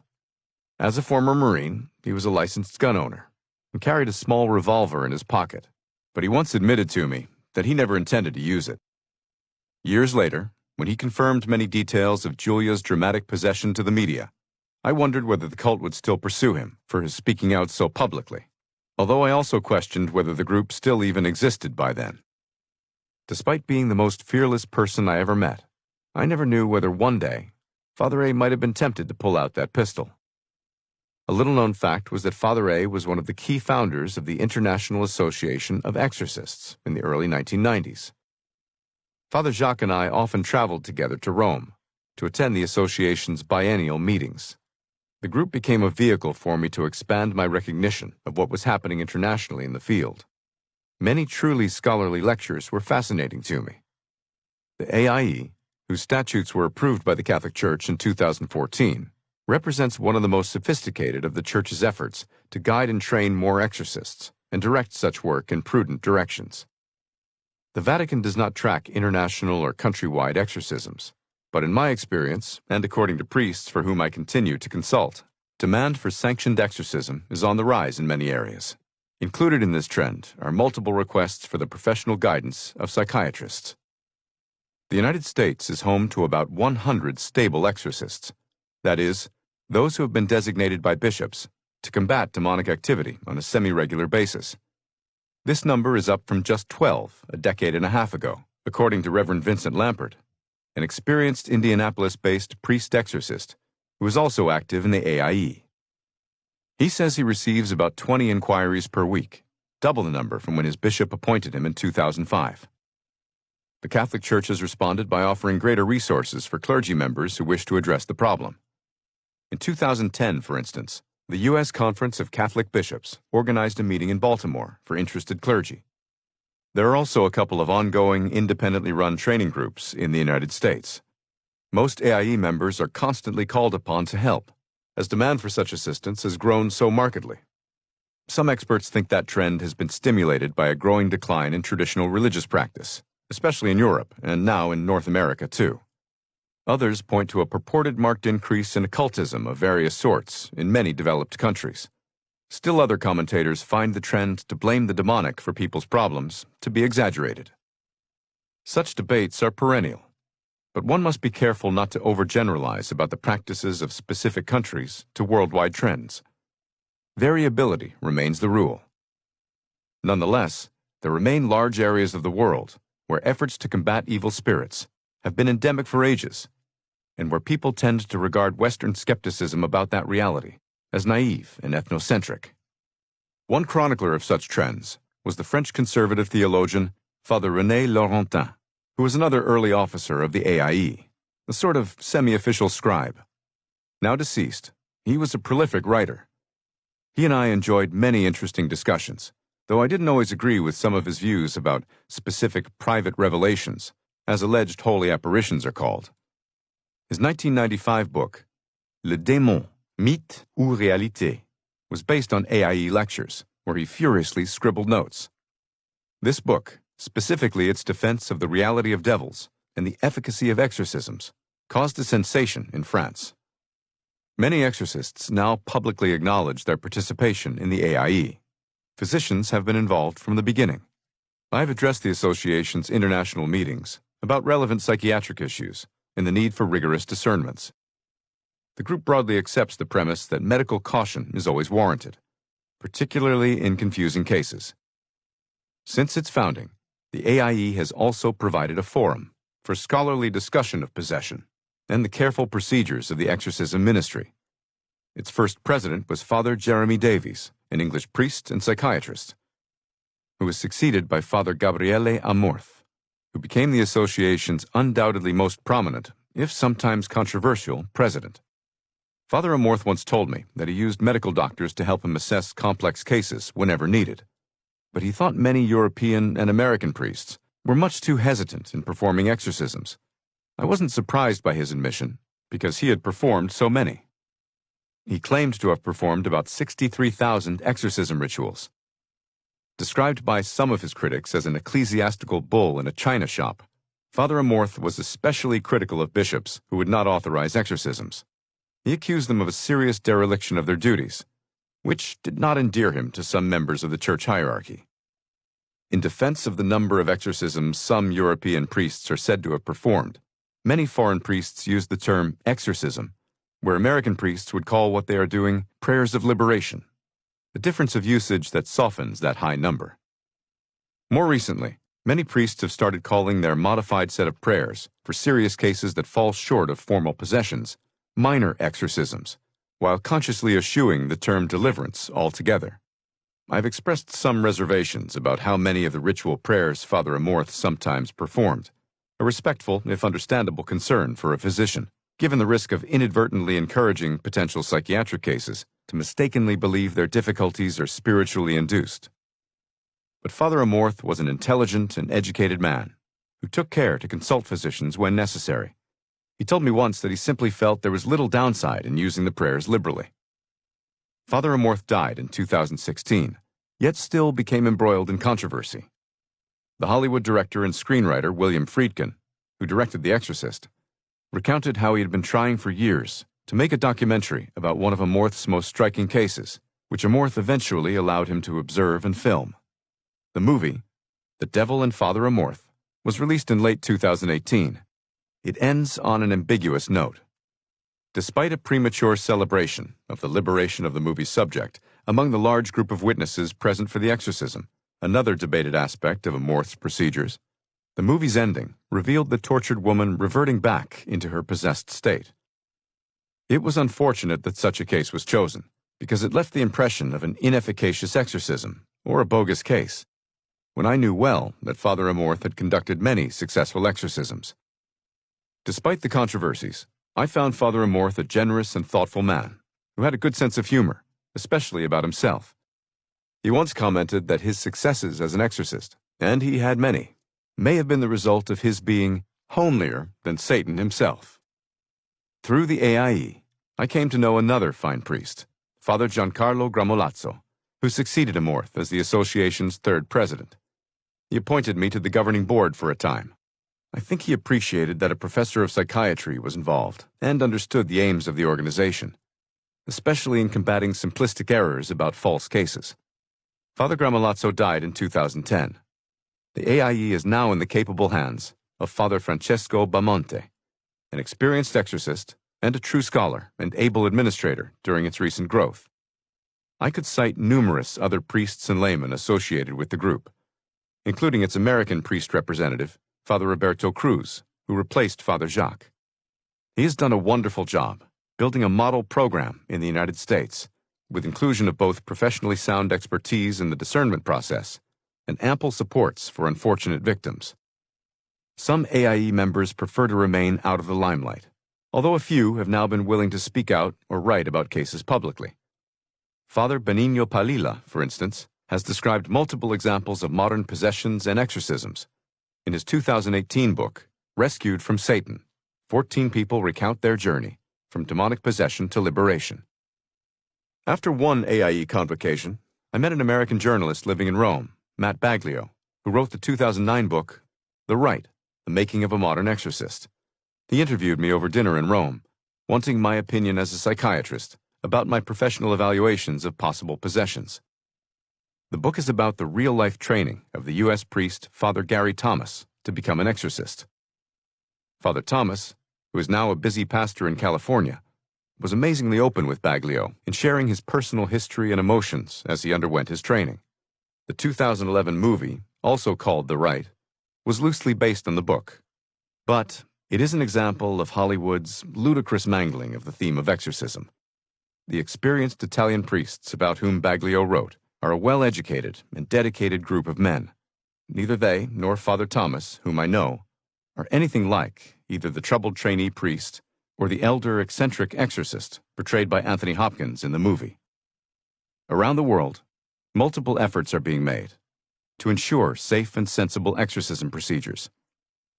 As a former Marine, he was a licensed gun owner and carried a small revolver in his pocket, but he once admitted to me that he never intended to use it. Years later, when he confirmed many details of Julia's dramatic possession to the media, I wondered whether the cult would still pursue him for his speaking out so publicly, although I also questioned whether the group still even existed by then. Despite being the most fearless person I ever met, I never knew whether one day Father Ray might have been tempted to pull out that pistol. A little-known fact was that Father Ray was one of the key founders of the International Association of Exorcists in the early 1990s. Father Jacques and I often traveled together to Rome to attend the association's biennial meetings. The group became a vehicle for me to expand my recognition of what was happening internationally in the field. Many truly scholarly lectures were fascinating to me. The AIE, whose statutes were approved by the Catholic Church in 2014, represents one of the most sophisticated of the Church's efforts to guide and train more exorcists and direct such work in prudent directions. The Vatican does not track international or countrywide exorcisms, but in my experience, and according to priests for whom I continue to consult, demand for sanctioned exorcism is on the rise in many areas. Included in this trend are multiple requests for the professional guidance of psychiatrists. The United States is home to about 100 stable exorcists, that is, those who have been designated by bishops to combat demonic activity on a semi-regular basis. This number is up from just 12 a decade and a half ago, according to Reverend Vincent Lampert, an experienced Indianapolis-based priest-exorcist who is also active in the AIE. He says he receives about 20 inquiries per week, double the number from when his bishop appointed him in 2005. The Catholic Church has responded by offering greater resources for clergy members who wish to address the problem. In 2010, for instance, the U.S. Conference of Catholic Bishops organized a meeting in Baltimore for interested clergy. There are also a couple of ongoing, independently run training groups in the United States. Most AIE members are constantly called upon to help, as demand for such assistance has grown so markedly. Some experts think that trend has been stimulated by a growing decline in traditional religious practice, especially in Europe and now in North America too. Others point to a purported marked increase in occultism of various sorts in many developed countries. Still other commentators find the trend to blame the demonic for people's problems to be exaggerated. Such debates are perennial, but one must be careful not to overgeneralize about the practices of specific countries to worldwide trends. Variability remains the rule. Nonetheless, there remain large areas of the world where efforts to combat evil spirits have been endemic for ages, and where people tend to regard Western skepticism about that reality as naive and ethnocentric. One chronicler of such trends was the French conservative theologian Father René Laurentin, who was another early officer of the AIE, a sort of semi-official scribe. Now deceased, he was a prolific writer. He and I enjoyed many interesting discussions, though I didn't always agree with some of his views about specific private revelations, as alleged holy apparitions are called. His 1995 book, Le Démon, Mythe ou Réalité, was based on AIE lectures, where he furiously scribbled notes. This book, specifically its defense of the reality of devils and the efficacy of exorcisms, caused a sensation in France. Many exorcists now publicly acknowledge their participation in the AIE. Physicians have been involved from the beginning. I've addressed the association's international meetings about relevant psychiatric issues and the need for rigorous discernments. The group broadly accepts the premise that medical caution is always warranted, particularly in confusing cases. Since its founding, the AIE has also provided a forum for scholarly discussion of possession and the careful procedures of the exorcism ministry. Its first president was Father Jeremy Davies, an English priest and psychiatrist, who was succeeded by Father Gabriele Amorth, who became the association's undoubtedly most prominent, if sometimes controversial, president. Father Amorth once told me that he used medical doctors to help him assess complex cases whenever needed, but he thought many European and American priests were much too hesitant in performing exorcisms. I wasn't surprised by his admission, because he had performed so many. He claimed to have performed about 63,000 exorcism rituals. Described by some of his critics as an ecclesiastical bull in a china shop, Father Amorth was especially critical of bishops who would not authorize exorcisms. He accused them of a serious dereliction of their duties, which did not endear him to some members of the church hierarchy. In defense of the number of exorcisms some European priests are said to have performed, many foreign priests use the term exorcism, where American priests would call what they are doing prayers of liberation, a difference of usage that softens that high number. More recently, many priests have started calling their modified set of prayers for serious cases that fall short of formal possessions minor exorcisms, while consciously eschewing the term deliverance altogether. I've expressed some reservations about how many of the ritual prayers Father Amorth sometimes performed, a respectful, if understandable, concern for a physician, given the risk of inadvertently encouraging potential psychiatric cases to mistakenly believe their difficulties are spiritually induced. But Father Amorth was an intelligent and educated man who took care to consult physicians when necessary. He told me once that he simply felt there was little downside in using the prayers liberally. Father Amorth died in 2016, yet still became embroiled in controversy. The Hollywood director and screenwriter William Friedkin, who directed The Exorcist, recounted how he had been trying for years to make a documentary about one of Amorth's most striking cases, which Amorth eventually allowed him to observe and film. The movie, The Devil and Father Amorth, was released in late 2018. It ends on an ambiguous note. Despite a premature celebration of the liberation of the movie's subject among the large group of witnesses present for the exorcism, another debated aspect of Amorth's procedures, the movie's ending revealed the tortured woman reverting back into her possessed state. It was unfortunate that such a case was chosen, because it left the impression of an inefficacious exorcism or a bogus case, when I knew well that Father Amorth had conducted many successful exorcisms. Despite the controversies, I found Father Amorth a generous and thoughtful man who had a good sense of humor, especially about himself. He once commented that his successes as an exorcist, and he had many, may have been the result of his being homelier than Satan himself. Through the AIE, I came to know another fine priest, Father Giancarlo Gramolazzo, who succeeded Amorth as the association's third president. He appointed me to the governing board for a time. I think he appreciated that a professor of psychiatry was involved and understood the aims of the organization, especially in combating simplistic errors about false cases. Father Gramolazzo died in 2010. The AIE is now in the capable hands of Father Francesco Bamonte, an experienced exorcist and a true scholar and able administrator during its recent growth. I could cite numerous other priests and laymen associated with the group, including its American priest representative, Father Roberto Cruz, who replaced Father Jacques. He has done a wonderful job building a model program in the United States, with inclusion of both professionally sound expertise in the discernment process and ample supports for unfortunate victims. Some AIE members prefer to remain out of the limelight, although a few have now been willing to speak out or write about cases publicly. Father Benigno Palila, for instance, has described multiple examples of modern possessions and exorcisms. In his 2018 book, Rescued from Satan, 14 people recount their journey from demonic possession to liberation. After one AIE convocation, I met an American journalist living in Rome, Matt Baglio, who wrote the 2009 book, The Rite, The Making of a Modern Exorcist. He interviewed me over dinner in Rome, wanting my opinion as a psychiatrist about my professional evaluations of possible possessions. The book is about the real-life training of the U.S. priest Father Gary Thomas to become an exorcist. Father Thomas, who is now a busy pastor in California, was amazingly open with Baglio in sharing his personal history and emotions as he underwent his training. The 2011 movie, also called The Rite, was loosely based on the book, but it is an example of Hollywood's ludicrous mangling of the theme of exorcism. The experienced Italian priests about whom Baglio wrote are a well-educated and dedicated group of men. Neither they nor Father Thomas, whom I know, are anything like either the troubled trainee priest or the elder eccentric exorcist portrayed by Anthony Hopkins in the movie. Around the world, multiple efforts are being made to ensure safe and sensible exorcism procedures,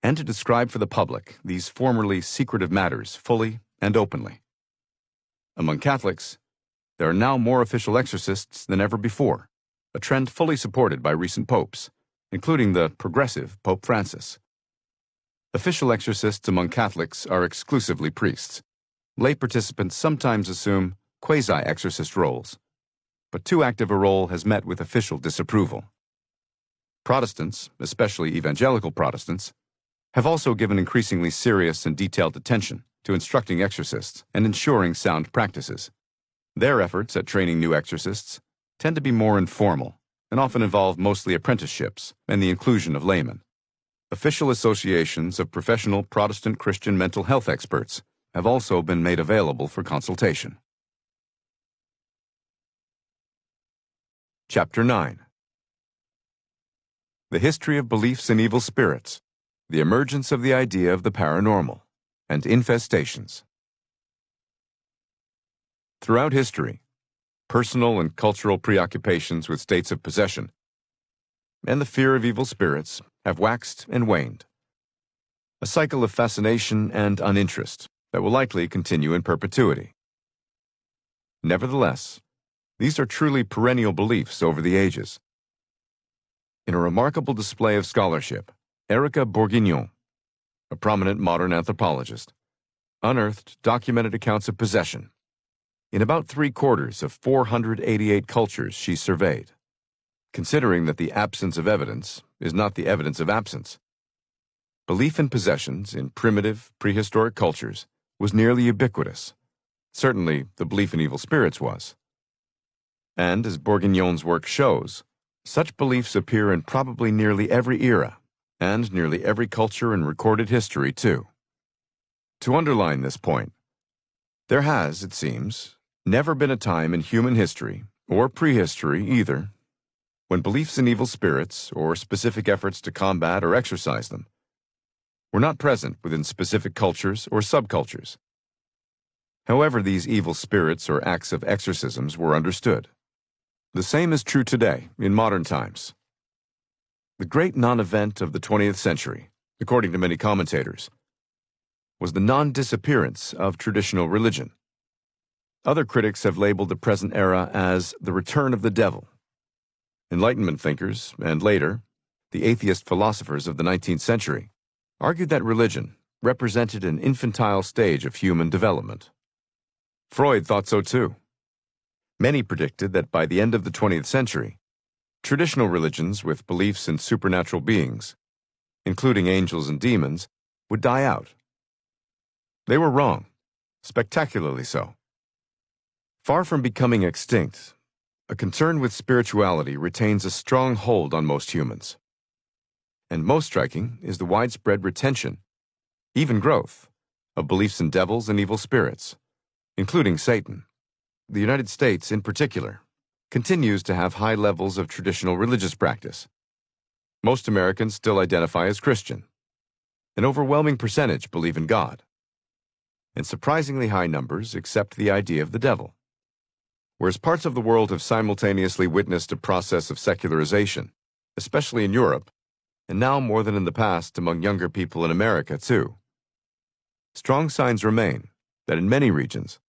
and to describe for the public these formerly secretive matters fully and openly. Among Catholics, there are now more official exorcists than ever before, a trend fully supported by recent popes, including the progressive Pope Francis. Official exorcists among Catholics are exclusively priests. Lay participants sometimes assume quasi-exorcist roles, but too active a role has met with official disapproval. Protestants, especially evangelical Protestants, have also given increasingly serious and detailed attention to instructing exorcists and ensuring sound practices. Their efforts at training new exorcists tend to be more informal and often involve mostly apprenticeships and the inclusion of laymen. Official associations of professional Protestant Christian mental health experts have also been made available for consultation. Chapter 9. The History of Beliefs in Evil Spirits, the Emergence of the Idea of the Paranormal, and Infestations. Throughout history, personal and cultural preoccupations with states of possession and the fear of evil spirits have waxed and waned. A cycle of fascination and uninterest that will likely continue in perpetuity. Nevertheless, these are truly perennial beliefs over the ages. In a remarkable display of scholarship, Erica Bourguignon, a prominent modern anthropologist, unearthed documented accounts of possession in about 3/4 of 488 cultures she surveyed. Considering that the absence of evidence is not the evidence of absence, belief in possessions in primitive, prehistoric cultures was nearly ubiquitous Certainly, the belief in evil spirits was. And, as Bourguignon's work shows, such beliefs appear in probably nearly every era, and nearly every culture in recorded history, too. To underline this point, there has, it seems, never been a time in human history, or prehistory either, when beliefs in evil spirits, or specific efforts to combat or exorcise them, were not present within specific cultures or subcultures. However these evil spirits or acts of exorcisms were understood. The same is true today, in modern times. The great non-event of the 20th century, according to many commentators, was the non-disappearance of traditional religion. Other critics have labeled the present era as the return of the devil. Enlightenment thinkers, and later, the atheist philosophers of the 19th century, argued that religion represented an infantile stage of human development. Freud thought so too. Many predicted that by the end of the 20th century, traditional religions with beliefs in supernatural beings, including angels and demons, would die out. They were wrong, spectacularly so. Far from becoming extinct, a concern with spirituality retains a strong hold on most humans. And most striking is the widespread retention, even growth, of beliefs in devils and evil spirits, including Satan. The United States, in particular, continues to have high levels of traditional religious practice. Most Americans still identify as Christian. An overwhelming percentage believe in God. And surprisingly high numbers accept the idea of the devil. Whereas parts of the world have simultaneously witnessed a process of secularization, especially in Europe, and now more than in the past among younger people in America too. Strong signs remain that in many regions,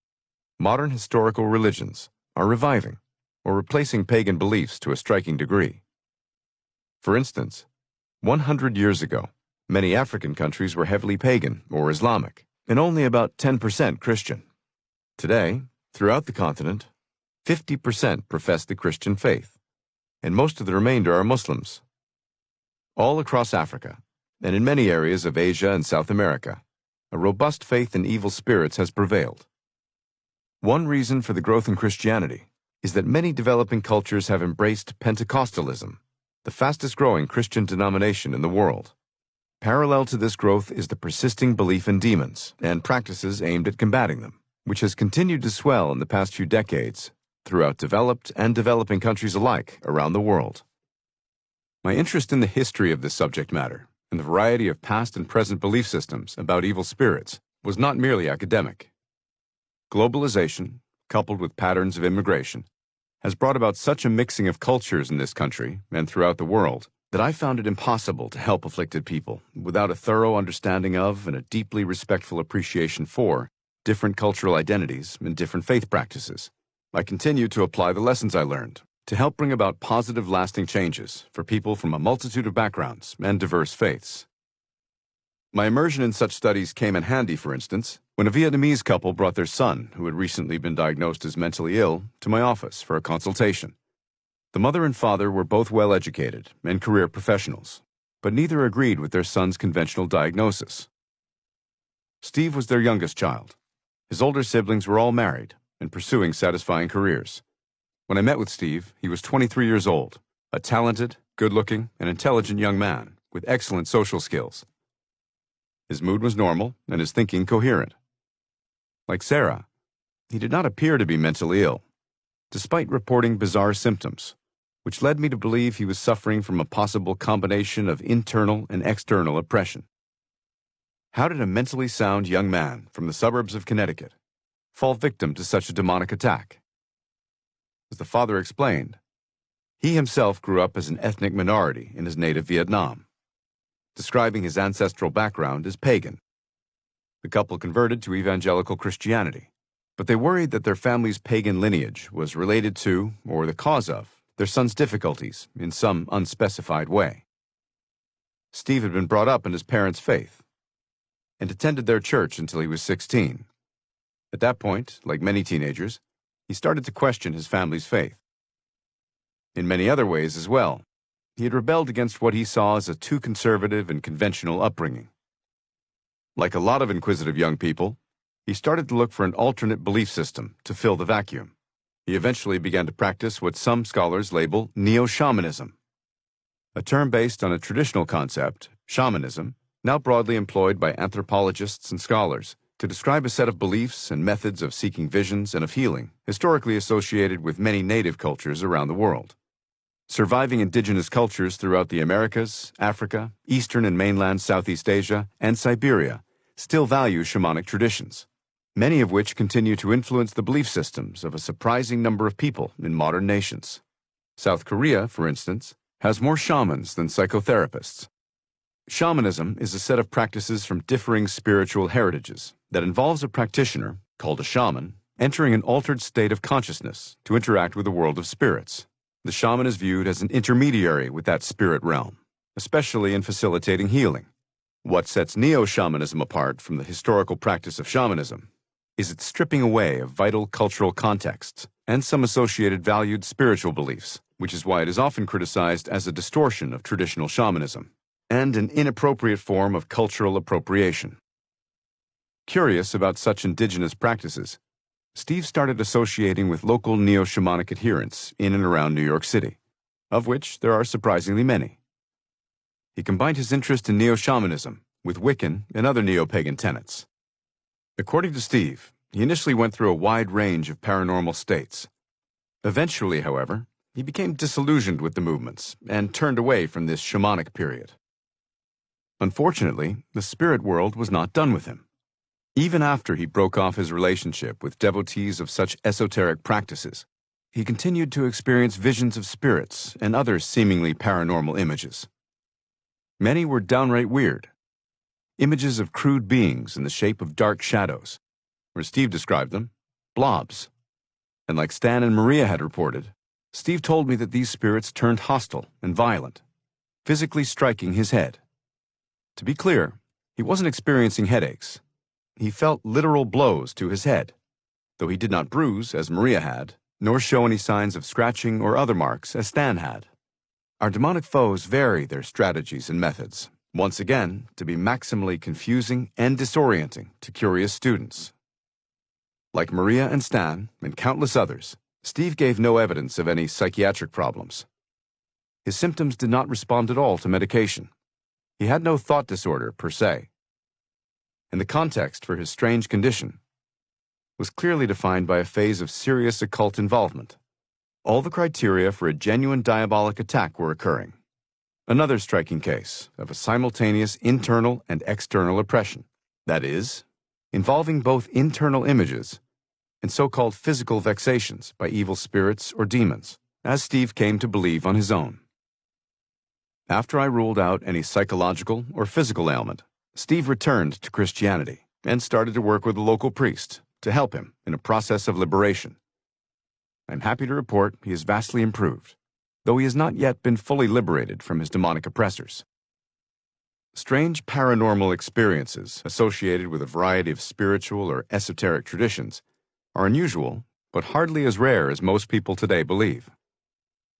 modern historical religions are reviving or replacing pagan beliefs to a striking degree. For instance, 100 years ago, many African countries were heavily pagan or Islamic, and only about 10% Christian. Today, throughout the continent, 50% profess the Christian faith, and most of the remainder are Muslims. All across Africa, and in many areas of Asia and South America, a robust faith in evil spirits has prevailed. One reason for the growth in Christianity is that many developing cultures have embraced Pentecostalism, the fastest-growing Christian denomination in the world. Parallel to this growth is the persisting belief in demons and practices aimed at combating them, which has continued to swell in the past few decades throughout developed and developing countries alike around the world. My interest in the history of this subject matter and the variety of past and present belief systems about evil spirits was not merely academic. Globalization, coupled with patterns of immigration, has brought about such a mixing of cultures in this country and throughout the world that I found it impossible to help afflicted people without a thorough understanding of and a deeply respectful appreciation for different cultural identities and different faith practices. I continue to apply the lessons I learned to help bring about positive, lasting changes for people from a multitude of backgrounds and diverse faiths. My immersion in such studies came in handy, for instance, when a Vietnamese couple brought their son, who had recently been diagnosed as mentally ill, to my office for a consultation. The mother and father were both well-educated and career professionals, but neither agreed with their son's conventional diagnosis. Steve was their youngest child. His older siblings were all married and pursuing satisfying careers. When I met with Steve, he was 23 years old, a talented, good-looking, and intelligent young man with excellent social skills. His mood was normal and his thinking coherent. Like Sarah, he did not appear to be mentally ill, despite reporting bizarre symptoms, which led me to believe he was suffering from a possible combination of internal and external oppression. How did a mentally sound young man from the suburbs of Connecticut fall victim to such a demonic attack? As the father explained, he himself grew up as an ethnic minority in his native Vietnam, describing his ancestral background as pagan. The couple converted to evangelical Christianity, but they worried that their family's pagan lineage was related to, or the cause of, their son's difficulties in some unspecified way. Steve had been brought up in his parents' faith and attended their church until he was 16. At that point, like many teenagers, he started to question his family's faith. In many other ways as well, he had rebelled against what he saw as a too conservative and conventional upbringing. Like a lot of inquisitive young people, he started to look for an alternate belief system to fill the vacuum. He eventually began to practice what some scholars label neo-shamanism, a term based on a traditional concept, shamanism, now broadly employed by anthropologists and scholars to describe a set of beliefs and methods of seeking visions and of healing historically associated with many native cultures around the world. Surviving indigenous cultures throughout the Americas, Africa, Eastern and mainland Southeast Asia, and Siberia still value shamanic traditions, many of which continue to influence the belief systems of a surprising number of people in modern nations. South Korea, for instance, has more shamans than psychotherapists. Shamanism is a set of practices from differing spiritual heritages that involves a practitioner, called a shaman, entering an altered state of consciousness to interact with the world of spirits. The shaman is viewed as an intermediary with that spirit realm, especially in facilitating healing. What sets neo-shamanism apart from the historical practice of shamanism is its stripping away of vital cultural contexts and some associated valued spiritual beliefs, which is why it is often criticized as a distortion of traditional shamanism and an inappropriate form of cultural appropriation. Curious about such indigenous practices, Steve started associating with local neo-shamanic adherents in and around New York City, of which there are surprisingly many. He combined his interest in neo-shamanism with Wiccan and other neo-pagan tenets. According to Steve, he initially went through a wide range of paranormal states. Eventually, however, he became disillusioned with the movements and turned away from this shamanic period. Unfortunately, the spirit world was not done with him. Even after he broke off his relationship with devotees of such esoteric practices, he continued to experience visions of spirits and other seemingly paranormal images. Many were downright weird. Images of crude beings in the shape of dark shadows, or Steve described them, blobs. And like Stan and Maria had reported, Steve told me that these spirits turned hostile and violent, physically striking his head. To be clear, he wasn't experiencing headaches. He felt literal blows to his head, though he did not bruise, as Maria had, nor show any signs of scratching or other marks, as Stan had. Our demonic foes vary their strategies and methods, once again, to be maximally confusing and disorienting to curious students. Like Maria and Stan, and countless others, Steve gave no evidence of any psychiatric problems. His symptoms did not respond at all to medication. He had no thought disorder, per se. And the context for his strange condition was clearly defined by a phase of serious occult involvement. All the criteria for a genuine diabolic attack were occurring. Another striking case of a simultaneous internal and external oppression, that is, involving both internal images and so-called physical vexations by evil spirits or demons, as Steve came to believe on his own. After I ruled out any psychological or physical ailment, Steve returned to Christianity and started to work with a local priest to help him in a process of liberation. I'm happy to report he has vastly improved, though he has not yet been fully liberated from his demonic oppressors. Strange paranormal experiences associated with a variety of spiritual or esoteric traditions are unusual, but hardly as rare as most people today believe.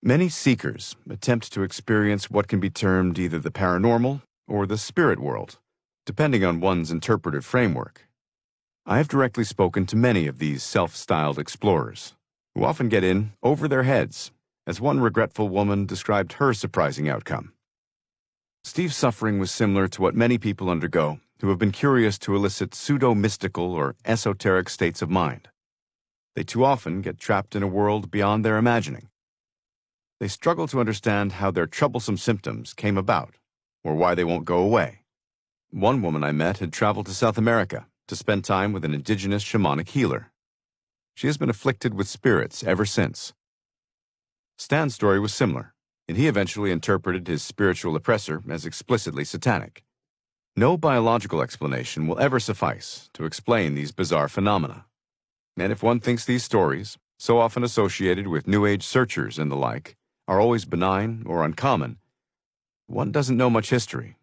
Many seekers attempt to experience what can be termed either the paranormal or the spirit world, depending on one's interpretive framework. I have directly spoken to many of these self-styled explorers, who often get in over their heads, as one regretful woman described her surprising outcome. Steve's suffering was similar to what many people undergo who have been curious to elicit pseudo-mystical or esoteric states of mind. They too often get trapped in a world beyond their imagining. They struggle to understand how their troublesome symptoms came about, or why they won't go away. One woman I met had traveled to South America to spend time with an indigenous shamanic healer. She has been afflicted with spirits ever since. Stan's story was similar, and he eventually interpreted his spiritual oppressor as explicitly satanic. No biological explanation will ever suffice to explain these bizarre phenomena. And if one thinks these stories, so often associated with New Age searchers and the like, are always benign or uncommon, one doesn't know much history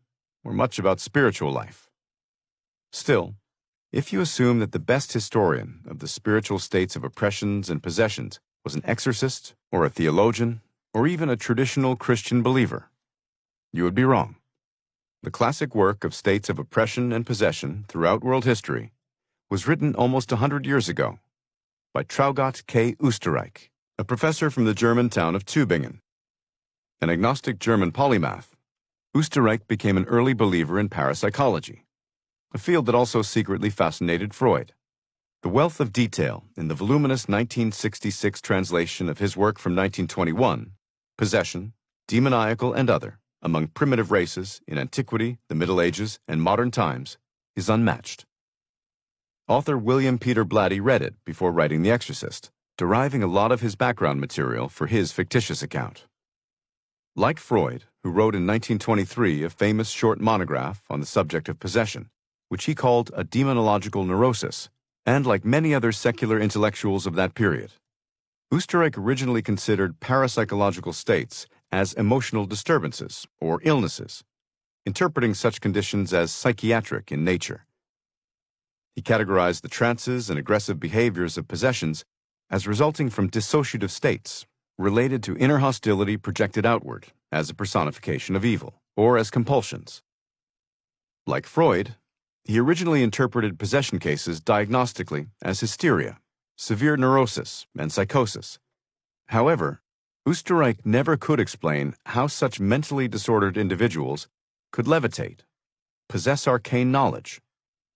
or much about spiritual life. Still, if you assume that the best historian of the spiritual states of oppressions and possessions was an exorcist or a theologian or even a traditional Christian believer, you would be wrong. The classic work of states of oppression and possession throughout world history was written almost 100 years ago by Traugott K. Oostenrijk, a professor from the German town of Tübingen. An agnostic German polymath, Oostenrijk became an early believer in parapsychology, a field that also secretly fascinated Freud. The wealth of detail in the voluminous 1966 translation of his work from 1921, Possession, Demoniacal and Other, Among Primitive Races in Antiquity, the Middle Ages, and Modern Times, is unmatched. Author William Peter Blatty read it before writing The Exorcist, deriving a lot of his background material for his fictitious account. Like Freud, who wrote in 1923 a famous short monograph on the subject of possession, which he called a demonological neurosis, and like many other secular intellectuals of that period, Oostenrijk originally considered parapsychological states as emotional disturbances or illnesses, interpreting such conditions as psychiatric in nature. He categorized the trances and aggressive behaviors of possessions as resulting from dissociative states related to inner hostility projected outward as a personification of evil, or as compulsions. Like Freud, he originally interpreted possession cases diagnostically as hysteria, severe neurosis, and psychosis. However, Oostenrijk never could explain how such mentally disordered individuals could levitate, possess arcane knowledge,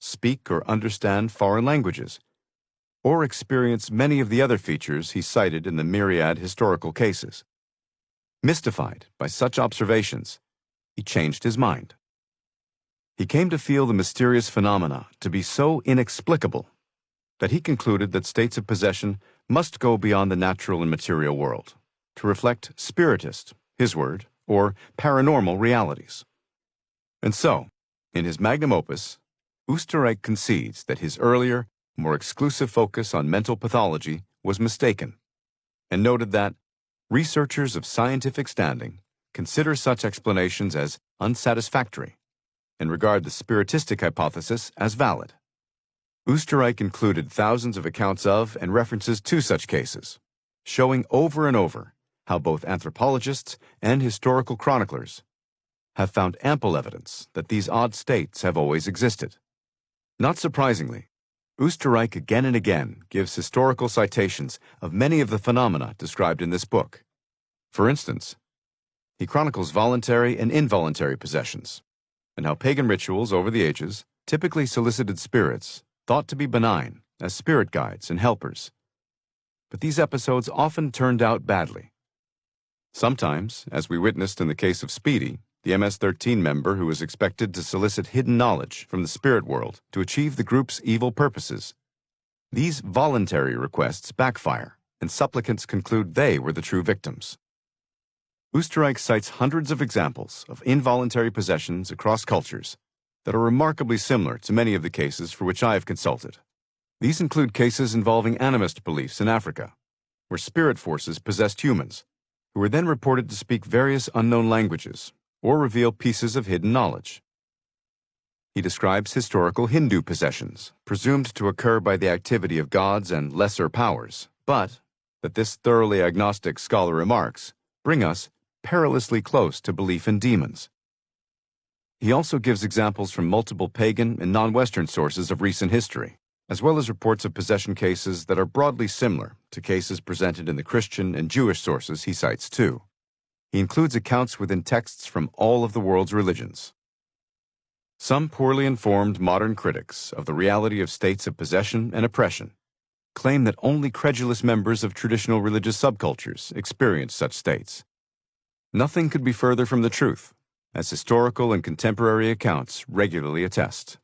speak or understand foreign languages, or experience many of the other features he cited in the myriad historical cases. Mystified by such observations, he changed his mind. He came to feel the mysterious phenomena to be so inexplicable that he concluded that states of possession must go beyond the natural and material world to reflect spiritist, his word, or paranormal realities. And so, in his magnum opus, Oostenrijk concedes that his earlier, more exclusive focus on mental pathology was mistaken, and noted that researchers of scientific standing consider such explanations as unsatisfactory and regard the spiritistic hypothesis as valid. Oostenrijk included thousands of accounts of and references to such cases, showing over and over how both anthropologists and historical chroniclers have found ample evidence that these odd states have always existed. Not surprisingly, Oostenrijk again and again gives historical citations of many of the phenomena described in this book. For instance, he chronicles voluntary and involuntary possessions, and how pagan rituals over the ages typically solicited spirits thought to be benign as spirit guides and helpers. But these episodes often turned out badly. Sometimes, as we witnessed in the case of Speedy, the MS-13 member who was expected to solicit hidden knowledge from the spirit world to achieve the group's evil purposes, these voluntary requests backfire, and supplicants conclude they were the true victims. Oostenrijk cites hundreds of examples of involuntary possessions across cultures that are remarkably similar to many of the cases for which I have consulted. These include cases involving animist beliefs in Africa, where spirit forces possessed humans, who were then reported to speak various unknown languages or reveal pieces of hidden knowledge. He describes historical Hindu possessions, presumed to occur by the activity of gods and lesser powers, but that this thoroughly agnostic scholar remarks bring us perilously close to belief in demons. He also gives examples from multiple pagan and non-Western sources of recent history, as well as reports of possession cases that are broadly similar to cases presented in the Christian and Jewish sources he cites too. He includes accounts within texts from all of the world's religions. Some poorly informed modern critics of the reality of states of possession and oppression claim that only credulous members of traditional religious subcultures experience such states. Nothing could be further from the truth, as historical and contemporary accounts regularly attest.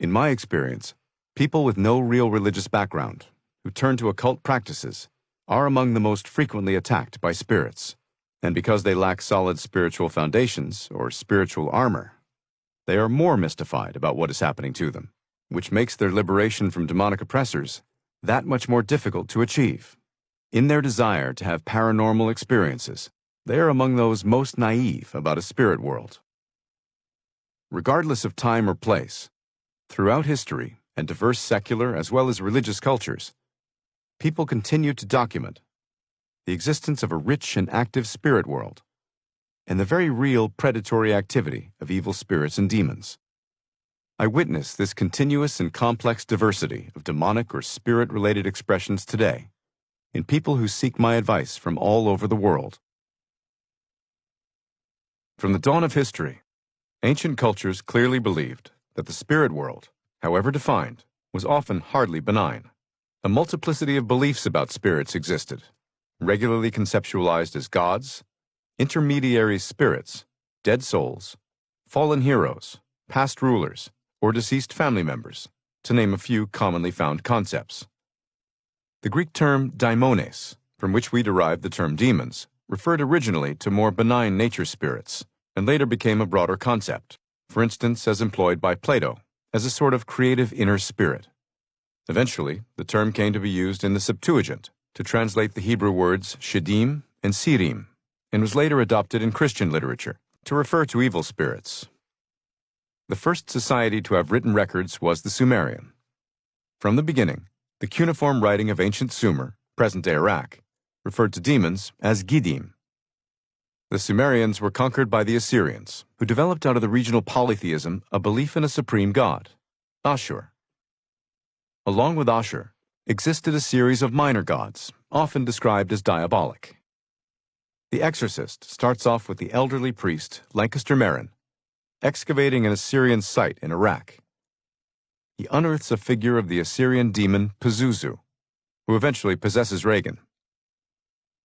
In my experience, people with no real religious background who turn to occult practices are among the most frequently attacked by spirits, and because they lack solid spiritual foundations or spiritual armor, they are more mystified about what is happening to them, which makes their liberation from demonic oppressors that much more difficult to achieve. In their desire to have paranormal experiences, they are among those most naive about a spirit world. Regardless of time or place, throughout history and diverse secular as well as religious cultures, people continue to document the existence of a rich and active spirit world and the very real predatory activity of evil spirits and demons. I witness this continuous and complex diversity of demonic or spirit-related expressions today in people who seek my advice from all over the world. From the dawn of history, ancient cultures clearly believed that the spirit world, however defined, was often hardly benign. A multiplicity of beliefs about spirits existed, regularly conceptualized as gods, intermediary spirits, dead souls, fallen heroes, past rulers, or deceased family members, to name a few commonly found concepts. The Greek term daimones, from which we derived the term demons, referred originally to more benign nature spirits, and later became a broader concept, for instance as employed by Plato, as a sort of creative inner spirit. Eventually, the term came to be used in the Septuagint to translate the Hebrew words shedim and sirim, and was later adopted in Christian literature to refer to evil spirits. The first society to have written records was the Sumerian. From the beginning, the cuneiform writing of ancient Sumer, present-day Iraq, referred to demons as Giddim. The Sumerians were conquered by the Assyrians, who developed out of the regional polytheism a belief in a supreme god, Ashur. Along with Ashur, existed a series of minor gods, often described as diabolic. The Exorcist starts off with the elderly priest Lancaster Marin, excavating an Assyrian site in Iraq. He unearths a figure of the Assyrian demon Pazuzu, who eventually possesses Regan.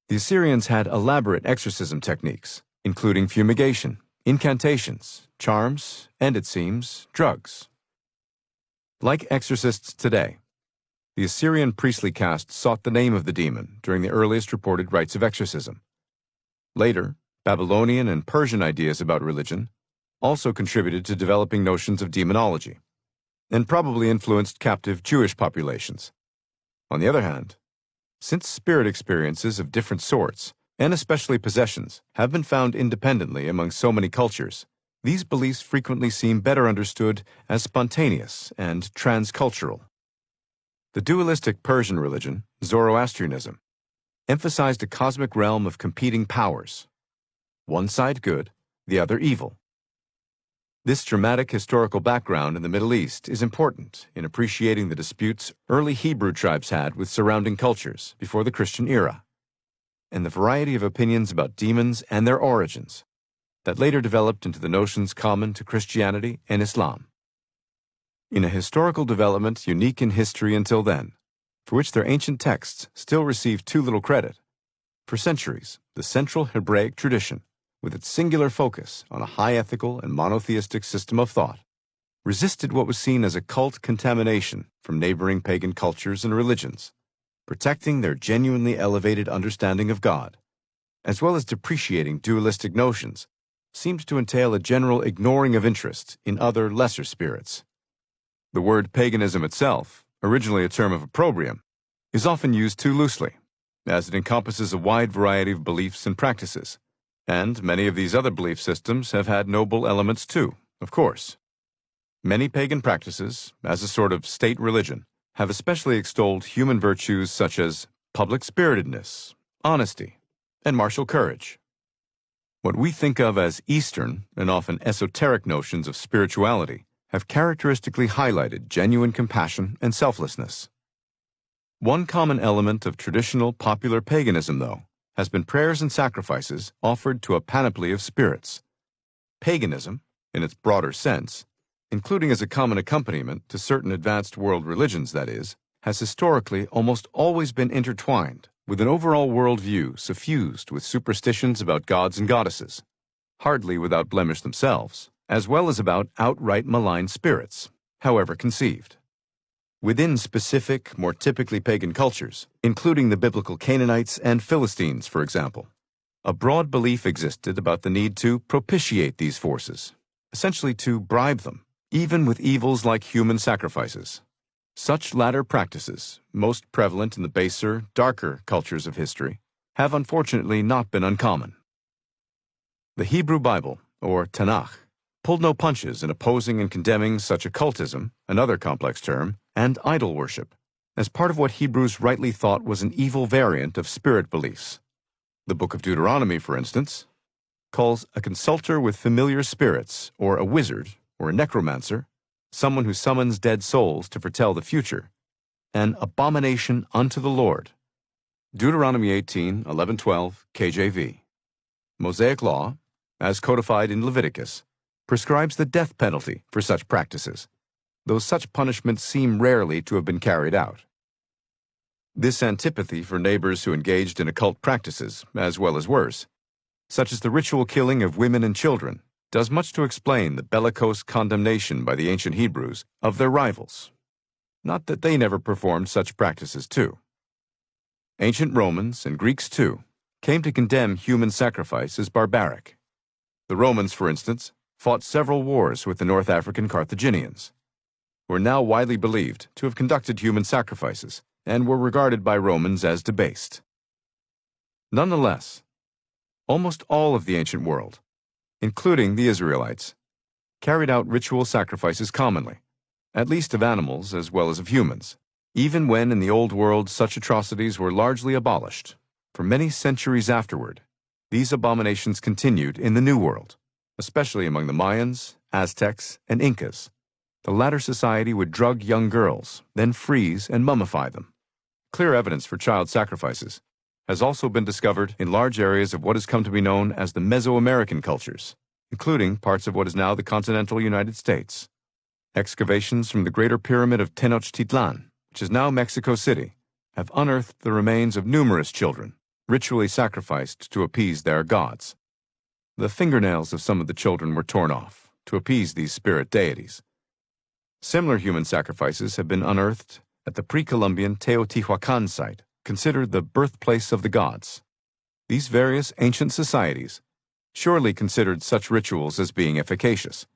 The Assyrians had elaborate exorcism techniques, including fumigation, incantations, charms, and, it seems, drugs. Like exorcists today, the Assyrian priestly caste sought the name of the demon during the earliest reported rites of exorcism. Later, Babylonian and Persian ideas about religion also contributed to developing notions of demonology, and probably influenced captive Jewish populations. On the other hand, since spirit experiences of different sorts, and especially possessions, have been found independently among so many cultures, these beliefs frequently seem better understood as spontaneous and transcultural. The dualistic Persian religion, Zoroastrianism, emphasized a cosmic realm of competing powers, one side good, the other evil. This dramatic historical background in the Middle East is important in appreciating the disputes early Hebrew tribes had with surrounding cultures before the Christian era, and the variety of opinions about demons and their origins that later developed into the notions common to Christianity and Islam. In a historical development unique in history until then, for which their ancient texts still receive too little credit, for centuries the central Hebraic tradition, with its singular focus on a high ethical and monotheistic system of thought, resisted what was seen as a cult contamination from neighboring pagan cultures and religions, protecting their genuinely elevated understanding of God, as well as depreciating dualistic notions, seems to entail a general ignoring of interest in other lesser spirits. The word paganism itself, originally a term of opprobrium, is often used too loosely, as it encompasses a wide variety of beliefs and practices, and many of these other belief systems have had noble elements too, of course. Many pagan practices, as a sort of state religion, have especially extolled human virtues such as public spiritedness, honesty, and martial courage. What we think of as Eastern and often esoteric notions of spirituality have characteristically highlighted genuine compassion and selflessness. One common element of traditional popular paganism, though, has been prayers and sacrifices offered to a panoply of spirits. Paganism, in its broader sense, including as a common accompaniment to certain advanced world religions, that is, has historically almost always been intertwined with an overall worldview suffused with superstitions about gods and goddesses, hardly without blemish themselves, as well as about outright malign spirits, however conceived. Within specific, more typically pagan cultures, including the biblical Canaanites and Philistines, for example, a broad belief existed about the need to propitiate these forces, essentially to bribe them, even with evils like human sacrifices. Such latter practices, most prevalent in the baser, darker cultures of history, have unfortunately not been uncommon. The Hebrew Bible, or Tanakh, pulled no punches in opposing and condemning such occultism, another complex term, and idol worship, as part of what Hebrews rightly thought was an evil variant of spirit beliefs. The Book of Deuteronomy, for instance, calls a consulter with familiar spirits, or a wizard, or a necromancer, someone who summons dead souls to foretell the future, an abomination unto the Lord. Deuteronomy 18:11-12, KJV. Mosaic law, as codified in Leviticus, prescribes the death penalty for such practices, though such punishments seem rarely to have been carried out. This antipathy for neighbors who engaged in occult practices, as well as worse, such as the ritual killing of women and children, does much to explain the bellicose condemnation by the ancient Hebrews of their rivals. Not that they never performed such practices too. Ancient Romans, and Greeks too, came to condemn human sacrifice as barbaric. The Romans, for instance, fought several wars with the North African Carthaginians, who are now widely believed to have conducted human sacrifices and were regarded by Romans as debased. Nonetheless, almost all of the ancient world, including the Israelites, carried out ritual sacrifices commonly, at least of animals as well as of humans, even when in the Old World such atrocities were largely abolished. For many centuries afterward, these abominations continued in the New World, especially among the Mayans, Aztecs, and Incas. The latter society would drug young girls, then freeze and mummify them. Clear evidence for child sacrifices has also been discovered in large areas of what has come to be known as the Mesoamerican cultures, including parts of what is now the continental United States. Excavations from the Greater Pyramid of Tenochtitlan, which is now Mexico City, have unearthed the remains of numerous children, ritually sacrificed to appease their gods. The fingernails of some of the children were torn off to appease these spirit deities. Similar human sacrifices have been unearthed at the pre-Columbian Teotihuacan site, considered the birthplace of the gods. These various ancient societies surely considered such rituals as being efficacious,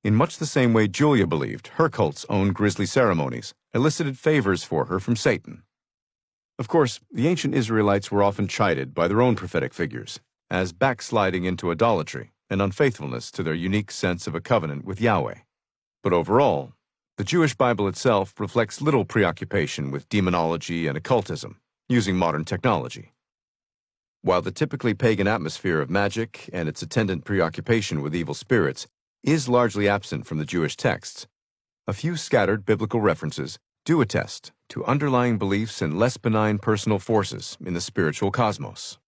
in much the same way Julia believed her cult's own grisly ceremonies elicited favors for her from Satan. Of course, the ancient Israelites were often chided by their own prophetic figures as backsliding into idolatry and unfaithfulness to their unique sense of a covenant with Yahweh. But overall, the Jewish Bible itself reflects little preoccupation with demonology and occultism, using modern technology. While the typically pagan atmosphere of magic and its attendant preoccupation with evil spirits is largely absent from the Jewish texts, a few scattered biblical references do attest to underlying beliefs in less benign personal forces in the spiritual cosmos.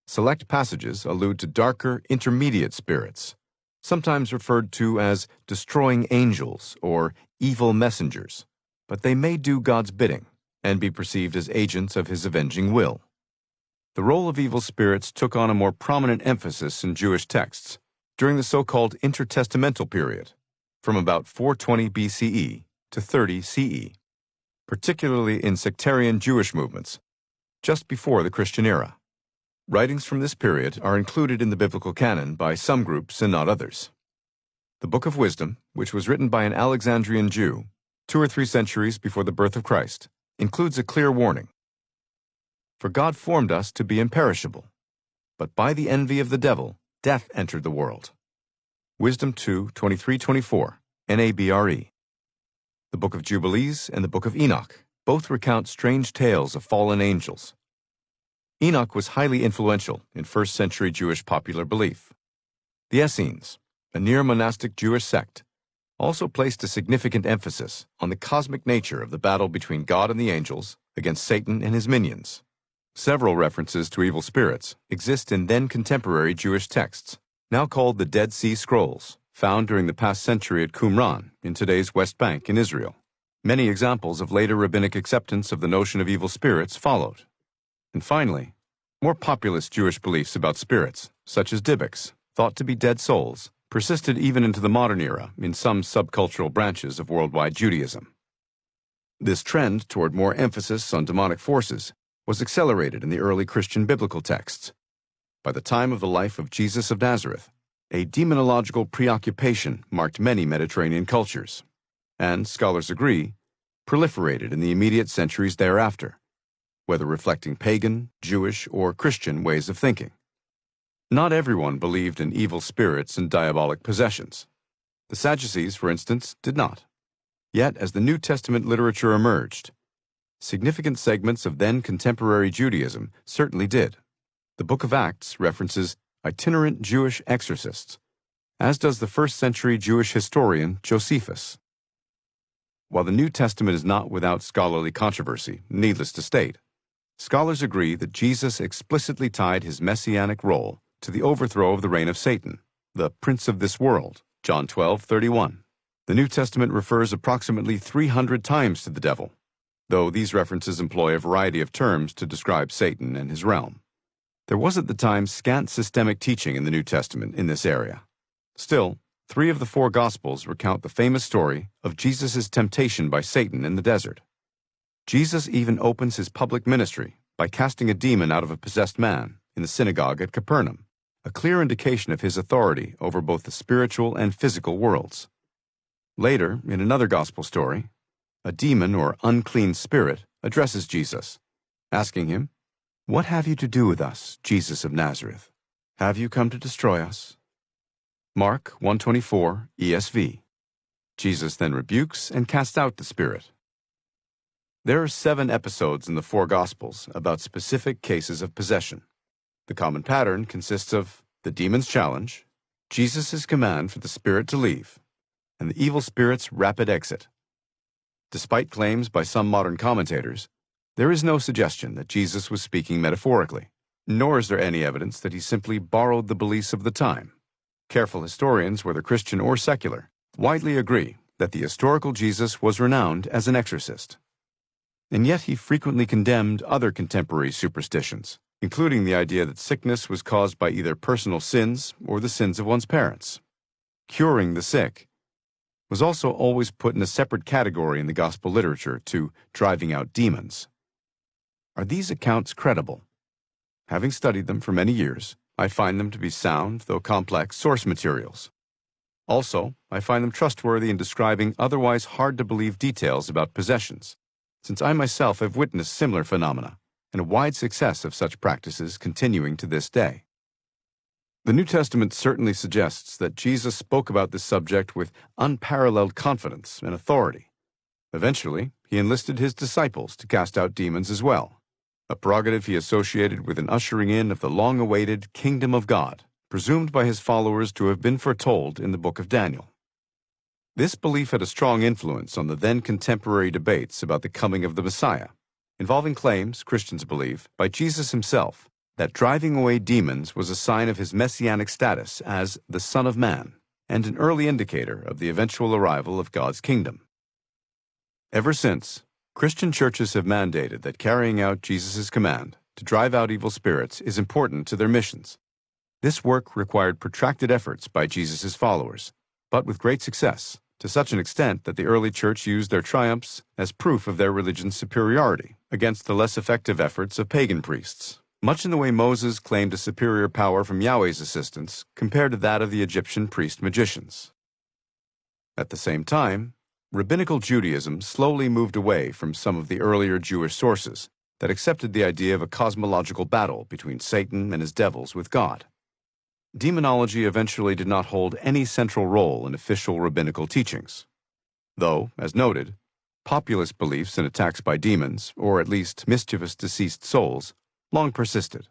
Select passages allude to darker, intermediate spirits, sometimes referred to as destroying angels or evil messengers, but they may do God's bidding and be perceived as agents of His avenging will. The role of evil spirits took on a more prominent emphasis in Jewish texts during the so-called intertestamental period, from about 420 BCE to 30 CE, particularly in sectarian Jewish movements, just before the Christian era. Writings from this period are included in the biblical canon by some groups and not others. The Book of Wisdom, which was written by an Alexandrian Jew 2 or 3 centuries before the birth of Christ, includes a clear warning. For God formed us to be imperishable, but by the envy of the devil, death entered the world. Wisdom 2:23-24, NABRE. The Book of Jubilees and the Book of Enoch both recount strange tales of fallen angels. Enoch was highly influential in first-century Jewish popular belief. The Essenes, a near-monastic Jewish sect, also placed a significant emphasis on the cosmic nature of the battle between God and the angels against Satan and his minions. Several references to evil spirits exist in then-contemporary Jewish texts, now called the Dead Sea Scrolls, found during the past century at Qumran in today's West Bank in Israel. Many examples of later rabbinic acceptance of the notion of evil spirits followed. And finally, more populist Jewish beliefs about spirits, such as Dybbuk's, thought to be dead souls, persisted even into the modern era in some subcultural branches of worldwide Judaism. This trend toward more emphasis on demonic forces was accelerated in the early Christian biblical texts. By the time of the life of Jesus of Nazareth, a demonological preoccupation marked many Mediterranean cultures, and, scholars agree, proliferated in the immediate centuries thereafter, whether reflecting pagan, Jewish, or Christian ways of thinking. Not everyone believed in evil spirits and diabolic possessions. The Sadducees, for instance, did not. Yet, as the New Testament literature emerged, significant segments of then-contemporary Judaism certainly did. The Book of Acts references itinerant Jewish exorcists, as does the first-century Jewish historian Josephus. While the New Testament is not without scholarly controversy, needless to state, scholars agree that Jesus explicitly tied his messianic role to the overthrow of the reign of Satan, the prince of this world, John 12:31. The New Testament refers approximately 300 times to the devil, though these references employ a variety of terms to describe Satan and his realm. There was at the time scant systemic teaching in the New Testament in this area. Still, 3 of the 4 Gospels recount the famous story of Jesus' temptation by Satan in the desert. Jesus even opens his public ministry by casting a demon out of a possessed man in the synagogue at Capernaum, a clear indication of his authority over both the spiritual and physical worlds. Later, in another Gospel story, a demon or unclean spirit addresses Jesus, asking him, "What have you to do with us, Jesus of Nazareth? Have you come to destroy us?" Mark 1:24 ESV. Jesus then rebukes and casts out the spirit. There are 7 episodes in the 4 Gospels about specific cases of possession. The common pattern consists of the demon's challenge, Jesus' command for the spirit to leave, and the evil spirit's rapid exit. Despite claims by some modern commentators, there is no suggestion that Jesus was speaking metaphorically, nor is there any evidence that he simply borrowed the beliefs of the time. Careful historians, whether Christian or secular, widely agree that the historical Jesus was renowned as an exorcist. And yet he frequently condemned other contemporary superstitions, including the idea that sickness was caused by either personal sins or the sins of one's parents. Curing the sick was also always put in a separate category in the gospel literature to driving out demons. Are these accounts credible? Having studied them for many years, I find them to be sound, though complex, source materials. Also, I find them trustworthy in describing otherwise hard-to-believe details about possessions, since I myself have witnessed similar phenomena and a wide success of such practices continuing to this day. The New Testament certainly suggests that Jesus spoke about this subject with unparalleled confidence and authority. Eventually, he enlisted his disciples to cast out demons as well, a prerogative he associated with an ushering in of the long-awaited kingdom of God, presumed by his followers to have been foretold in the book of Daniel. This belief had a strong influence on the then contemporary debates about the coming of the Messiah, involving claims, Christians believe, by Jesus himself that driving away demons was a sign of his messianic status as the Son of Man and an early indicator of the eventual arrival of God's kingdom. Ever since, Christian churches have mandated that carrying out Jesus' command to drive out evil spirits is important to their missions. This work required protracted efforts by Jesus' followers, but with great success, to such an extent that the early church used their triumphs as proof of their religion's superiority against the less effective efforts of pagan priests, much in the way Moses claimed a superior power from Yahweh's assistance compared to that of the Egyptian priest-magicians. At the same time, Rabbinical Judaism slowly moved away from some of the earlier Jewish sources that accepted the idea of a cosmological battle between Satan and his devils with God. Demonology eventually did not hold any central role in official rabbinical teachings, though, as noted, populist beliefs in attacks by demons, or at least mischievous deceased souls, long persisted.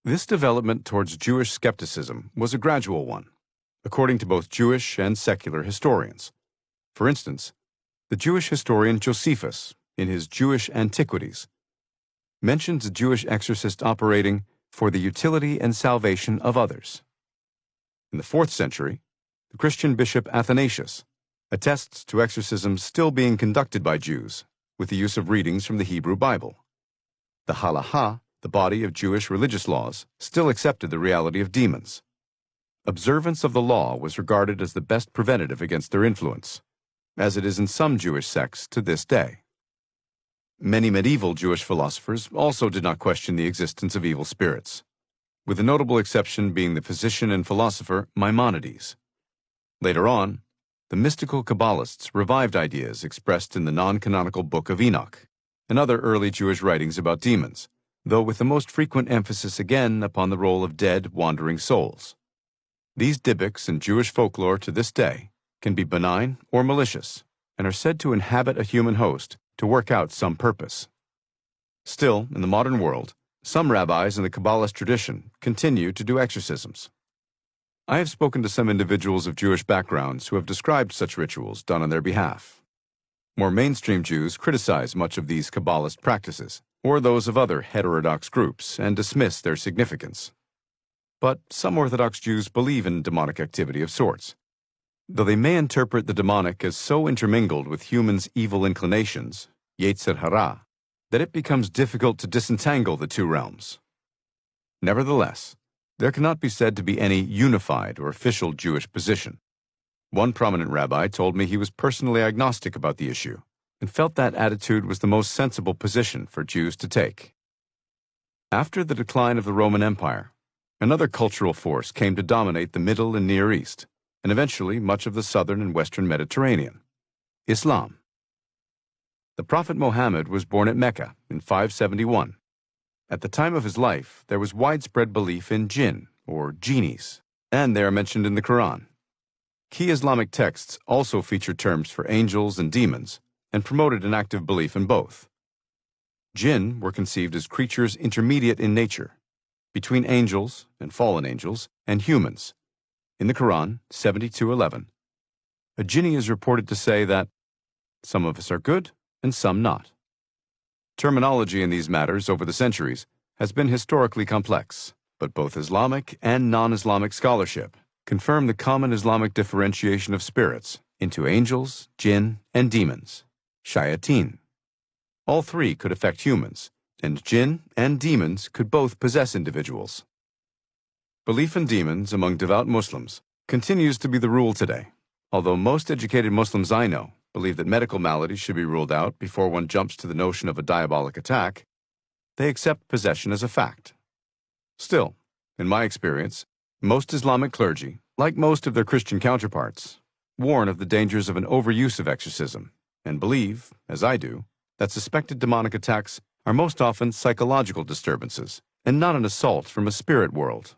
This development towards Jewish skepticism was a gradual one, according to both Jewish and secular historians. For instance, the Jewish historian Josephus, in his Jewish Antiquities, mentions a Jewish exorcist operating for the utility and salvation of others. In the 4th century, the Christian bishop Athanasius attests to exorcisms still being conducted by Jews with the use of readings from the Hebrew Bible. The Halakha, the body of Jewish religious laws, still accepted the reality of demons. Observance of the law was regarded as the best preventative against their influence, as it is in some Jewish sects to this day. Many medieval Jewish philosophers also did not question the existence of evil spirits, with the notable exception being the physician and philosopher Maimonides. Later on, the mystical Kabbalists revived ideas expressed in the non-canonical Book of Enoch and other early Jewish writings about demons, though with the most frequent emphasis again upon the role of dead, wandering souls. These dybbuks in Jewish folklore to this day can be benign or malicious, and are said to inhabit a human host to work out some purpose. Still, in the modern world, some rabbis in the Kabbalist tradition continue to do exorcisms. I have spoken to some individuals of Jewish backgrounds who have described such rituals done on their behalf. More mainstream Jews criticize much of these Kabbalist practices, or those of other heterodox groups, and dismiss their significance. But some Orthodox Jews believe in demonic activity of sorts, though they may interpret the demonic as so intermingled with humans' evil inclinations, Yetzer Hara, that it becomes difficult to disentangle the two realms. Nevertheless, there cannot be said to be any unified or official Jewish position. One prominent rabbi told me he was personally agnostic about the issue, and felt that attitude was the most sensible position for Jews to take. After the decline of the Roman Empire, another cultural force came to dominate the Middle and Near East, and eventually much of the southern and western Mediterranean: Islam. The Prophet Muhammad was born at Mecca in 571. At the time of his life, there was widespread belief in jinn, or genies, and they are mentioned in the Quran. Key Islamic texts also feature terms for angels and demons, and promoted an active belief in both. Jinn were conceived as creatures intermediate in nature, between angels and fallen angels and humans. In the Quran, 72:11, a jinni is reported to say that some of us are good and some not. Terminology in these matters over the centuries has been historically complex, but both Islamic and non-Islamic scholarship confirm the common Islamic differentiation of spirits into angels, jinn, and demons, shayateen. All three could affect humans, and jinn and demons could both possess individuals. Belief in demons among devout Muslims continues to be the rule today, although most educated Muslims I know believe that medical maladies should be ruled out before one jumps to the notion of a diabolic attack. They accept possession as a fact. Still, in my experience, most Islamic clergy, like most of their Christian counterparts, warn of the dangers of an overuse of exorcism, and believe, as I do, that suspected demonic attacks are most often psychological disturbances, and not an assault from a spirit world.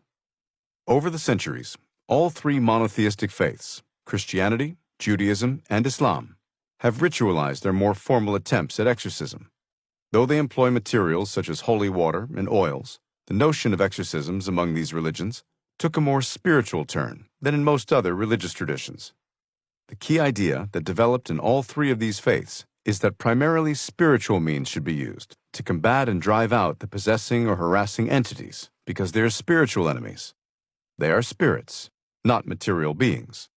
Over the centuries, all three monotheistic faiths, Christianity, Judaism, and Islam, have ritualized their more formal attempts at exorcism. Though they employ materials such as holy water and oils, the notion of exorcisms among these religions took a more spiritual turn than in most other religious traditions. The key idea that developed in all three of these faiths is that primarily spiritual means should be used to combat and drive out the possessing or harassing entities, because they are spiritual enemies. They are spirits, not material beings.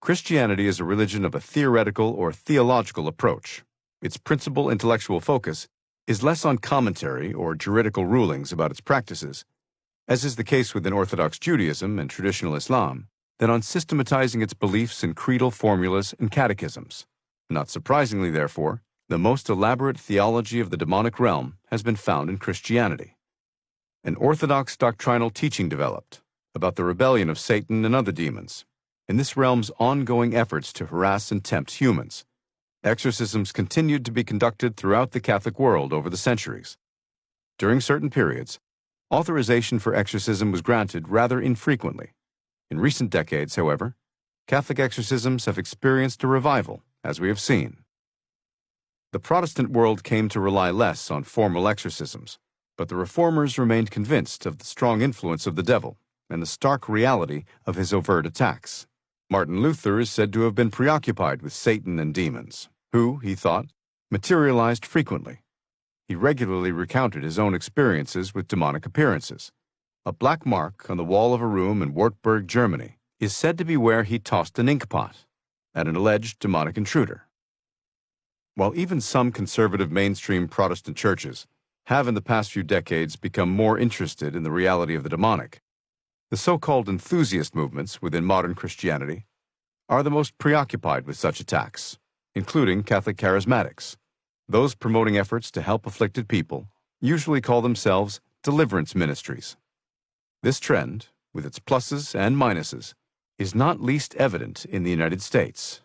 Christianity is a religion of a theoretical or theological approach. Its principal intellectual focus is less on commentary or juridical rulings about its practices, as is the case within Orthodox Judaism and traditional Islam, than on systematizing its beliefs in creedal formulas and catechisms. Not surprisingly, therefore, the most elaborate theology of the demonic realm has been found in Christianity. An orthodox doctrinal teaching developed about the rebellion of Satan and other demons, and this realm's ongoing efforts to harass and tempt humans. Exorcisms continued to be conducted throughout the Catholic world over the centuries. During certain periods, authorization for exorcism was granted rather infrequently. In recent decades, however, Catholic exorcisms have experienced a revival, as we have seen. The Protestant world came to rely less on formal exorcisms, but the Reformers remained convinced of the strong influence of the devil and the stark reality of his overt attacks. Martin Luther is said to have been preoccupied with Satan and demons, who, he thought, materialized frequently. He regularly recounted his own experiences with demonic appearances. A black mark on the wall of a room in Wartburg, Germany, is said to be where he tossed an inkpot at an alleged demonic intruder. While even some conservative mainstream Protestant churches have in the past few decades become more interested in the reality of the demonic, the so-called enthusiast movements within modern Christianity are the most preoccupied with such attacks, including Catholic charismatics. Those promoting efforts to help afflicted people usually call themselves deliverance ministries. This trend, with its pluses and minuses, is not least evident in the United States,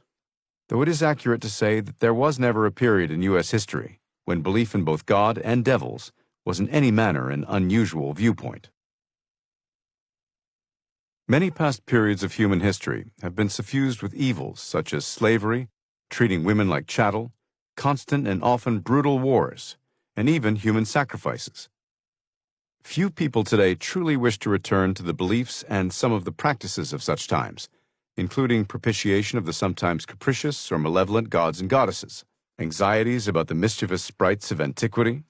though it is accurate to say that there was never a period in U.S. history when belief in both God and devils was in any manner an unusual viewpoint. Many past periods of human history have been suffused with evils such as slavery, treating women like chattel, constant and often brutal wars, and even human sacrifices. Few people today truly wish to return to the beliefs and some of the practices of such times, including propitiation of the sometimes capricious or malevolent gods and goddesses, anxieties about the mischievous sprites of antiquity,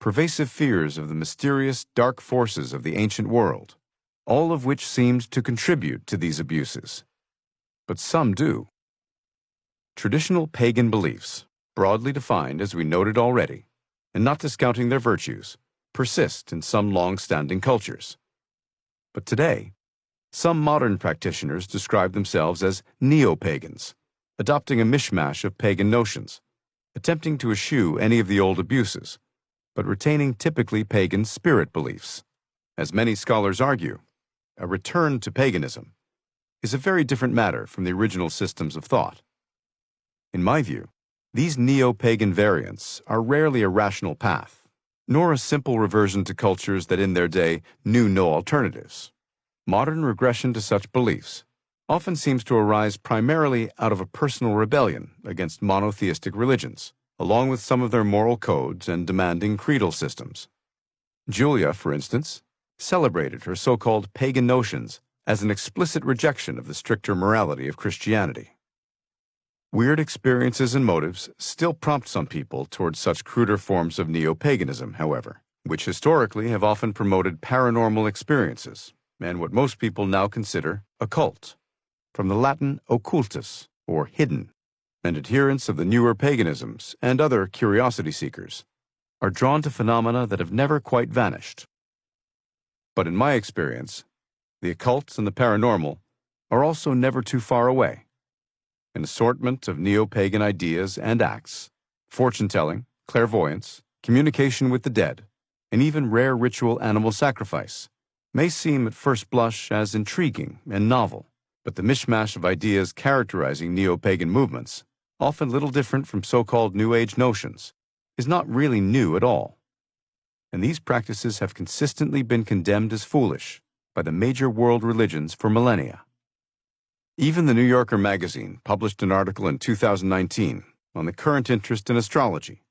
pervasive fears of the mysterious dark forces of the ancient world, all of which seemed to contribute to these abuses. But some do. Traditional pagan beliefs, broadly defined as we noted already, and not discounting their virtues, persist in some long-standing cultures. But today, some modern practitioners describe themselves as neo-pagans, adopting a mishmash of pagan notions, attempting to eschew any of the old abuses, but retaining typically pagan spirit beliefs. As many scholars argue, a return to paganism is a very different matter from the original systems of thought. In my view, these neo-pagan variants are rarely a rational path, nor a simple reversion to cultures that in their day knew no alternatives. Modern regression to such beliefs often seems to arise primarily out of a personal rebellion against monotheistic religions, along with some of their moral codes and demanding creedal systems. Julia, for instance, celebrated her so-called pagan notions as an explicit rejection of the stricter morality of Christianity. Weird experiences and motives still prompt some people towards such cruder forms of neo-paganism, however, which historically have often promoted paranormal experiences and what most people now consider occult, from the Latin occultus, or hidden, and adherents of the newer paganisms and other curiosity seekers are drawn to phenomena that have never quite vanished. But in my experience, the occult and the paranormal are also never too far away. An assortment of neo-pagan ideas and acts, fortune-telling, clairvoyance, communication with the dead, and even rare ritual animal sacrifice, may seem at first blush as intriguing and novel, but the mishmash of ideas characterizing neo-pagan movements, often little different from so-called New Age notions, is not really new at all. And these practices have consistently been condemned as foolish by the major world religions for millennia. Even the New Yorker magazine published an article in 2019 on the current interest in astrology,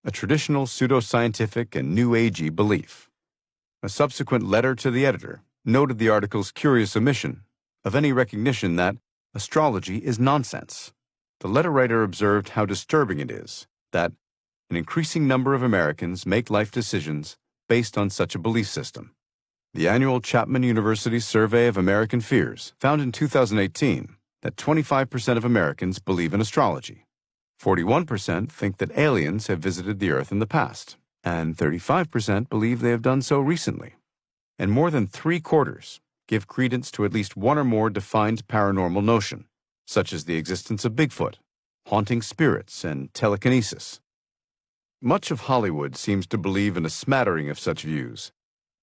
a traditional pseudoscientific and New Agey belief. A subsequent letter to the editor noted the article's curious omission of any recognition that astrology is nonsense. The letter writer observed how disturbing it is that an increasing number of Americans make life decisions based on such a belief system. The annual Chapman University Survey of American Fears found in 2018 that 25% of Americans believe in astrology, 41% think that aliens have visited the Earth in the past, and 35% believe they have done so recently. And more than 3/4 give credence to at least one or more defined paranormal notion, such as the existence of Bigfoot, haunting spirits, and telekinesis. Much of Hollywood seems to believe in a smattering of such views,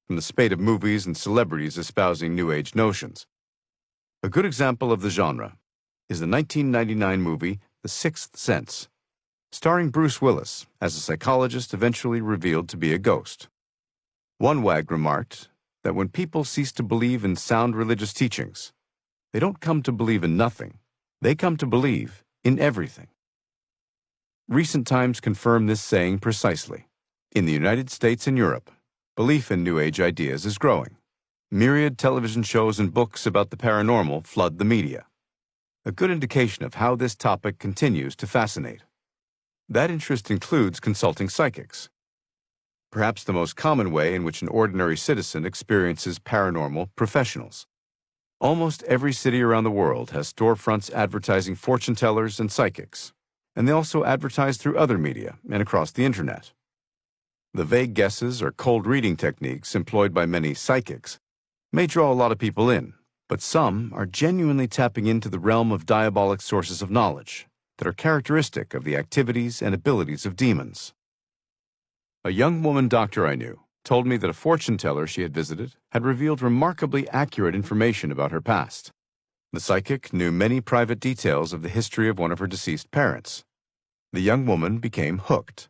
from the spate of movies and celebrities espousing New Age notions. A good example of the genre is the 1999 movie The Sixth Sense, starring Bruce Willis as a psychologist eventually revealed to be a ghost. One wag remarked that when people cease to believe in sound religious teachings, they don't come to believe in nothing, they come to believe in everything. Recent times confirm this saying precisely. In the United States and Europe, belief in New Age ideas is growing. Myriad television shows and books about the paranormal flood the media, a good indication of how this topic continues to fascinate. That interest includes consulting psychics, perhaps the most common way in which an ordinary citizen experiences paranormal professionals. Almost every city around the world has storefronts advertising fortune tellers and psychics, and they also advertise through other media and across the internet. The vague guesses or cold reading techniques employed by many psychics may draw a lot of people in, but some are genuinely tapping into the realm of diabolic sources of knowledge that are characteristic of the activities and abilities of demons. A young woman doctor I knew told me that a fortune teller she had visited had revealed remarkably accurate information about her past. The psychic knew many private details of the history of one of her deceased parents. The young woman became hooked.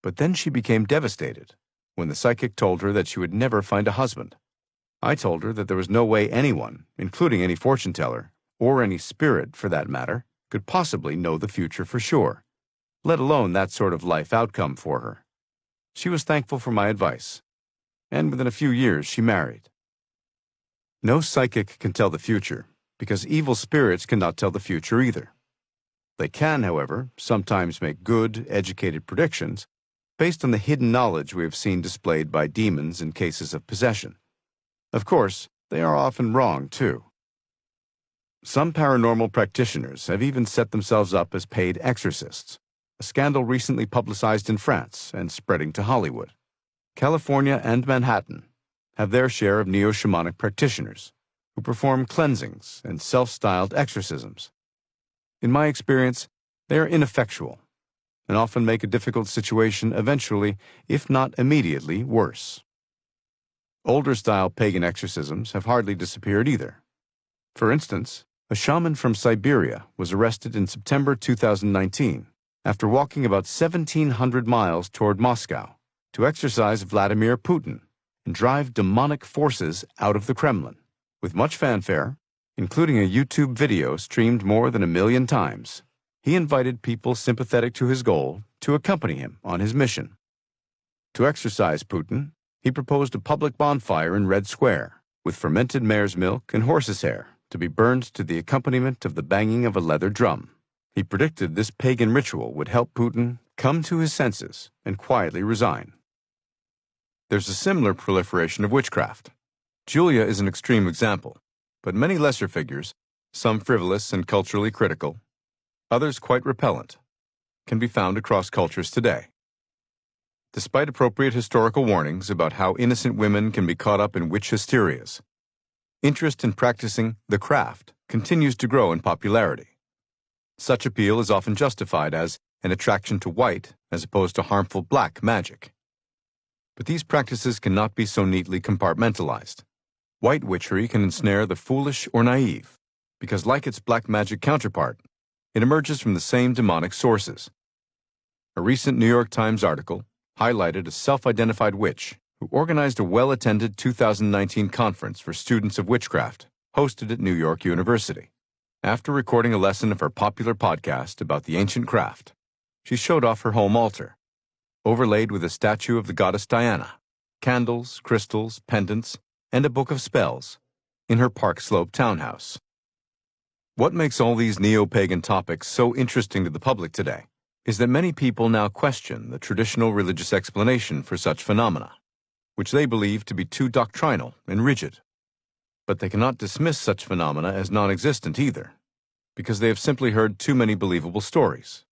But then she became devastated when the psychic told her that she would never find a husband. I told her that there was no way anyone, including any fortune teller, or any spirit for that matter, could possibly know the future for sure, let alone that sort of life outcome for her. She was thankful for my advice, and within a few years she married. No psychic can tell the future, because evil spirits cannot tell the future either. They can, however, sometimes make good, educated predictions based on the hidden knowledge we have seen displayed by demons in cases of possession. Of course, they are often wrong, too. Some paranormal practitioners have even set themselves up as paid exorcists, a scandal recently publicized in France and spreading to Hollywood. California and Manhattan have their share of neo-shamanic practitioners who perform cleansings and self-styled exorcisms. In my experience, they are ineffectual and often make a difficult situation eventually, if not immediately, worse. Older-style pagan exorcisms have hardly disappeared either. For instance, a shaman from Siberia was arrested in September 2019 after walking about 1,700 miles toward Moscow to exorcise Vladimir Putin and drive demonic forces out of the Kremlin. With much fanfare, including a YouTube video streamed more than 1 million times, he invited people sympathetic to his goal to accompany him on his mission. To exorcise Putin, he proposed a public bonfire in Red Square with fermented mare's milk and horse's hair to be burned to the accompaniment of the banging of a leather drum. He predicted this pagan ritual would help Putin come to his senses and quietly resign. There's a similar proliferation of witchcraft. Julia is an extreme example, but many lesser figures, some frivolous and culturally critical, others quite repellent, can be found across cultures today. Despite appropriate historical warnings about how innocent women can be caught up in witch hysterias, interest in practicing the craft continues to grow in popularity. Such appeal is often justified as an attraction to white as opposed to harmful black magic. But these practices cannot be so neatly compartmentalized. White witchery can ensnare the foolish or naive, because like its black magic counterpart, it emerges from the same demonic sources. A recent New York Times article highlighted a self-identified witch who organized a well-attended 2019 conference for students of witchcraft hosted at New York University. After recording a lesson of her popular podcast about the ancient craft, she showed off her home altar, overlaid with a statue of the goddess Diana, candles, crystals, pendants, and a book of spells, in her Park Slope townhouse. What makes all these neo-pagan topics so interesting to the public today is that many people now question the traditional religious explanation for such phenomena, which they believe to be too doctrinal and rigid. But they cannot dismiss such phenomena as non-existent either, because they have simply heard too many believable stories.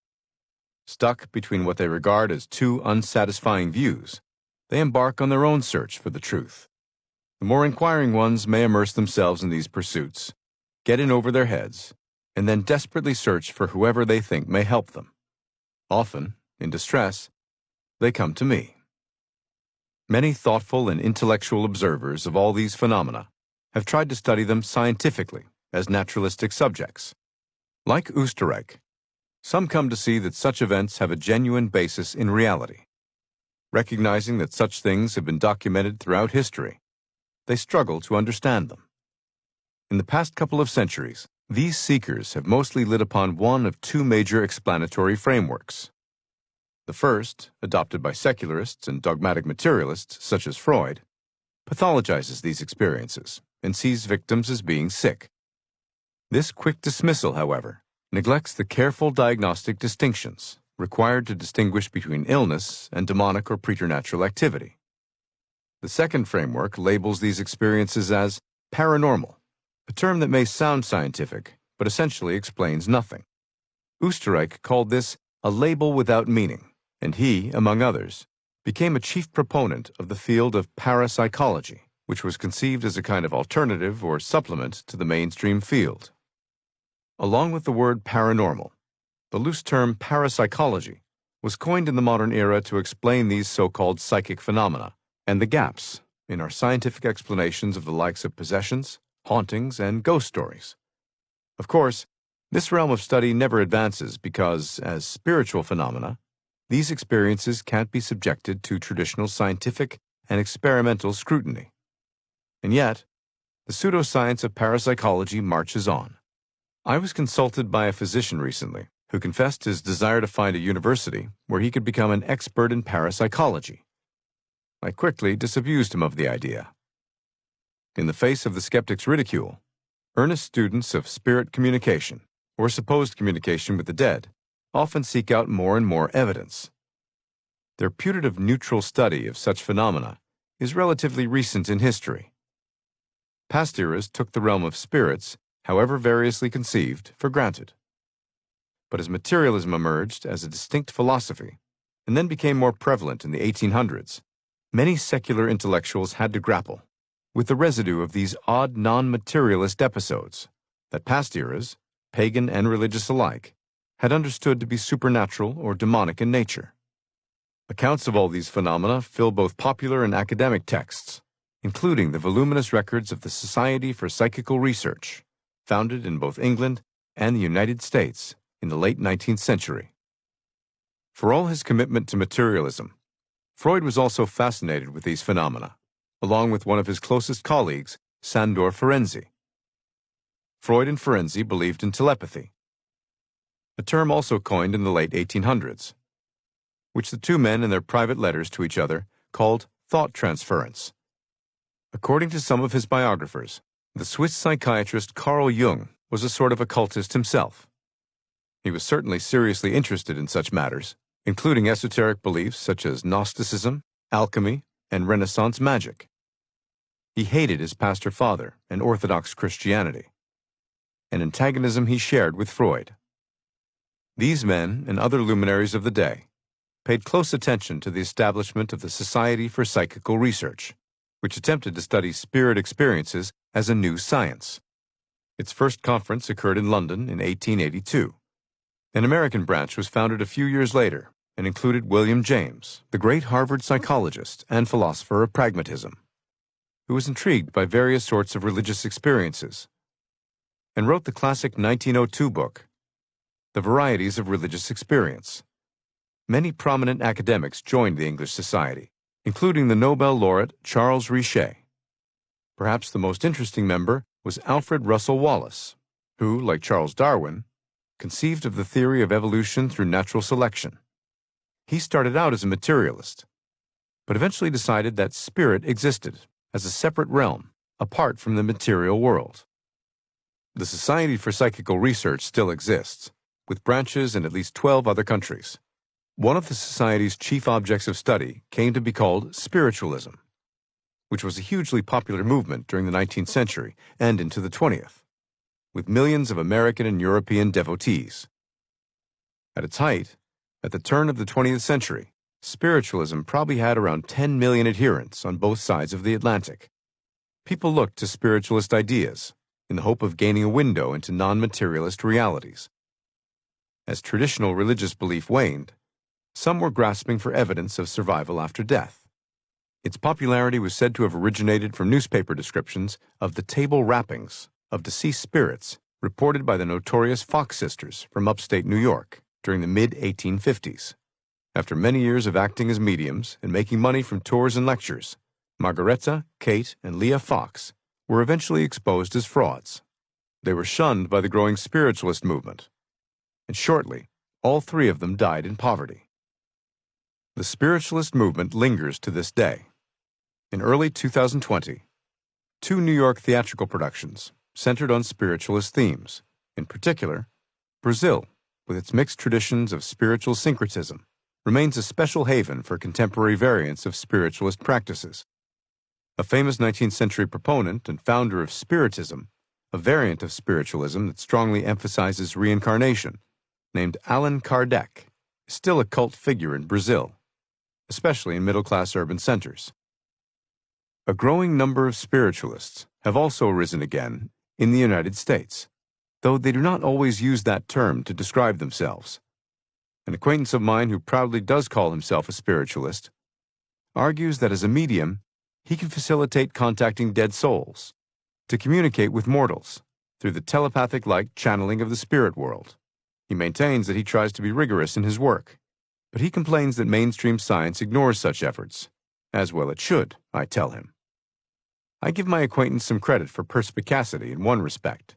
Stuck between what they regard as two unsatisfying views, they embark on their own search for the truth. The more inquiring ones may immerse themselves in these pursuits, get in over their heads, and then desperately search for whoever they think may help them. Often, in distress, they come to me. Many thoughtful and intellectual observers of all these phenomena have tried to study them scientifically as naturalistic subjects. Like Oostenrijk, some come to see that such events have a genuine basis in reality. Recognizing that such things have been documented throughout history, they struggle to understand them. In the past couple of centuries, these seekers have mostly lit upon one of two major explanatory frameworks. The first, adopted by secularists and dogmatic materialists such as Freud, pathologizes these experiences and sees victims as being sick. This quick dismissal, however, neglects the careful diagnostic distinctions required to distinguish between illness and demonic or preternatural activity. The second framework labels these experiences as paranormal, a term that may sound scientific, but essentially explains nothing. Oostenrijk called this a label without meaning, and he, among others, became a chief proponent of the field of parapsychology, which was conceived as a kind of alternative or supplement to the mainstream field. Along with the word paranormal, the loose term parapsychology was coined in the modern era to explain these so-called psychic phenomena and the gaps in our scientific explanations of the likes of possessions, hauntings, and ghost stories. Of course, this realm of study never advances because, as spiritual phenomena, these experiences can't be subjected to traditional scientific and experimental scrutiny. And yet, the pseudoscience of parapsychology marches on. I was consulted by a physician recently who confessed his desire to find a university where he could become an expert in parapsychology. I quickly disabused him of the idea. In the face of the skeptic's ridicule, earnest students of spirit communication, or supposed communication with the dead, often seek out more and more evidence. Their putative neutral study of such phenomena is relatively recent in history. Past eras took the realm of spirits, however variously conceived, for granted. But as materialism emerged as a distinct philosophy, and then became more prevalent in the 1800s, many secular intellectuals had to grapple with the residue of these odd non-materialist episodes that past eras, pagan and religious alike, had understood to be supernatural or demonic in nature. Accounts of all these phenomena fill both popular and academic texts, including the voluminous records of the Society for Psychical Research, founded in both England and the United States in the late 19th century. For all his commitment to materialism, Freud was also fascinated with these phenomena, along with one of his closest colleagues, Sandor Ferenczi. Freud and Ferenczi believed in telepathy, a term also coined in the late 1800s, which the two men in their private letters to each other called thought transference. According to some of his biographers, the Swiss psychiatrist Carl Jung was a sort of occultist himself. He was certainly seriously interested in such matters, including esoteric beliefs such as Gnosticism, alchemy, and Renaissance magic. He hated his pastor father and Orthodox Christianity, an antagonism he shared with Freud. These men and other luminaries of the day paid close attention to the establishment of the Society for Psychical Research, which attempted to study spirit experiences as a new science. Its first conference occurred in London in 1882. An American branch was founded a few years later and included William James, the great Harvard psychologist and philosopher of pragmatism, who was intrigued by various sorts of religious experiences, and wrote the classic 1902 book, The Varieties of Religious Experience. Many prominent academics joined the English Society, including the Nobel laureate Charles Richet. Perhaps the most interesting member was Alfred Russel Wallace, who, like Charles Darwin, conceived of the theory of evolution through natural selection. He started out as a materialist, but eventually decided that spirit existed as a separate realm, apart from the material world. The Society for Psychical Research still exists, with branches in at least 12 other countries. One of the Society's chief objects of study came to be called spiritualism, which was a hugely popular movement during the 19th century and into the 20th, with millions of American and European devotees. At its height, at the turn of the 20th century, spiritualism probably had around 10 million adherents on both sides of the Atlantic. People looked to spiritualist ideas in the hope of gaining a window into non-materialist realities. As traditional religious belief waned, some were grasping for evidence of survival after death. Its popularity was said to have originated from newspaper descriptions of the table rappings of deceased spirits reported by the notorious Fox sisters from upstate New York during the mid-1850s. After many years of acting as mediums and making money from tours and lectures, Margaretta, Kate, and Leah Fox were eventually exposed as frauds. They were shunned by the growing spiritualist movement, and shortly, all three of them died in poverty. The spiritualist movement lingers to this day. In early 2020, two New York theatrical productions centered on spiritualist themes, in particular, Brazil, with its mixed traditions of spiritual syncretism, remains a special haven for contemporary variants of spiritualist practices. A famous 19th century proponent and founder of Spiritism, a variant of spiritualism that strongly emphasizes reincarnation, named Allan Kardec, is still a cult figure in Brazil, especially in middle-class urban centers. A growing number of spiritualists have also arisen again in the United States, though they do not always use that term to describe themselves. An acquaintance of mine who proudly does call himself a spiritualist argues that as a medium, he can facilitate contacting dead souls, to communicate with mortals through the telepathic-like channeling of the spirit world. He maintains that he tries to be rigorous in his work, but he complains that mainstream science ignores such efforts, as well it should, I tell him. I give my acquaintance some credit for perspicacity in one respect.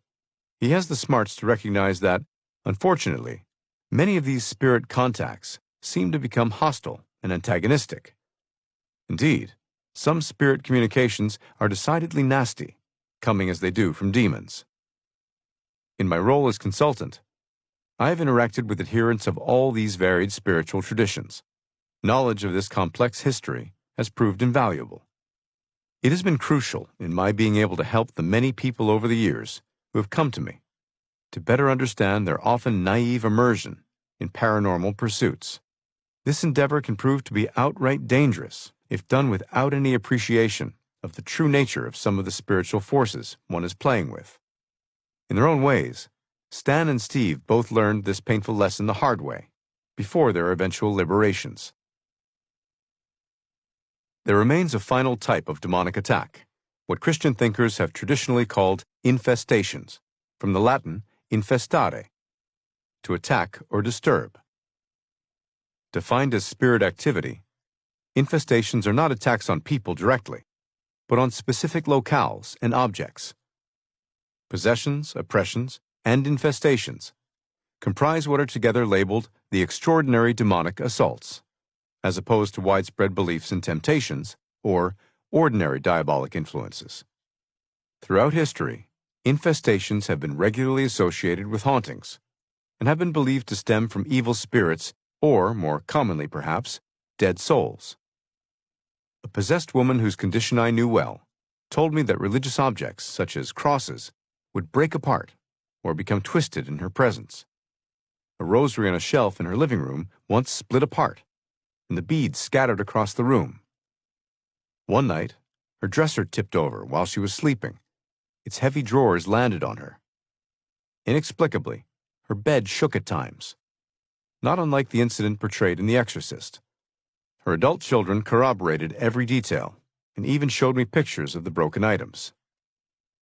He has the smarts to recognize that, unfortunately, many of these spirit contacts seem to become hostile and antagonistic. Indeed, some spirit communications are decidedly nasty, coming as they do from demons. In my role as consultant, I have interacted with adherents of all these varied spiritual traditions. Knowledge of this complex history has proved invaluable. It has been crucial in my being able to help the many people over the years who have come to me to better understand their often naive immersion in paranormal pursuits. This endeavor can prove to be outright dangerous if done without any appreciation of the true nature of some of the spiritual forces one is playing with. In their own ways, Stan and Steve both learned this painful lesson the hard way, before their eventual liberations. There remains a final type of demonic attack, what Christian thinkers have traditionally called infestations, from the Latin infestare, to attack or disturb. Defined as spirit activity, infestations are not attacks on people directly, but on specific locales and objects. Possessions, oppressions, and infestations comprise what are together labeled the extraordinary demonic assaults, as opposed to widespread beliefs and temptations, or ordinary diabolic influences. Throughout history, infestations have been regularly associated with hauntings, and have been believed to stem from evil spirits or, more commonly perhaps, dead souls. A possessed woman whose condition I knew well told me that religious objects, such as crosses, would break apart or become twisted in her presence. A rosary on a shelf in her living room once split apart, and the beads scattered across the room. One night, her dresser tipped over while she was sleeping. Its heavy drawers landed on her. Inexplicably, her bed shook at times, not unlike the incident portrayed in The Exorcist. Her adult children corroborated every detail and even showed me pictures of the broken items.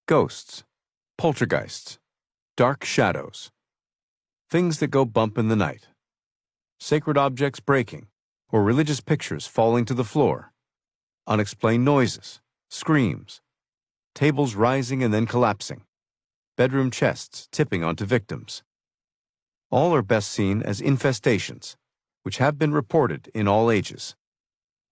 Ghosts, poltergeists, dark shadows, things that go bump in the night, sacred objects breaking, or religious pictures falling to the floor, unexplained noises, screams, tables rising and then collapsing, bedroom chests tipping onto victims. All are best seen as infestations, which have been reported in all ages.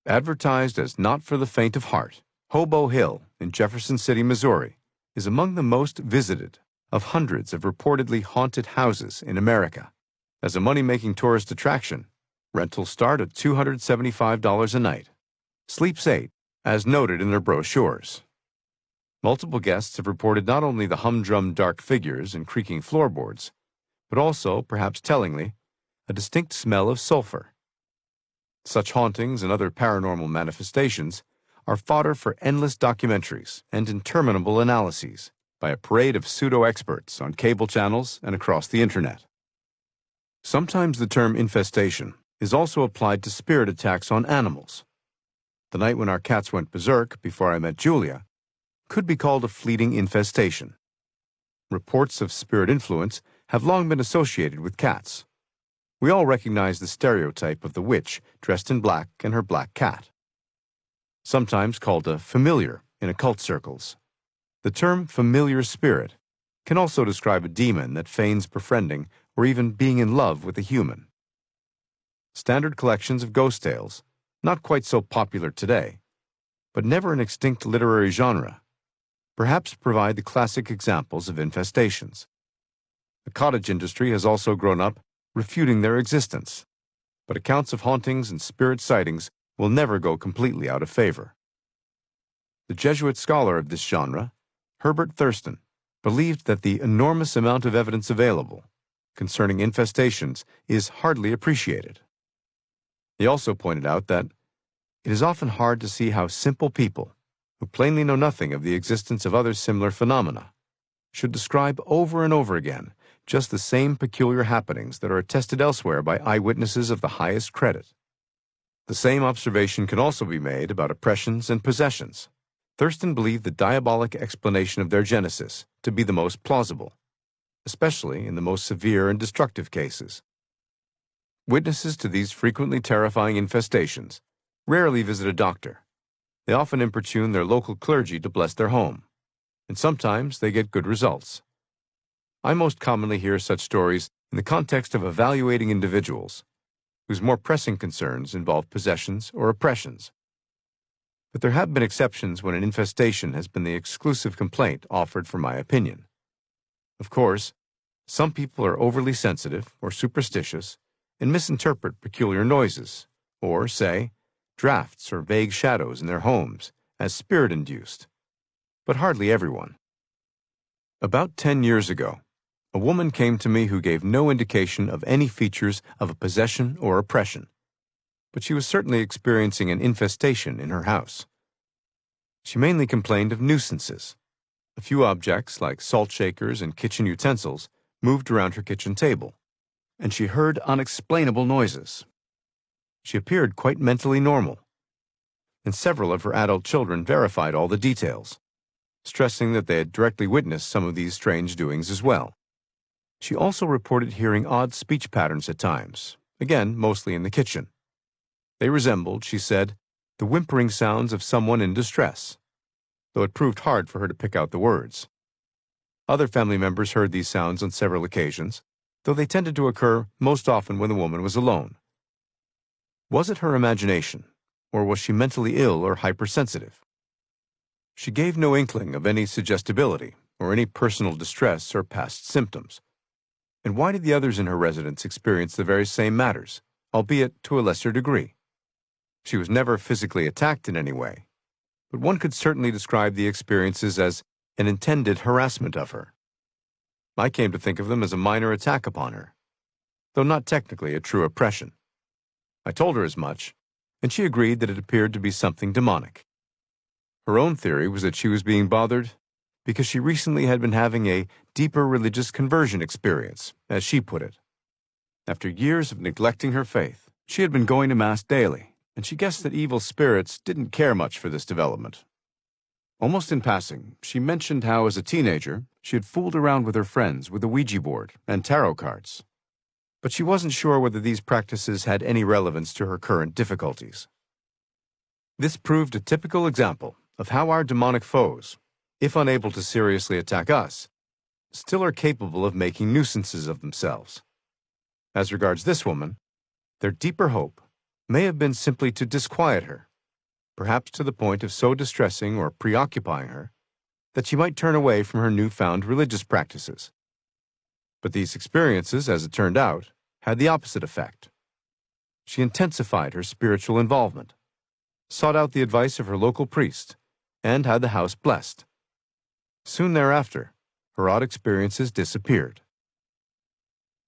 Advertised as not for the faint of heart, Hobo Hill in Jefferson City, Missouri, is among the most visited of hundreds of reportedly haunted houses in America. As a money-making tourist attraction, rentals start at $275 a night. Sleeps 8, as noted in their brochures. Multiple guests have reported not only the humdrum dark figures and creaking floorboards, but also, perhaps tellingly, a distinct smell of sulfur. Such hauntings and other paranormal manifestations are fodder for endless documentaries and interminable analyses by a parade of pseudo-experts on cable channels and across the internet. Sometimes the term infestation is also applied to spirit attacks on animals. The night when our cats went berserk before I met Julia could be called a fleeting infestation. Reports of spirit influence have long been associated with cats. We all recognize the stereotype of the witch dressed in black and her black cat. Sometimes called a familiar in occult circles. The term familiar spirit can also describe a demon that feigns befriending or even being in love with a human. Standard collections of ghost tales, not quite so popular today, but never an extinct literary genre, perhaps provide the classic examples of infestations. The cottage industry has also grown up refuting their existence, but accounts of hauntings and spirit sightings will never go completely out of favor. The Jesuit scholar of this genre, Herbert Thurston, believed that the enormous amount of evidence available concerning infestations is hardly appreciated. He also pointed out that it is often hard to see how simple people, who plainly know nothing of the existence of other similar phenomena, should describe over and over again just the same peculiar happenings that are attested elsewhere by eyewitnesses of the highest credit. The same observation can also be made about oppressions and possessions. Thurston believed the diabolic explanation of their genesis to be the most plausible, especially in the most severe and destructive cases. Witnesses to these frequently terrifying infestations rarely visit a doctor. They often importune their local clergy to bless their home, and sometimes they get good results. I most commonly hear such stories in the context of evaluating individuals whose more pressing concerns involve possessions or oppressions. but there have been exceptions when an infestation has been the exclusive complaint offered for my opinion. Of course, some people are overly sensitive or superstitious and misinterpret peculiar noises, or, say, drafts or vague shadows in their homes as spirit-induced, but hardly everyone. About 10 years ago, a woman came to me who gave no indication of any features of a possession or oppression, but she was certainly experiencing an infestation in her house. She mainly complained of nuisances. A few objects, like salt shakers and kitchen utensils, moved around her kitchen table, and she heard unexplainable noises. She appeared quite mentally normal, and several of her adult children verified all the details, stressing that they had directly witnessed some of these strange doings as well. She also reported hearing odd speech patterns at times, again mostly in the kitchen. They resembled, she said, the whimpering sounds of someone in distress, though it proved hard for her to pick out the words. Other family members heard these sounds on several occasions, though they tended to occur most often when the woman was alone. Was it her imagination, or was she mentally ill or hypersensitive? She gave no inkling of any suggestibility or any personal distress or past symptoms. And why did the others in her residence experience the very same matters, albeit to a lesser degree? She was never physically attacked in any way, but one could certainly describe the experiences as an intended harassment of her. I came to think of them as a minor attack upon her, though not technically a true oppression. I told her as much, and she agreed that it appeared to be something demonic. Her own theory was that she was being bothered because she recently had been having a deeper religious conversion experience, as she put it. After years of neglecting her faith, she had been going to Mass daily, and she guessed that evil spirits didn't care much for this development. Almost in passing, she mentioned how as a teenager she had fooled around with her friends with a Ouija board and tarot cards, but she wasn't sure whether these practices had any relevance to her current difficulties. This proved a typical example of how our demonic foes, if unable to seriously attack us, still are capable of making nuisances of themselves. As regards this woman, their deeper hope may have been simply to disquiet her, perhaps to the point of so distressing or preoccupying her that she might turn away from her newfound religious practices. But these experiences, as it turned out, had the opposite effect. She intensified her spiritual involvement, sought out the advice of her local priest, and had the house blessed. Soon thereafter, her odd experiences disappeared.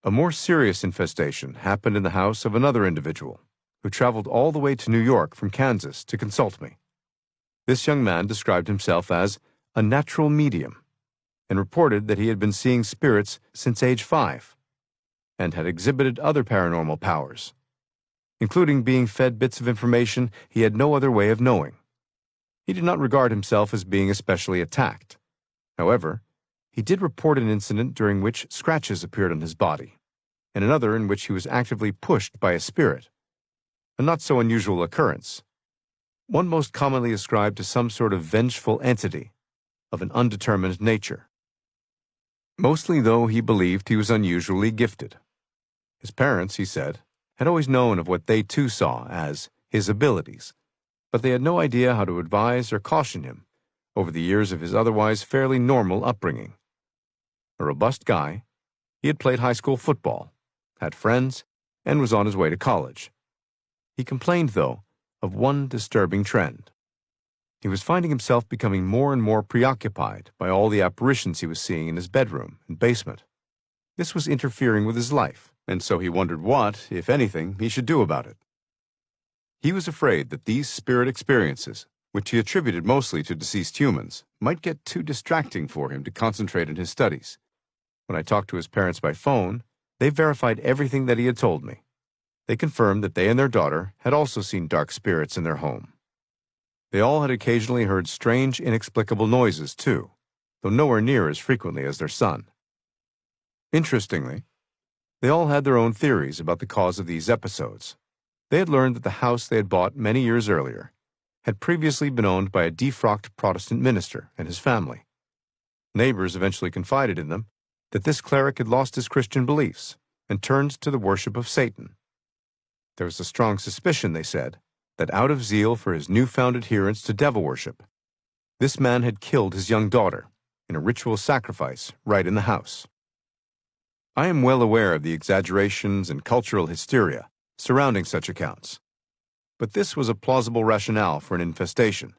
A more serious infestation happened in the house of another individual who traveled all the way to New York from Kansas to consult me. This young man described himself as a natural medium and reported that he had been seeing spirits since age 5 and had exhibited other paranormal powers, including being fed bits of information he had no other way of knowing. He did not regard himself as being especially attacked. However, he did report an incident during which scratches appeared on his body, and another in which he was actively pushed by a spirit, a not so unusual occurrence, one most commonly ascribed to some sort of vengeful entity of an undetermined nature. Mostly, though, he believed he was unusually gifted. His parents, he said, had always known of what they too saw as his abilities, but they had no idea how to advise or caution him over the years of his otherwise fairly normal upbringing. A robust guy, he had played high school football, had friends, and was on his way to college. He complained, though, of one disturbing trend. He was finding himself becoming more and more preoccupied by all the apparitions he was seeing in his bedroom and basement. This was interfering with his life, and so he wondered what, if anything, he should do about it. He was afraid that these spirit experiences, which he attributed mostly to deceased humans, might get too distracting for him to concentrate on his studies. When I talked to his parents by phone, they verified everything that he had told me. They confirmed that they and their daughter had also seen dark spirits in their home. They all had occasionally heard strange, inexplicable noises, too, though nowhere near as frequently as their son. Interestingly, they all had their own theories about the cause of these episodes. They had learned that the house they had bought many years earlier had previously been owned by a defrocked Protestant minister and his family. Neighbors eventually confided in them that this cleric had lost his Christian beliefs and turned to the worship of Satan. There was a strong suspicion, they said, that out of zeal for his newfound adherence to devil worship, this man had killed his young daughter in a ritual sacrifice right in the house. I am well aware of the exaggerations and cultural hysteria surrounding such accounts, but this was a plausible rationale for an infestation,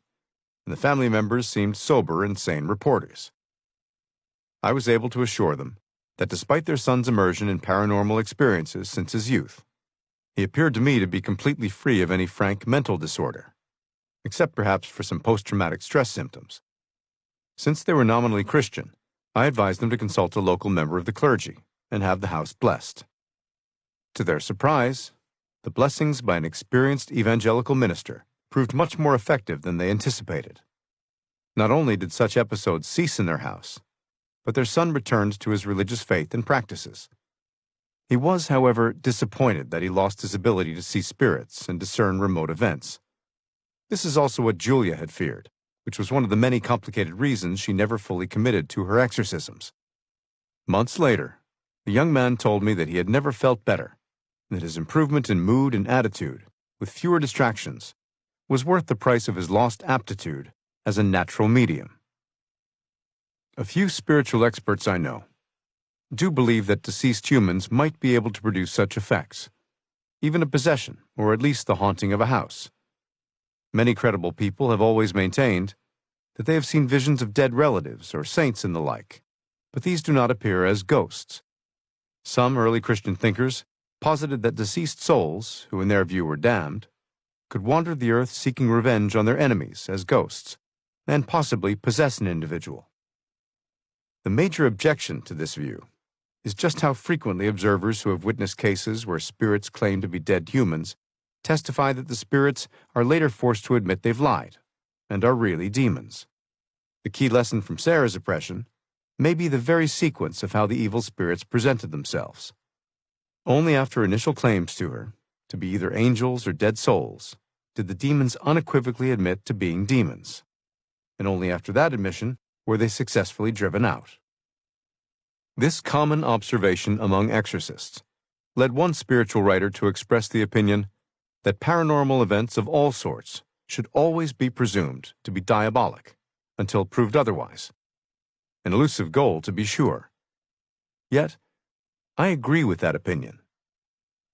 and the family members seemed sober and sane reporters. I was able to assure them that despite their son's immersion in paranormal experiences since his youth, he appeared to me to be completely free of any frank mental disorder, except perhaps for some post-traumatic stress symptoms. Since they were nominally Christian, I advised them to consult a local member of the clergy and have the house blessed. To their surprise, the blessings by an experienced evangelical minister proved much more effective than they anticipated. Not only did such episodes cease in their house, but their son returned to his religious faith and practices. He was, however, disappointed that he lost his ability to see spirits and discern remote events. This is also what Julia had feared, which was one of the many complicated reasons she never fully committed to her exorcisms. Months later, the young man told me that he had never felt better, and that his improvement in mood and attitude, with fewer distractions, was worth the price of his lost aptitude as a natural medium. A few spiritual experts I know do believe that deceased humans might be able to produce such effects, even a possession or at least the haunting of a house. Many credible people have always maintained that they have seen visions of dead relatives or saints and the like, but these do not appear as ghosts. Some early Christian thinkers posited that deceased souls, who in their view were damned, could wander the earth seeking revenge on their enemies as ghosts, and possibly possess an individual. The major objection to this view is just how frequently observers who have witnessed cases where spirits claim to be dead humans testify that the spirits are later forced to admit they've lied and are really demons. The key lesson from Sarah's oppression may be the very sequence of how the evil spirits presented themselves. Only after initial claims to her, to be either angels or dead souls, did the demons unequivocally admit to being demons, and only after that admission were they successfully driven out. This common observation among exorcists led one spiritual writer to express the opinion that paranormal events of all sorts should always be presumed to be diabolic until proved otherwise. An elusive goal, to be sure. Yet, I agree with that opinion.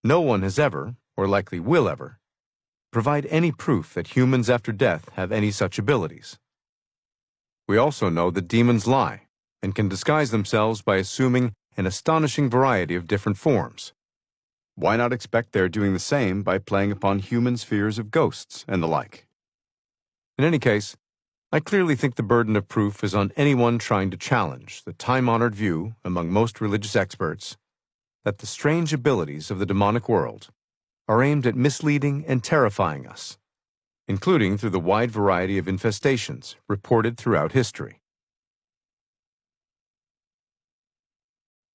No one has ever, or likely will ever, provide any proof that humans after death have any such abilities. We also know that demons lie and can disguise themselves by assuming an astonishing variety of different forms. Why not expect they're doing the same by playing upon humans' fears of ghosts and the like? In any case, I clearly think the burden of proof is on anyone trying to challenge the time-honored view among most religious experts that the strange abilities of the demonic world are aimed at misleading and terrifying us, including through the wide variety of infestations reported throughout history.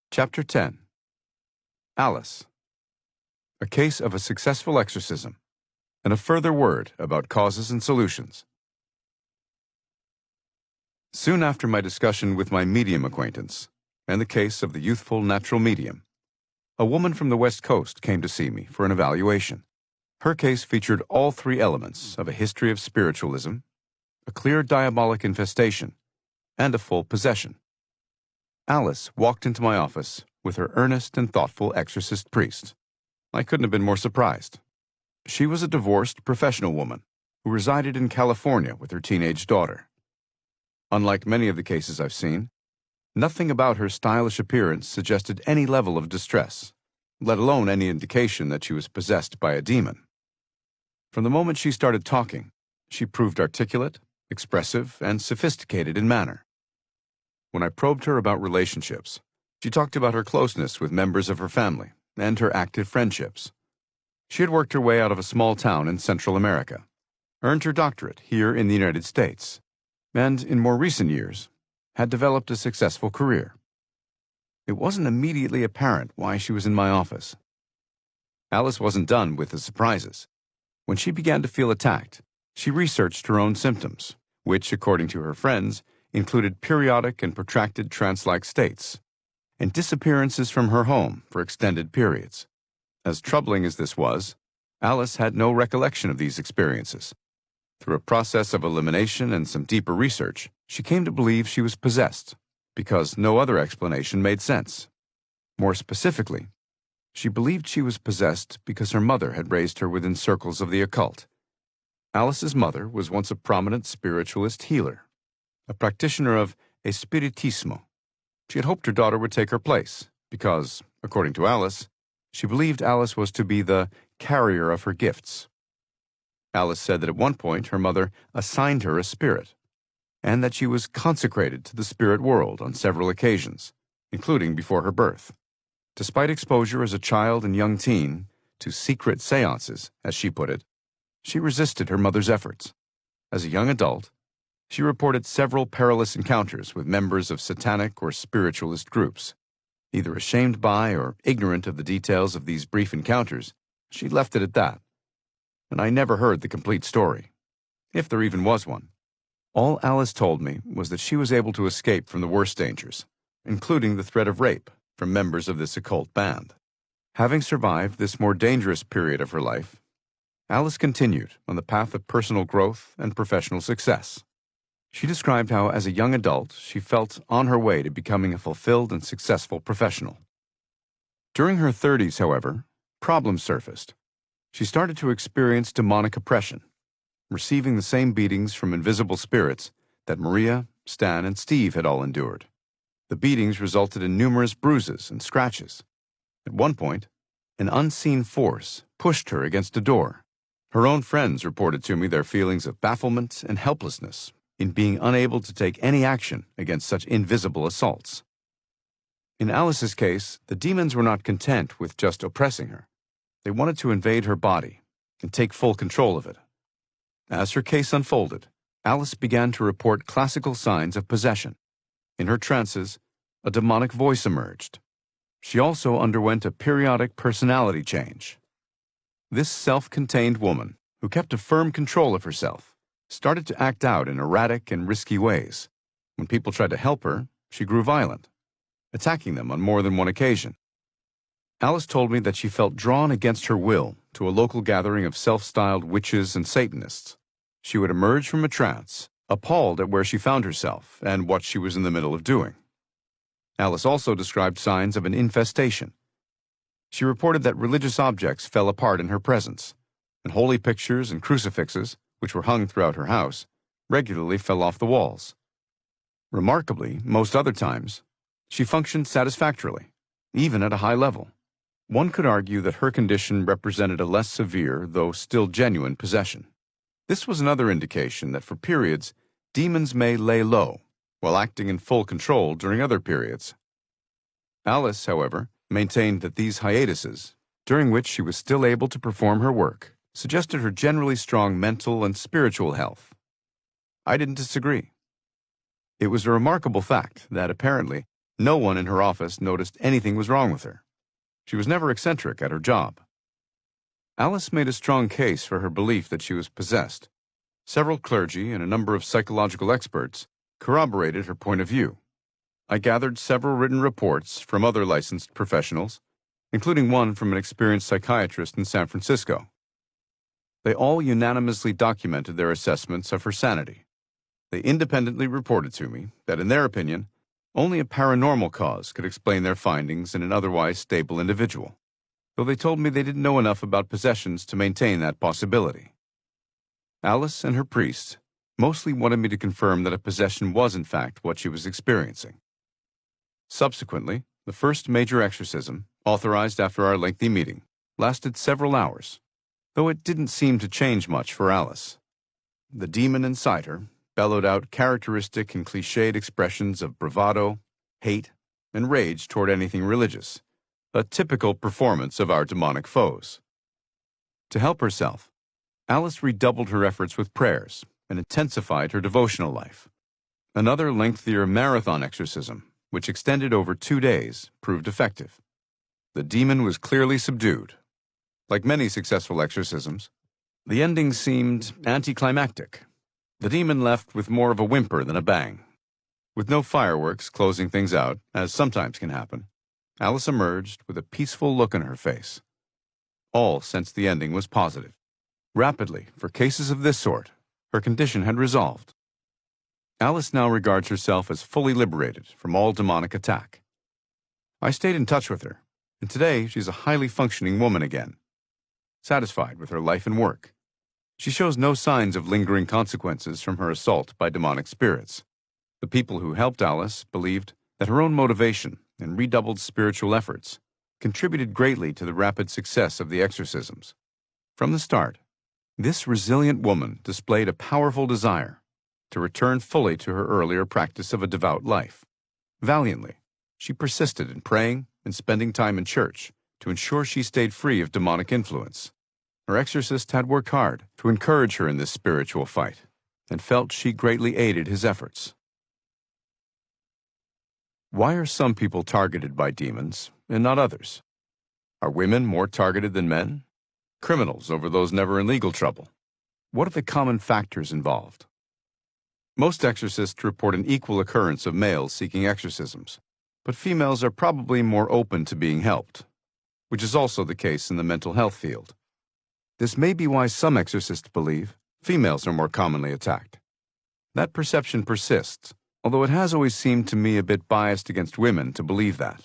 Chapter 10. Alice. A case of a successful exorcism, and a further word about causes and solutions. Soon after my discussion with my medium acquaintance, and the case of the youthful natural medium, a woman from the West Coast came to see me for an evaluation. Her case featured all three elements of a history of spiritualism, a clear diabolic infestation, and a full possession. Alice walked into my office with her earnest and thoughtful exorcist priest. I couldn't have been more surprised. She was a divorced professional woman who resided in California with her teenage daughter. Unlike many of the cases I've seen, nothing about her stylish appearance suggested any level of distress, let alone any indication that she was possessed by a demon. From the moment she started talking, she proved articulate, expressive, and sophisticated in manner. When I probed her about relationships, she talked about her closeness with members of her family and her active friendships. She had worked her way out of a small town in Central America, earned her doctorate here in the United States, and, in more recent years, had developed a successful career. It wasn't immediately apparent why she was in my office. Alice wasn't done with the surprises. When she began to feel attacked, she researched her own symptoms, which, according to her friends, included periodic and protracted trance-like states, and disappearances from her home for extended periods. As troubling as this was, Alice had no recollection of these experiences. Through a process of elimination and some deeper research, she came to believe she was possessed, because no other explanation made sense. More specifically, she believed she was possessed because her mother had raised her within circles of the occult. Alice's mother was once a prominent spiritualist healer, a practitioner of Espiritismo. She had hoped her daughter would take her place, because, according to Alice, she believed Alice was to be the carrier of her gifts. Alice said that at one point her mother assigned her a spirit, and that she was consecrated to the spirit world on several occasions, including before her birth. Despite exposure as a child and young teen to secret seances, as she put it, she resisted her mother's efforts. As a young adult, she reported several perilous encounters with members of satanic or spiritualist groups. Either ashamed by or ignorant of the details of these brief encounters, she left it at that. And I never heard the complete story, if there even was one. All Alice told me was that she was able to escape from the worst dangers, including the threat of rape from members of this occult band. Having survived this more dangerous period of her life, Alice continued on the path of personal growth and professional success. She described how, as a young adult, she felt on her way to becoming a fulfilled and successful professional. During her 30s, however, problems surfaced. She started to experience demonic oppression, receiving the same beatings from invisible spirits that Maria, Stan, and Steve had all endured. The beatings resulted in numerous bruises and scratches. At one point, an unseen force pushed her against a door. Her own friends reported to me their feelings of bafflement and helplessness in being unable to take any action against such invisible assaults. In Alice's case, the demons were not content with just oppressing her. They wanted to invade her body and take full control of it. As her case unfolded, Alice began to report classical signs of possession. In her trances, a demonic voice emerged. She also underwent a periodic personality change. This self-contained woman, who kept a firm control of herself, started to act out in erratic and risky ways. When people tried to help her, she grew violent, attacking them on more than one occasion. Alice told me that she felt drawn against her will to a local gathering of self-styled witches and Satanists. She would emerge from a trance, appalled at where she found herself and what she was in the middle of doing. Alice also described signs of an infestation. She reported that religious objects fell apart in her presence, and holy pictures and crucifixes, which were hung throughout her house, regularly fell off the walls. Remarkably, most other times, she functioned satisfactorily, even at a high level. One could argue that her condition represented a less severe, though still genuine, possession. This was another indication that for periods, demons may lay low, while acting in full control during other periods. Alice, however, maintained that these hiatuses, during which she was still able to perform her work, suggested her generally strong mental and spiritual health. I didn't disagree. It was a remarkable fact that apparently no one in her office noticed anything was wrong with her. She was never eccentric at her job. Alice made a strong case for her belief that she was possessed. Several clergy and a number of psychological experts corroborated her point of view. I gathered several written reports from other licensed professionals, including one from an experienced psychiatrist in San Francisco. They all unanimously documented their assessments of her sanity. They independently reported to me that, in their opinion, only a paranormal cause could explain their findings in an otherwise stable individual, though they told me they didn't know enough about possessions to maintain that possibility. Alice and her priest mostly wanted me to confirm that a possession was in fact what she was experiencing. Subsequently, the first major exorcism, authorized after our lengthy meeting, lasted several hours, though it didn't seem to change much for Alice. The demon inside her bellowed out characteristic and cliched expressions of bravado, hate, and rage toward anything religious, a typical performance of our demonic foes. To help herself, Alice redoubled her efforts with prayers and intensified her devotional life. Another lengthier marathon exorcism, which extended over 2 days, proved effective. The demon was clearly subdued. Like many successful exorcisms, the ending seemed anticlimactic. The demon left with more of a whimper than a bang. With no fireworks closing things out, as sometimes can happen, Alice emerged with a peaceful look on her face. all since the ending was positive. Rapidly, for cases of this sort, her condition had resolved. Alice now regards herself as fully liberated from all demonic attack. I stayed in touch with her, and today she's a highly functioning woman again, satisfied with her life and work. She shows no signs of lingering consequences from her assault by demonic spirits. The people who helped Alice believed that her own motivation and redoubled spiritual efforts contributed greatly to the rapid success of the exorcisms. From the start, this resilient woman displayed a powerful desire to return fully to her earlier practice of a devout life. Valiantly, she persisted in praying and spending time in church to ensure she stayed free of demonic influence. Her exorcist had worked hard to encourage her in this spiritual fight, and felt she greatly aided his efforts. Why are some people targeted by demons and not others? Are women more targeted than men? Criminals over those never in legal trouble? What are the common factors involved? Most exorcists report an equal occurrence of males seeking exorcisms, but females are probably more open to being helped, which is also the case in the mental health field. This may be why some exorcists believe females are more commonly attacked. That perception persists, although it has always seemed to me a bit biased against women to believe that.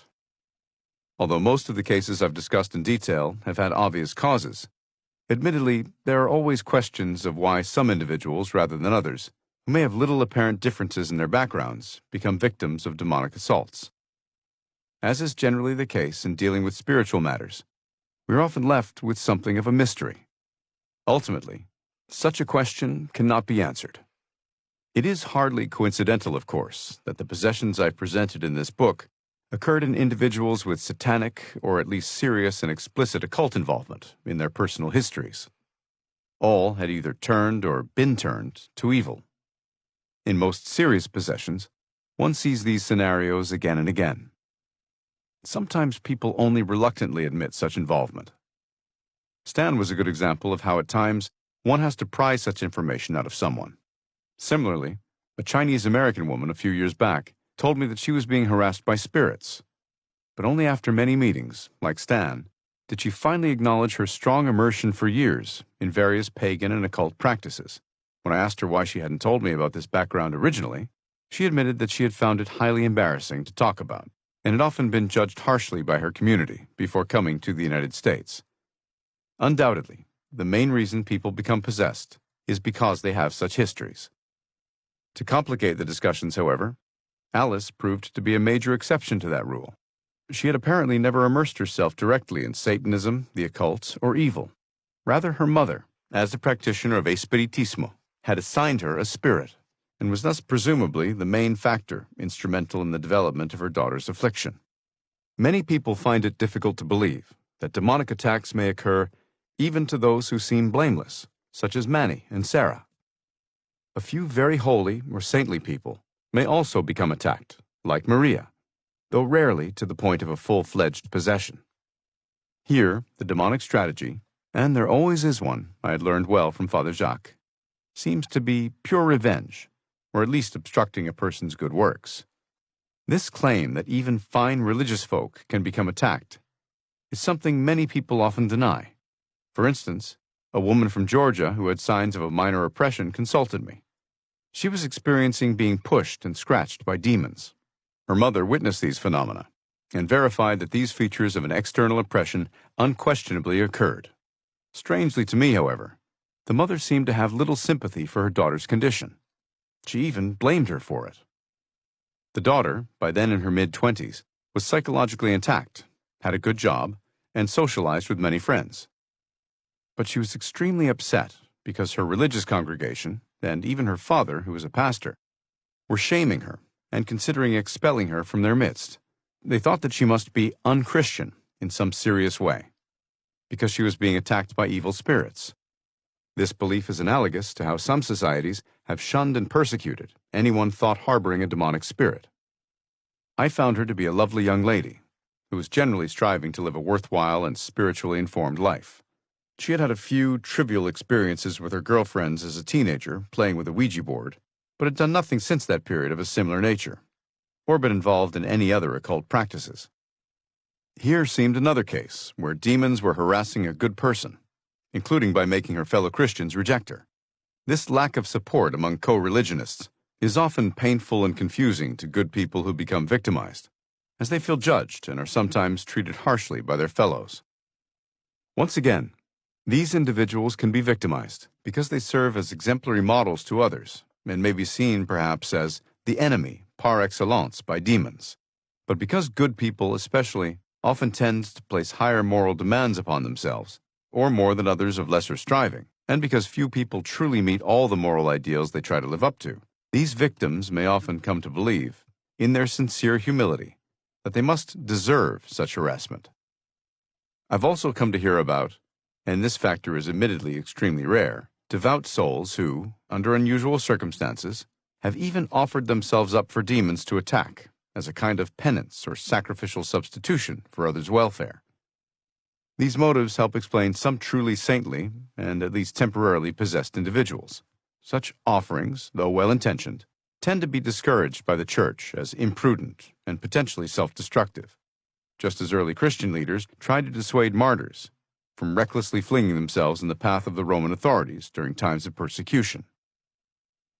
Although most of the cases I've discussed in detail have had obvious causes, admittedly, there are always questions of why some individuals, rather than others, who may have little apparent differences in their backgrounds, become victims of demonic assaults. As is generally the case in dealing with spiritual matters, we are often left with something of a mystery. Ultimately, such a question cannot be answered. It is hardly coincidental, of course, that the possessions I've presented in this book occurred in individuals with satanic or at least serious and explicit occult involvement in their personal histories. All had either turned or been turned to evil. In most serious possessions, one sees these scenarios again and again. Sometimes people only reluctantly admit such involvement. Stan was a good example of how at times one has to pry such information out of someone. Similarly, a Chinese-American woman a few years back told me that she was being harassed by spirits. But only after many meetings, like Stan, did she finally acknowledge her strong immersion for years in various pagan and occult practices. When I asked her why she hadn't told me about this background originally, she admitted that she had found it highly embarrassing to talk about, and had often been judged harshly by her community before coming to the United States. Undoubtedly, the main reason people become possessed is because they have such histories. To complicate the discussions, however, Alice proved to be a major exception to that rule. She had apparently never immersed herself directly in Satanism, the occult, or evil. Rather, her mother, as a practitioner of Espiritismo, had assigned her a spirit, and was thus presumably the main factor instrumental in the development of her daughter's affliction. Many people find it difficult to believe that demonic attacks may occur even to those who seem blameless, such as Manny and Sarah. A few very holy or saintly people may also become attacked, like Maria, though rarely to the point of a full-fledged possession. Here, the demonic strategy, and there always is one, I had learned well from Father Jacques, seems to be pure revenge, or at least obstructing a person's good works. This claim that even fine religious folk can become attacked is something many people often deny. For instance, a woman from Georgia who had signs of a minor oppression consulted me. She was experiencing being pushed and scratched by demons. Her mother witnessed these phenomena and verified that these features of an external oppression unquestionably occurred. Strangely to me, however, the mother seemed to have little sympathy for her daughter's condition. She even blamed her for it. The daughter, by then in her mid-20s, was psychologically intact, had a good job, and socialized with many friends. But she was extremely upset because her religious congregation, and even her father, who was a pastor, were shaming her and considering expelling her from their midst. They thought that she must be unchristian in some serious way, because she was being attacked by evil spirits. This belief is analogous to how some societies have shunned and persecuted anyone thought harboring a demonic spirit. I found her to be a lovely young lady, who was generally striving to live a worthwhile and spiritually informed life. She had had a few trivial experiences with her girlfriends as a teenager, playing with a Ouija board, but had done nothing since that period of a similar nature, or been involved in any other occult practices. Here seemed another case where demons were harassing a good person, including by making her fellow Christians reject her. This lack of support among co-religionists is often painful and confusing to good people who become victimized, as they feel judged and are sometimes treated harshly by their fellows. Once again, these individuals can be victimized because they serve as exemplary models to others and may be seen perhaps as the enemy par excellence by demons. But because good people especially often tend to place higher moral demands upon themselves, or more than others of lesser striving, and because few people truly meet all the moral ideals they try to live up to, these victims may often come to believe, in their sincere humility, that they must deserve such harassment. I've also come to hear about, and this factor is admittedly extremely rare, devout souls who, under unusual circumstances, have even offered themselves up for demons to attack as a kind of penance or sacrificial substitution for others' welfare. These motives help explain some truly saintly and at least temporarily possessed individuals. Such offerings, though well-intentioned, tend to be discouraged by the Church as imprudent and potentially self-destructive, just as early Christian leaders tried to dissuade martyrs from recklessly flinging themselves in the path of the Roman authorities during times of persecution.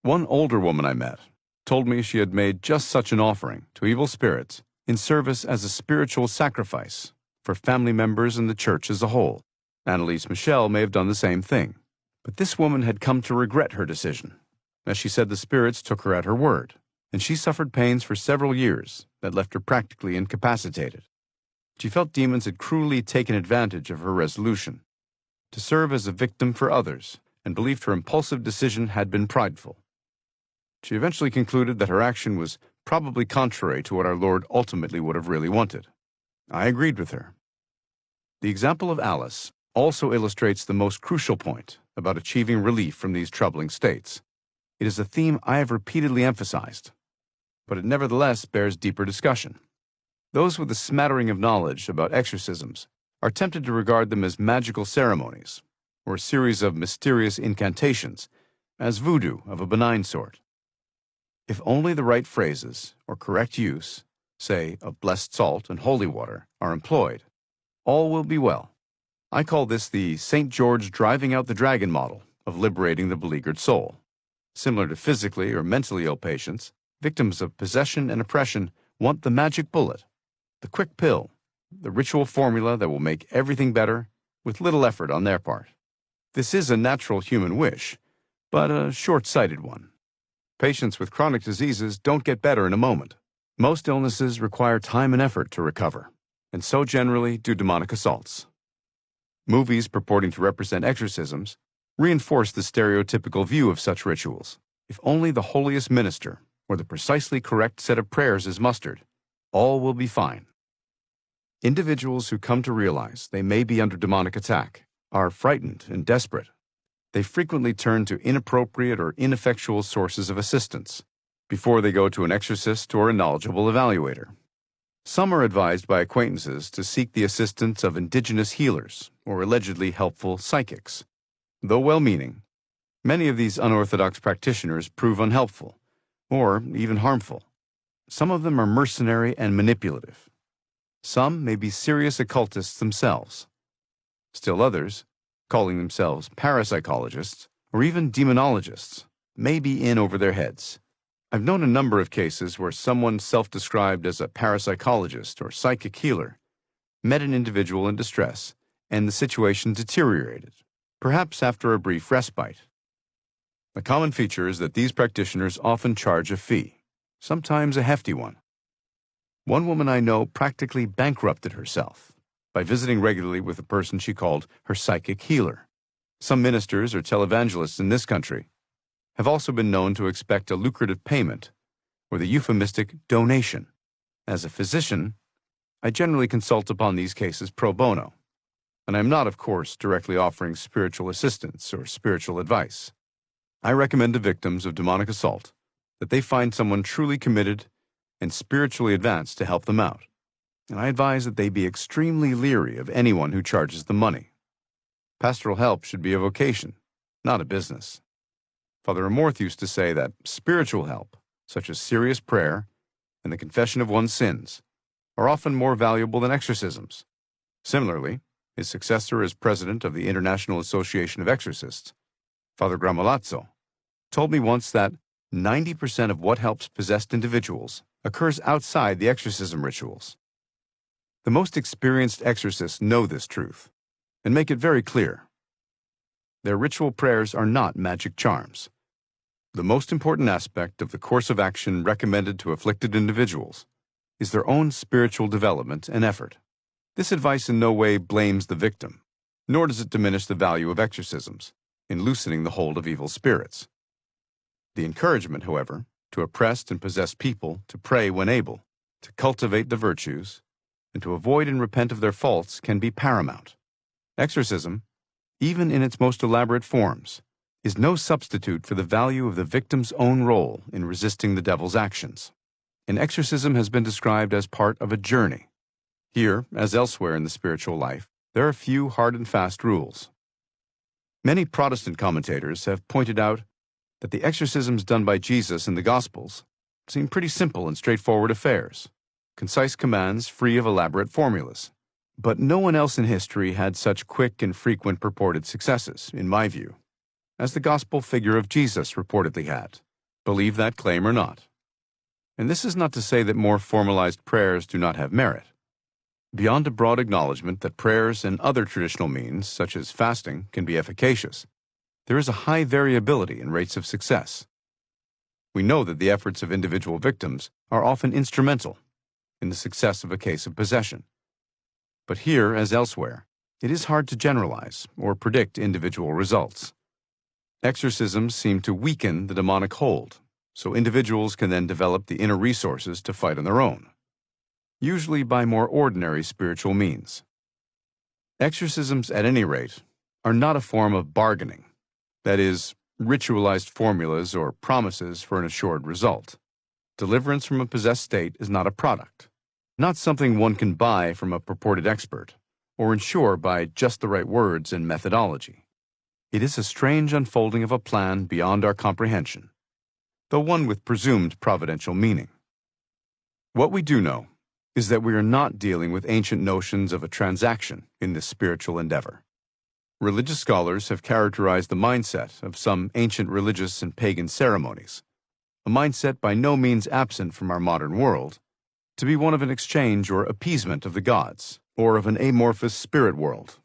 One older woman I met told me she had made just such an offering to evil spirits in service as a spiritual sacrifice for family members and the Church as a whole. Annalise Michel may have done the same thing, but this woman had come to regret her decision, as she said the spirits took her at her word, and she suffered pains for several years that left her practically incapacitated. She felt demons had cruelly taken advantage of her resolution to serve as a victim for others, and believed her impulsive decision had been prideful. She eventually concluded that her action was probably contrary to what our Lord ultimately would have really wanted. I agreed with her. The example of Alice also illustrates the most crucial point about achieving relief from these troubling states. It is a theme I have repeatedly emphasized, but it nevertheless bears deeper discussion. Those with a smattering of knowledge about exorcisms are tempted to regard them as magical ceremonies, or a series of mysterious incantations, as voodoo of a benign sort. If only the right phrases or correct use, say, of blessed salt and holy water, are employed, all will be well. I call this the St. George driving out the dragon model of liberating the beleaguered soul. Similar to physically or mentally ill patients, victims of possession and oppression want the magic bullet, the quick pill, the ritual formula that will make everything better with little effort on their part. This is a natural human wish, but a short-sighted one. Patients with chronic diseases don't get better in a moment. Most illnesses require time and effort to recover, and so generally do demonic assaults. Movies purporting to represent exorcisms reinforce the stereotypical view of such rituals. If only the holiest minister or the precisely correct set of prayers is mustered, all will be fine. Individuals who come to realize they may be under demonic attack are frightened and desperate. They frequently turn to inappropriate or ineffectual sources of assistance before they go to an exorcist or a knowledgeable evaluator. Some are advised by acquaintances to seek the assistance of indigenous healers or allegedly helpful psychics. Though well-meaning, many of these unorthodox practitioners prove unhelpful or even harmful. Some of them are mercenary and manipulative. Some may be serious occultists themselves. Still others, calling themselves parapsychologists or even demonologists, may be in over their heads. I've known a number of cases where someone self-described as a parapsychologist or psychic healer met an individual in distress, and the situation deteriorated, perhaps after a brief respite. The common feature is that these practitioners often charge a fee, sometimes a hefty one. One woman I know practically bankrupted herself by visiting regularly with a person she called her psychic healer. Some ministers or televangelists in this country have also been known to expect a lucrative payment or the euphemistic donation. As a physician, I generally consult upon these cases pro bono, and I am not, of course, directly offering spiritual assistance or spiritual advice. I recommend to victims of demonic assault that they find someone truly committed and spiritually advanced to help them out, and I advise that they be extremely leery of anyone who charges them money. Pastoral help should be a vocation, not a business. Father Amorth used to say that spiritual help, such as serious prayer and the confession of one's sins, are often more valuable than exorcisms. Similarly, his successor as president of the International Association of Exorcists, Father Gramolazzo, told me once that 90% of what helps possessed individuals occurs outside the exorcism rituals. The most experienced exorcists know this truth and make it very clear. Their ritual prayers are not magic charms. The most important aspect of the course of action recommended to afflicted individuals is their own spiritual development and effort. This advice in no way blames the victim, nor does it diminish the value of exorcisms in loosening the hold of evil spirits. The encouragement, however, to oppressed and possessed people to pray when able, to cultivate the virtues, and to avoid and repent of their faults can be paramount. Exorcism, even in its most elaborate forms, is no substitute for the value of the victim's own role in resisting the devil's actions. An exorcism has been described as part of a journey. Here, as elsewhere in the spiritual life, there are few hard and fast rules. Many Protestant commentators have pointed out that the exorcisms done by Jesus in the Gospels seem pretty simple and straightforward affairs, concise commands free of elaborate formulas. But no one else in history had such quick and frequent purported successes, in my view, as the Gospel figure of Jesus reportedly had, believe that claim or not. And this is not to say that more formalized prayers do not have merit. Beyond a broad acknowledgement that prayers and other traditional means, such as fasting, can be efficacious, there is a high variability in rates of success. We know that the efforts of individual victims are often instrumental in the success of a case of possession. But here, as elsewhere, it is hard to generalize or predict individual results. Exorcisms seem to weaken the demonic hold, so individuals can then develop the inner resources to fight on their own, usually by more ordinary spiritual means. Exorcisms, at any rate, are not a form of bargaining, that is, ritualized formulas or promises for an assured result. Deliverance from a possessed state is not a product, not something one can buy from a purported expert, or ensure by just the right words and methodology. It is a strange unfolding of a plan beyond our comprehension, though one with presumed providential meaning. What we do know is that we are not dealing with ancient notions of a transaction in this spiritual endeavor. Religious scholars have characterized the mindset of some ancient religious and pagan ceremonies, a mindset by no means absent from our modern world, to be one of an exchange or appeasement of the gods, or of an amorphous spirit world.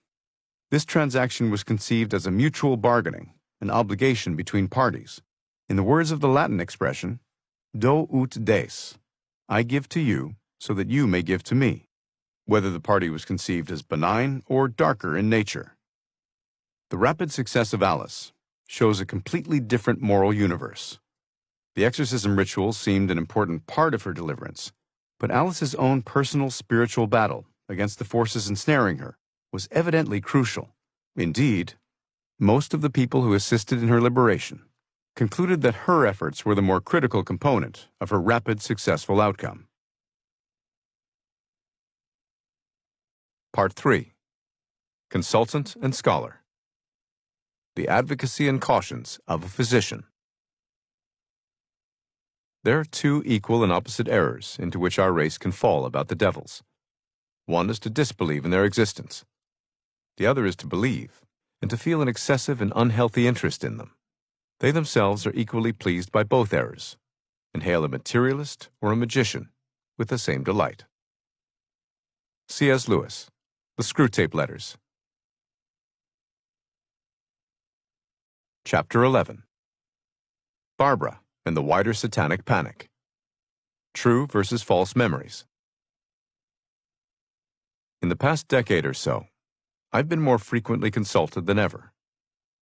This transaction was conceived as a mutual bargaining, an obligation between parties. In the words of the Latin expression, do ut des, I give to you, so that you may give to me, whether the party was conceived as benign or darker in nature. The rapid success of Alice shows a completely different moral universe. The exorcism ritual seemed an important part of her deliverance, but Alice's own personal spiritual battle against the forces ensnaring her was evidently crucial. Indeed, most of the people who assisted in her liberation concluded that her efforts were the more critical component of her rapid, successful outcome. Part 3. Consultant and Scholar. The Advocacy and Cautions of a Physician. There are two equal and opposite errors into which our race can fall about the devils. One is to disbelieve in their existence. The other is to believe, and to feel an excessive and unhealthy interest in them. They themselves are equally pleased by both errors, and hail a materialist or a magician with the same delight. C.S. Lewis, The Screwtape Letters. Chapter 11. Barbara and the Wider Satanic Panic. True versus False Memories. In the past decade or so, I've been more frequently consulted than ever,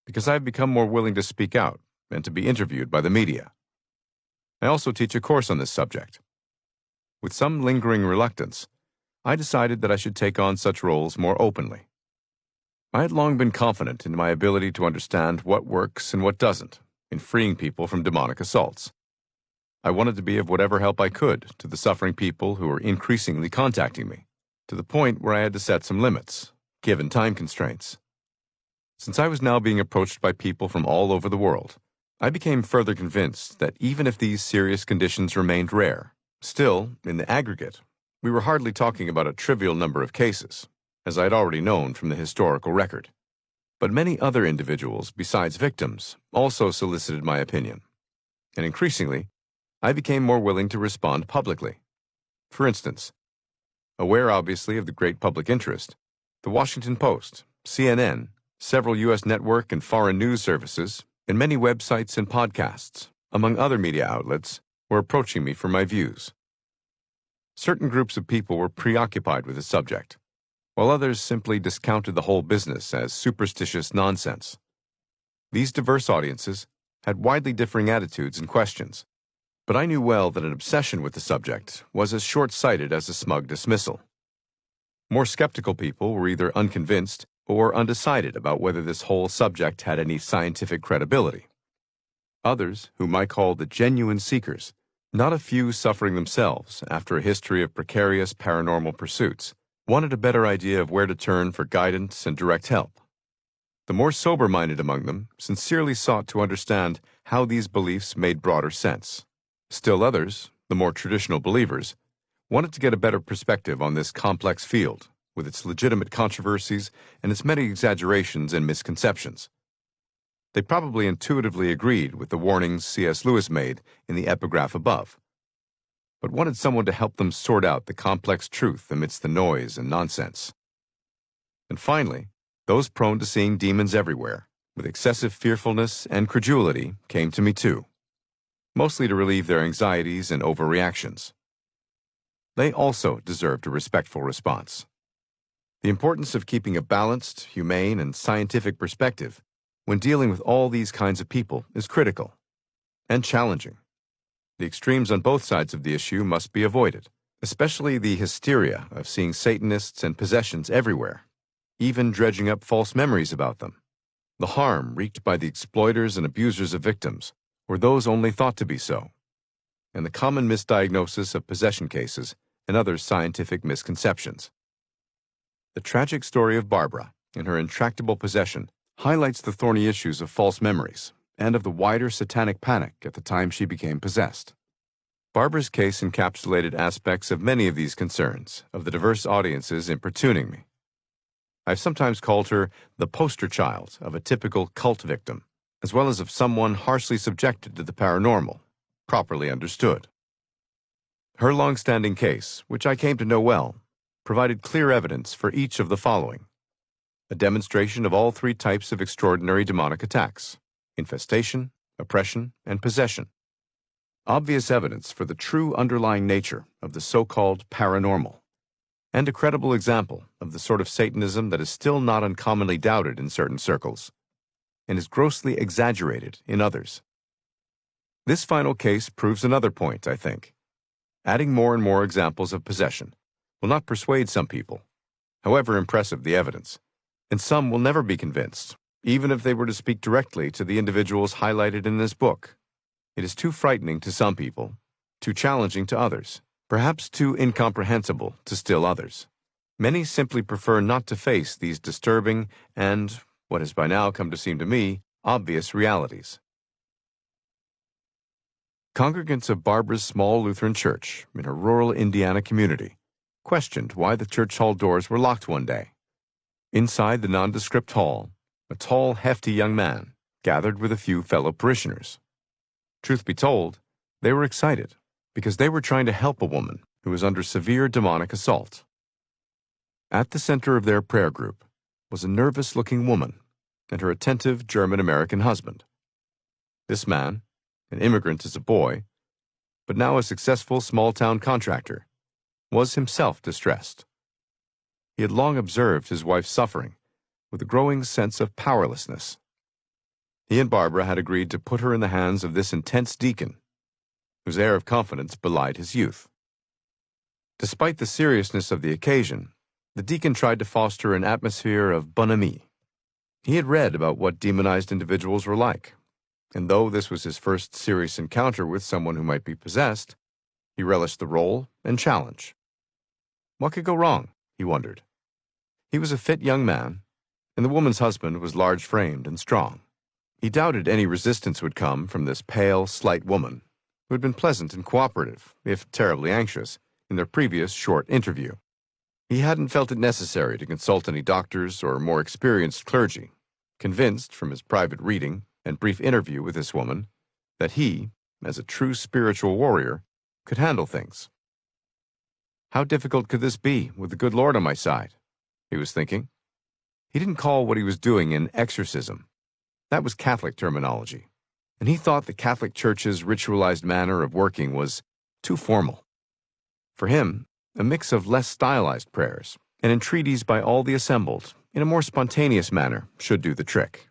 because I've become more willing to speak out and to be interviewed by the media. I also teach a course on this subject. With some lingering reluctance, I decided that I should take on such roles more openly. I had long been confident in my ability to understand what works and what doesn't in freeing people from demonic assaults. I wanted to be of whatever help I could to the suffering people who were increasingly contacting me, to the point where I had to set some limits, given time constraints. Since I was now being approached by people from all over the world, I became further convinced that even if these serious conditions remained rare, still, in the aggregate, We were hardly talking about a trivial number of cases, as I had already known from the historical record. But many other individuals, besides victims, also solicited my opinion. And increasingly, I became more willing to respond publicly. For instance, aware obviously of the great public interest, the Washington Post, CNN, several U.S. network and foreign news services, and many websites and podcasts, among other media outlets, were approaching me for my views. Certain groups of people were preoccupied with the subject, while others simply discounted the whole business as superstitious nonsense. These diverse audiences had widely differing attitudes and questions, but I knew well that an obsession with the subject was as short-sighted as a smug dismissal. More skeptical people were either unconvinced or undecided about whether this whole subject had any scientific credibility. Others, whom I called the genuine seekers, not a few suffering themselves after a history of precarious paranormal pursuits, wanted a better idea of where to turn for guidance and direct help. The more sober-minded among them sincerely sought to understand how these beliefs made broader sense. Still others, the more traditional believers, wanted to get a better perspective on this complex field, with its legitimate controversies and its many exaggerations and misconceptions. They probably intuitively agreed with the warnings C.S. Lewis made in the epigraph above, but wanted someone to help them sort out the complex truth amidst the noise and nonsense. And finally, those prone to seeing demons everywhere, with excessive fearfulness and credulity, came to me too, mostly to relieve their anxieties and overreactions. They also deserved a respectful response. The importance of keeping a balanced, humane, and scientific perspective when dealing with all these kinds of people is critical and challenging. The extremes on both sides of the issue must be avoided, especially the hysteria of seeing Satanists and possessions everywhere, even dredging up false memories about them, the harm wreaked by the exploiters and abusers of victims, or those only thought to be so, and the common misdiagnosis of possession cases and other scientific misconceptions. The tragic story of Barbara and her intractable possession highlights the thorny issues of false memories and of the wider satanic panic at the time she became possessed. Barbara's case encapsulated aspects of many of these concerns of the diverse audiences importuning me. I've sometimes called her the poster child of a typical cult victim, as well as of someone harshly subjected to the paranormal, properly understood. Her long-standing case, which I came to know well, provided clear evidence for each of the following: a demonstration of all three types of extraordinary demonic attacks: infestation, oppression, and possession. Obvious evidence for the true underlying nature of the so-called paranormal, and a credible example of the sort of Satanism that is still not uncommonly doubted in certain circles, and is grossly exaggerated in others. This final case proves another point, I think. Adding more and more examples of possession will not persuade some people, however impressive the evidence, and some will never be convinced, even if they were to speak directly to the individuals highlighted in this book. It is too frightening to some people, too challenging to others, perhaps too incomprehensible to still others. Many simply prefer not to face these disturbing and, what has by now come to seem to me, obvious realities. Congregants of Barbara's small Lutheran church in a rural Indiana community questioned why the church hall doors were locked one day. Inside the nondescript hall, a tall, hefty young man gathered with a few fellow parishioners. Truth be told, they were excited because they were trying to help a woman who was under severe demonic assault. At the center of their prayer group was a nervous-looking woman and her attentive German-American husband. This man, an immigrant as a boy, but now a successful small-town contractor, was himself distressed. He had long observed his wife's suffering with a growing sense of powerlessness. He and Barbara had agreed to put her in the hands of this intense deacon, whose air of confidence belied his youth. Despite the seriousness of the occasion, the deacon tried to foster an atmosphere of bonhomie. He had read about what demonized individuals were like, and though this was his first serious encounter with someone who might be possessed, he relished the role and challenge. What could go wrong, he wondered. He was a fit young man, and the woman's husband was large-framed and strong. He doubted any resistance would come from this pale, slight woman, who had been pleasant and cooperative, if terribly anxious, in their previous short interview. He hadn't felt it necessary to consult any doctors or more experienced clergy, convinced from his private reading and brief interview with this woman that he, as a true spiritual warrior, could handle things. How difficult could this be with the good Lord on my side? He was thinking. He didn't call what he was doing an exorcism. That was Catholic terminology, and he thought the Catholic Church's ritualized manner of working was too formal. For him, a mix of less stylized prayers and entreaties by all the assembled in a more spontaneous manner should do the trick.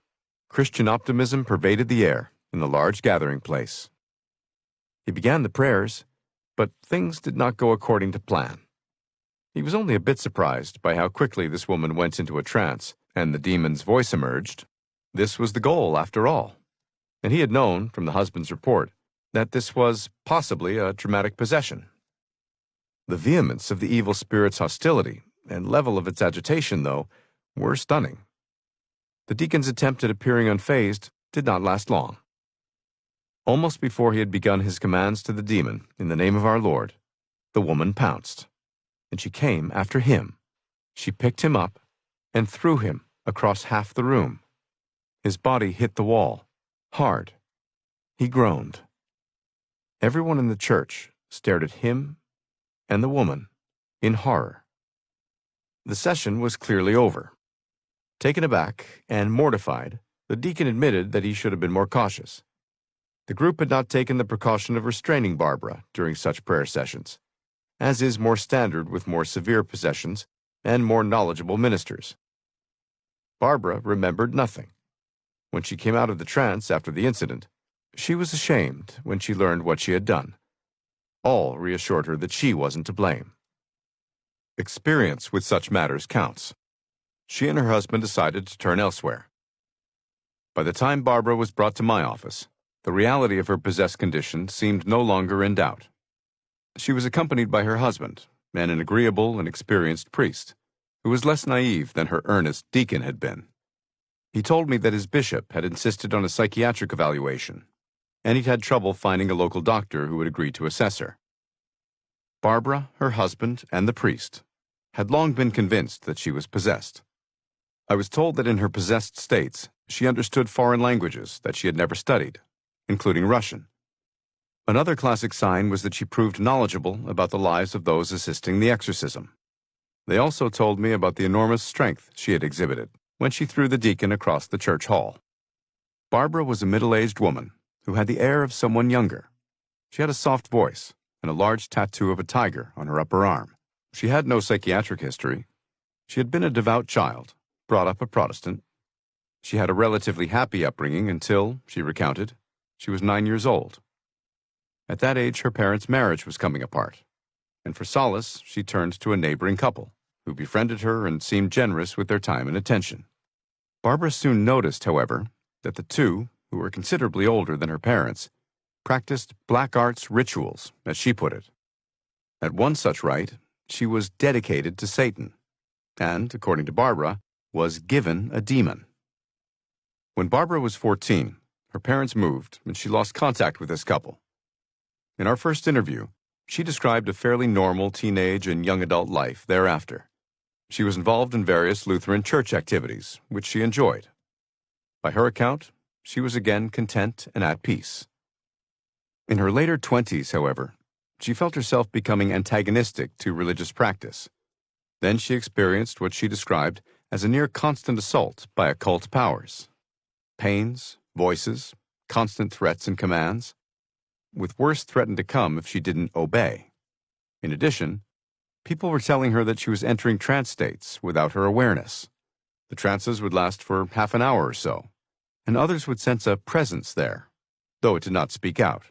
Christian optimism pervaded the air in the large gathering place. He began the prayers, but things did not go according to plan. He was only a bit surprised by how quickly this woman went into a trance, and the demon's voice emerged. This was the goal, after all. And he had known, from the husband's report, that this was possibly a dramatic possession. The vehemence of the evil spirit's hostility and level of its agitation, though, were stunning. The deacon's attempt at appearing unfazed did not last long. Almost before he had begun his commands to the demon, in the name of our Lord, the woman pounced, and she came after him. She picked him up and threw him across half the room. His body hit the wall, hard. He groaned. Everyone in the church stared at him and the woman in horror. The session was clearly over. Taken aback and mortified, the deacon admitted that he should have been more cautious. The group had not taken the precaution of restraining Barbara during such prayer sessions, as is more standard with more severe possessions and more knowledgeable ministers. Barbara remembered nothing. When she came out of the trance after the incident, she was ashamed when she learned what she had done. All reassured her that she wasn't to blame. Experience with such matters counts. She and her husband decided to turn elsewhere. By the time Barbara was brought to my office, the reality of her possessed condition seemed no longer in doubt. She was accompanied by her husband, and an agreeable and experienced priest, who was less naive than her earnest deacon had been. He told me that his bishop had insisted on a psychiatric evaluation, and he'd had trouble finding a local doctor who would agree to assess her. Barbara, her husband, and the priest had long been convinced that she was possessed. I was told that in her possessed states, she understood foreign languages that she had never studied, including Russian. Another classic sign was that she proved knowledgeable about the lives of those assisting the exorcism. They also told me about the enormous strength she had exhibited when she threw the deacon across the church hall. Barbara was a middle-aged woman who had the air of someone younger. She had a soft voice and a large tattoo of a tiger on her upper arm. She had no psychiatric history. She had been a devout child, brought up a Protestant. She had a relatively happy upbringing until, she recounted, she was 9 years old. At that age, her parents' marriage was coming apart, and for solace, she turned to a neighboring couple, who befriended her and seemed generous with their time and attention. Barbara soon noticed, however, that the two, who were considerably older than her parents, practiced black arts rituals, as she put it. At one such rite, she was dedicated to Satan, and, according to Barbara, was given a demon. When Barbara was 14, her parents moved, and she lost contact with this couple. In our first interview, she described a fairly normal teenage and young adult life thereafter. She was involved in various Lutheran church activities, which she enjoyed. By her account, she was again content and at peace. In her later 20s, however, she felt herself becoming antagonistic to religious practice. Then she experienced what she described as a near constant assault by occult powers. Pains, voices, constant threats and commands, with worse threatened to come if she didn't obey. In addition, people were telling her that she was entering trance states without her awareness. The trances would last for half an hour or so, and others would sense a presence there, though it did not speak out.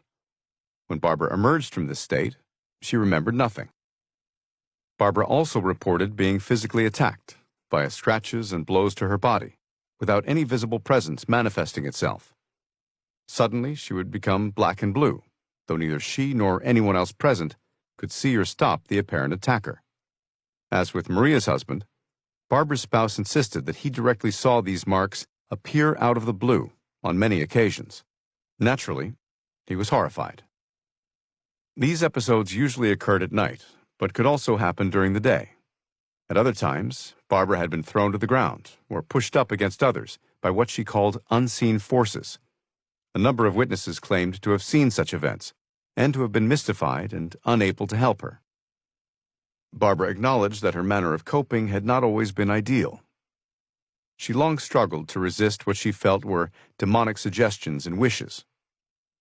When Barbara emerged from this state, she remembered nothing. Barbara also reported being physically attacked via scratches and blows to her body, without any visible presence manifesting itself. Suddenly, she would become black and blue, though neither she nor anyone else present could see or stop the apparent attacker. As with Maria's husband, Barbara's spouse insisted that he directly saw these marks appear out of the blue on many occasions. Naturally, he was horrified. These episodes usually occurred at night, but could also happen during the day. At other times, Barbara had been thrown to the ground or pushed up against others by what she called unseen forces. A number of witnesses claimed to have seen such events and to have been mystified and unable to help her. Barbara acknowledged that her manner of coping had not always been ideal. She long struggled to resist what she felt were demonic suggestions and wishes.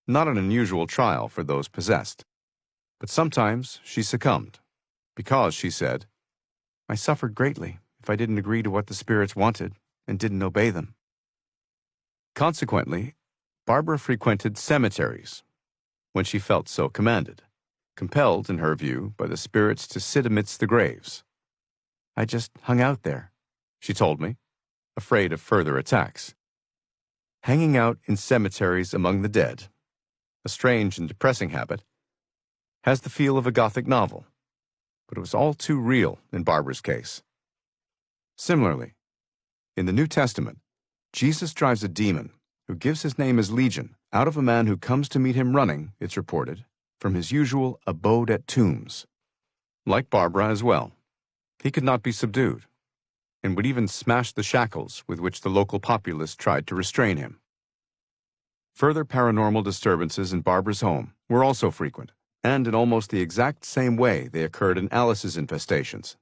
Not an unusual trial for those possessed. But sometimes she succumbed, because, she said, I suffered greatly if I didn't agree to what the spirits wanted and didn't obey them. Consequently, Barbara frequented cemeteries when she felt so commanded, compelled, in her view, by the spirits to sit amidst the graves. I just hung out there, she told me, afraid of further attacks. Hanging out in cemeteries among the dead, a strange and depressing habit, has the feel of a Gothic novel, but it was all too real in Barbara's case. Similarly, in the New Testament, Jesus drives a demon who gives his name as Legion out of a man who comes to meet him running, it's reported, from his usual abode at tombs. Like Barbara as well, he could not be subdued, and would even smash the shackles with which the local populace tried to restrain him. Further paranormal disturbances in Barbara's home were also frequent, and in almost the exact same way they occurred in Alice's infestations.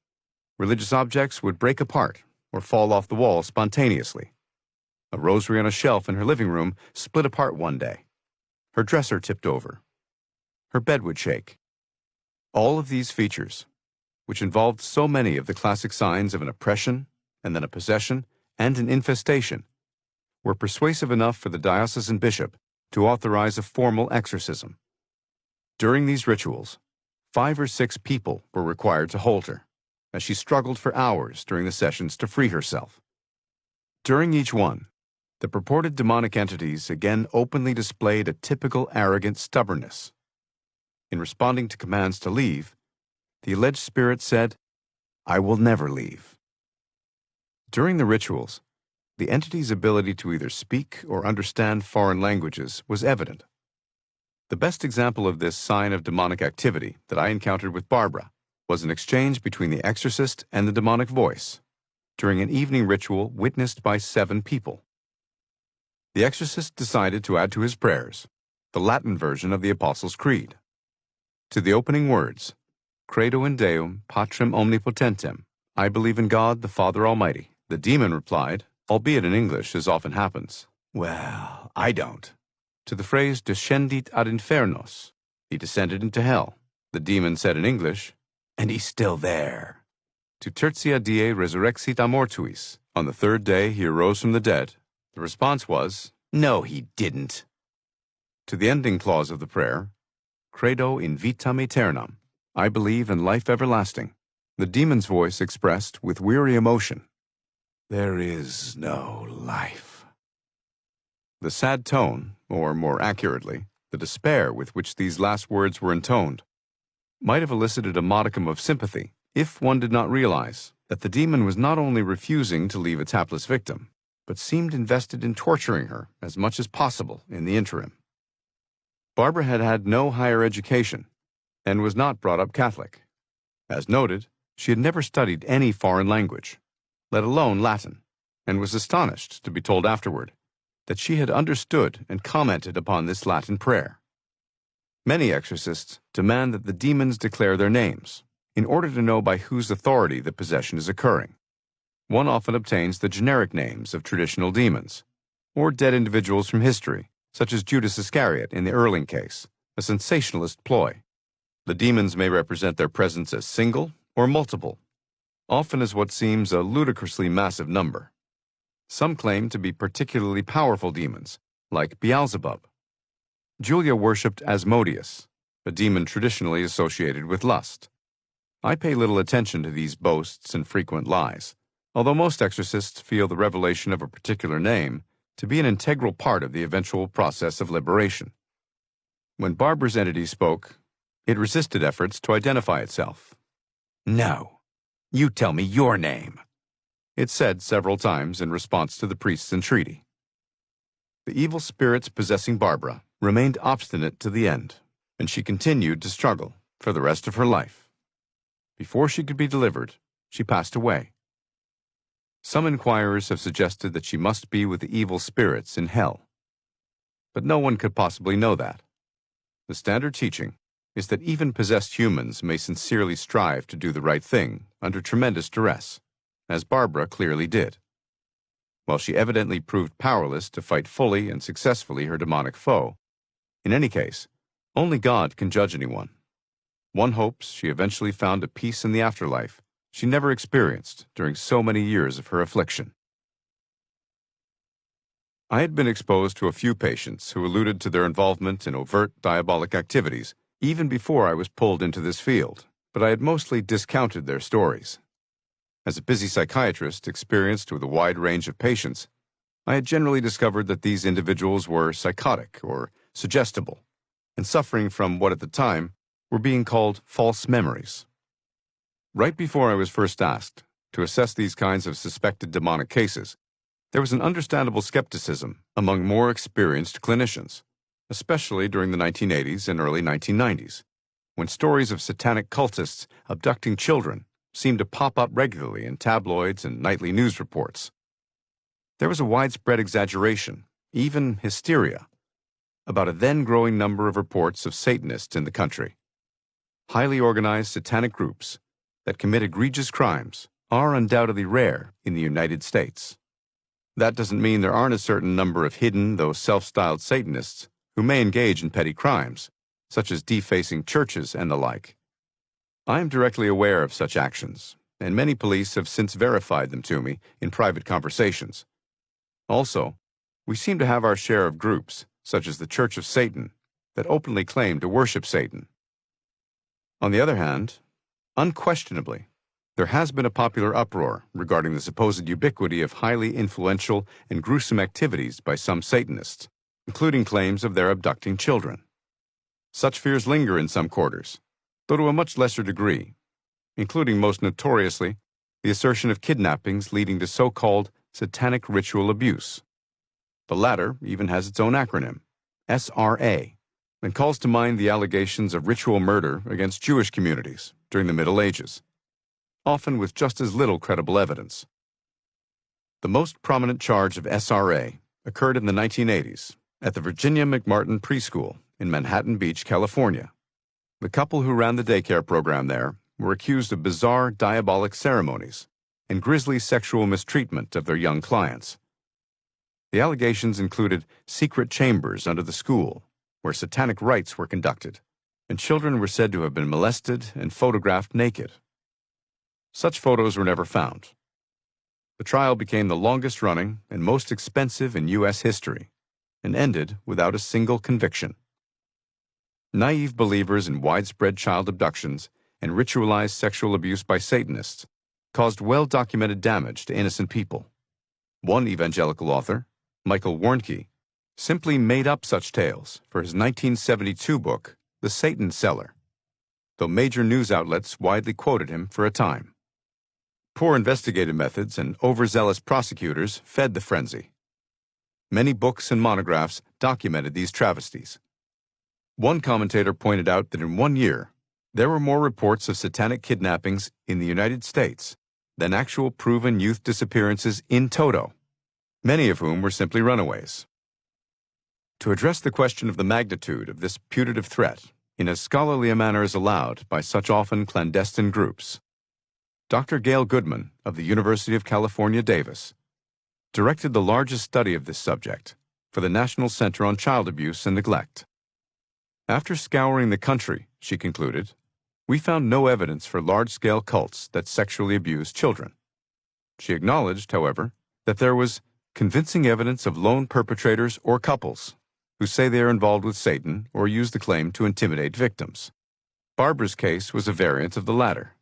Religious objects would break apart or fall off the wall spontaneously. A rosary on a shelf in her living room split apart one day. Her dresser tipped over. Her bed would shake. All of these features, which involved so many of the classic signs of an oppression, and then a possession, and an infestation, were persuasive enough for the diocesan bishop to authorize a formal exorcism. During these rituals, 5 or 6 people were required to hold her, as she struggled for hours during the sessions to free herself. During each one, the purported demonic entities again openly displayed a typical arrogant stubbornness. In responding to commands to leave, the alleged spirit said, I will never leave. During the rituals, the entity's ability to either speak or understand foreign languages was evident. The best example of this sign of demonic activity that I encountered with Barbara was an exchange between the exorcist and the demonic voice during an evening ritual witnessed by 7 people. The exorcist decided to add to his prayers the Latin version of the Apostles' Creed. To the opening words, Credo in Deum, Patrem Omnipotentem, I believe in God, the Father Almighty, the demon replied, albeit in English as often happens, well, I don't. To the phrase Descendit ad infernos, he descended into hell, the demon said in English, and he's still there. To Tertia die resurrexit a mortuis, on the 3rd day he arose from the dead, the response was, no, he didn't. To the ending clause of the prayer, Credo in vitam aeternam, I believe in life everlasting, the demon's voice expressed with weary emotion, there is no life. The sad tone, or more accurately, the despair with which these last words were intoned, might have elicited a modicum of sympathy if one did not realize that the demon was not only refusing to leave its hapless victim, but seemed invested in torturing her as much as possible in the interim. Barbara had had no higher education and was not brought up Catholic. As noted, she had never studied any foreign language, let alone Latin, and was astonished to be told afterward that she had understood and commented upon this Latin prayer. Many exorcists demand that the demons declare their names in order to know by whose authority the possession is occurring. One often obtains the generic names of traditional demons, or dead individuals from history, such as Judas Iscariot in the Erling case, a sensationalist ploy. The demons may represent their presence as single or multiple, often as what seems a ludicrously massive number. Some claim to be particularly powerful demons, like Beelzebub. Julia worshipped Asmodeus, a demon traditionally associated with lust. I pay little attention to these boasts and frequent lies, although most exorcists feel the revelation of a particular name to be an integral part of the eventual process of liberation. When Barbara's entity spoke, it resisted efforts to identify itself. No, you tell me your name, it said several times in response to the priest's entreaty. The evil spirits possessing Barbara remained obstinate to the end, and she continued to struggle for the rest of her life. Before she could be delivered, she passed away. Some inquirers have suggested that she must be with the evil spirits in hell. But no one could possibly know that. The standard teaching is that even possessed humans may sincerely strive to do the right thing under tremendous duress, as Barbara clearly did. While she evidently proved powerless to fight fully and successfully her demonic foe, in any case, only God can judge anyone. One hopes she eventually found a peace in the afterlife she never experienced during so many years of her affliction. I had been exposed to a few patients who alluded to their involvement in overt diabolic activities even before I was pulled into this field, but I had mostly discounted their stories. As a busy psychiatrist experienced with a wide range of patients, I had generally discovered that these individuals were psychotic or suggestible, and suffering from what at the time were being called false memories. Right before I was first asked to assess these kinds of suspected demonic cases, there was an understandable skepticism among more experienced clinicians, especially during the 1980s and early 1990s, when stories of satanic cultists abducting children seemed to pop up regularly in tabloids and nightly news reports. There was a widespread exaggeration, even hysteria, about a then-growing number of reports of Satanists in the country. Highly organized satanic groups that commit egregious crimes are undoubtedly rare in the United States. That doesn't mean there aren't a certain number of hidden, though self-styled Satanists who may engage in petty crimes, such as defacing churches and the like. I am directly aware of such actions, and many police have since verified them to me in private conversations. Also, we seem to have our share of groups, such as the Church of Satan, that openly claim to worship Satan. On the other hand, unquestionably, there has been a popular uproar regarding the supposed ubiquity of highly influential and gruesome activities by some Satanists, including claims of their abducting children. Such fears linger in some quarters, though to a much lesser degree, including most notoriously the assertion of kidnappings leading to so-called satanic ritual abuse. The latter even has its own acronym, SRA, and calls to mind the allegations of ritual murder against Jewish communities during the Middle Ages, often with just as little credible evidence. The most prominent charge of SRA occurred in the 1980s at the Virginia McMartin Preschool in Manhattan Beach, California. The couple who ran the daycare program there were accused of bizarre diabolic ceremonies and grisly sexual mistreatment of their young clients. The allegations included secret chambers under the school where satanic rites were conducted, and children were said to have been molested and photographed naked. Such photos were never found. The trial became the longest-running and most expensive in U.S. history, and ended without a single conviction. Naive believers in widespread child abductions and ritualized sexual abuse by Satanists caused well-documented damage to innocent people. One evangelical author, Michael Warnke, simply made up such tales for his 1972 book, The Satan Seller, though major news outlets widely quoted him for a time. Poor investigative methods and overzealous prosecutors fed the frenzy. Many books and monographs documented these travesties. One commentator pointed out that in 1 year, there were more reports of satanic kidnappings in the United States than actual proven youth disappearances in toto, many of whom were simply runaways. To address the question of the magnitude of this putative threat in as scholarly a manner as allowed by such often clandestine groups, Dr. Gail Goodman of the University of California, Davis, directed the largest study of this subject for the National Center on Child Abuse and Neglect. After scouring the country, she concluded, we found no evidence for large-scale cults that sexually abuse children. She acknowledged, however, that there was convincing evidence of lone perpetrators or couples who say they are involved with Satan or use the claim to intimidate victims. Barbara's case was a variant of the latter,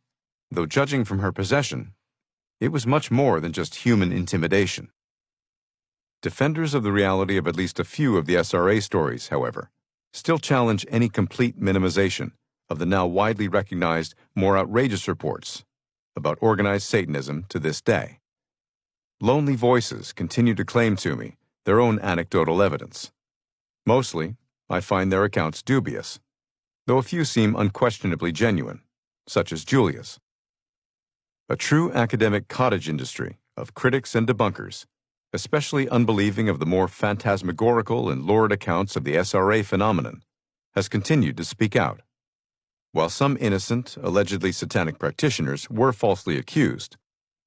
though judging from her possession, it was much more than just human intimidation. Defenders of the reality of at least a few of the SRA stories, however, still challenge any complete minimization of the now widely recognized, more outrageous reports about organized Satanism to this day. Lonely voices continue to claim to me their own anecdotal evidence. Mostly, I find their accounts dubious, though a few seem unquestionably genuine, such as Julia's. A true academic cottage industry of critics and debunkers, especially unbelieving of the more phantasmagorical and lurid accounts of the SRA phenomenon, has continued to speak out. While some innocent, allegedly satanic practitioners were falsely accused,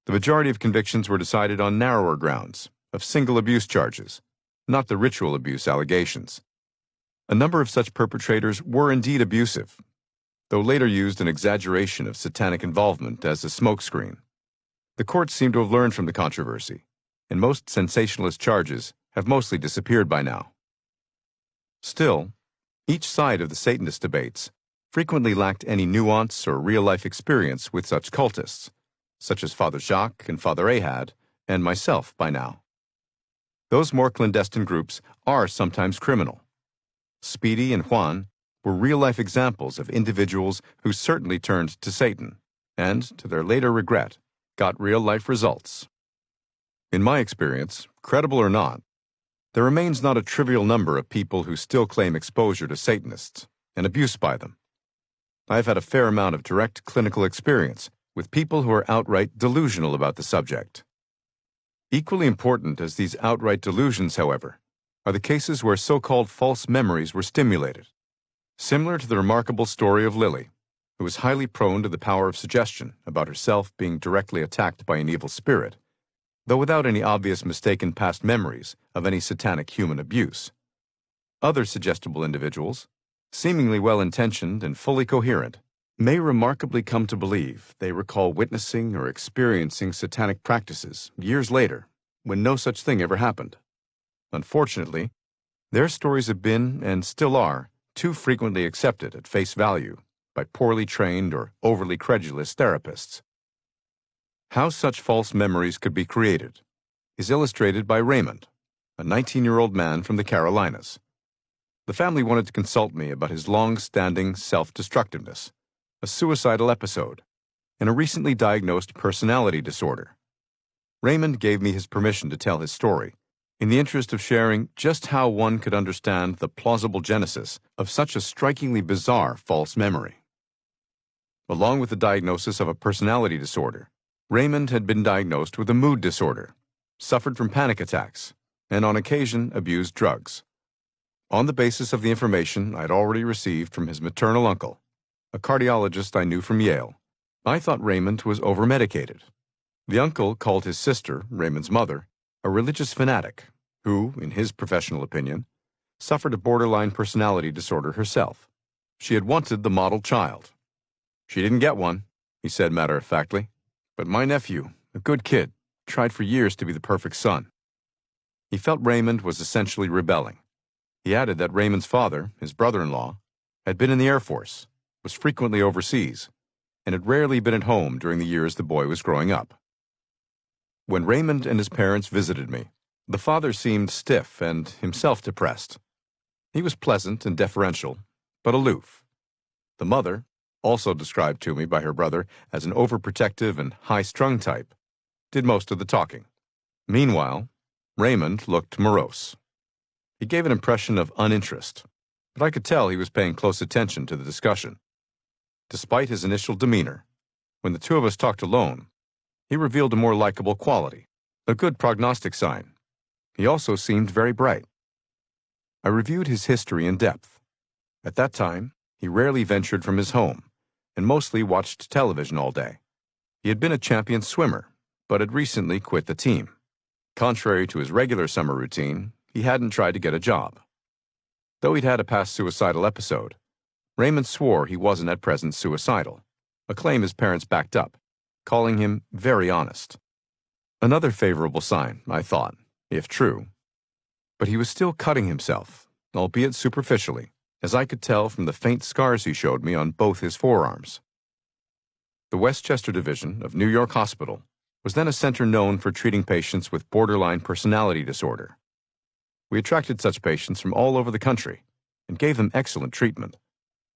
the majority of convictions were decided on narrower grounds of single abuse charges, not the ritual abuse allegations. A number of such perpetrators were indeed abusive, though later used an exaggeration of satanic involvement as a smokescreen. The courts seem to have learned from the controversy, and most sensationalist charges have mostly disappeared by now. Still, each side of the Satanist debates frequently lacked any nuance or real-life experience with such cultists, such as Father Jacques and Father Ahad, and myself by now. Those more clandestine groups are sometimes criminal. Speedy and Juan were real-life examples of individuals who certainly turned to Satan, and, to their later regret, got real-life results. In my experience, credible or not, there remains not a trivial number of people who still claim exposure to Satanists and abuse by them. I have had a fair amount of direct clinical experience with people who are outright delusional about the subject. Equally important as these outright delusions, however, are the cases where so-called false memories were stimulated, similar to the remarkable story of Lily, who was highly prone to the power of suggestion about herself being directly attacked by an evil spirit, though without any obvious mistaken past memories of any satanic human abuse. Other suggestible individuals, seemingly well-intentioned and fully coherent, may remarkably come to believe they recall witnessing or experiencing satanic practices years later, when no such thing ever happened. Unfortunately, their stories have been, and still are, too frequently accepted at face value by poorly trained or overly credulous therapists. How such false memories could be created is illustrated by Raymond, a 19-year-old man from the Carolinas. The family wanted to consult me about his long-standing self-destructiveness, a suicidal episode, and a recently diagnosed personality disorder. Raymond gave me his permission to tell his story, in the interest of sharing just how one could understand the plausible genesis of such a strikingly bizarre false memory. Along with the diagnosis of a personality disorder, Raymond had been diagnosed with a mood disorder, suffered from panic attacks, and on occasion abused drugs. On the basis of the information I had already received from his maternal uncle, a cardiologist I knew from Yale, I thought Raymond was overmedicated. The uncle called his sister, Raymond's mother, a religious fanatic who, in his professional opinion, suffered a borderline personality disorder herself. She had wanted the model child. She didn't get one, he said matter-of-factly, but my nephew, a good kid, tried for years to be the perfect son. He felt Raymond was essentially rebelling. He added that Raymond's father, his brother-in-law, had been in the Air Force, was frequently overseas, and had rarely been at home during the years the boy was growing up. When Raymond and his parents visited me, the father seemed stiff and himself depressed. He was pleasant and deferential, but aloof. The mother, also described to me by her brother as an overprotective and high-strung type, did most of the talking. Meanwhile, Raymond looked morose. He gave an impression of uninterest, but I could tell he was paying close attention to the discussion. Despite his initial demeanor, when the two of us talked alone, he revealed a more likable quality, a good prognostic sign. He also seemed very bright. I reviewed his history in depth. At that time, he rarely ventured from his home, and mostly watched television all day. He had been a champion swimmer, but had recently quit the team. Contrary to his regular summer routine, he hadn't tried to get a job. Though he'd had a past suicidal episode, Raymond swore he wasn't at present suicidal, a claim his parents backed up, calling him very honest. Another favorable sign, I thought, if true. But he was still cutting himself, albeit superficially, as I could tell from the faint scars he showed me on both his forearms. The Westchester Division of New York Hospital was then a center known for treating patients with borderline personality disorder. We attracted such patients from all over the country and gave them excellent treatment.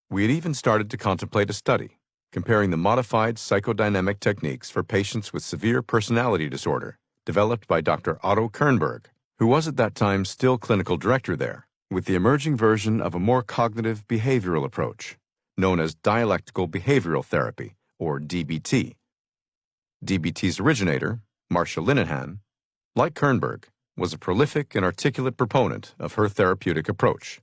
We had even started to contemplate a study comparing the modified psychodynamic techniques for patients with severe personality disorder developed by Dr. Otto Kernberg, who was at that time still clinical director there, with the emerging version of a more cognitive behavioral approach, known as dialectical behavioral therapy, or DBT. DBT's originator, Marcia Linehan, like Kernberg, was a prolific and articulate proponent of her therapeutic approach.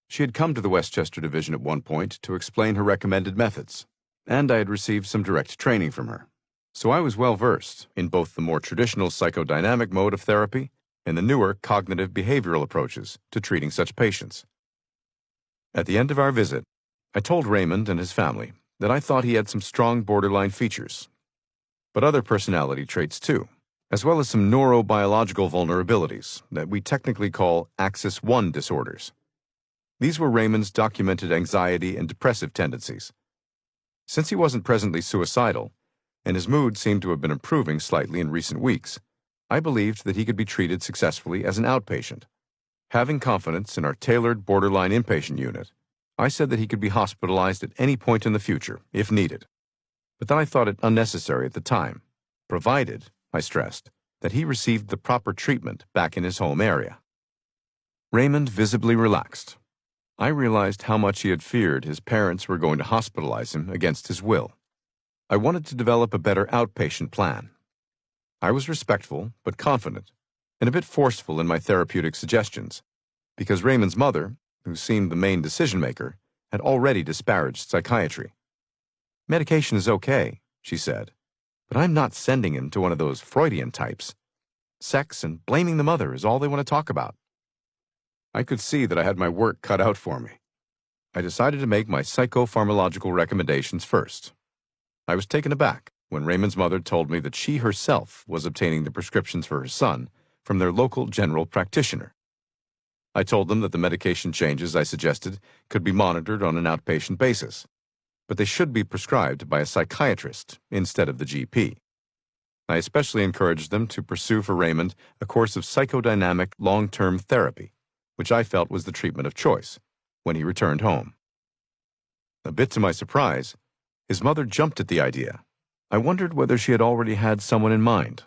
She had come to the Westchester Division at one point to explain her recommended methods, and I had received some direct training from her. So I was well versed in both the more traditional psychodynamic mode of therapy and the newer cognitive behavioral approaches to treating such patients. At the end of our visit, I told Raymond and his family that I thought he had some strong borderline features, but other personality traits too, as well as some neurobiological vulnerabilities that we technically call Axis 1 disorders. These were Raymond's documented anxiety and depressive tendencies. Since he wasn't presently suicidal, and his mood seemed to have been improving slightly in recent weeks, I believed that he could be treated successfully as an outpatient. Having confidence in our tailored borderline inpatient unit, I said that he could be hospitalized at any point in the future, if needed. But then I thought it unnecessary at the time, provided, I stressed, that he received the proper treatment back in his home area. Raymond visibly relaxed. I realized how much he had feared his parents were going to hospitalize him against his will. I wanted to develop a better outpatient plan. I was respectful but confident, and a bit forceful in my therapeutic suggestions, because Raymond's mother, who seemed the main decision-maker, had already disparaged psychiatry. "Medication is okay," she said, "but I'm not sending him to one of those Freudian types. Sex and blaming the mother is all they want to talk about." I could see that I had my work cut out for me. I decided to make my psychopharmacological recommendations first. I was taken aback when Raymond's mother told me that she herself was obtaining the prescriptions for her son from their local general practitioner. I told them that the medication changes I suggested could be monitored on an outpatient basis, but they should be prescribed by a psychiatrist instead of the GP. I especially encouraged them to pursue for Raymond a course of psychodynamic long-term therapy, which I felt was the treatment of choice, when he returned home. A bit to my surprise, his mother jumped at the idea. I wondered whether she had already had someone in mind.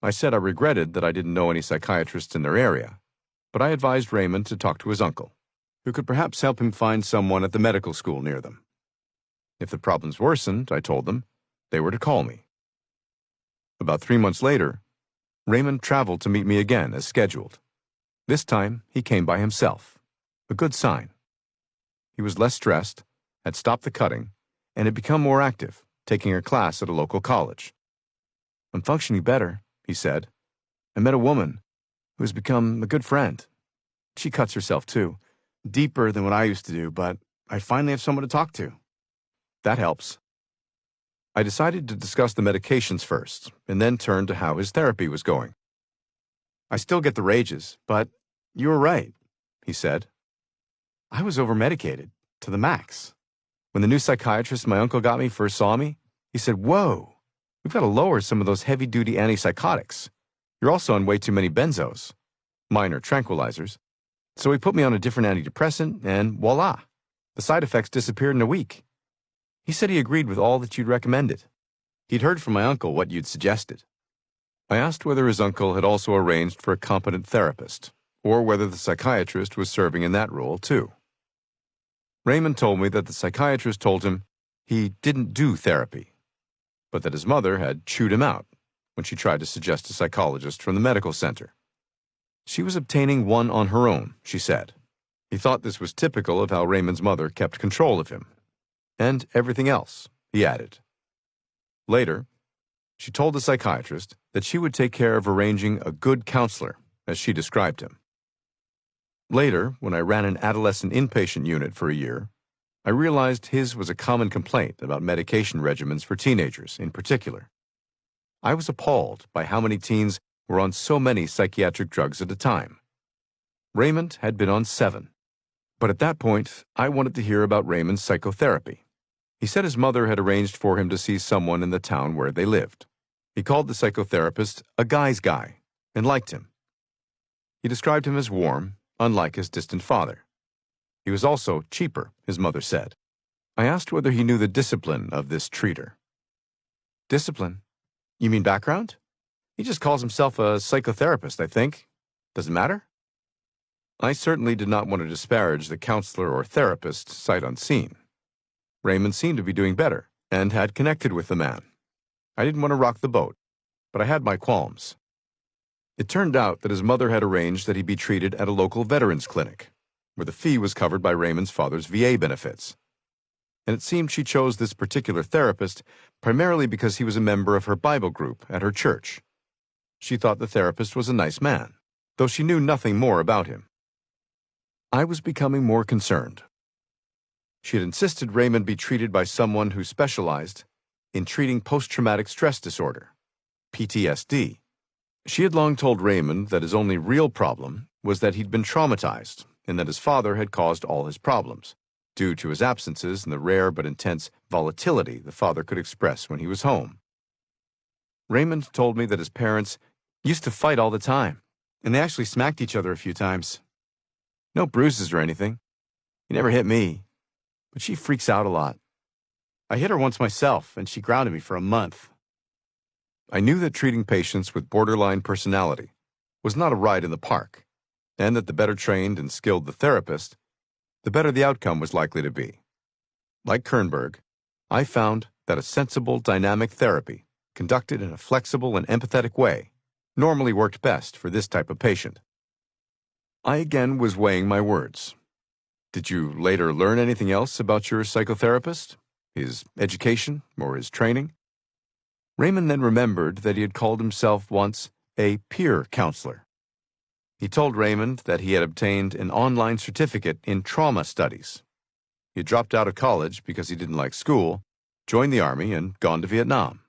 I said I regretted that I didn't know any psychiatrists in their area, but I advised Raymond to talk to his uncle, who could perhaps help him find someone at the medical school near them. If the problems worsened, I told them, they were to call me. About 3 months later, Raymond traveled to meet me again as scheduled. This time, he came by himself, a good sign. He was less stressed, had stopped the cutting, and had become more active, taking a class at a local college. "I'm functioning better," he said. "I met a woman who has become a good friend. She cuts herself too, deeper than what I used to do, but I finally have someone to talk to. That helps." I decided to discuss the medications first, and then turn to how his therapy was going. "I still get the rages, but you were right," he said. "I was over-medicated, to the max. When the new psychiatrist my uncle got me first saw me, he said, 'Whoa, we've got to lower some of those heavy-duty antipsychotics. You're also on way too many benzos, minor tranquilizers.' So he put me on a different antidepressant, and voila, the side effects disappeared in a week. He said he agreed with all that you'd recommended. He'd heard from my uncle what you'd suggested." I asked whether his uncle had also arranged for a competent therapist, or whether the psychiatrist was serving in that role too. Raymond told me that the psychiatrist told him he didn't do therapy, but that his mother had chewed him out when she tried to suggest a psychologist from the medical center. She was obtaining one on her own, she said. He thought this was typical of how Raymond's mother kept control of him. And everything else, he added. Later, she told the psychiatrist that she would take care of arranging a good counselor, as she described him. Later, when I ran an adolescent inpatient unit for a year, I realized his was a common complaint about medication regimens for teenagers in particular. I was appalled by how many teens were on so many psychiatric drugs at a time. Raymond had been on 7. But at that point, I wanted to hear about Raymond's psychotherapy. He said his mother had arranged for him to see someone in the town where they lived. He called the psychotherapist a guy's guy and liked him. He described him as warm, unlike his distant father. He was also cheaper, his mother said. I asked whether he knew the discipline of this treater. "Discipline? You mean background? He just calls himself a psychotherapist, I think. Does it matter?" I certainly did not want to disparage the counselor or therapist sight unseen. Raymond seemed to be doing better, and had connected with the man. I didn't want to rock the boat, but I had my qualms. It turned out that his mother had arranged that he be treated at a local veterans clinic, where the fee was covered by Raymond's father's VA benefits. And it seemed she chose this particular therapist primarily because he was a member of her Bible group at her church. She thought the therapist was a nice man, though she knew nothing more about him. I was becoming more concerned. She had insisted Raymond be treated by someone who specialized in treating post-traumatic stress disorder, PTSD. She had long told Raymond that his only real problem was that he'd been traumatized and that his father had caused all his problems, due to his absences and the rare but intense volatility the father could express when he was home. Raymond told me that his parents used to fight all the time, and they actually smacked each other a few times. No bruises or anything. He never hit me, but she freaks out a lot. I hit her once myself, and she grounded me for a month. I knew that treating patients with borderline personality was not a ride in the park, and that the better trained and skilled the therapist, the better the outcome was likely to be. Like Kernberg, I found that a sensible, dynamic therapy, conducted in a flexible and empathetic way, normally worked best for this type of patient. I again was weighing my words. Did you later learn anything else about your psychotherapist? His education or his training? Raymond then remembered that he had called himself once a peer counselor. He told Raymond that he had obtained an online certificate in trauma studies. He had dropped out of college because he didn't like school, joined the Army, and gone to Vietnam.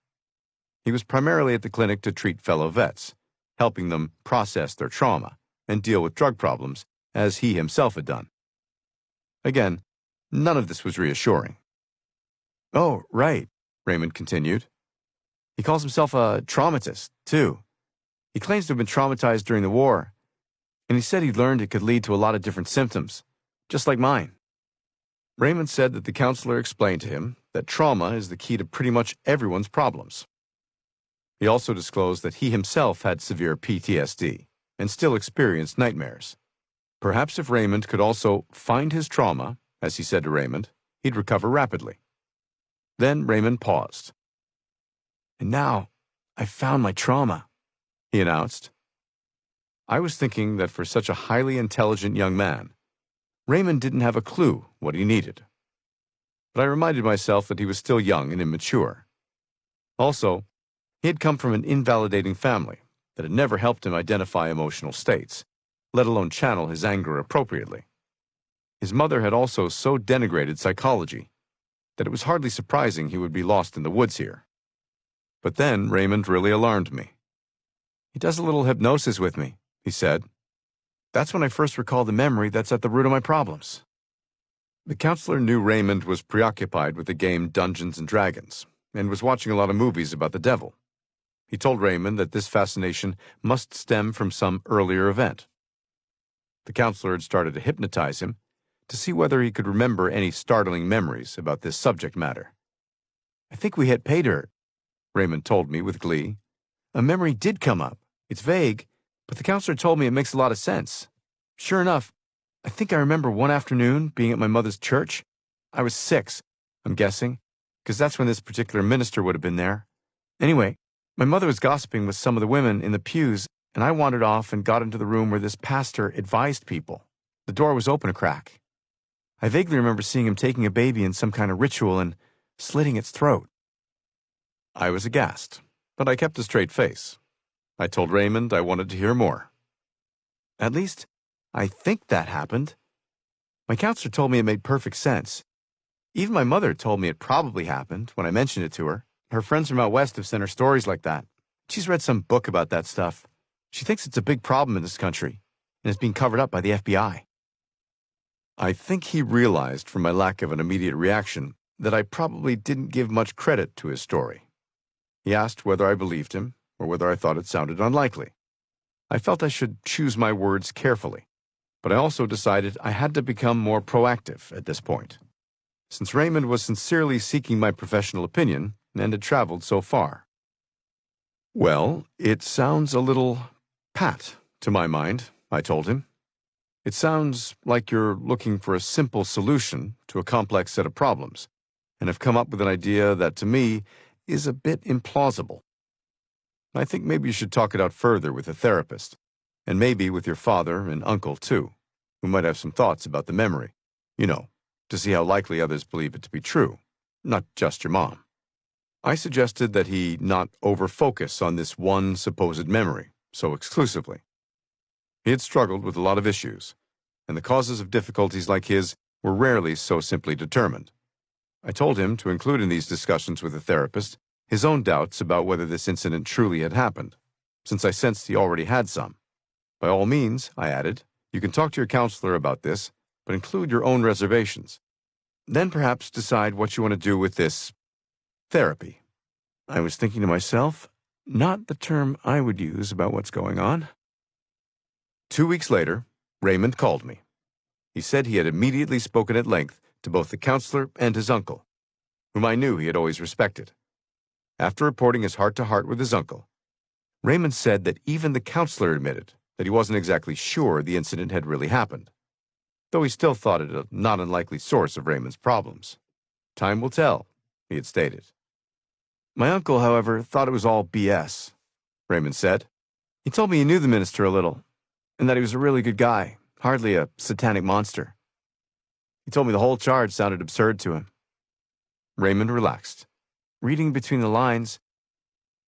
He was primarily at the clinic to treat fellow vets, helping them process their trauma and deal with drug problems, as he himself had done. Again, none of this was reassuring. "Oh, right," Raymond continued. "He calls himself a traumatist, too. He claims to have been traumatized during the war, and he said he'd learned it could lead to a lot of different symptoms, just like mine." Raymond said that the counselor explained to him that trauma is the key to pretty much everyone's problems. He also disclosed that he himself had severe PTSD and still experienced nightmares. Perhaps if Raymond could also find his trauma, as he said to Raymond, he'd recover rapidly. Then Raymond paused. "And now, I've found my trauma," he announced. I was thinking that for such a highly intelligent young man, Raymond didn't have a clue what he needed. But I reminded myself that he was still young and immature. Also, he had come from an invalidating family that had never helped him identify emotional states, let alone channel his anger appropriately. His mother had also so denigrated psychology that it was hardly surprising he would be lost in the woods here. But then Raymond really alarmed me. "He does a little hypnosis with me," he said. "That's when I first recall the memory that's at the root of my problems." The counselor knew Raymond was preoccupied with the game Dungeons and Dragons and was watching a lot of movies about the devil. He told Raymond that this fascination must stem from some earlier event. The counselor had started to hypnotize him to see whether he could remember any startling memories about this subject matter. "I think we hit pay dirt," Raymond told me with glee. "A memory did come up. It's vague, but the counselor told me it makes a lot of sense. Sure enough, I think I remember one afternoon being at my mother's church. I was 6, I'm guessing, because that's when this particular minister would have been there. Anyway, my mother was gossiping with some of the women in the pews, and I wandered off and got into the room where this pastor advised people. The door was open a crack. I vaguely remember seeing him taking a baby in some kind of ritual and slitting its throat." I was aghast, but I kept a straight face. I told Raymond I wanted to hear more. "At least, I think that happened. My counselor told me it made perfect sense. Even my mother told me it probably happened when I mentioned it to her. Her friends from out west have sent her stories like that. She's read some book about that stuff. She thinks it's a big problem in this country, and it's being covered up by the FBI." I think he realized from my lack of an immediate reaction that I probably didn't give much credit to his story. He asked whether I believed him or whether I thought it sounded unlikely. I felt I should choose my words carefully, but I also decided I had to become more proactive at this point, since Raymond was sincerely seeking my professional opinion and had traveled so far. "Well, it sounds a little pat to my mind," I told him. "It sounds like you're looking for a simple solution to a complex set of problems, and have come up with an idea that, to me, is a bit implausible. I think maybe you should talk it out further with a therapist, and maybe with your father and uncle, too, who might have some thoughts about the memory, to see how likely others believe it to be true, not just your mom. I suggested that he not over-focus on this one supposed memory so exclusively. He had struggled with a lot of issues, and the causes of difficulties like his were rarely so simply determined. I told him to include in these discussions with the therapist his own doubts about whether this incident truly had happened, since I sensed he already had some. By all means, I added, you can talk to your counselor about this, but include your own reservations. Then perhaps decide what you want to do with this therapy. I was thinking to myself, not the term I would use about what's going on. 2 weeks later, Raymond called me. He said he had immediately spoken at length to both the counselor and his uncle, whom I knew he had always respected. After reporting his heart-to-heart with his uncle, Raymond said that even the counselor admitted that he wasn't exactly sure the incident had really happened, though he still thought it a not unlikely source of Raymond's problems. Time will tell, he had stated. My uncle, however, thought it was all BS, Raymond said. He told me he knew the minister a little, and that he was a really good guy, hardly a satanic monster. He told me the whole charge sounded absurd to him. Raymond relaxed. Reading between the lines,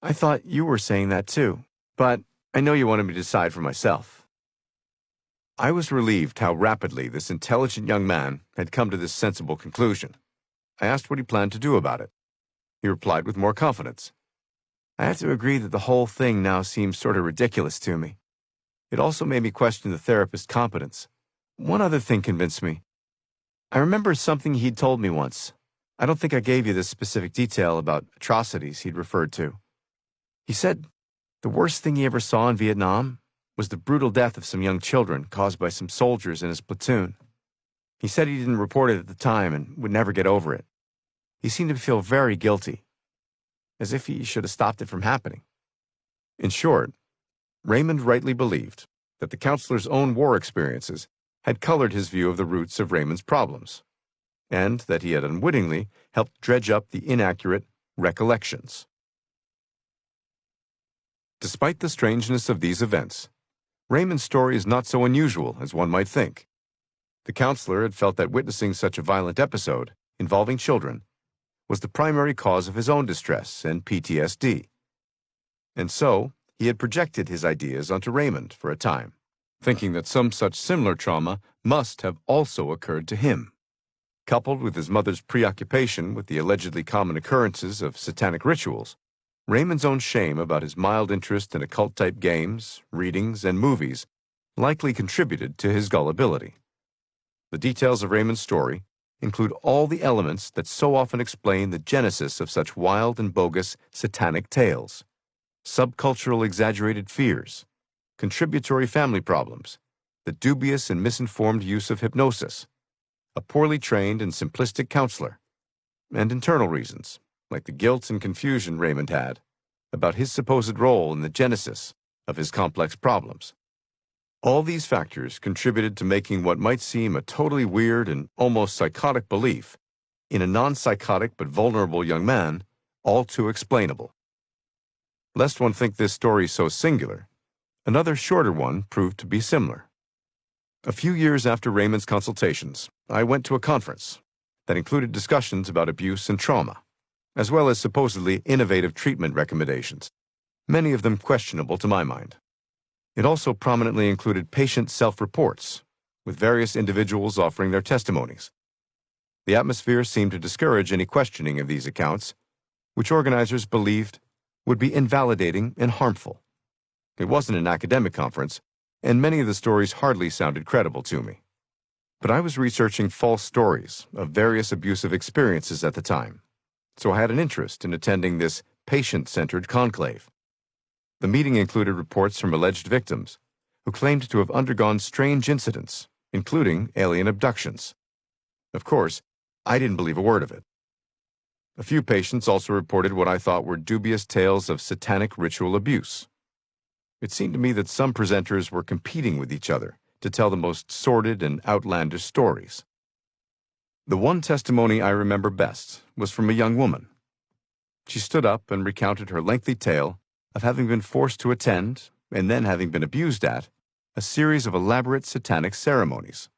I thought you were saying that too, but I know you wanted me to decide for myself. I was relieved how rapidly this intelligent young man had come to this sensible conclusion. I asked what he planned to do about it. He replied with more confidence. I have to agree that the whole thing now seems sort of ridiculous to me. It also made me question the therapist's competence. One other thing convinced me. I remember something he'd told me once. I don't think I gave you this specific detail about atrocities he'd referred to. He said the worst thing he ever saw in Vietnam was the brutal death of some young children caused by some soldiers in his platoon. He said he didn't report it at the time and would never get over it. He seemed to feel very guilty, as if he should have stopped it from happening. In short, Raymond rightly believed that the counselor's own war experiences had colored his view of the roots of Raymond's problems, and that he had unwittingly helped dredge up the inaccurate recollections. Despite the strangeness of these events, Raymond's story is not so unusual as one might think. The counselor had felt that witnessing such a violent episode involving children was the primary cause of his own distress and PTSD. And so, he had projected his ideas onto Raymond for a time, thinking that some such similar trauma must have also occurred to him. Coupled with his mother's preoccupation with the allegedly common occurrences of satanic rituals, Raymond's own shame about his mild interest in occult-type games, readings, and movies likely contributed to his gullibility. The details of Raymond's story include all the elements that so often explain the genesis of such wild and bogus satanic tales: subcultural exaggerated fears, contributory family problems, the dubious and misinformed use of hypnosis, a poorly trained and simplistic counselor, and internal reasons, like the guilt and confusion Raymond had about his supposed role in the genesis of his complex problems. All these factors contributed to making what might seem a totally weird and almost psychotic belief in a non-psychotic but vulnerable young man all too explainable. Lest one think this story so singular, another shorter one proved to be similar. A few years after Raymond's consultations, I went to a conference that included discussions about abuse and trauma, as well as supposedly innovative treatment recommendations, many of them questionable to my mind. It also prominently included patient self-reports, with various individuals offering their testimonies. The atmosphere seemed to discourage any questioning of these accounts, which organizers believed would be invalidating and harmful. It wasn't an academic conference, and many of the stories hardly sounded credible to me. But I was researching false stories of various abusive experiences at the time, so I had an interest in attending this patient-centered conclave. The meeting included reports from alleged victims who claimed to have undergone strange incidents, including alien abductions. Of course, I didn't believe a word of it. A few patients also reported what I thought were dubious tales of satanic ritual abuse. It seemed to me that some presenters were competing with each other to tell the most sordid and outlandish stories. The one testimony I remember best was from a young woman. She stood up and recounted her lengthy tale of having been forced to attend, and then having been abused at, a series of elaborate satanic ceremonies.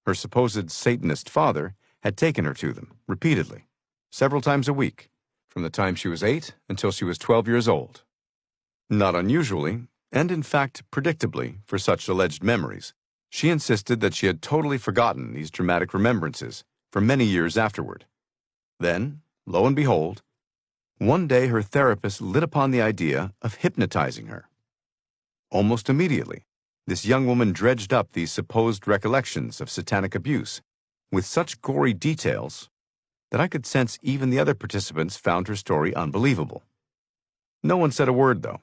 Her supposed Satanist father had taken her to them, repeatedly, several times a week, from the time she was 8 until she was 12 years old. Not unusually, and in fact predictably for such alleged memories, she insisted that she had totally forgotten these dramatic remembrances for many years afterward. Then, lo and behold, one day her therapist lit upon the idea of hypnotizing her. Almost immediately, this young woman dredged up these supposed recollections of satanic abuse with such gory details that I could sense even the other participants found her story unbelievable. No one said a word, though.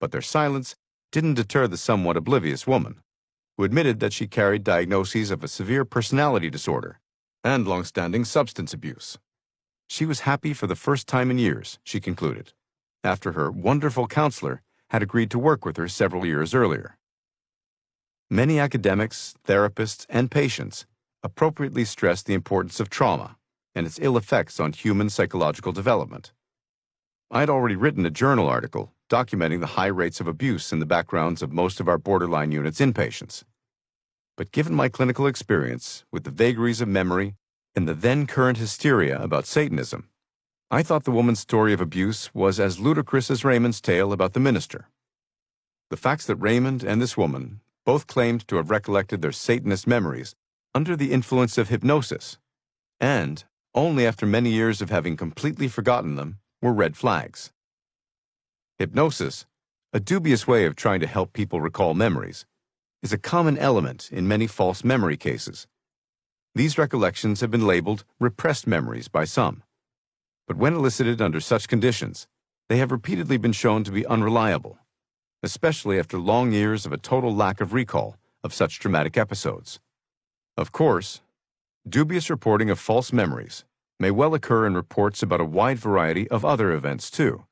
But their silence didn't deter the somewhat oblivious woman, who admitted that she carried diagnoses of a severe personality disorder and long-standing substance abuse. She was happy for the first time in years, she concluded, after her wonderful counselor had agreed to work with her several years earlier. Many academics, therapists, and patients appropriately stress the importance of trauma and its ill effects on human psychological development. I had already written a journal article documenting the high rates of abuse in the backgrounds of most of our borderline units inpatients. But given my clinical experience with the vagaries of memory and the then-current hysteria about Satanism, I thought the woman's story of abuse was as ludicrous as Raymond's tale about the minister. The facts that Raymond and this woman both claimed to have recollected their Satanist memories under the influence of hypnosis, and only after many years of having completely forgotten them, were red flags. Hypnosis, a dubious way of trying to help people recall memories, is a common element in many false memory cases. These recollections have been labeled repressed memories by some, but when elicited under such conditions, they have repeatedly been shown to be unreliable, especially after long years of a total lack of recall of such traumatic episodes. Of course, dubious reporting of false memories may well occur in reports about a wide variety of other events too,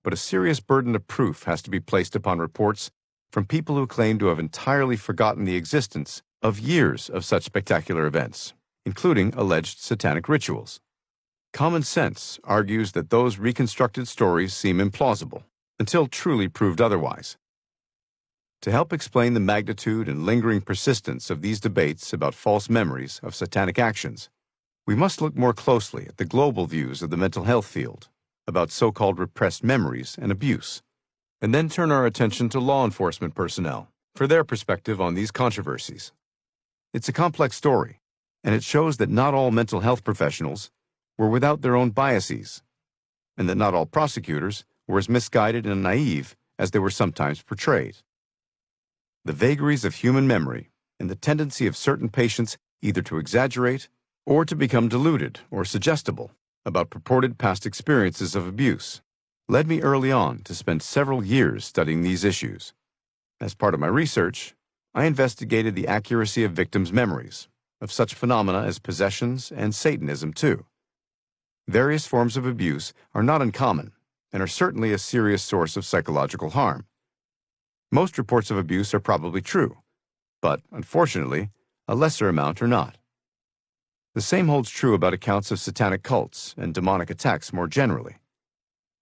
but a serious burden of proof has to be placed upon reports from people who claim to have entirely forgotten the existence of years of such spectacular events, including alleged satanic rituals. Common sense argues that those reconstructed stories seem implausible, until truly proved otherwise. To help explain the magnitude and lingering persistence of these debates about false memories of satanic actions, we must look more closely at the global views of the mental health field about so-called repressed memories and abuse, and then turn our attention to law enforcement personnel for their perspective on these controversies. It's a complex story, and it shows that not all mental health professionals were without their own biases, and that not all prosecutors were as misguided and naive as they were sometimes portrayed. The vagaries of human memory and the tendency of certain patients either to exaggerate or to become deluded or suggestible about purported past experiences of abuse led me early on to spend several years studying these issues. As part of my research, I investigated the accuracy of victims' memories of such phenomena as possessions and Satanism too. Various forms of abuse are not uncommon and are certainly a serious source of psychological harm. Most reports of abuse are probably true, but, unfortunately, a lesser amount are not. The same holds true about accounts of satanic cults and demonic attacks more generally,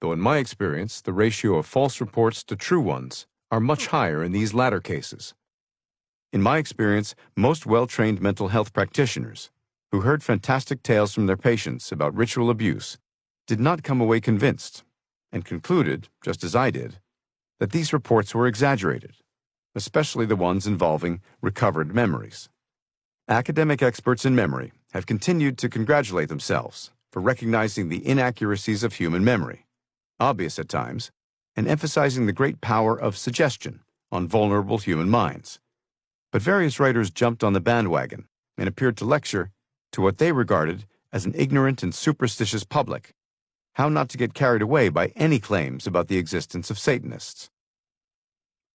though in my experience the ratio of false reports to true ones are much higher in these latter cases. In my experience, most well-trained mental health practitioners who heard fantastic tales from their patients about ritual abuse did not come away convinced and concluded, just as I did, that these reports were exaggerated, especially the ones involving recovered memories. Academic experts in memory have continued to congratulate themselves for recognizing the inaccuracies of human memory, obvious at times, and emphasizing the great power of suggestion on vulnerable human minds. But various writers jumped on the bandwagon and appeared to lecture to what they regarded as an ignorant and superstitious public how not to get carried away by any claims about the existence of Satanists.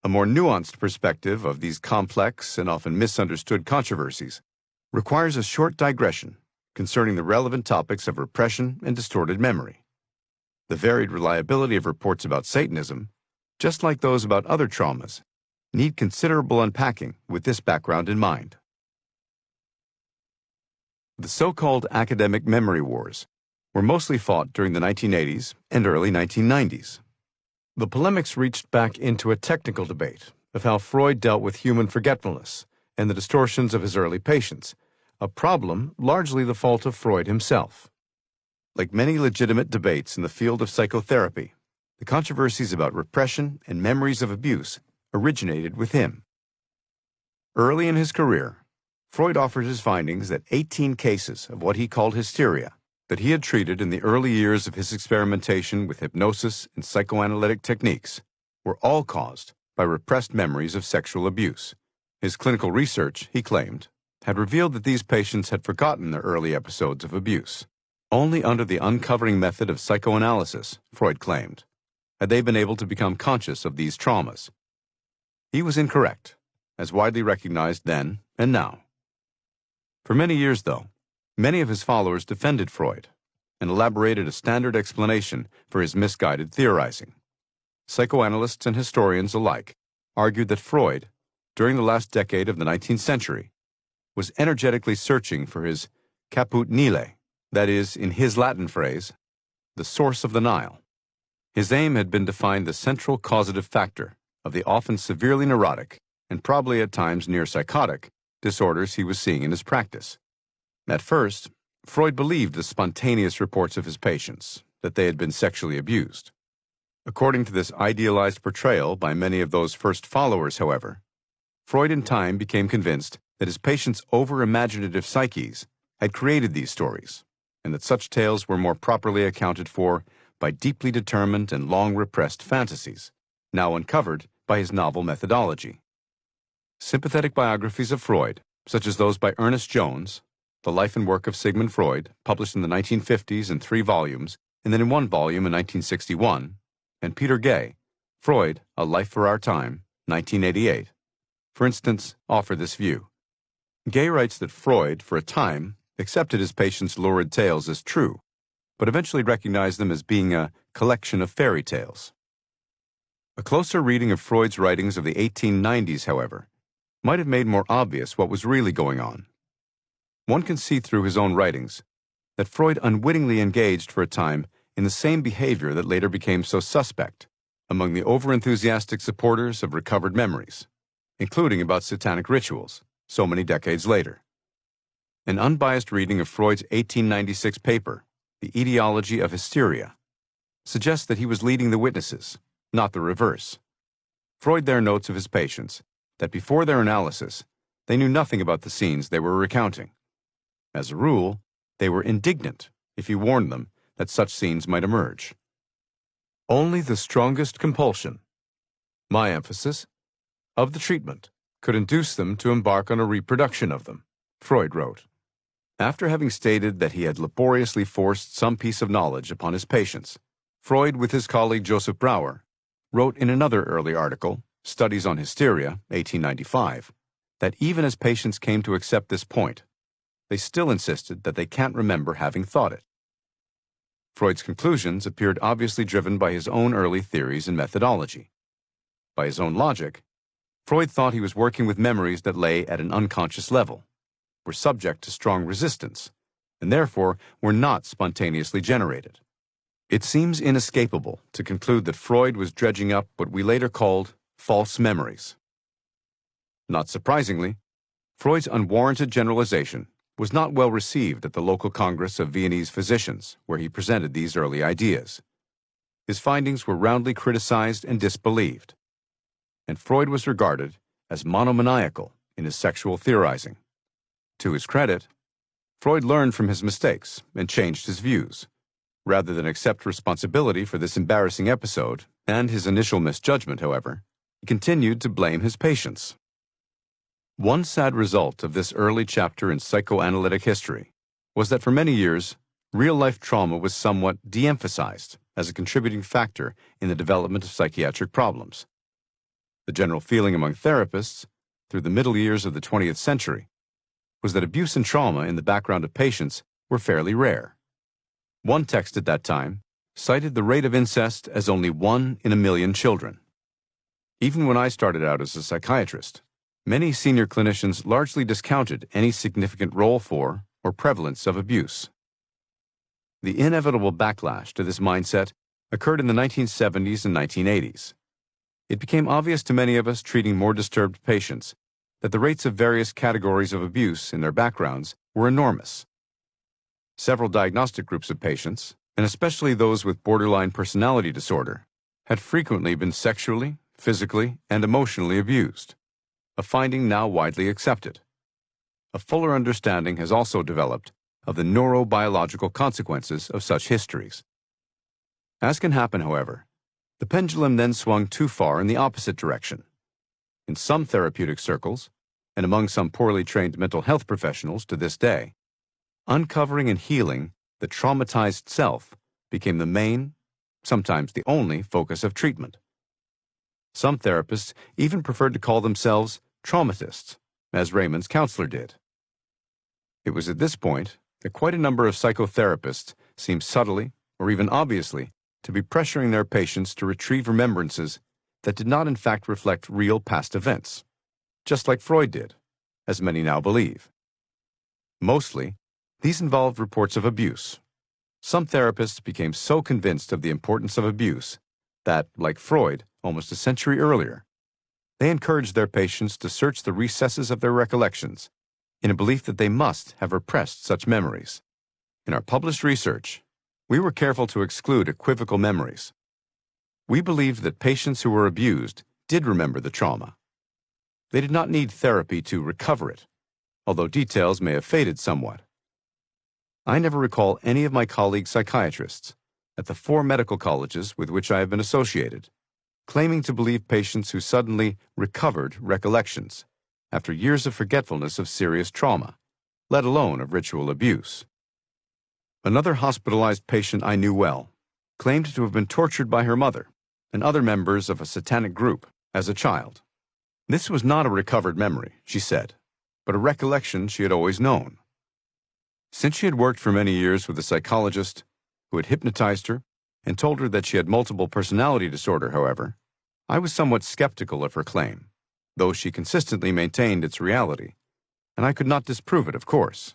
A more nuanced perspective of these complex and often misunderstood controversies requires a short digression concerning the relevant topics of repression and distorted memory. The varied reliability of reports about Satanism, just like those about other traumas, need considerable unpacking with this background in mind. The so-called academic memory wars were mostly fought during the 1980s and early 1990s. The polemics reached back into a technical debate of how Freud dealt with human forgetfulness and the distortions of his early patients, a problem largely the fault of Freud himself. Like many legitimate debates in the field of psychotherapy, the controversies about repression and memories of abuse originated with him. Early in his career, Freud offered his findings that 18 cases of what he called hysteria that he had treated in the early years of his experimentation with hypnosis and psychoanalytic techniques were all caused by repressed memories of sexual abuse. His clinical research, he claimed, had revealed that these patients had forgotten their early episodes of abuse. Only under the uncovering method of psychoanalysis, Freud claimed, had they been able to become conscious of these traumas. He was incorrect, as widely recognized then and now. For many years, though, many of his followers defended Freud and elaborated a standard explanation for his misguided theorizing. Psychoanalysts and historians alike argued that Freud, during the last decade of the 19th century, was energetically searching for his caput Nile, that is, in his Latin phrase, the source of the Nile. His aim had been to find the central causative factor of the often severely neurotic and probably at times near psychotic disorders he was seeing in his practice. At first, Freud believed the spontaneous reports of his patients that they had been sexually abused. According to this idealized portrayal by many of those first followers, however, Freud in time became convinced that his patients' over-imaginative psyches had created these stories, and that such tales were more properly accounted for by deeply determined and long-repressed fantasies, now uncovered by his novel methodology. Sympathetic biographies of Freud, such as those by Ernest Jones, The Life and Work of Sigmund Freud, published in the 1950s in 3 volumes, and then in 1 volume in 1961, and Peter Gay, Freud, A Life for Our Time, 1988, for instance, offer this view. Gay writes that Freud, for a time, accepted his patients' lurid tales as true, but eventually recognized them as being a collection of fairy tales. A closer reading of Freud's writings of the 1890s, however, might have made more obvious what was really going on. One can see through his own writings that Freud unwittingly engaged for a time in the same behavior that later became so suspect among the overenthusiastic supporters of recovered memories, including about satanic rituals, so many decades later. An unbiased reading of Freud's 1896 paper, The Etiology of Hysteria, suggests that he was leading the witnesses, not the reverse. Freud there notes of his patients that before their analysis, they knew nothing about the scenes they were recounting. As a rule, they were indignant if he warned them that such scenes might emerge. Only the strongest compulsion, my emphasis, of the treatment could induce them to embark on a reproduction of them, Freud wrote. After having stated that he had laboriously forced some piece of knowledge upon his patients, Freud, with his colleague Joseph Brauer, wrote in another early article, Studies on Hysteria, 1895, that even as patients came to accept this point, they still insisted that they can't remember having thought it. Freud's conclusions appeared obviously driven by his own early theories and methodology. By his own logic, Freud thought he was working with memories that lay at an unconscious level, were subject to strong resistance, and therefore were not spontaneously generated. It seems inescapable to conclude that Freud was dredging up what we later called false memories. Not surprisingly, Freud's unwarranted generalization was not well received at the local Congress of Viennese physicians, where he presented these early ideas. His findings were roundly criticized and disbelieved, and Freud was regarded as monomaniacal in his sexual theorizing. To his credit, Freud learned from his mistakes and changed his views. Rather than accept responsibility for this embarrassing episode and his initial misjudgment, however, he continued to blame his patients. One sad result of this early chapter in psychoanalytic history was that for many years, real-life trauma was somewhat de-emphasized as a contributing factor in the development of psychiatric problems. The general feeling among therapists, through the middle years of the 20th century, was that abuse and trauma in the background of patients were fairly rare. One text at that time cited the rate of incest as only 1 in a million children. Even when I started out as a psychiatrist, many senior clinicians largely discounted any significant role for, or prevalence of abuse. The inevitable backlash to this mindset occurred in the 1970s and 1980s. It became obvious to many of us treating more disturbed patients that the rates of various categories of abuse in their backgrounds were enormous. Several diagnostic groups of patients, and especially those with borderline personality disorder, had frequently been sexually, physically, and emotionally abused, a finding now widely accepted. A fuller understanding has also developed of the neurobiological consequences of such histories. As can happen, however, the pendulum then swung too far in the opposite direction. In some therapeutic circles, and among some poorly trained mental health professionals to this day, uncovering and healing the traumatized self became the main, sometimes the only, focus of treatment. Some therapists even preferred to call themselves traumatists, as Raymond's counselor did. It was at this point that quite a number of psychotherapists seemed subtly, or even obviously, to be pressuring their patients to retrieve remembrances that did not in fact reflect real past events, just like Freud did, as many now believe. Mostly, these involved reports of abuse. Some therapists became so convinced of the importance of abuse that, like Freud almost a century earlier, they encouraged their patients to search the recesses of their recollections in a belief that they must have repressed such memories. In our published research, we were careful to exclude equivocal memories. We believed that patients who were abused did remember the trauma. They did not need therapy to recover it, although details may have faded somewhat. I never recall any of my colleague psychiatrists at the 4 medical colleges with which I have been associated claiming to believe patients who suddenly recovered recollections after years of forgetfulness of serious trauma, let alone of ritual abuse. Another hospitalized patient I knew well claimed to have been tortured by her mother and other members of a satanic group as a child. This was not a recovered memory, she said, but a recollection she had always known. Since she had worked for many years with a psychologist who had hypnotized her and told her that she had multiple personality disorder, however, I was somewhat skeptical of her claim, though she consistently maintained its reality, and I could not disprove it, of course.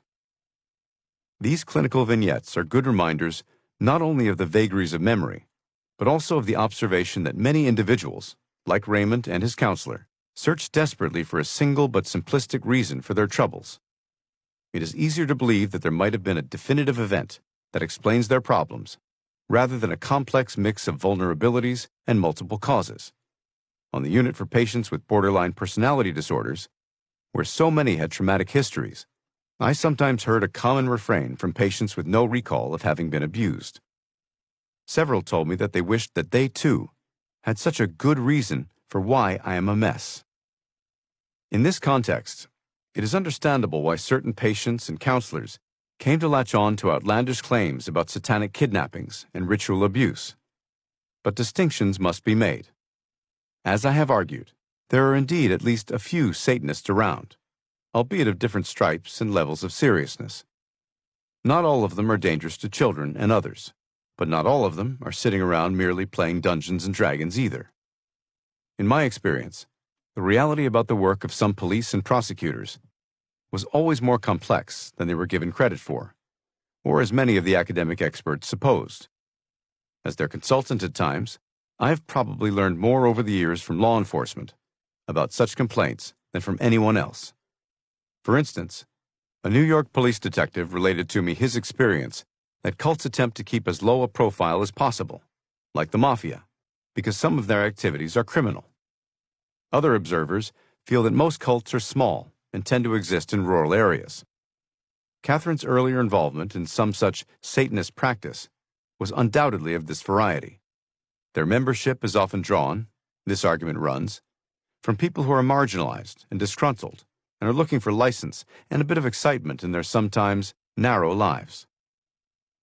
These clinical vignettes are good reminders not only of the vagaries of memory, but also of the observation that many individuals, like Raymond and his counselor, search desperately for a single but simplistic reason for their troubles. It is easier to believe that there might have been a definitive event that explains their problems, rather than a complex mix of vulnerabilities and multiple causes. On the unit for patients with borderline personality disorders, where so many had traumatic histories, I sometimes heard a common refrain from patients with no recall of having been abused. Several told me that they wished that they, too, had such a good reason for why I am a mess. In this context, it is understandable why certain patients and counselors came to latch on to outlandish claims about satanic kidnappings and ritual abuse. But distinctions must be made. As I have argued, there are indeed at least a few Satanists around, albeit of different stripes and levels of seriousness. Not all of them are dangerous to children and others, but not all of them are sitting around merely playing Dungeons and Dragons either. In my experience, the reality about the work of some police and prosecutors was always more complex than they were given credit for, or as many of the academic experts supposed. As their consultant at times, I have probably learned more over the years from law enforcement about such complaints than from anyone else. For instance, a New York police detective related to me his experience that cults attempt to keep as low a profile as possible, like the mafia, because some of their activities are criminal. Other observers feel that most cults are small and tend to exist in rural areas. Catherine's earlier involvement in some such Satanist practice was undoubtedly of this variety. Their membership is often drawn, this argument runs, from people who are marginalized and disgruntled and are looking for license and a bit of excitement in their sometimes narrow lives.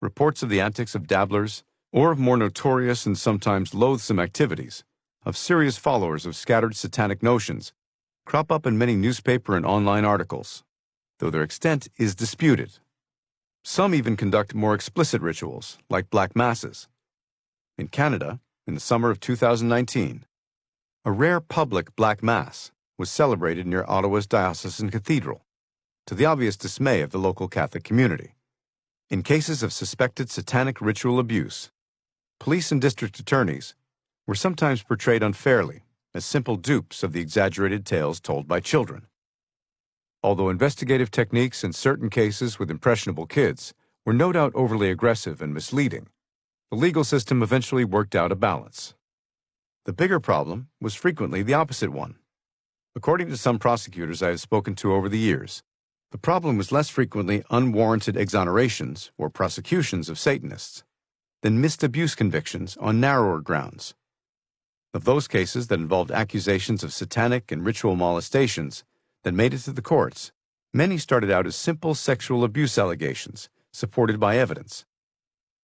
Reports of the antics of dabblers, or of more notorious and sometimes loathsome activities, of serious followers of scattered satanic notions, crop up in many newspaper and online articles, though their extent is disputed. Some even conduct more explicit rituals, like black masses. In Canada, in the summer of 2019, a rare public black mass was celebrated near Ottawa's diocesan cathedral. to the obvious dismay of the local Catholic community. In cases of suspected satanic ritual abuse, police and district attorneys were sometimes portrayed unfairly as simple dupes of the exaggerated tales told by children. Although investigative techniques in certain cases with impressionable kids were no doubt overly aggressive and misleading, the legal system eventually worked out a balance. The bigger problem was frequently the opposite one. According to some prosecutors I have spoken to over the years, the problem was less frequently unwarranted exonerations or prosecutions of Satanists than missed abuse convictions on narrower grounds. Of those cases that involved accusations of satanic and ritual molestations that made it to the courts, many started out as simple sexual abuse allegations supported by evidence.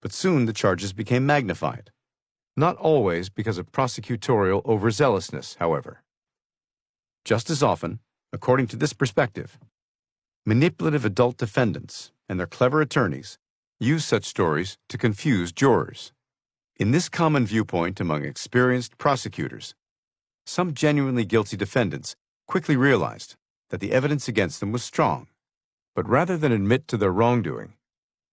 But soon the charges became magnified, not always because of prosecutorial overzealousness, however. Just as often, according to this perspective, manipulative adult defendants and their clever attorneys use such stories to confuse jurors. In this common viewpoint among experienced prosecutors, some genuinely guilty defendants quickly realized that the evidence against them was strong, but rather than admit to their wrongdoing,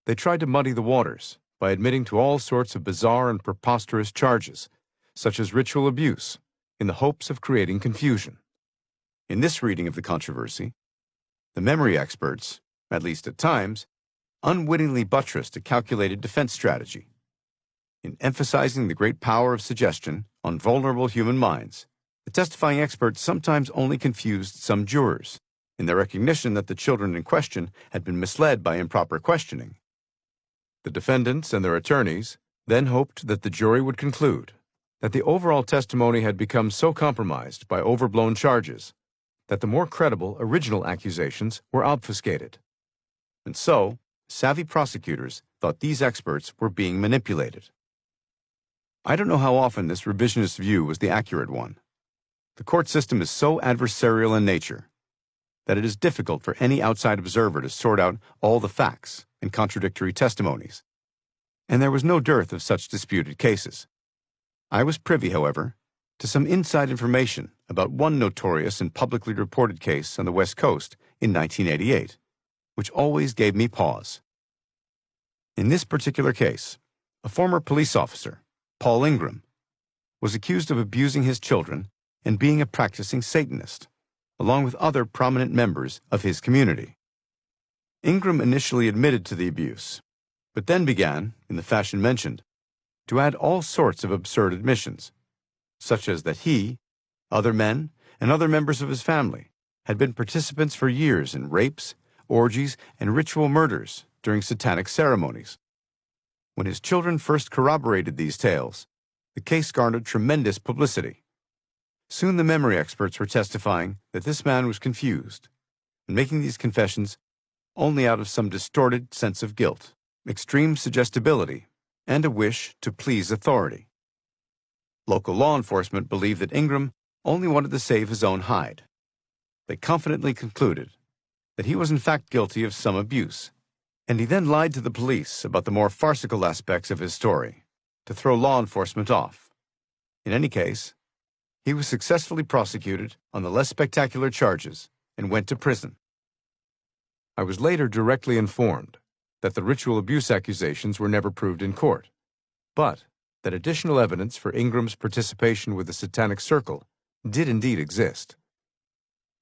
they tried to muddy the waters by admitting to all sorts of bizarre and preposterous charges, such as ritual abuse, in the hopes of creating confusion. In this reading of the controversy, the memory experts, at least at times, unwittingly buttressed a calculated defense strategy. In emphasizing the great power of suggestion on vulnerable human minds, the testifying experts sometimes only confused some jurors in their recognition that the children in question had been misled by improper questioning. The defendants and their attorneys then hoped that the jury would conclude that the overall testimony had become so compromised by overblown charges that the more credible original accusations were obfuscated. And so, savvy prosecutors thought these experts were being manipulated. I don't know how often this revisionist view was the accurate one. The court system is so adversarial in nature that it is difficult for any outside observer to sort out all the facts and contradictory testimonies, and there was no dearth of such disputed cases. I was privy, however, to some inside information about one notorious and publicly reported case on the West Coast in 1988, which always gave me pause. In this particular case, a former police officer, Paul Ingram, was accused of abusing his children and being a practicing Satanist, along with other prominent members of his community. Ingram initially admitted to the abuse, but then began, in the fashion mentioned, to add all sorts of absurd admissions, such as that he, other men, and other members of his family had been participants for years in rapes, orgies, and ritual murders during satanic ceremonies. When his children first corroborated these tales, the case garnered tremendous publicity. Soon the memory experts were testifying that this man was confused and making these confessions only out of some distorted sense of guilt, extreme suggestibility, and a wish to please authority. Local law enforcement believed that Ingram only wanted to save his own hide. They confidently concluded that he was in fact guilty of some abuse, and he then lied to the police about the more farcical aspects of his story to throw law enforcement off. In any case, he was successfully prosecuted on the less spectacular charges and went to prison. I was later directly informed that the ritual abuse accusations were never proved in court, but that additional evidence for Ingram's participation with the Satanic Circle did indeed exist.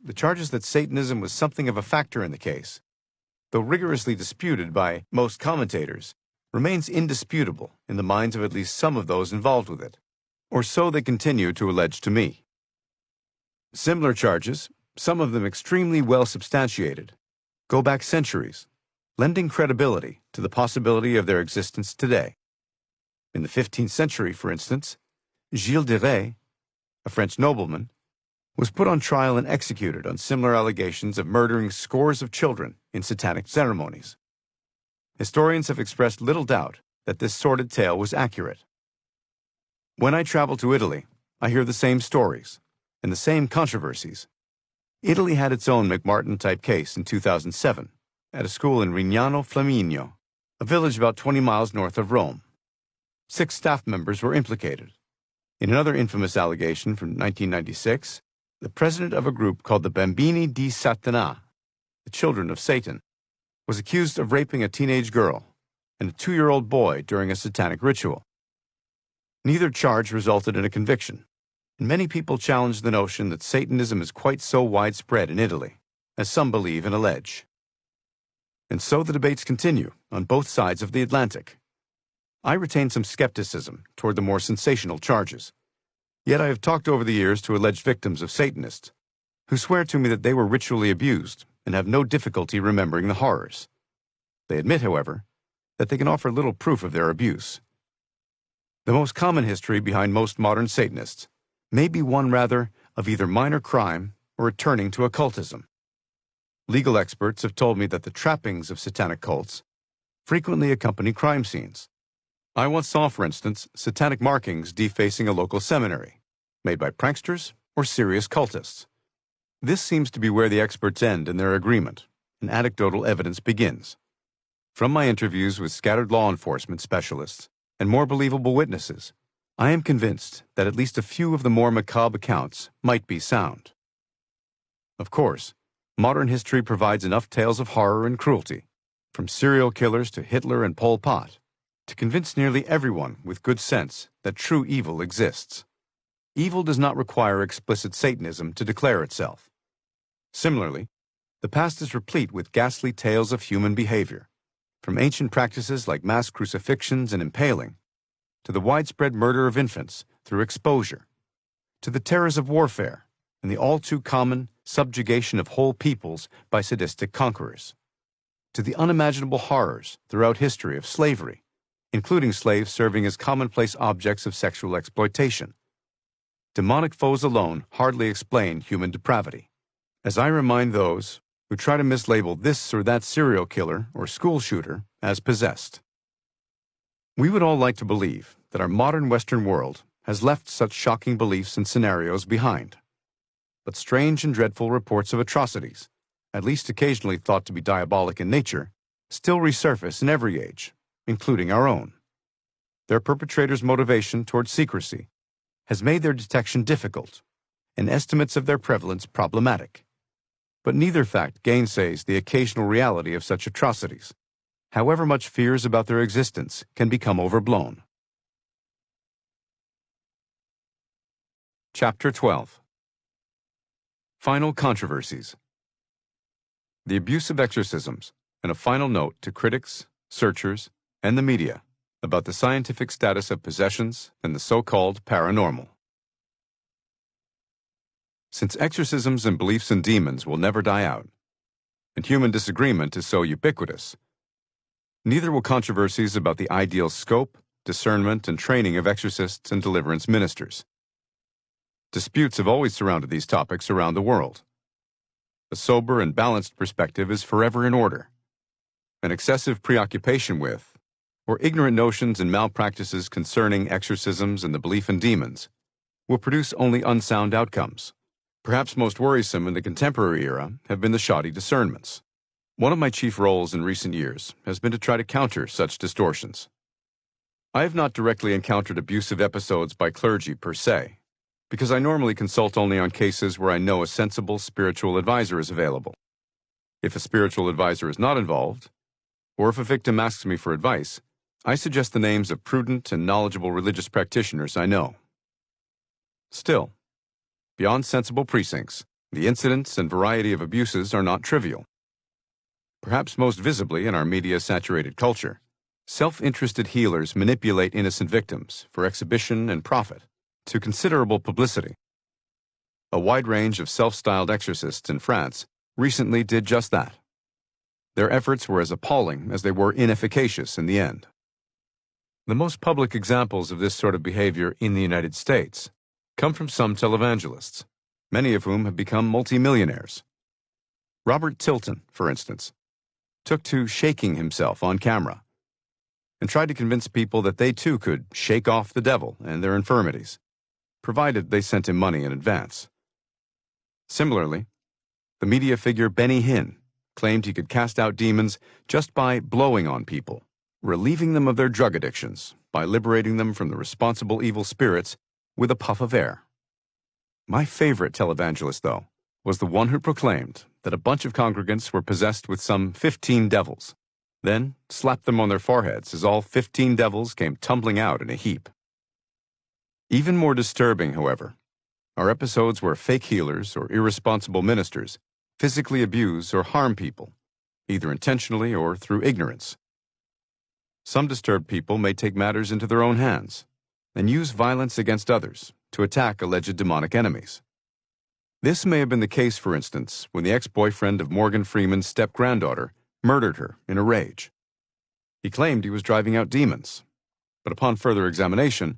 The charges that Satanism was something of a factor in the case, though rigorously disputed by most commentators, remains indisputable in the minds of at least some of those involved with it, or so they continue to allege to me. Similar charges, some of them extremely well substantiated, go back centuries, lending credibility to the possibility of their existence today. In the 15th century, for instance, Gilles de Rais, a French nobleman, was put on trial and executed on similar allegations of murdering scores of children in satanic ceremonies. Historians have expressed little doubt that this sordid tale was accurate. When I travel to Italy, I hear the same stories and the same controversies. Italy had its own McMartin-type case in 2007 at a school in Rignano Flaminio, a village about 20 miles north of Rome. 6 staff members were implicated. In another infamous allegation from 1996, the president of a group called the Bambini di Satana, the children of Satan, was accused of raping a teenage girl and a 2-year-old boy during a satanic ritual. Neither charge resulted in a conviction, and many people challenge the notion that Satanism is quite so widespread in Italy, as some believe and allege. And so the debates continue on both sides of the Atlantic. I retain some skepticism toward the more sensational charges. Yet I have talked over the years to alleged victims of Satanists, who swear to me that they were ritually abused and have no difficulty remembering the horrors. They admit, however, that they can offer little proof of their abuse. The most common history behind most modern Satanists may be one rather of either minor crime or a turning to occultism. Legal experts have told me that the trappings of satanic cults frequently accompany crime scenes. I once saw, for instance, satanic markings defacing a local seminary, made by pranksters or serious cultists. This seems to be where the experts end in their agreement, and anecdotal evidence begins. From my interviews with scattered law enforcement specialists and more believable witnesses, I am convinced that at least a few of the more macabre accounts might be sound. Of course, modern history provides enough tales of horror and cruelty, from serial killers to Hitler and Pol Pot, to convince nearly everyone with good sense that true evil exists. Evil does not require explicit Satanism to declare itself. Similarly, the past is replete with ghastly tales of human behavior, from ancient practices like mass crucifixions and impaling, to the widespread murder of infants through exposure, to the terrors of warfare and the all-too-common subjugation of whole peoples by sadistic conquerors, to the unimaginable horrors throughout history of slavery, including slaves serving as commonplace objects of sexual exploitation. Demonic foes alone hardly explain human depravity. As I remind those who try to mislabel this or that serial killer or school shooter as possessed. We would all like to believe that our modern Western world has left such shocking beliefs and scenarios behind. But strange and dreadful reports of atrocities, at least occasionally thought to be diabolic in nature, still resurface in every age, including our own. Their perpetrators' motivation toward secrecy has made their detection difficult, and estimates of their prevalence problematic. But neither fact gainsays the occasional reality of such atrocities, however much fears about their existence can become overblown. Chapter 12. Final Controversies. The abuse of exorcisms, and a final note to critics, searchers, and the media about the scientific status of possessions and the so-called paranormal. Since exorcisms and beliefs in demons will never die out, and human disagreement is so ubiquitous, neither will controversies about the ideal scope, discernment, and training of exorcists and deliverance ministers. Disputes have always surrounded these topics around the world. A sober and balanced perspective is forever in order. An excessive preoccupation with, or ignorant notions and malpractices concerning exorcisms and the belief in demons, will produce only unsound outcomes. Perhaps most worrisome in the contemporary era have been the shoddy discernments. One of my chief roles in recent years has been to try to counter such distortions. I have not directly encountered abusive episodes by clergy per se, because I normally consult only on cases where I know a sensible spiritual advisor is available. If a spiritual advisor is not involved, or if a victim asks me for advice, I suggest the names of prudent and knowledgeable religious practitioners I know. Still, beyond sensible precincts, the incidents and variety of abuses are not trivial. Perhaps most visibly in our media-saturated culture, self-interested healers manipulate innocent victims for exhibition and profit to considerable publicity. A wide range of self-styled exorcists in France recently did just that. Their efforts were as appalling as they were inefficacious in the end. The most public examples of this sort of behavior in the United States come from some televangelists, many of whom have become multimillionaires. Robert Tilton, for instance, took to shaking himself on camera and tried to convince people that they too could shake off the devil and their infirmities, provided they sent him money in advance. Similarly, the media figure Benny Hinn claimed he could cast out demons just by blowing on people, relieving them of their drug addictions by liberating them from the responsible evil spirits with a puff of air. My favorite televangelist, though, was the one who proclaimed that a bunch of congregants were possessed with some 15 devils, then slapped them on their foreheads as all 15 devils came tumbling out in a heap. Even more disturbing, however, are episodes where fake healers or irresponsible ministers physically abuse or harm people, either intentionally or through ignorance. Some disturbed people may take matters into their own hands and use violence against others to attack alleged demonic enemies. This may have been the case, for instance, when the ex-boyfriend of Morgan Freeman's step-granddaughter murdered her in a rage. He claimed he was driving out demons, but upon further examination,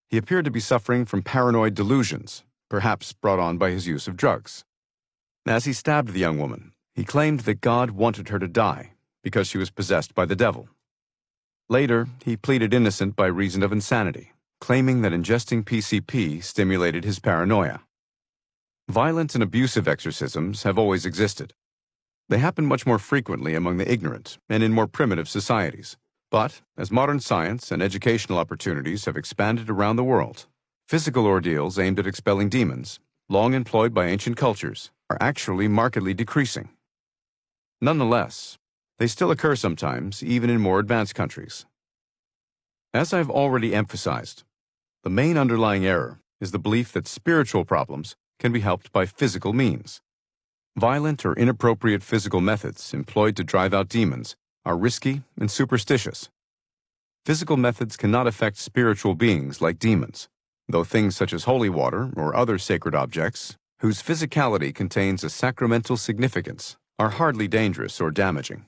he appeared to be suffering from paranoid delusions, perhaps brought on by his use of drugs. As he stabbed the young woman, he claimed that God wanted her to die because she was possessed by the devil. Later, he pleaded innocent by reason of insanity, claiming that ingesting PCP stimulated his paranoia. Violent and abusive exorcisms have always existed. They happen much more frequently among the ignorant and in more primitive societies. But, as modern science and educational opportunities have expanded around the world, physical ordeals aimed at expelling demons, long employed by ancient cultures, are actually markedly decreasing. Nonetheless, they still occur sometimes, even in more advanced countries. As I've already emphasized, the main underlying error is the belief that spiritual problems can be helped by physical means. Violent or inappropriate physical methods employed to drive out demons are risky and superstitious. Physical methods cannot affect spiritual beings like demons, though things such as holy water or other sacred objects, whose physicality contains a sacramental significance, are hardly dangerous or damaging.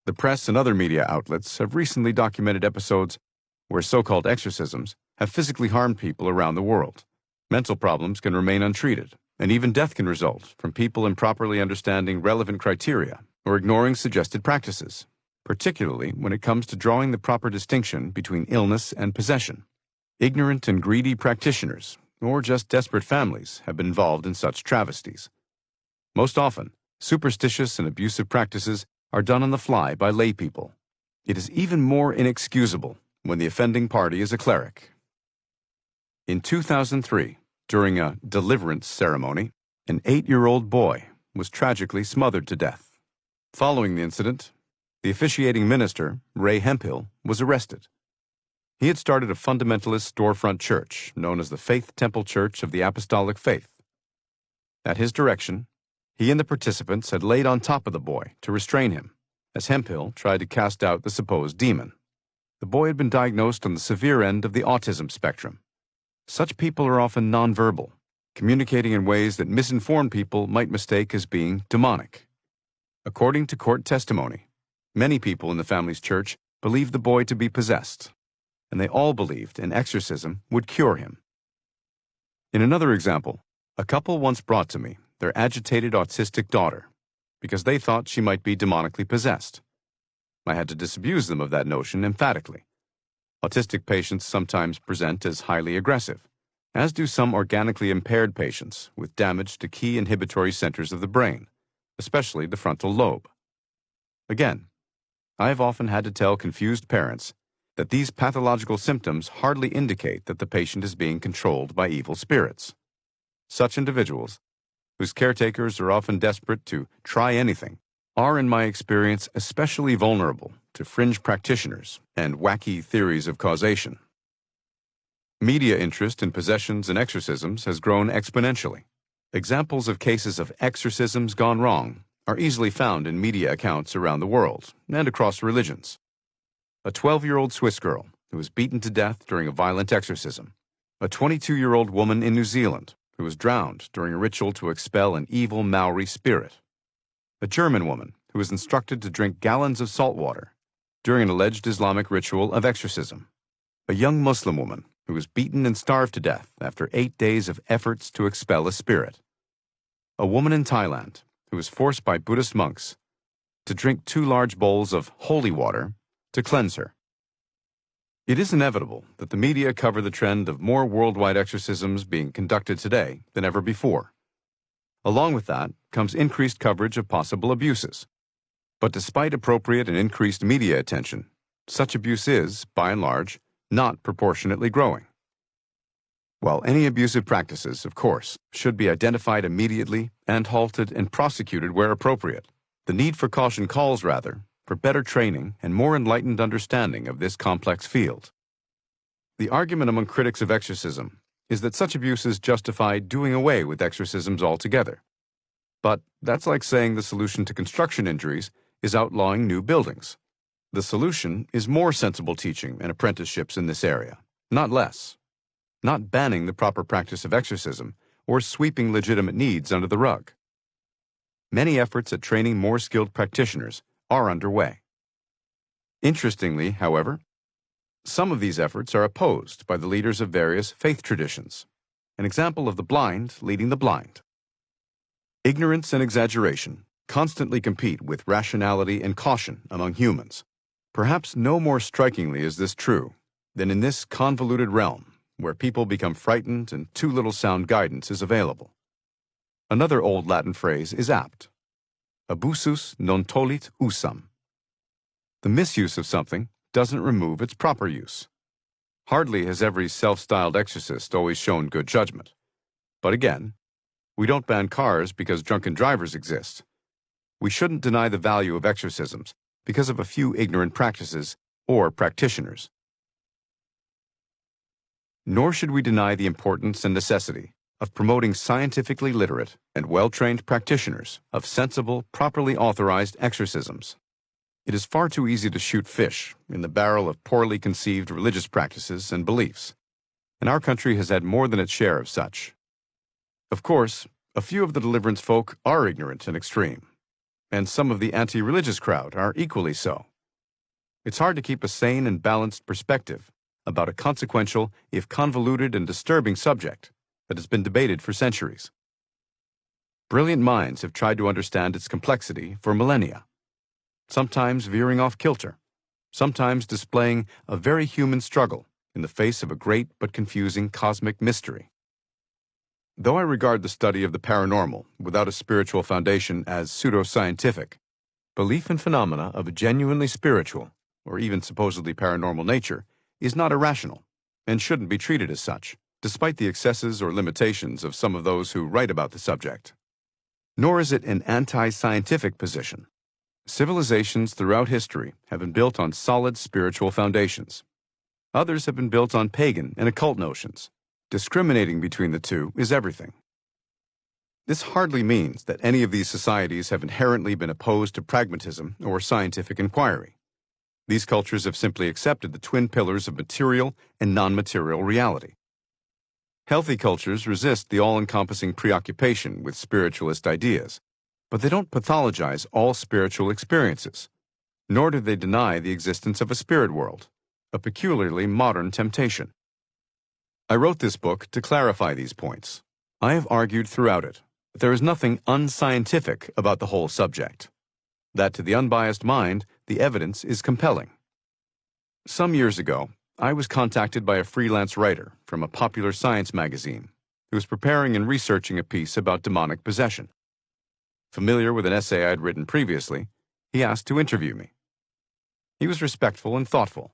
The press and other media outlets have recently documented episodes where so-called exorcisms have physically harmed people around the world. Mental problems can remain untreated, and even death can result from people improperly understanding relevant criteria or ignoring suggested practices, particularly when it comes to drawing the proper distinction between illness and possession. Ignorant and greedy practitioners, or just desperate families, have been involved in such travesties. Most often, superstitious and abusive practices are done on the fly by lay people. It is even more inexcusable when the offending party is a cleric. In 2003, during a deliverance ceremony, an 8-year-old boy was tragically smothered to death. Following the incident, the officiating minister, Ray Hemphill, was arrested. He had started a fundamentalist storefront church known as the Faith Temple Church of the Apostolic Faith. At his direction, he and the participants had laid on top of the boy to restrain him, as Hemphill tried to cast out the supposed demon. The boy had been diagnosed on the severe end of the autism spectrum. Such people are often nonverbal, communicating in ways that misinformed people might mistake as being demonic. According to court testimony, many people in the family's church believed the boy to be possessed, and they all believed an exorcism would cure him. In another example, a couple once brought to me their agitated autistic daughter because they thought she might be demonically possessed. I had to disabuse them of that notion emphatically. Autistic patients sometimes present as highly aggressive, as do some organically impaired patients with damage to key inhibitory centers of the brain, especially the frontal lobe. Again, I have often had to tell confused parents that these pathological symptoms hardly indicate that the patient is being controlled by evil spirits. Such individuals, whose caretakers are often desperate to try anything, are, in my experience, especially vulnerable to fringe practitioners and wacky theories of causation. Media interest in possessions and exorcisms has grown exponentially. Examples of cases of exorcisms gone wrong are easily found in media accounts around the world and across religions. A 12-year-old Swiss girl who was beaten to death during a violent exorcism. A 22-year-old woman in New Zealand who was drowned during a ritual to expel an evil Maori spirit. A German woman who was instructed to drink gallons of salt water during an alleged Islamic ritual of exorcism. A young Muslim woman who was beaten and starved to death after 8 days of efforts to expel a spirit. A woman in Thailand who was forced by Buddhist monks to drink 2 large bowls of holy water to cleanse her. It is inevitable that the media cover the trend of more worldwide exorcisms being conducted today than ever before. Along with that comes increased coverage of possible abuses. But despite appropriate and increased media attention, such abuse is, by and large, not proportionately growing. While any abusive practices, of course, should be identified immediately and halted and prosecuted where appropriate, the need for caution calls, rather, for better training and more enlightened understanding of this complex field. The argument among critics of exorcism is that such abuses justify doing away with exorcisms altogether. But that's like saying the solution to construction injuries is outlawing new buildings. The solution is more sensible teaching and apprenticeships in this area, not less. Not banning the proper practice of exorcism or sweeping legitimate needs under the rug. Many efforts at training more skilled practitioners are underway. Interestingly, however, some of these efforts are opposed by the leaders of various faith traditions, an example of the blind leading the blind. Ignorance and exaggeration constantly compete with rationality and caution among humans. Perhaps no more strikingly is this true than in this convoluted realm where people become frightened and too little sound guidance is available. Another old Latin phrase is apt: abusus non tollit usam. The misuse of something doesn't remove its proper use. Hardly has every self-styled exorcist always shown good judgment. But again, we don't ban cars because drunken drivers exist. We shouldn't deny the value of exorcisms because of a few ignorant practices or practitioners. Nor should we deny the importance and necessity of promoting scientifically literate and well-trained practitioners of sensible, properly authorized exorcisms. It is far too easy to shoot fish in the barrel of poorly conceived religious practices and beliefs, and our country has had more than its share of such. Of course, a few of the deliverance folk are ignorant and extreme, and some of the anti-religious crowd are equally so. It's hard to keep a sane and balanced perspective about a consequential, if convoluted and disturbing subject that has been debated for centuries. Brilliant minds have tried to understand its complexity for millennia, sometimes veering off kilter, sometimes displaying a very human struggle in the face of a great but confusing cosmic mystery. Though I regard the study of the paranormal without a spiritual foundation as pseudoscientific, belief in phenomena of a genuinely spiritual, or even supposedly paranormal nature, is not irrational and shouldn't be treated as such, despite the excesses or limitations of some of those who write about the subject. Nor is it an anti-scientific position. Civilizations throughout history have been built on solid spiritual foundations. Others have been built on pagan and occult notions. Discriminating between the two is everything. This hardly means that any of these societies have inherently been opposed to pragmatism or scientific inquiry. These cultures have simply accepted the twin pillars of material and non-material reality. Healthy cultures resist the all-encompassing preoccupation with spiritualist ideas, but they don't pathologize all spiritual experiences, nor do they deny the existence of a spirit world, a peculiarly modern temptation. I wrote this book to clarify these points. I have argued throughout it that there is nothing unscientific about the whole subject, that to the unbiased mind, the evidence is compelling. Some years ago, I was contacted by a freelance writer from a popular science magazine who was preparing and researching a piece about demonic possession. Familiar with an essay I had written previously, he asked to interview me. He was respectful and thoughtful.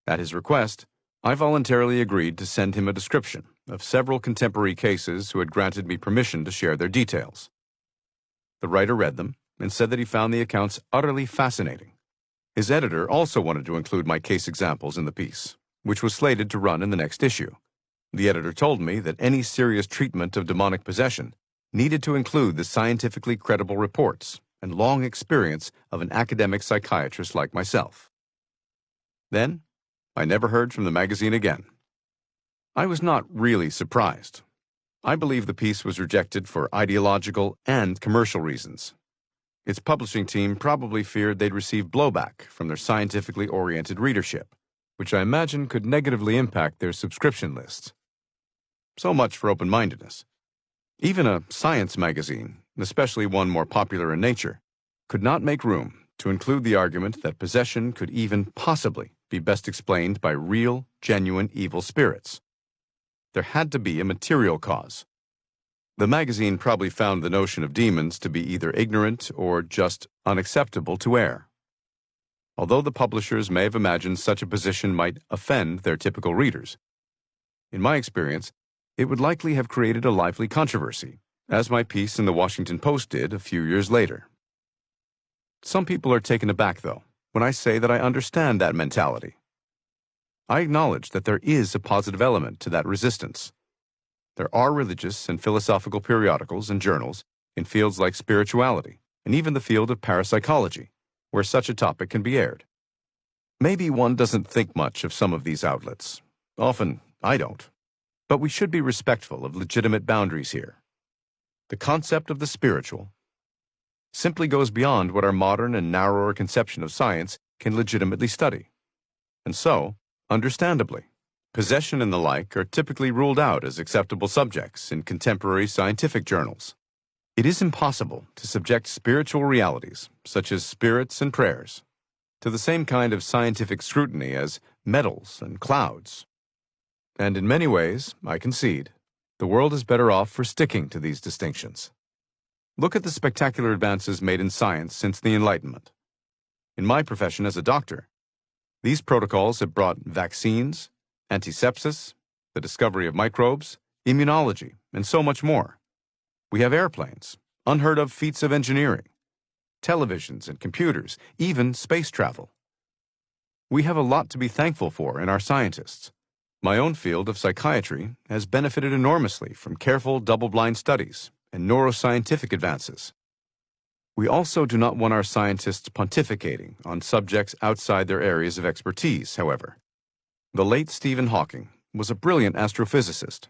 At his request, I voluntarily agreed to send him a description of several contemporary cases who had granted me permission to share their details. The writer read them and said that he found the accounts utterly fascinating. His editor also wanted to include my case examples in the piece, which was slated to run in the next issue. The editor told me that any serious treatment of demonic possession needed to include the scientifically credible reports and long experience of an academic psychiatrist like myself. Then, I never heard from the magazine again. I was not really surprised. I believe the piece was rejected for ideological and commercial reasons. Its publishing team probably feared they'd receive blowback from their scientifically oriented readership, which I imagine could negatively impact their subscription lists. So much for open-mindedness. Even a science magazine, especially one more popular in nature, could not make room to include the argument that possession could even possibly be best explained by real, genuine evil spirits. There had to be a material cause. The magazine probably found the notion of demons to be either ignorant or just unacceptable to air. Although the publishers may have imagined such a position might offend their typical readers, In my experience, it would likely have created a lively controversy, as my piece in the Washington Post did a few years later. Some people are taken aback, though, when I say that I understand that mentality. I acknowledge that there is a positive element to that resistance. There are religious and philosophical periodicals and journals in fields like spirituality, and even the field of parapsychology, where such a topic can be aired. Maybe one doesn't think much of some of these outlets. Often, I don't. But we should be respectful of legitimate boundaries here. The concept of the spiritual simply goes beyond what our modern and narrower conception of science can legitimately study. And so, understandably, possession and the like are typically ruled out as acceptable subjects in contemporary scientific journals. It is impossible to subject spiritual realities, such as spirits and prayers, to the same kind of scientific scrutiny as metals and clouds. And in many ways, I concede, the world is better off for sticking to these distinctions. Look at the spectacular advances made in science since the Enlightenment. In my profession as a doctor, these protocols have brought vaccines, antisepsis, the discovery of microbes, immunology, and so much more. We have airplanes, unheard of feats of engineering, televisions and computers, even space travel. We have a lot to be thankful for in our scientists. My own field of psychiatry has benefited enormously from careful double-blind studies and neuroscientific advances. We also do not want our scientists pontificating on subjects outside their areas of expertise, however. The late Stephen Hawking was a brilliant astrophysicist,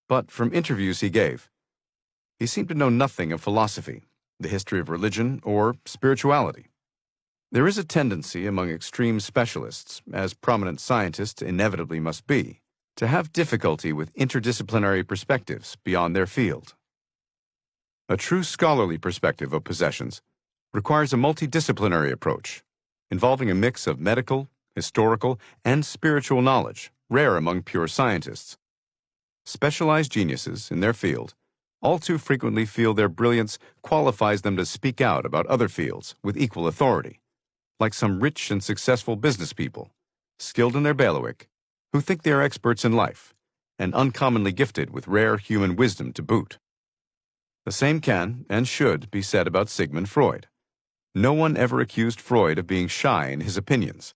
but from interviews he gave, he seemed to know nothing of philosophy, the history of religion, or spirituality. There is a tendency among extreme specialists, as prominent scientists inevitably must be, to have difficulty with interdisciplinary perspectives beyond their field. A true scholarly perspective of possessions requires a multidisciplinary approach, involving a mix of medical, historical, and spiritual knowledge, rare among pure scientists. Specialized geniuses in their field all too frequently feel their brilliance qualifies them to speak out about other fields with equal authority, like some rich and successful business people, skilled in their bailiwick, who think they are experts in life, and uncommonly gifted with rare human wisdom to boot. The same can, and should, be said about Sigmund Freud. No one ever accused Freud of being shy in his opinions.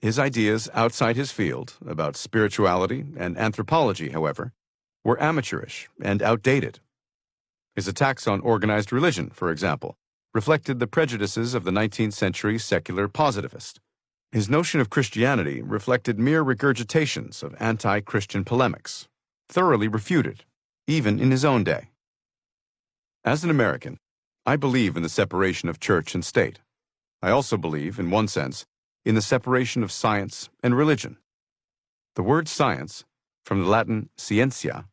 His ideas outside his field, about spirituality and anthropology, however, were amateurish and outdated. His attacks on organized religion, for example, reflected the prejudices of the 19th century secular positivist. His notion of Christianity reflected mere regurgitations of anti-Christian polemics, thoroughly refuted, even in his own day. As an American, I believe in the separation of church and state. I also believe, in one sense, in the separation of science and religion. The word science, from the Latin scientia,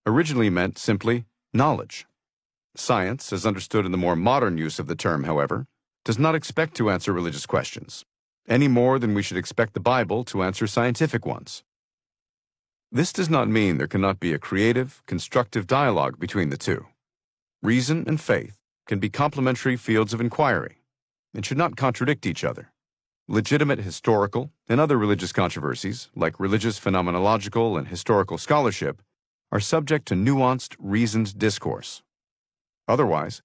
originally meant simply knowledge. Science, as understood in the more modern use of the term, however, does not expect to answer religious questions, any more than we should expect the Bible to answer scientific ones. This does not mean there cannot be a creative, constructive dialogue between the two. Reason and faith can be complementary fields of inquiry and should not contradict each other. Legitimate historical and other religious controversies, like religious phenomenological and historical scholarship, are subject to nuanced, reasoned discourse. Otherwise,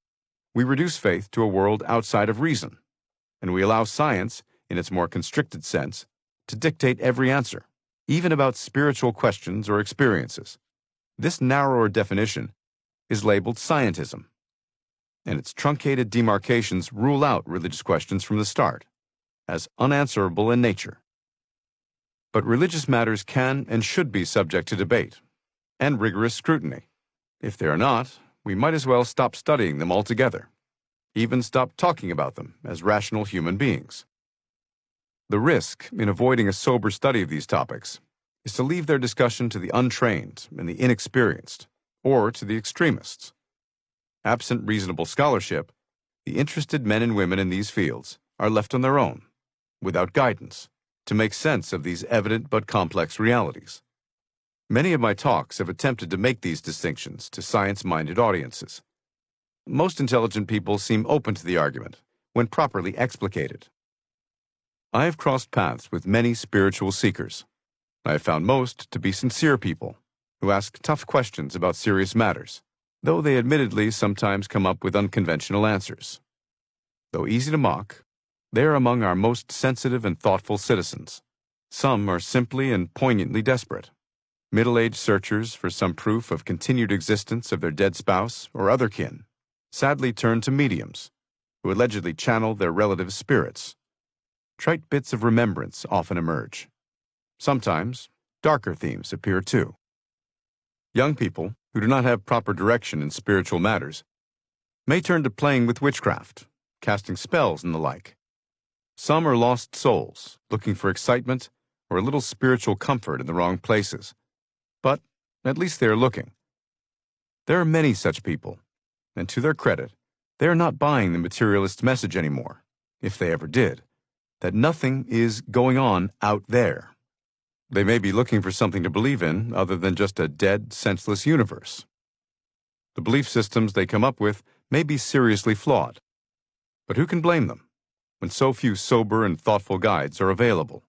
we reduce faith to a world outside of reason, and we allow science, in its more constricted sense, to dictate every answer, even about spiritual questions or experiences. This narrower definition is labeled scientism, and its truncated demarcations rule out religious questions from the start, as unanswerable in nature. But religious matters can and should be subject to debate and rigorous scrutiny. If they are not, we might as well stop studying them altogether, even stop talking about them as rational human beings. The risk in avoiding a sober study of these topics is to leave their discussion to the untrained and the inexperienced, or to the extremists. Absent reasonable scholarship, the interested men and women in these fields are left on their own, without guidance, to make sense of these evident but complex realities. Many of my talks have attempted to make these distinctions to science-minded audiences. Most intelligent people seem open to the argument when properly explicated. I have crossed paths with many spiritual seekers. I have found most to be sincere people who ask tough questions about serious matters, though they admittedly sometimes come up with unconventional answers. Though easy to mock, they are among our most sensitive and thoughtful citizens. Some are simply and poignantly desperate. Middle-aged searchers for some proof of continued existence of their dead spouse or other kin sadly turn to mediums, who allegedly channel their relatives' spirits. Trite bits of remembrance often emerge. Sometimes, darker themes appear too. Young people who do not have proper direction in spiritual matters may turn to playing with witchcraft, casting spells and the like. Some are lost souls, looking for excitement or a little spiritual comfort in the wrong places. But at least they are looking. There are many such people, and to their credit, they are not buying the materialist message anymore, if they ever did, that nothing is going on out there. They may be looking for something to believe in other than just a dead, senseless universe. The belief systems they come up with may be seriously flawed, but who can blame them when so few sober and thoughtful guides are available?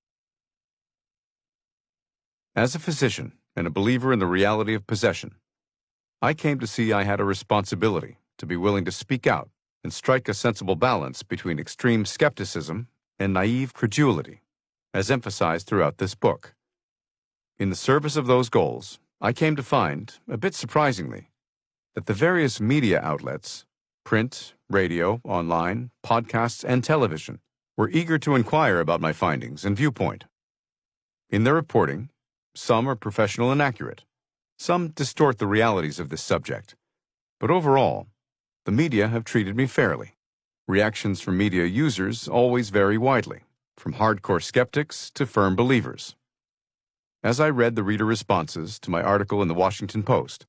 As a physician and a believer in the reality of possession, I came to see I had a responsibility to be willing to speak out and strike a sensible balance between extreme skepticism and naive credulity, as emphasized throughout this book. In the service of those goals, I came to find, a bit surprisingly, that the various media outlets, print, radio, online, podcasts, and television, were eager to inquire about my findings and viewpoint. In their reporting, some are professional and accurate. Some distort the realities of this subject. But overall, the media have treated me fairly. Reactions from media users always vary widely, from hardcore skeptics to firm believers. As I read the reader responses to my article in the Washington Post,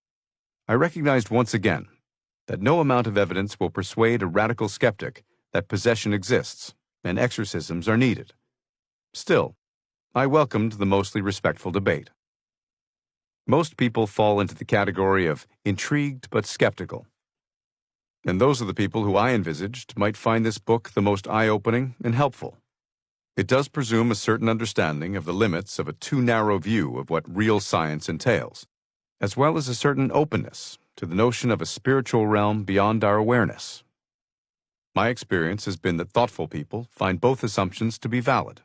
I recognized once again that no amount of evidence will persuade a radical skeptic that possession exists and exorcisms are needed. Still, I welcomed the mostly respectful debate. Most people fall into the category of intrigued but skeptical. And those are the people who I envisaged might find this book the most eye-opening and helpful. It does presume a certain understanding of the limits of a too narrow view of what real science entails, as well as a certain openness to the notion of a spiritual realm beyond our awareness. My experience has been that thoughtful people find both assumptions to be valid.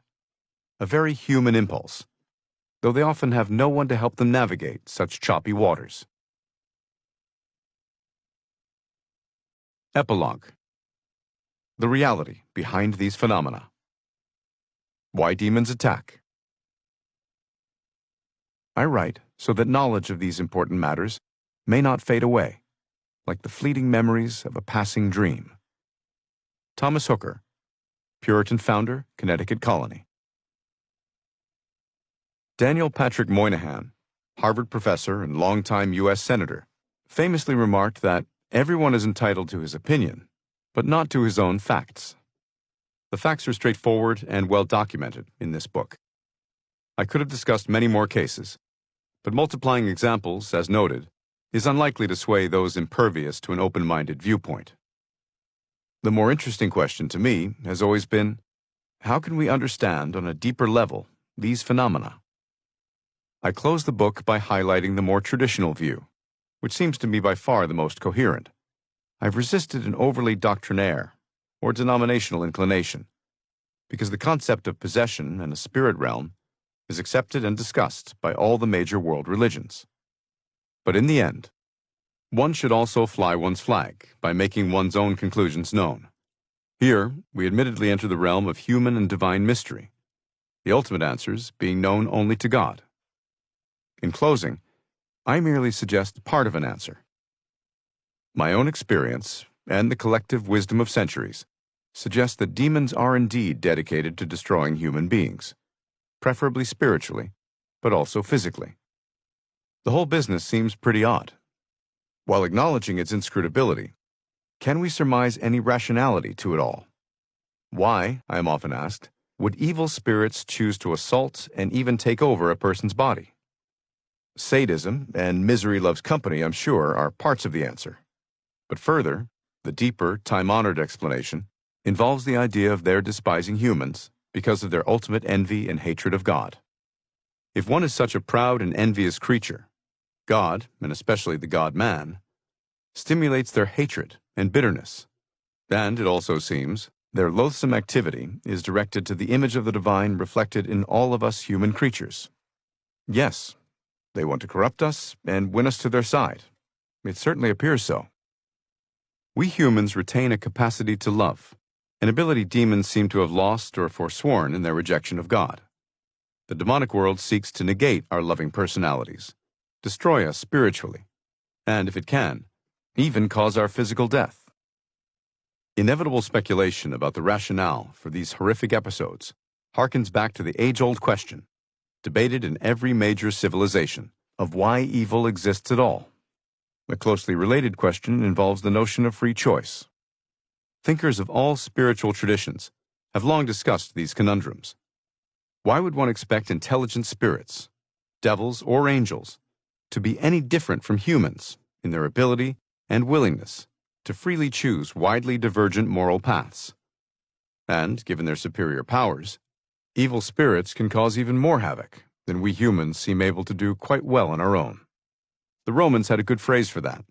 A very human impulse, though they often have no one to help them navigate such choppy waters. Epilogue. The reality behind these phenomena. Why demons attack. I write so that knowledge of these important matters may not fade away, like the fleeting memories of a passing dream. Thomas Hooker, Puritan founder, Connecticut Colony. Daniel Patrick Moynihan, Harvard professor and longtime U.S. Senator, famously remarked that everyone is entitled to his opinion, but not to his own facts. The facts are straightforward and well documented in this book. I could have discussed many more cases, but multiplying examples, as noted, is unlikely to sway those impervious to an open-minded viewpoint. The more interesting question to me has always been, how can we understand on a deeper level these phenomena? I close the book by highlighting the more traditional view, which seems to me by far the most coherent. I've resisted an overly doctrinaire or denominational inclination, because the concept of possession and a spirit realm is accepted and discussed by all the major world religions. But in the end, one should also fly one's flag by making one's own conclusions known. Here, we admittedly enter the realm of human and divine mystery, the ultimate answers being known only to God. In closing, I merely suggest part of an answer. My own experience, and the collective wisdom of centuries, suggest that demons are indeed dedicated to destroying human beings, preferably spiritually, but also physically. The whole business seems pretty odd. While acknowledging its inscrutability, can we surmise any rationality to it all? Why, I am often asked, would evil spirits choose to assault and even take over a person's body? Sadism and misery loves company, I'm sure, are parts of the answer. But further, the deeper, time-honored explanation involves the idea of their despising humans because of their ultimate envy and hatred of God. If one is such a proud and envious creature, God, and especially the God-man, stimulates their hatred and bitterness, and it also seems their loathsome activity is directed to the image of the divine reflected in all of us human creatures. Yes, they want to corrupt us and win us to their side. It certainly appears so. We humans retain a capacity to love, an ability demons seem to have lost or forsworn in their rejection of God. The demonic world seeks to negate our loving personalities, destroy us spiritually, and, if it can, even cause our physical death. Inevitable speculation about the rationale for these horrific episodes harkens back to the age-old question, debated in every major civilization, of why evil exists at all. A closely related question involves the notion of free choice. Thinkers of all spiritual traditions have long discussed these conundrums. Why would one expect intelligent spirits, devils or angels, to be any different from humans in their ability and willingness to freely choose widely divergent moral paths? And, given their superior powers, evil spirits can cause even more havoc than we humans seem able to do quite well on our own. The Romans had a good phrase for that.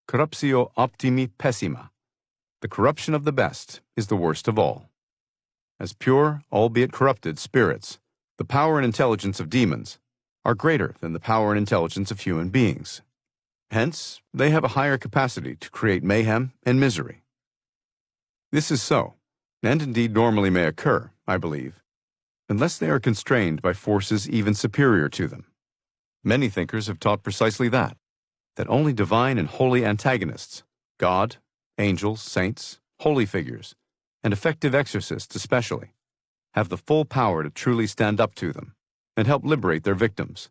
Corruptio optimi pessima. The corruption of the best is the worst of all. As pure, albeit corrupted, spirits, the power and intelligence of demons are greater than the power and intelligence of human beings. Hence, they have a higher capacity to create mayhem and misery. This is so, and indeed normally may occur, I believe, unless they are constrained by forces even superior to them. Many thinkers have taught precisely that only divine and holy antagonists, God, angels, saints, holy figures, and effective exorcists especially, have the full power to truly stand up to them and help liberate their victims.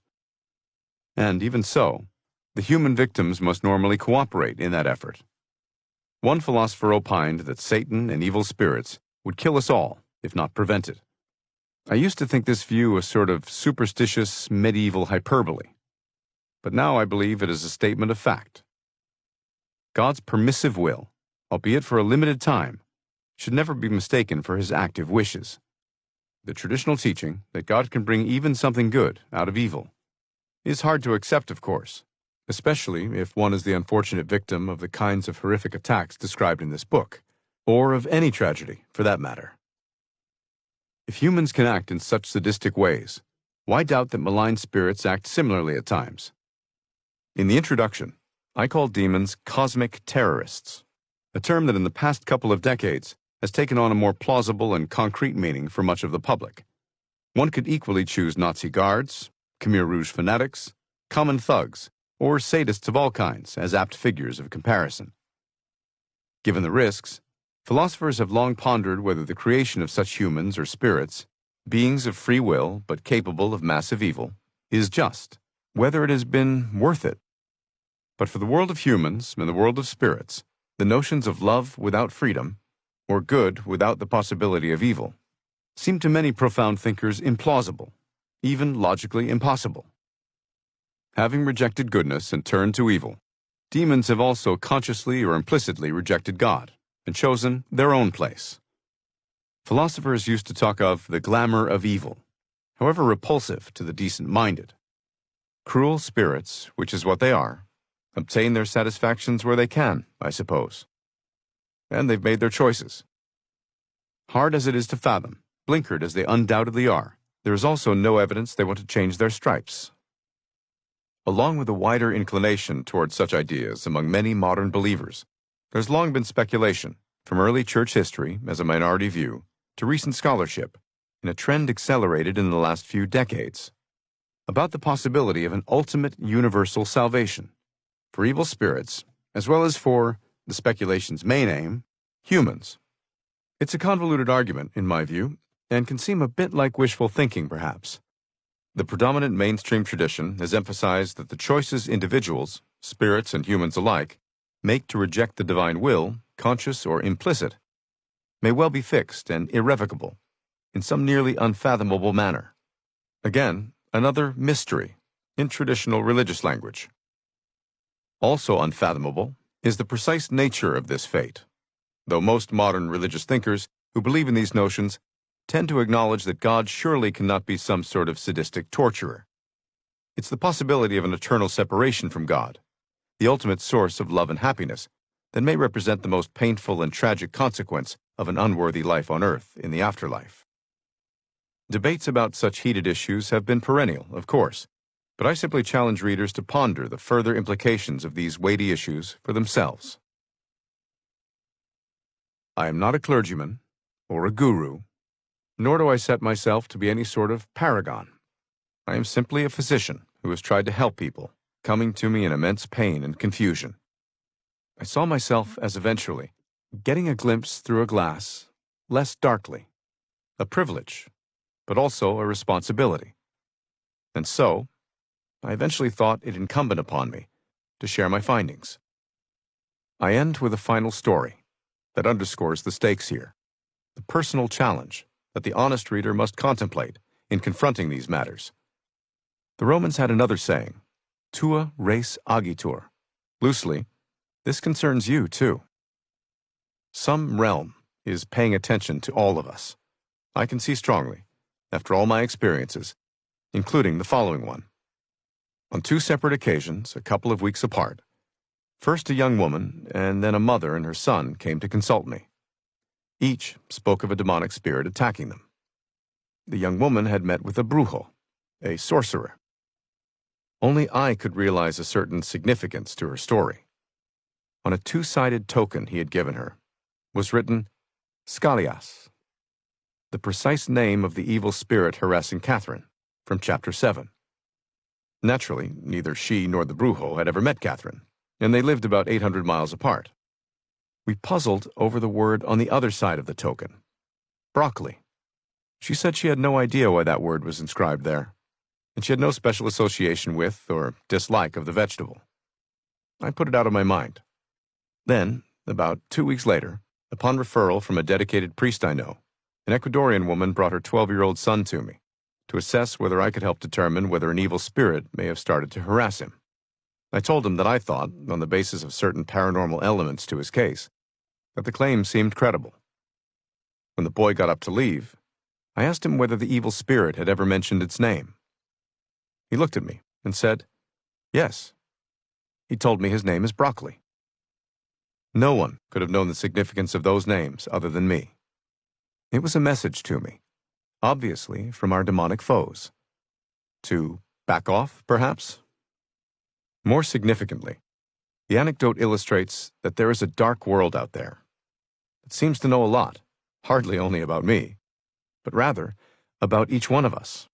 And even so, the human victims must normally cooperate in that effort. One philosopher opined that Satan and evil spirits would kill us all, if not prevent it. I used to think this view a sort of superstitious medieval hyperbole, but now I believe it is a statement of fact. God's permissive will, albeit for a limited time, should never be mistaken for his active wishes. The traditional teaching that God can bring even something good out of evil is hard to accept, of course, especially if one is the unfortunate victim of the kinds of horrific attacks described in this book, or of any tragedy, for that matter. If humans can act in such sadistic ways, why doubt that malign spirits act similarly at times? In the introduction, I called demons cosmic terrorists, a term that in the past couple of decades has taken on a more plausible and concrete meaning for much of the public. One could equally choose Nazi guards, Khmer Rouge fanatics, common thugs, or sadists of all kinds as apt figures of comparison. Given the risks, philosophers have long pondered whether the creation of such humans or spirits, beings of free will but capable of massive evil, is just, whether it has been worth it. But for the world of humans and the world of spirits, the notions of love without freedom, or good without the possibility of evil, seem to many profound thinkers implausible, even logically impossible. Having rejected goodness and turned to evil, demons have also consciously or implicitly rejected God and chosen their own place. Philosophers used to talk of the glamour of evil, however repulsive to the decent-minded. Cruel spirits, which is what they are, obtain their satisfactions where they can, I suppose. And they've made their choices. Hard as it is to fathom, blinkered as they undoubtedly are, there is also no evidence they want to change their stripes. Along with a wider inclination toward such ideas among many modern believers, there's long been speculation, from early church history as a minority view to recent scholarship, in a trend accelerated in the last few decades, about the possibility of an ultimate universal salvation for evil spirits, as well as for, the speculation's main aim, humans. It's a convoluted argument, in my view, and can seem a bit like wishful thinking, perhaps. The predominant mainstream tradition has emphasized that the choices individuals, spirits and humans alike, make to reject the divine will, conscious or implicit, may well be fixed and irrevocable, in some nearly unfathomable manner. Again, another mystery, in traditional religious language. Also unfathomable is the precise nature of this fate, though most modern religious thinkers who believe in these notions tend to acknowledge that God surely cannot be some sort of sadistic torturer. It's the possibility of an eternal separation from God, the ultimate source of love and happiness, that may represent the most painful and tragic consequence of an unworthy life on earth in the afterlife. Debates about such heated issues have been perennial, of course, but I simply challenge readers to ponder the further implications of these weighty issues for themselves. I am not a clergyman or a guru, nor do I set myself to be any sort of paragon. I am simply a physician who has tried to help people, coming to me in immense pain and confusion. I saw myself as eventually getting a glimpse through a glass, less darkly, a privilege, but also a responsibility. And so, I eventually thought it incumbent upon me to share my findings. I end with a final story that underscores the stakes here, the personal challenge that the honest reader must contemplate in confronting these matters. The Romans had another saying, tua res agitur. Loosely, this concerns you too. Some realm is paying attention to all of us. I can see strongly, after all my experiences, including the following one. On 2 separate occasions, a couple of weeks apart, first a young woman and then a mother and her son came to consult me. Each spoke of a demonic spirit attacking them. The young woman had met with a brujo, a sorcerer. Only I could realize a certain significance to her story. On a 2-sided token he had given her was written Scalias, the precise name of the evil spirit harassing Catherine, from chapter 7. Naturally, neither she nor the brujo had ever met Catherine, and they lived about 800 miles apart. We puzzled over the word on the other side of the token, broccoli. She said she had no idea why that word was inscribed there, and she had no special association with or dislike of the vegetable. I put it out of my mind. Then, about 2 weeks later, upon referral from a dedicated priest I know, an Ecuadorian woman brought her 12-year-old son to me to assess whether I could help determine whether an evil spirit may have started to harass him. I told him that I thought, on the basis of certain paranormal elements to his case, that the claim seemed credible. When the boy got up to leave, I asked him whether the evil spirit had ever mentioned its name. He looked at me and said, "Yes." He told me his name is Broccoli. No one could have known the significance of those names other than me. It was a message to me, obviously from our demonic foes. To back off, perhaps? More significantly, the anecdote illustrates that there is a dark world out there. It seems to know a lot, hardly only about me, but rather about each one of us.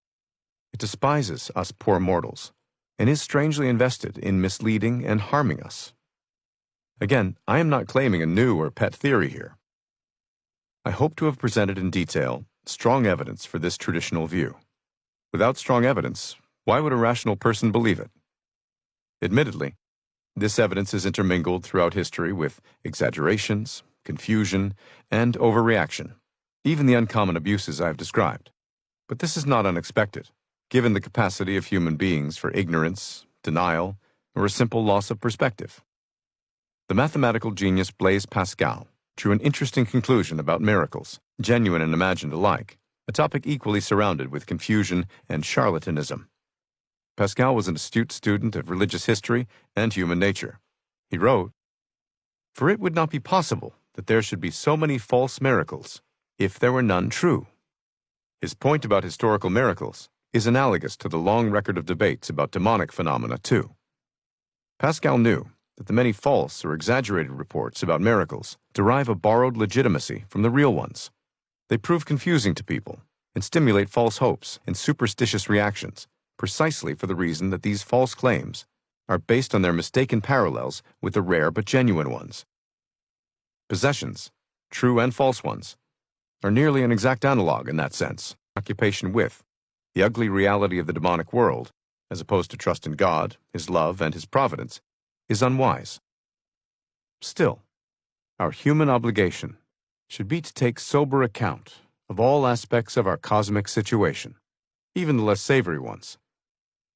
It despises us poor mortals, and is strangely invested in misleading and harming us. Again, I am not claiming a new or pet theory here. I hope to have presented in detail strong evidence for this traditional view. Without strong evidence, why would a rational person believe it? Admittedly, this evidence is intermingled throughout history with exaggerations, confusion, and overreaction, even the uncommon abuses I have described. But this is not unexpected, given the capacity of human beings for ignorance, denial, or a simple loss of perspective. The mathematical genius Blaise Pascal drew an interesting conclusion about miracles, genuine and imagined alike, a topic equally surrounded with confusion and charlatanism. Pascal was an astute student of religious history and human nature. He wrote, "For it would not be possible that there should be so many false miracles if there were none true." His point about historical miracles is analogous to the long record of debates about demonic phenomena, too. Pascal knew that the many false or exaggerated reports about miracles derive a borrowed legitimacy from the real ones. They prove confusing to people and stimulate false hopes and superstitious reactions, precisely for the reason that these false claims are based on their mistaken parallels with the rare but genuine ones. Possessions, true and false ones, are nearly an exact analog in that sense. Occupation with the ugly reality of the demonic world, as opposed to trust in God, His love, and His providence, is unwise. Still, our human obligation should be to take sober account of all aspects of our cosmic situation, even the less savory ones.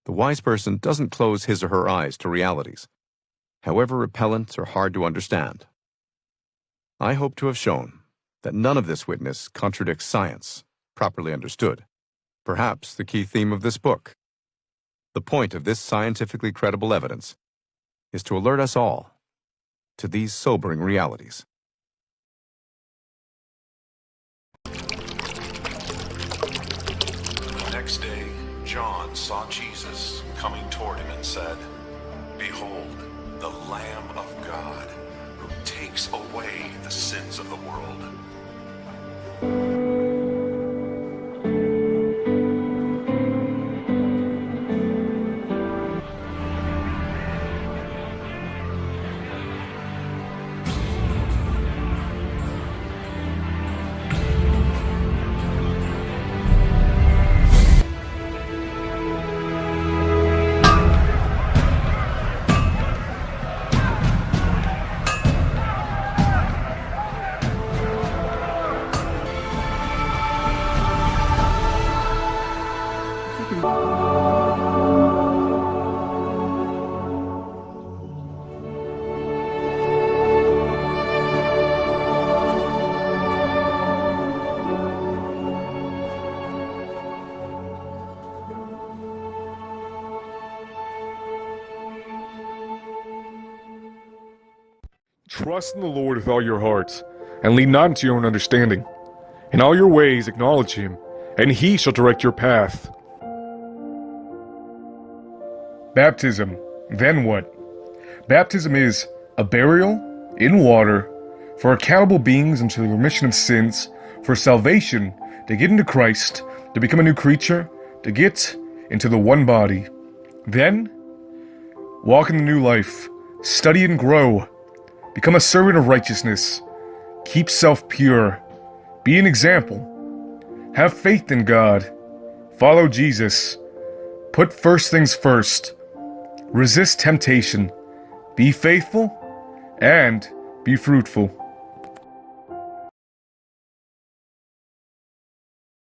The wise person doesn't close his or her eyes to realities, however repellent or hard to understand. I hope to have shown that none of this witness contradicts science, properly understood, perhaps the key theme of this book. The point of this scientifically credible evidence is to alert us all to these sobering realities. The next day, John saw Jesus coming toward him and said, "Behold, the Lamb of God, who takes away the sins of the world." Trust in the Lord with all your heart, and lean not into your own understanding. In all your ways acknowledge him, and he shall direct your path. Baptism, then what? Baptism is a burial in water for accountable beings unto the remission of sins, for salvation, to get into Christ, to become a new creature, to get into the one body. Then, walk in the new life, study and grow, become a servant of righteousness, keep self pure, be an example, have faith in God, follow Jesus, put first things first, resist temptation, be faithful, and be fruitful.